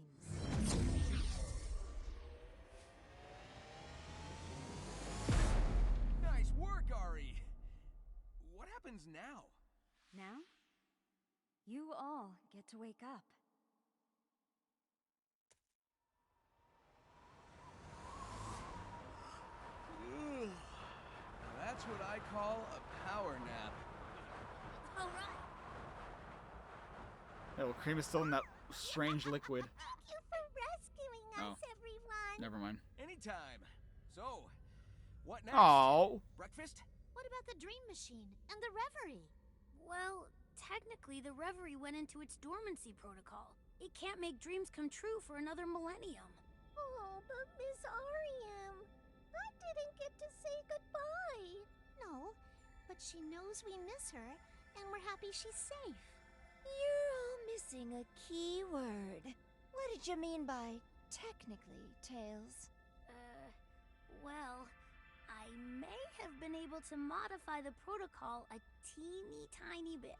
happens now? Now, you all get to wake up. Ugh. Now that's what I call a power nap. All right. Yeah, well, Cream is still in that strange liquid. Thank you for rescuing us, everyone. Never mind. Anytime. So, what next? Oh. Breakfast? What about the dream machine and the reverie? Well, technically, the Reverie went into its dormancy protocol. It can't make dreams come true for another millennium. Oh, but Miss R.E.M., I didn't get to say goodbye. No, but she knows we miss her, and we're happy she's safe. You're all missing a key word. What did you mean by technically, Tails? Well, I may have been able to modify the protocol a teeny tiny bit.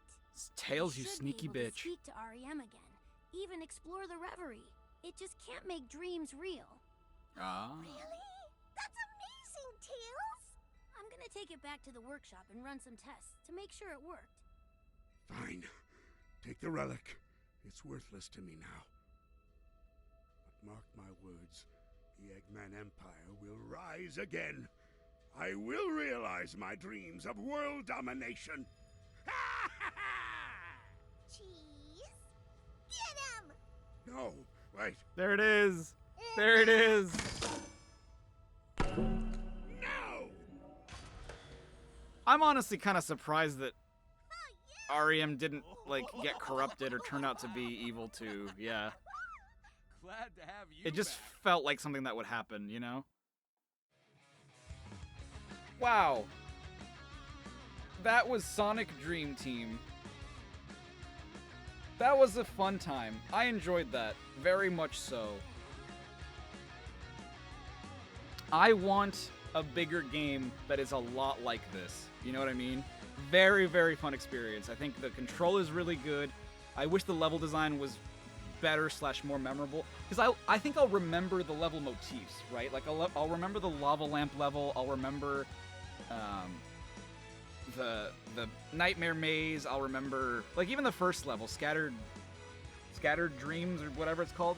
Tails, We you should sneaky be able to bitch. speak to REM again, even explore the Reverie. It just can't make dreams real. Ah. Really? That's amazing, Tails! I'm gonna take it back to the workshop and run some tests to make sure it worked. Fine. Take the relic. It's worthless to me now. But mark my words, the Eggman Empire will rise again. I will realize my dreams of world domination. Cheese? Get him! No, wait. There it is. There it is. No! I'm honestly kind of surprised that REM didn't, like, get corrupted or turn out to be evil too. Yeah. Glad to have you It just back. felt like something that would happen, you know? Wow. That was Sonic Dream Team. That was a fun time. I enjoyed that. Very much so. I want a bigger game that is a lot like this. You know what I mean? Very, very fun experience. I think the control is really good. I wish the level design was better / more memorable, because I think I'll remember the level motifs, right? Like I'll remember the lava lamp level. I'll remember the nightmare maze. I'll remember, like, even the first level, scattered dreams or whatever it's called.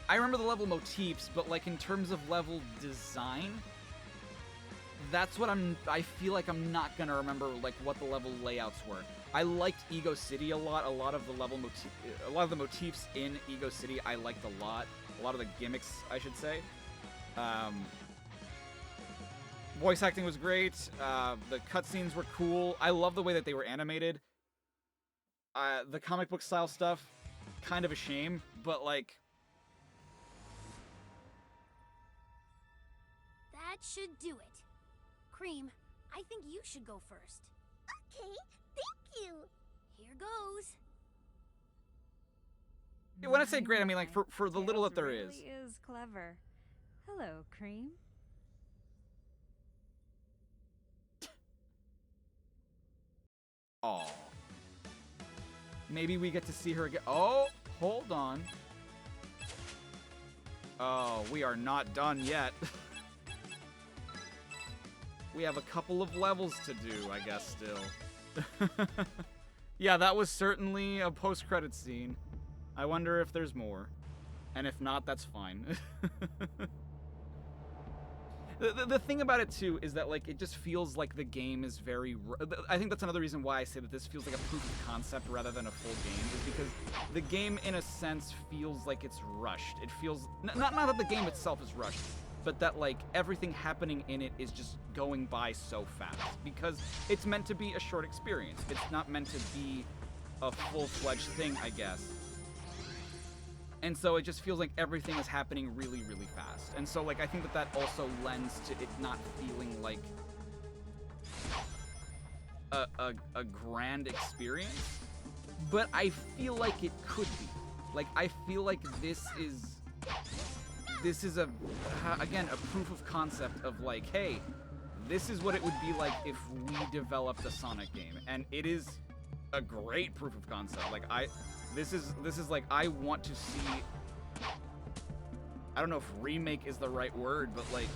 I remember the level motifs, but, like, in terms of level design, that's what I feel like I'm not gonna remember, like, what the level layouts were. I liked Ego City a lot. A lot of the motifs in Ego City I liked a lot. A lot of the gimmicks, I should say. Voice acting was great. The cutscenes were cool. I love the way that they were animated. The comic book style stuff, kind of a shame, but, like, That should do it. Cream, I think you should go first. Okay, thank you. Here goes. when I say great, I mean, like, for the little that there is. Really is clever. Hello, Cream. Aw. Maybe we get to see her again. Oh, hold on. Oh, we are not done yet. We have a couple of levels to do, I guess, still. Yeah, that was certainly a post-credit scene. I wonder if there's more. And if not, that's fine. The thing about it, too, is that, like, it just feels like the game is very... I think that's another reason why I say that this feels like a proof of concept rather than a full game, is because the game, in a sense, feels like it's rushed. It feels... Not that the game itself is rushed, but that, like, everything happening in it is just going by so fast. Because it's meant to be a short experience. It's not meant to be a full-fledged thing, I guess. And so it just feels like everything is happening really, really fast. And so, like, I think that also lends to it not feeling like a grand experience. But I feel like it could be. Like, I feel like this is again, a proof of concept of, like, hey, this is what it would be like if we developed a Sonic game. And it is a great proof of concept. Like, this is like, I want to see, I don't know if remake is the right word, but, like,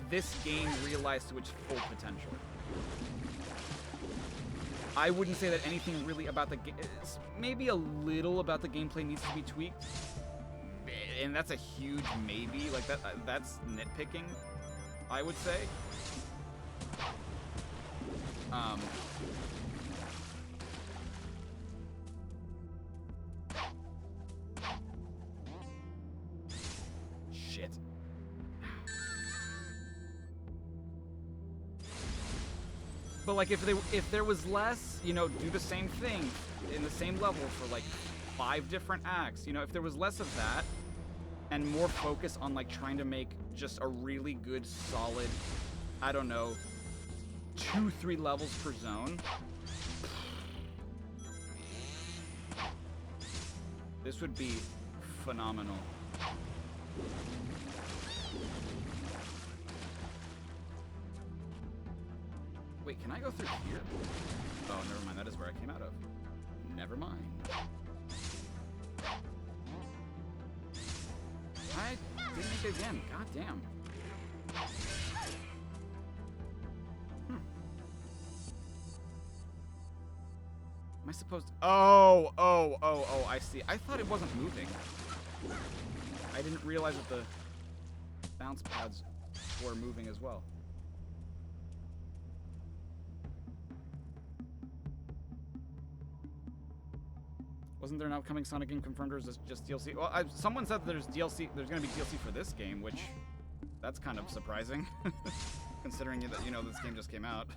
this game realized to its full potential. I wouldn't say that anything really about the game, maybe a little about the gameplay needs to be tweaked, and that's a huge maybe. Like that's nitpicking, I would say. Shit. But like if there was less, you know, do the same thing in the same level for like 5 different acts, you know, if there was less of that and more focus on like trying to make just a really good solid, I don't know, 2-3 levels per zone, this would be phenomenal. Wait, can I go through here? Oh, never mind. That is where I came out of. Never mind. I didn't make it again. God damn. Am I supposed to... Oh, I see. I thought it wasn't moving. I didn't realize that the bounce pads were moving as well. Wasn't there an upcoming Sonic game confirmed, or is this just DLC? Well, someone said that there's DLC. There's going to be DLC for this game, which that's kind of surprising, considering that you know this game just came out.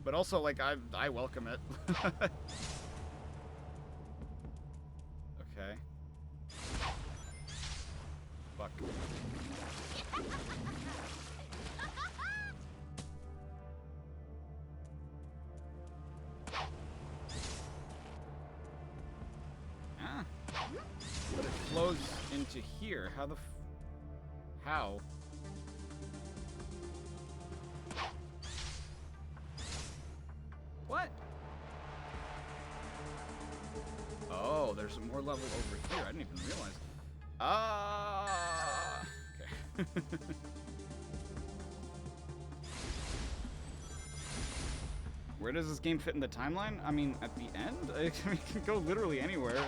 But also, like, I welcome it. Okay. Fuck. Ah. But it flows into here. How the how? What? Oh, there's more level over here. I didn't even realize. Okay. Where does this game fit in the timeline? I mean, at the end? It can go literally anywhere.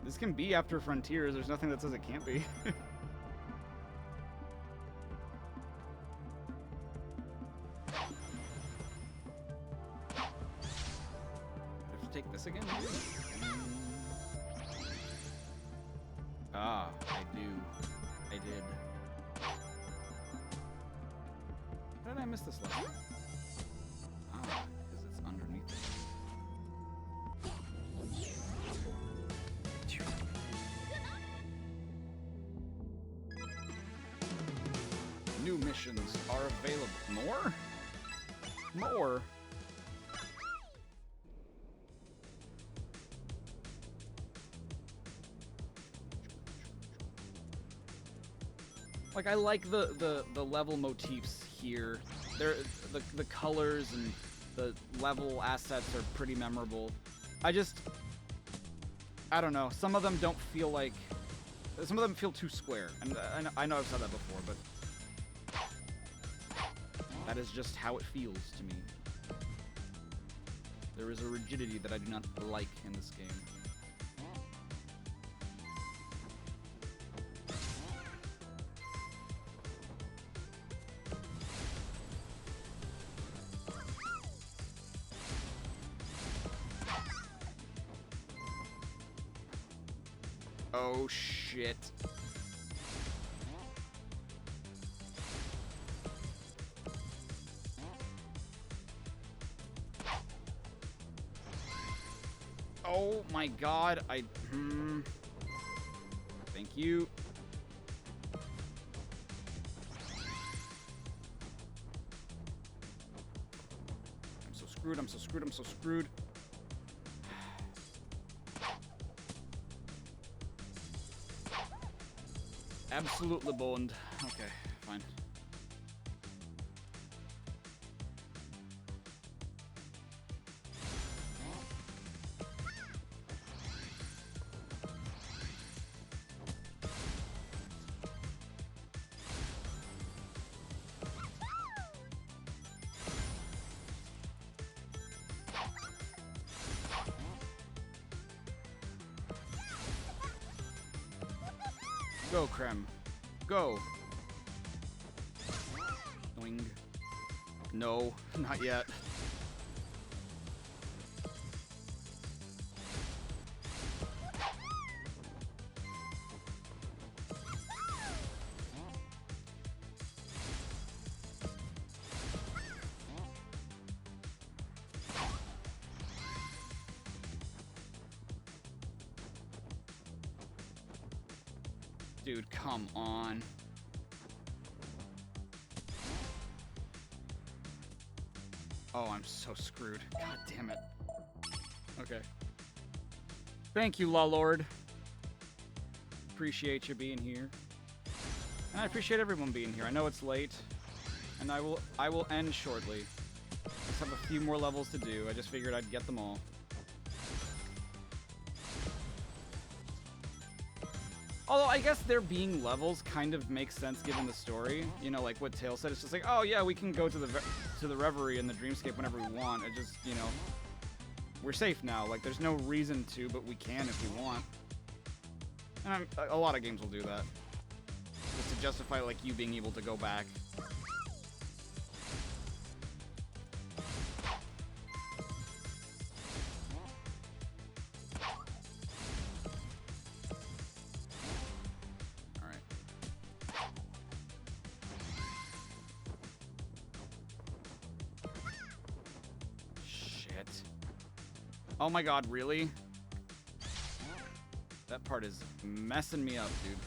This can be after Frontiers. There's nothing that says it can't be. Take this again? Ah, I did. How did I miss this level? Ah, because it's underneath it. New missions are available. More? More? Like, I like the level motifs here. They're the colors and the level assets are pretty memorable. I don't know. Some of them don't feel like... Some of them feel too square. And I know I've said that before, but... that is just how it feels to me. There is a rigidity that I do not like in this game. Oh, shit. Oh my god, Thank you. I'm so screwed, I'm so screwed, I'm so screwed. Absolutely boned. Okay, fine. Go, Krem. Go. Doing. No, not yet. Dude, come on. Oh, I'm so screwed. God damn it. Okay. Thank you, La Lord. Appreciate you being here. And I appreciate everyone being here. I know it's late, and I will end shortly. Just have a few more levels to do. I just figured I'd get them all. Although, I guess there being levels kind of makes sense given the story. You know, like what Tail said. It's just like, oh yeah, we can go to the Reverie and the Dreamscape whenever we want. It just, you know, we're safe now. Like, there's no reason to, but we can if we want. And a lot of games will do that. Just to justify, like, you being able to go back. Oh my god, really? That part is messing me up, dude.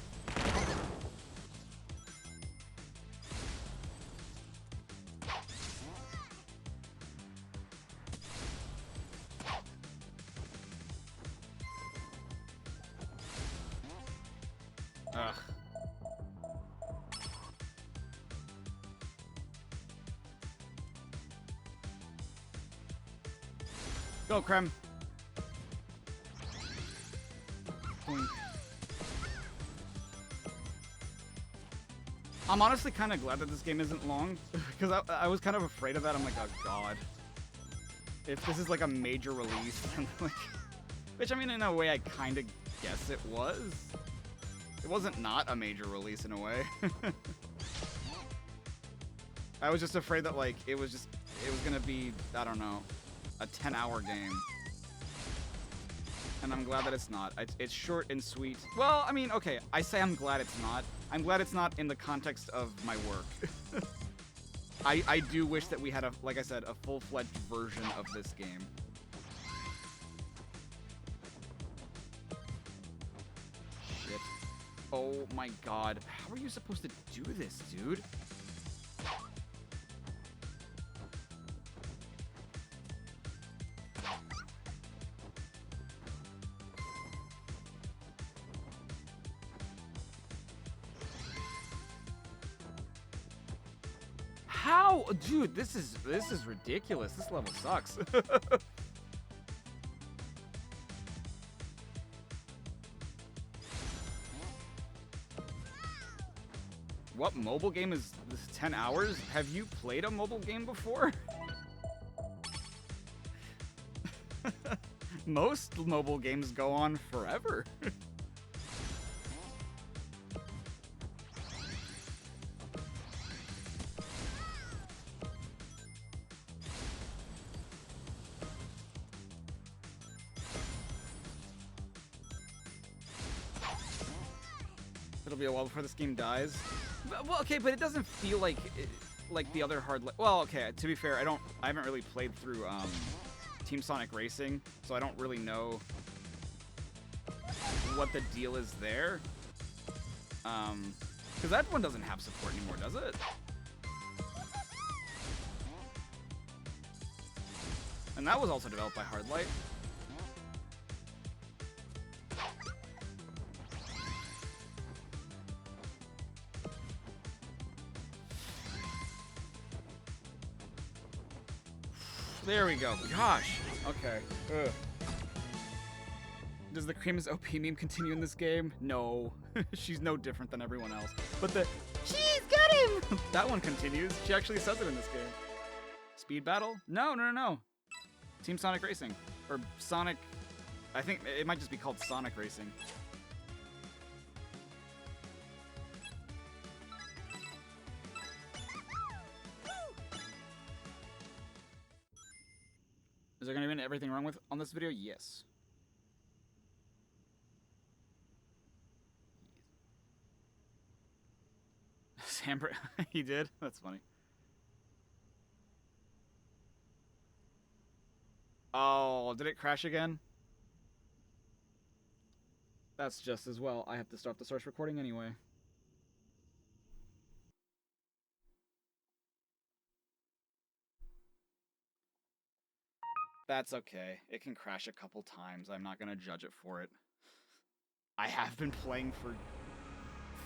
Ugh. Go, Krem. I'm honestly kind of glad that this game isn't long, because I was kind of afraid of that. I'm like, oh god. If this is like a major release, then like... Which, I mean, in a way, I kind of guess it was. It wasn't not a major release in a way. I was just afraid that, like, it was gonna be, I don't know, a 10-hour game. And I'm glad that it's not. It's short and sweet. Well, I mean, okay, I say I'm glad it's not. I'm glad it's not in the context of my work. I do wish that we had, like I said, a full-fledged version of this game. Shit. Oh my god. How are you supposed to do this, dude? How? Dude, this is ridiculous. This level sucks. What mobile game is this 10 hours? Have you played a mobile game before? Most mobile games go on forever. It'll be a while before this game dies. Well, okay, but it doesn't feel like the other well, okay, to be fair, I haven't really played through Team Sonic Racing, so I don't really know what the deal is there. Because that one doesn't have support anymore, does it? And that was also developed by Hardlight. There we go. Gosh. Okay. Ugh. Does the Cream's OP meme continue in this game? No. She's no different than everyone else. But the she's got him! That one continues. She actually says it in this game. Speed battle? No. Team Sonic Racing. Or Sonic... I think it might just be called Sonic Racing. everything wrong with on this video? Yes. Sam, he did? That's funny. Oh, did it crash again? That's just as well. I have to start the source recording anyway. That's okay. It can crash a couple times. I'm not gonna judge it for it. I have been playing for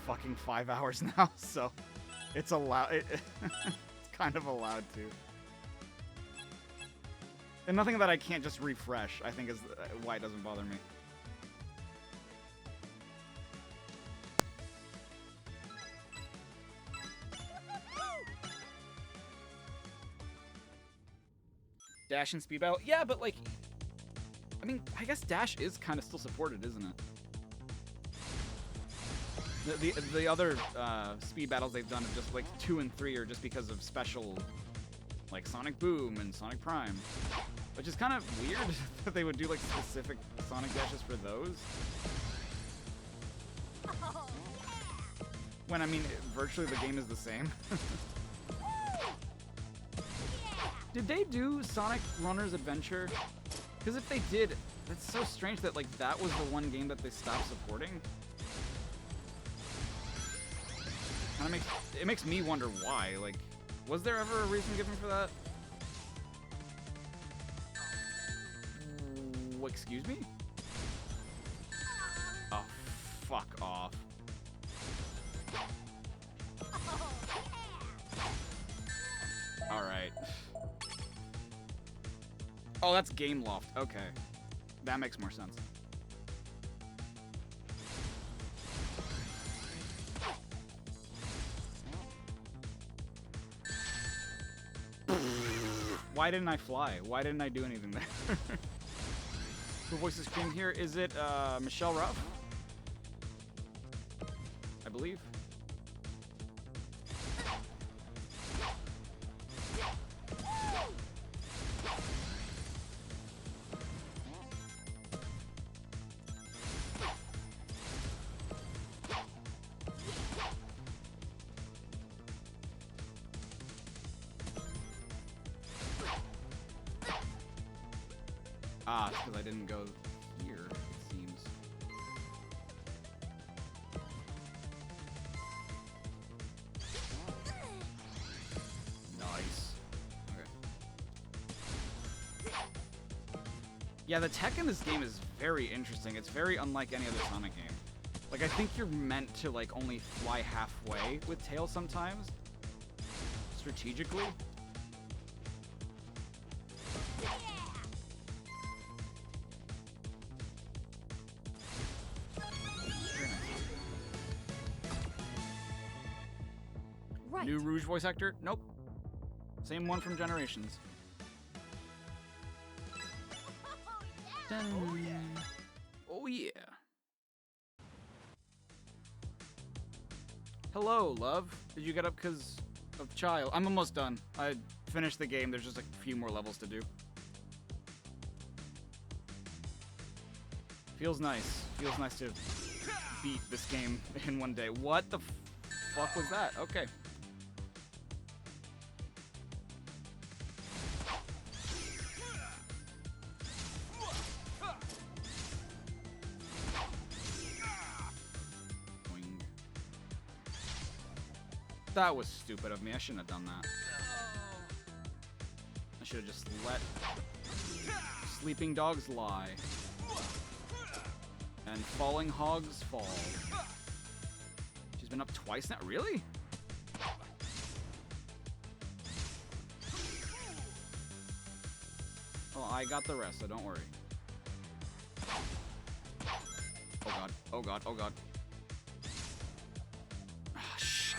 fucking 5 hours now, so it's allowed. It's kind of allowed to. And nothing that I can't just refresh, I think, is why it doesn't bother me. Dash and speed battle? Yeah, but like, I mean, I guess dash is kind of still supported, isn't it? The other speed battles they've done of just like 2 and 3 are just because of special, like Sonic Boom and Sonic Prime, which is kind of weird that they would do like specific Sonic dashes for those. When I mean, virtually the game is the same. Did they do Sonic Runner's Adventure? Because if they did, it's so strange that like that was the one game that they stopped supporting. Kind of makes me wonder why. Like, was there ever a reason given for that? Excuse me? Oh, fuck off. Alright. Oh, that's Game Loft. Okay. That makes more sense. Why didn't I fly? Why didn't I do anything there? Who voices King here? Is it Michelle Ruff? I believe. Ah, it's because I didn't go here, it seems. Nice. Okay. Yeah, the tech in this game is very interesting. It's very unlike any other Sonic game. Like, I think you're meant to, like, only fly halfway with Tails sometimes. Strategically. Right. New Rouge voice actor? Nope. Same one from Generations. Oh yeah. Oh yeah. Hello, love. Did you get up because of Child? I'm almost done. I finished the game. There's just like a few more levels to do. Feels nice. Feels nice to beat this game in one day. What the fuck was that? Okay. That was stupid of me. I shouldn't have done that. I should have just let sleeping dogs lie. And falling hogs fall. She's been up twice now? Really? Well, I got the rest, so don't worry. Oh god, oh god, oh god. Ah, shit.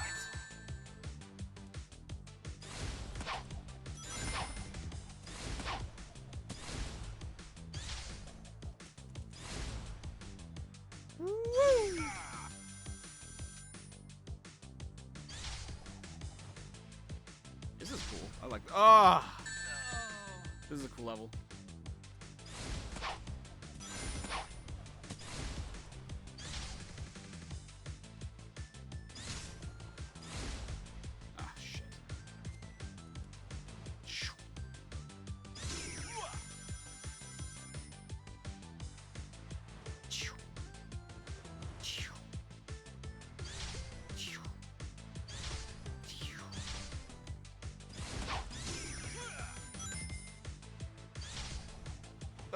This is cool. I like. Ah! This is a cool level.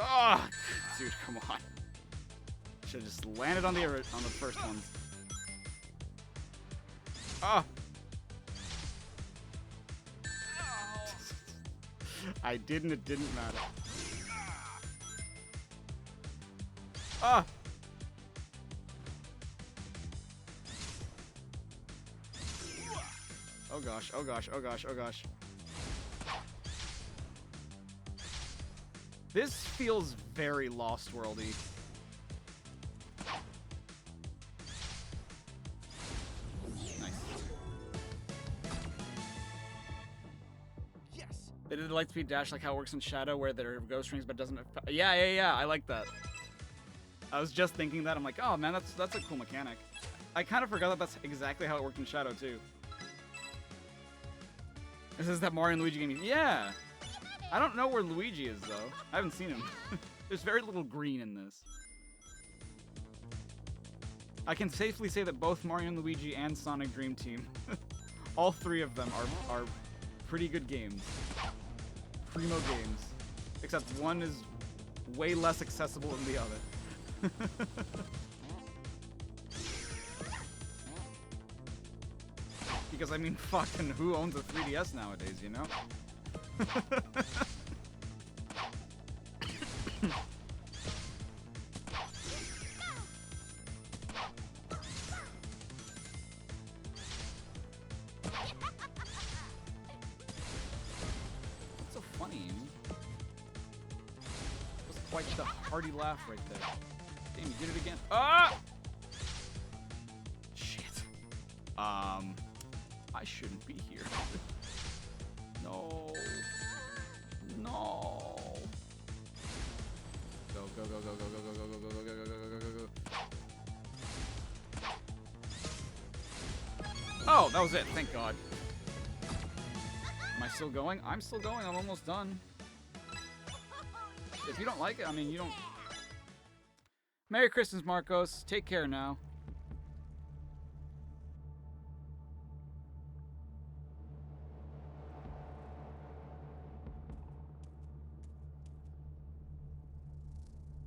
Oh, dude, come on. Should have just landed on the first ones. Oh. I didn't. It didn't matter. Ah. Oh gosh. Oh gosh. Oh gosh. Oh gosh. This feels very Lost Worldy. Nice. Yes. They did the Lightspeed dash like how it works in Shadow, where there are ghost rings but doesn't. Yeah. I like that. I was just thinking that. I'm like, oh man, that's a cool mechanic. I kind of forgot that that's exactly how it worked in Shadow too. This is that Mario and Luigi game. Yeah. I don't know where Luigi is though. I haven't seen him. There's very little green in this. I can safely say that both Mario and Luigi and Sonic Dream Team, all three of them are pretty good games. Primo games. Except one is way less accessible than the other. Because I mean, fucking who owns a 3DS nowadays, you know? What's so funny? That was quite the hearty laugh right there. Damn, you did it again. Ah! Shit. I shouldn't be here. No. No. Go. Oh, that was it. Thank God. Am I still going? I'm still going. I'm almost done. If you don't like it, I mean, you don't... Merry Christmas, Marcos. Take care now.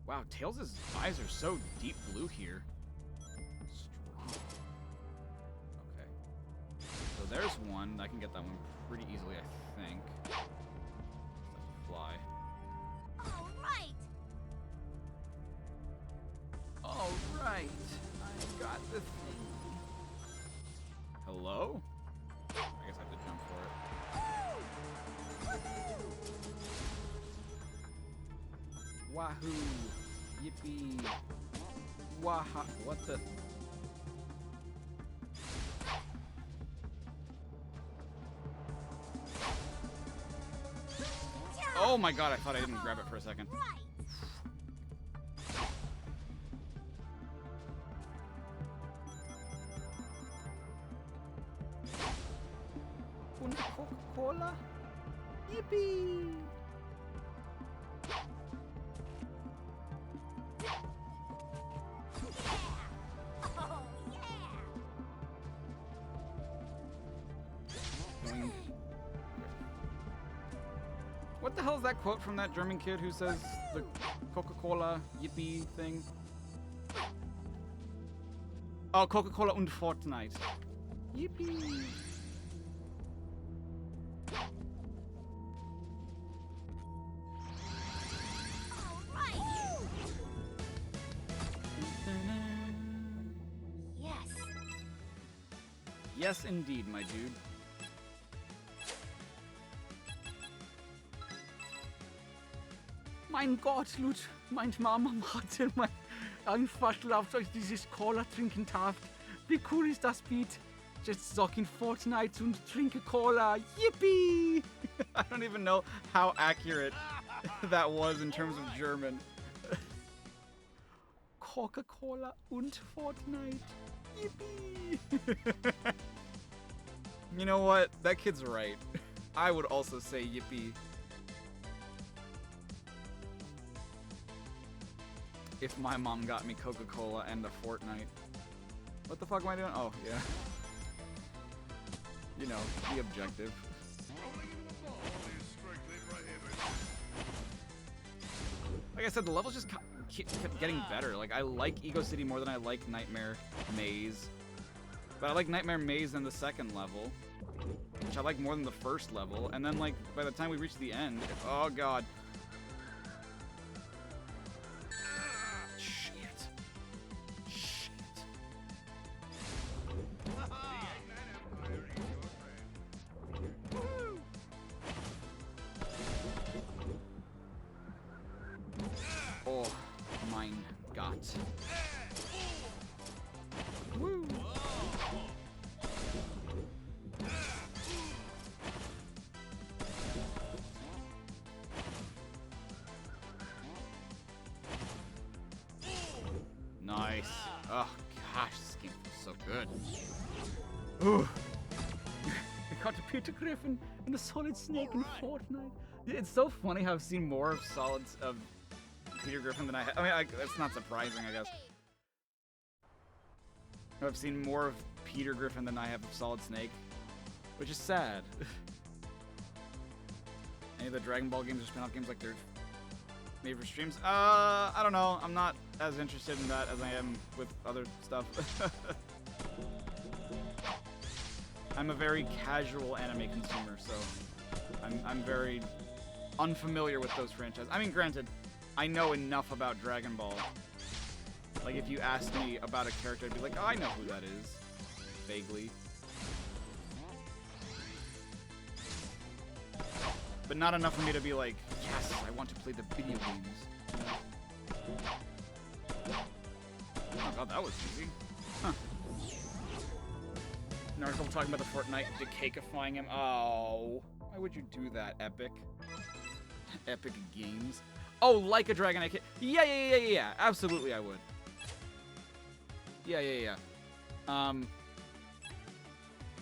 Wow, Tails' eyes are so deep blue here. Strong. Okay. So there's one. I can get that one pretty easily, I think. Fly. All right. All right. I got the thing. Hello? I guess I have to jump for it. Wahoo! Yippee! Waha! What the? Oh my God! I thought I didn't grab it for a second. Und Coca-Cola? Yippee! What the hell is that quote from that German kid who says the Coca-Cola yippee thing? Oh, Coca-Cola und Fortnite. Yippee! Yes. Yes, indeed, my dude. Mein Gott, Lud, meint Mama hatte mein einfach lauft euch dieses Cola trinken darf. Wie cool ist das Beat? Just zock in Fortnite und trinke Cola. Yippee! I don't even know how accurate that was in terms of German. Coca-Cola und Fortnite. Yippee! You know what? That kid's right. I would also say yippee. If my mom got me Coca-Cola and a Fortnite. What the fuck am I doing? Oh, yeah. You know, the objective. Rolling into a ball is strictly prohibited. Like I said, the levels just kept getting better. Like, I like Ego City more than I like Nightmare Maze. But I like Nightmare Maze in the second level, which I like more than the first level. And then, like, by the time we reach the end, oh god. Shit. Shit. Oh, mein Gott. Woo. Nice. Oh gosh, this game feels so good. Ooh. I got to Peter Griffin and the Solid Snake in Fortnite. It's so funny how I've seen more of Peter Griffin than I have. I mean, it's not surprising, I guess. I've seen more of Peter Griffin than I have of Solid Snake, which is sad. Any of the Dragon Ball games or spin-off games like they're made for streams? I don't know. I'm not as interested in that as I am with other stuff. I'm a very casual anime consumer, so I'm very unfamiliar with those franchises. I mean, granted, I know enough about Dragon Ball. Like, if you asked me about a character, I'd be like, oh, I know who that is. Vaguely. But not enough for me to be like, yes, I want to play the video games. Oh god, that was easy. Huh. An article talking about the Fortnite decakifying him. Oh, why would you do that, Epic? Epic Games. Oh, like a Dragon I can. Yeah. Absolutely, I would. Yeah.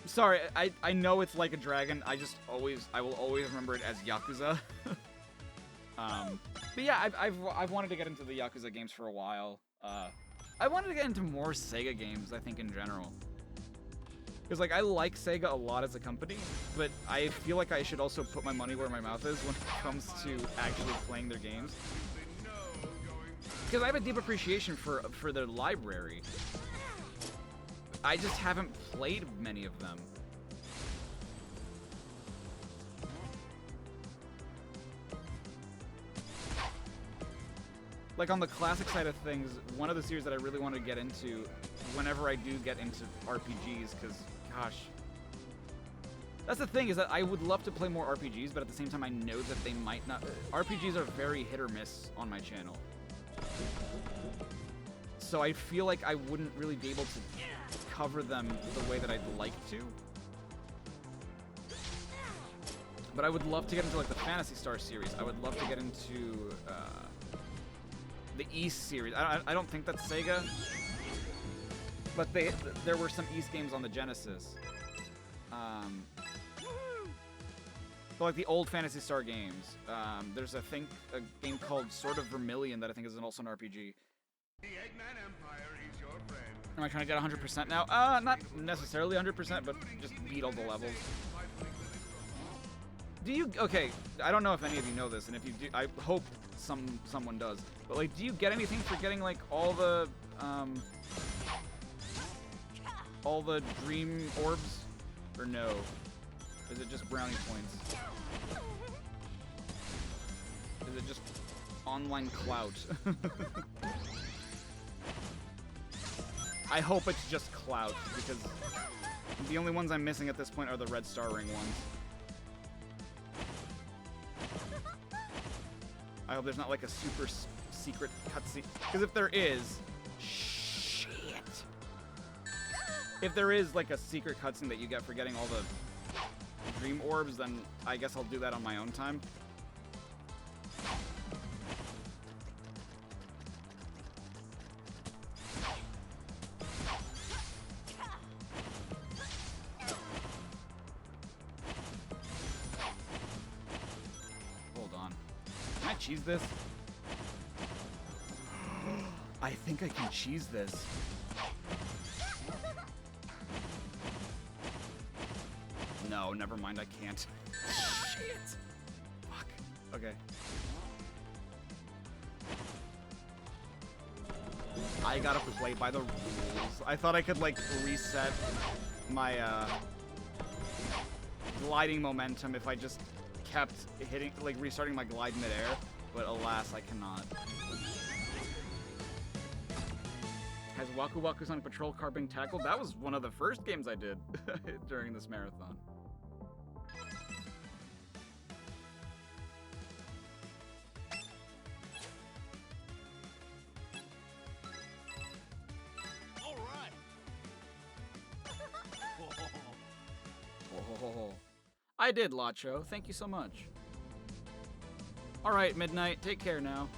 Sorry, I know it's like a dragon. I will always remember it as Yakuza. But yeah, I've wanted to get into the Yakuza games for a while. I wanted to get into more Sega games, I think, in general. Because, like, I like Sega a lot as a company, but I feel like I should also put my money where my mouth is when it comes to actually playing their games. Because I have a deep appreciation for their library. I just haven't played many of them. Like, on the classic side of things, one of the series that I really want to get into whenever I do get into RPGs, because, gosh. That's the thing, is that I would love to play more RPGs, but at the same time I know that they might not. RPGs are very hit or miss on my channel. So I feel like I wouldn't really be able to cover them the way that I'd like to. But I would love to get into, like, the Phantasy Star series. I would love to get into the East series. I don't think that's Sega, but there were some East games on the Genesis. But like the old Phantasy Star games. There's a game called Sword of Vermilion that I think is also an RPG. The Eggman Empire is your friend. Am I trying to get 100% now? Not necessarily 100%, but just beat all the levels. Do you... Okay, I don't know if any of you know this, and if you do, I hope someone does. But, like, do you get anything for getting, like, all the dream orbs? Or no? Is it just brownie points? Is it just online clout? I hope it's just clout, because the only ones I'm missing at this point are the red star ring ones. I hope there's not like a super secret cutscene, because if there is, shit. If there is like a secret cutscene that you get for getting all the dream orbs, then I guess I'll do that on my own time. Cheese this? I think I can cheese this. No, never mind, I can't. Shit. Fuck. Okay. I gotta play by the rules. I thought I could, like, reset my, gliding momentum if I just kept hitting, like, restarting my glide midair, but alas, I cannot. Has Waku Waku Sonic Patrol car been tackled? That was one of the first games I did during this marathon. All right. Oh, I did, Lacho. Thank you so much. Alright, Midnight. Take care now.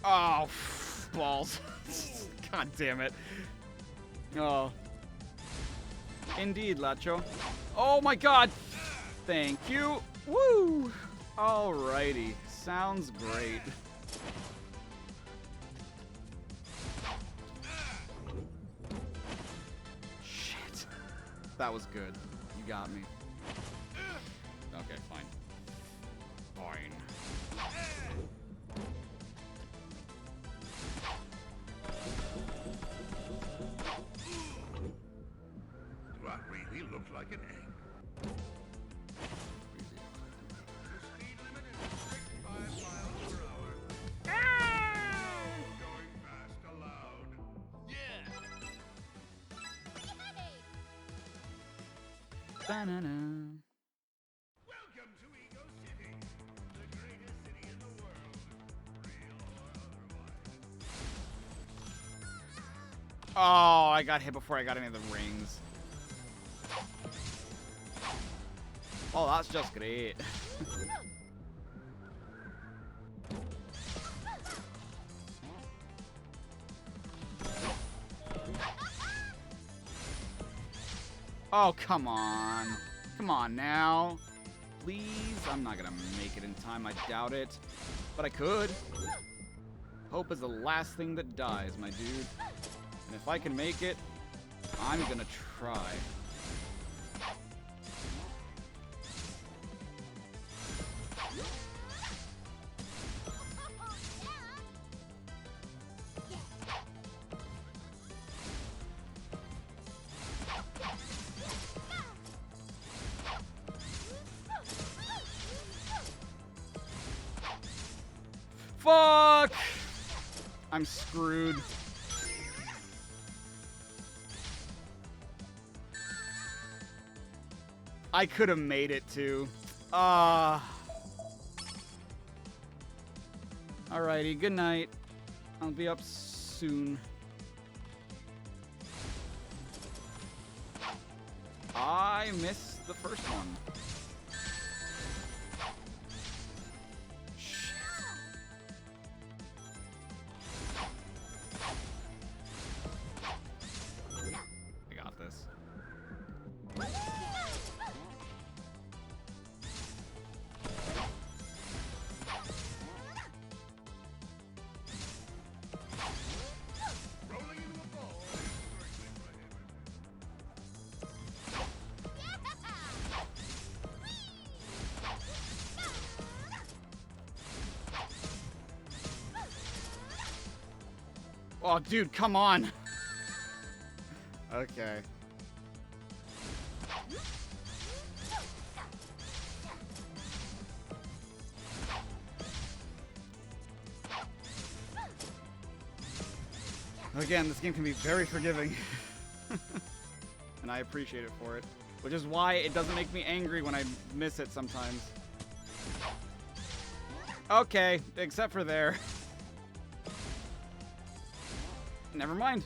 Oh, balls. God damn it. Oh. Indeed, Lacho. Oh my god! Thank you! Woo! Alrighty. Sounds great. Shit. That was good. You got me. Okay, fine. Fine. That really looks like an egg. The speed limit is a strict 5 miles per hour. Going fast allowed. Yeah. Ba-na-na. Welcome to Ego City, the greatest city in the world, real or otherwise. Oh, I got hit before I got any of the rings. Oh, that's just great. Oh, come on. Come on now. Please? I'm not gonna make it in time, I doubt it. But I could. Hope is the last thing that dies, my dude. And if I can make it, I'm gonna try. Fuck! I'm screwed. I could have made it too. Alrighty, good night. I'll be up soon. I missed the first one. Shit. I got this. Rolling into a ball is strictly prohibited. Oh, dude, come on. Okay. Again, this game can be very forgiving. And I appreciate it for it. Which is why it doesn't make me angry when I miss it sometimes. Okay, except for there. Never mind.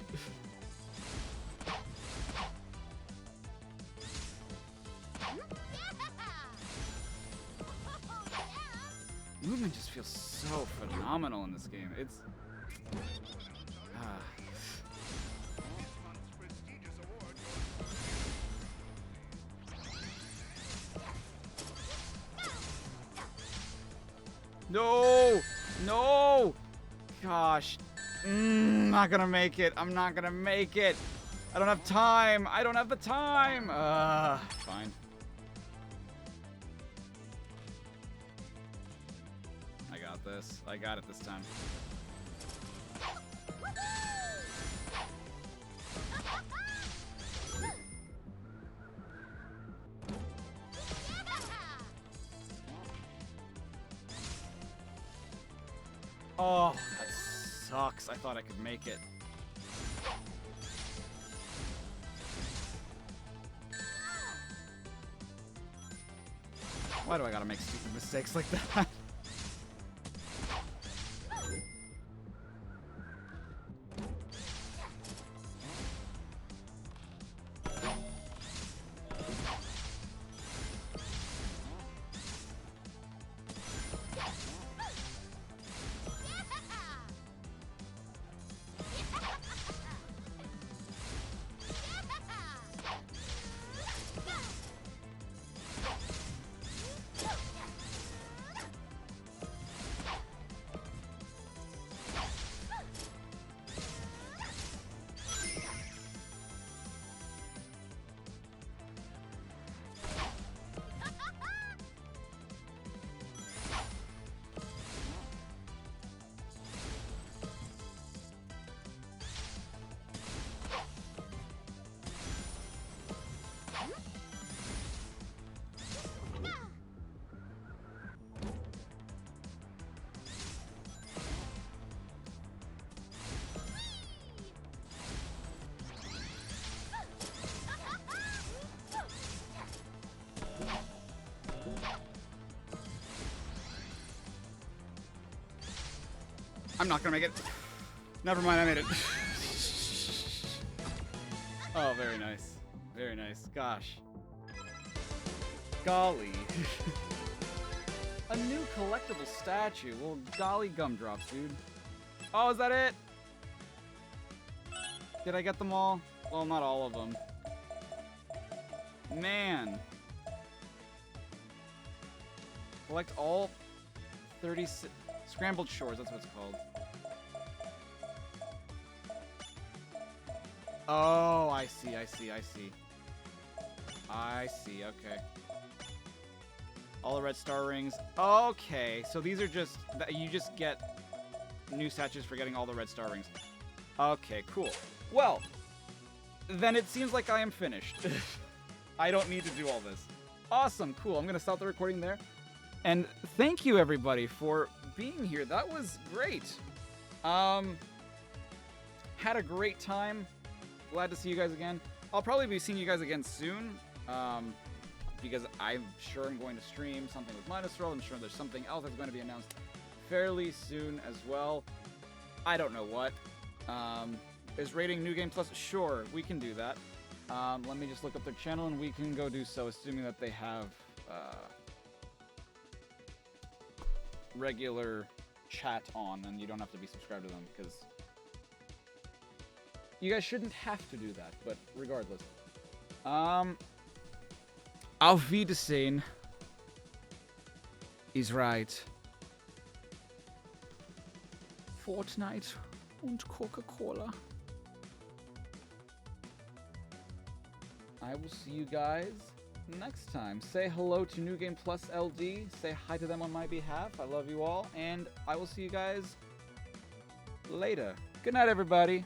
Movement just feels so phenomenal in this game. It's... No! No! Gosh. Not gonna make it. I'm not gonna make it. I don't have time. I don't have the time. Fine. I got this. I got it this time. Oh, that sucks. I thought I could make it. Why do I gotta make stupid mistakes like that? I'm not gonna make it. Never mind, I made it. Oh, very nice. Very nice. Gosh. Golly. A new collectible statue. Well, golly gumdrops, dude. Oh, is that it? Did I get them all? Well, not all of them. Man. Collect all 36... Scrambled Shores, that's what it's called. Oh, I see, I see, I see. I see, okay. All the red star rings. Okay, so these are just... You just get new statues for getting all the red star rings. Okay, cool. Well, then it seems like I am finished. I don't need to do all this. Awesome, cool. I'm going to stop the recording there. And thank you, everybody, for being here. That was great. Had a great time. Glad to see you guys again. I'll probably be seeing you guys again soon. Because I'm sure I'm going to stream something with Minusroll. I'm sure there's something else that's going to be announced fairly soon as well. I don't know what. Is rating New Game Plus? Sure, we can do that. Let me just look up their channel and we can go do so, assuming that they have regular chat on and you don't have to be subscribed to them, because you guys shouldn't have to do that, but regardless. Auf Wiedersehen is right. Fortnite und Coca-Cola. I will see you guys next time. Say hello to New Game Plus LD. Say hi to them on my behalf. I love you all, and I will see you guys later. Good night, everybody.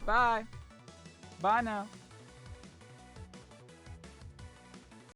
Bye. Bye now.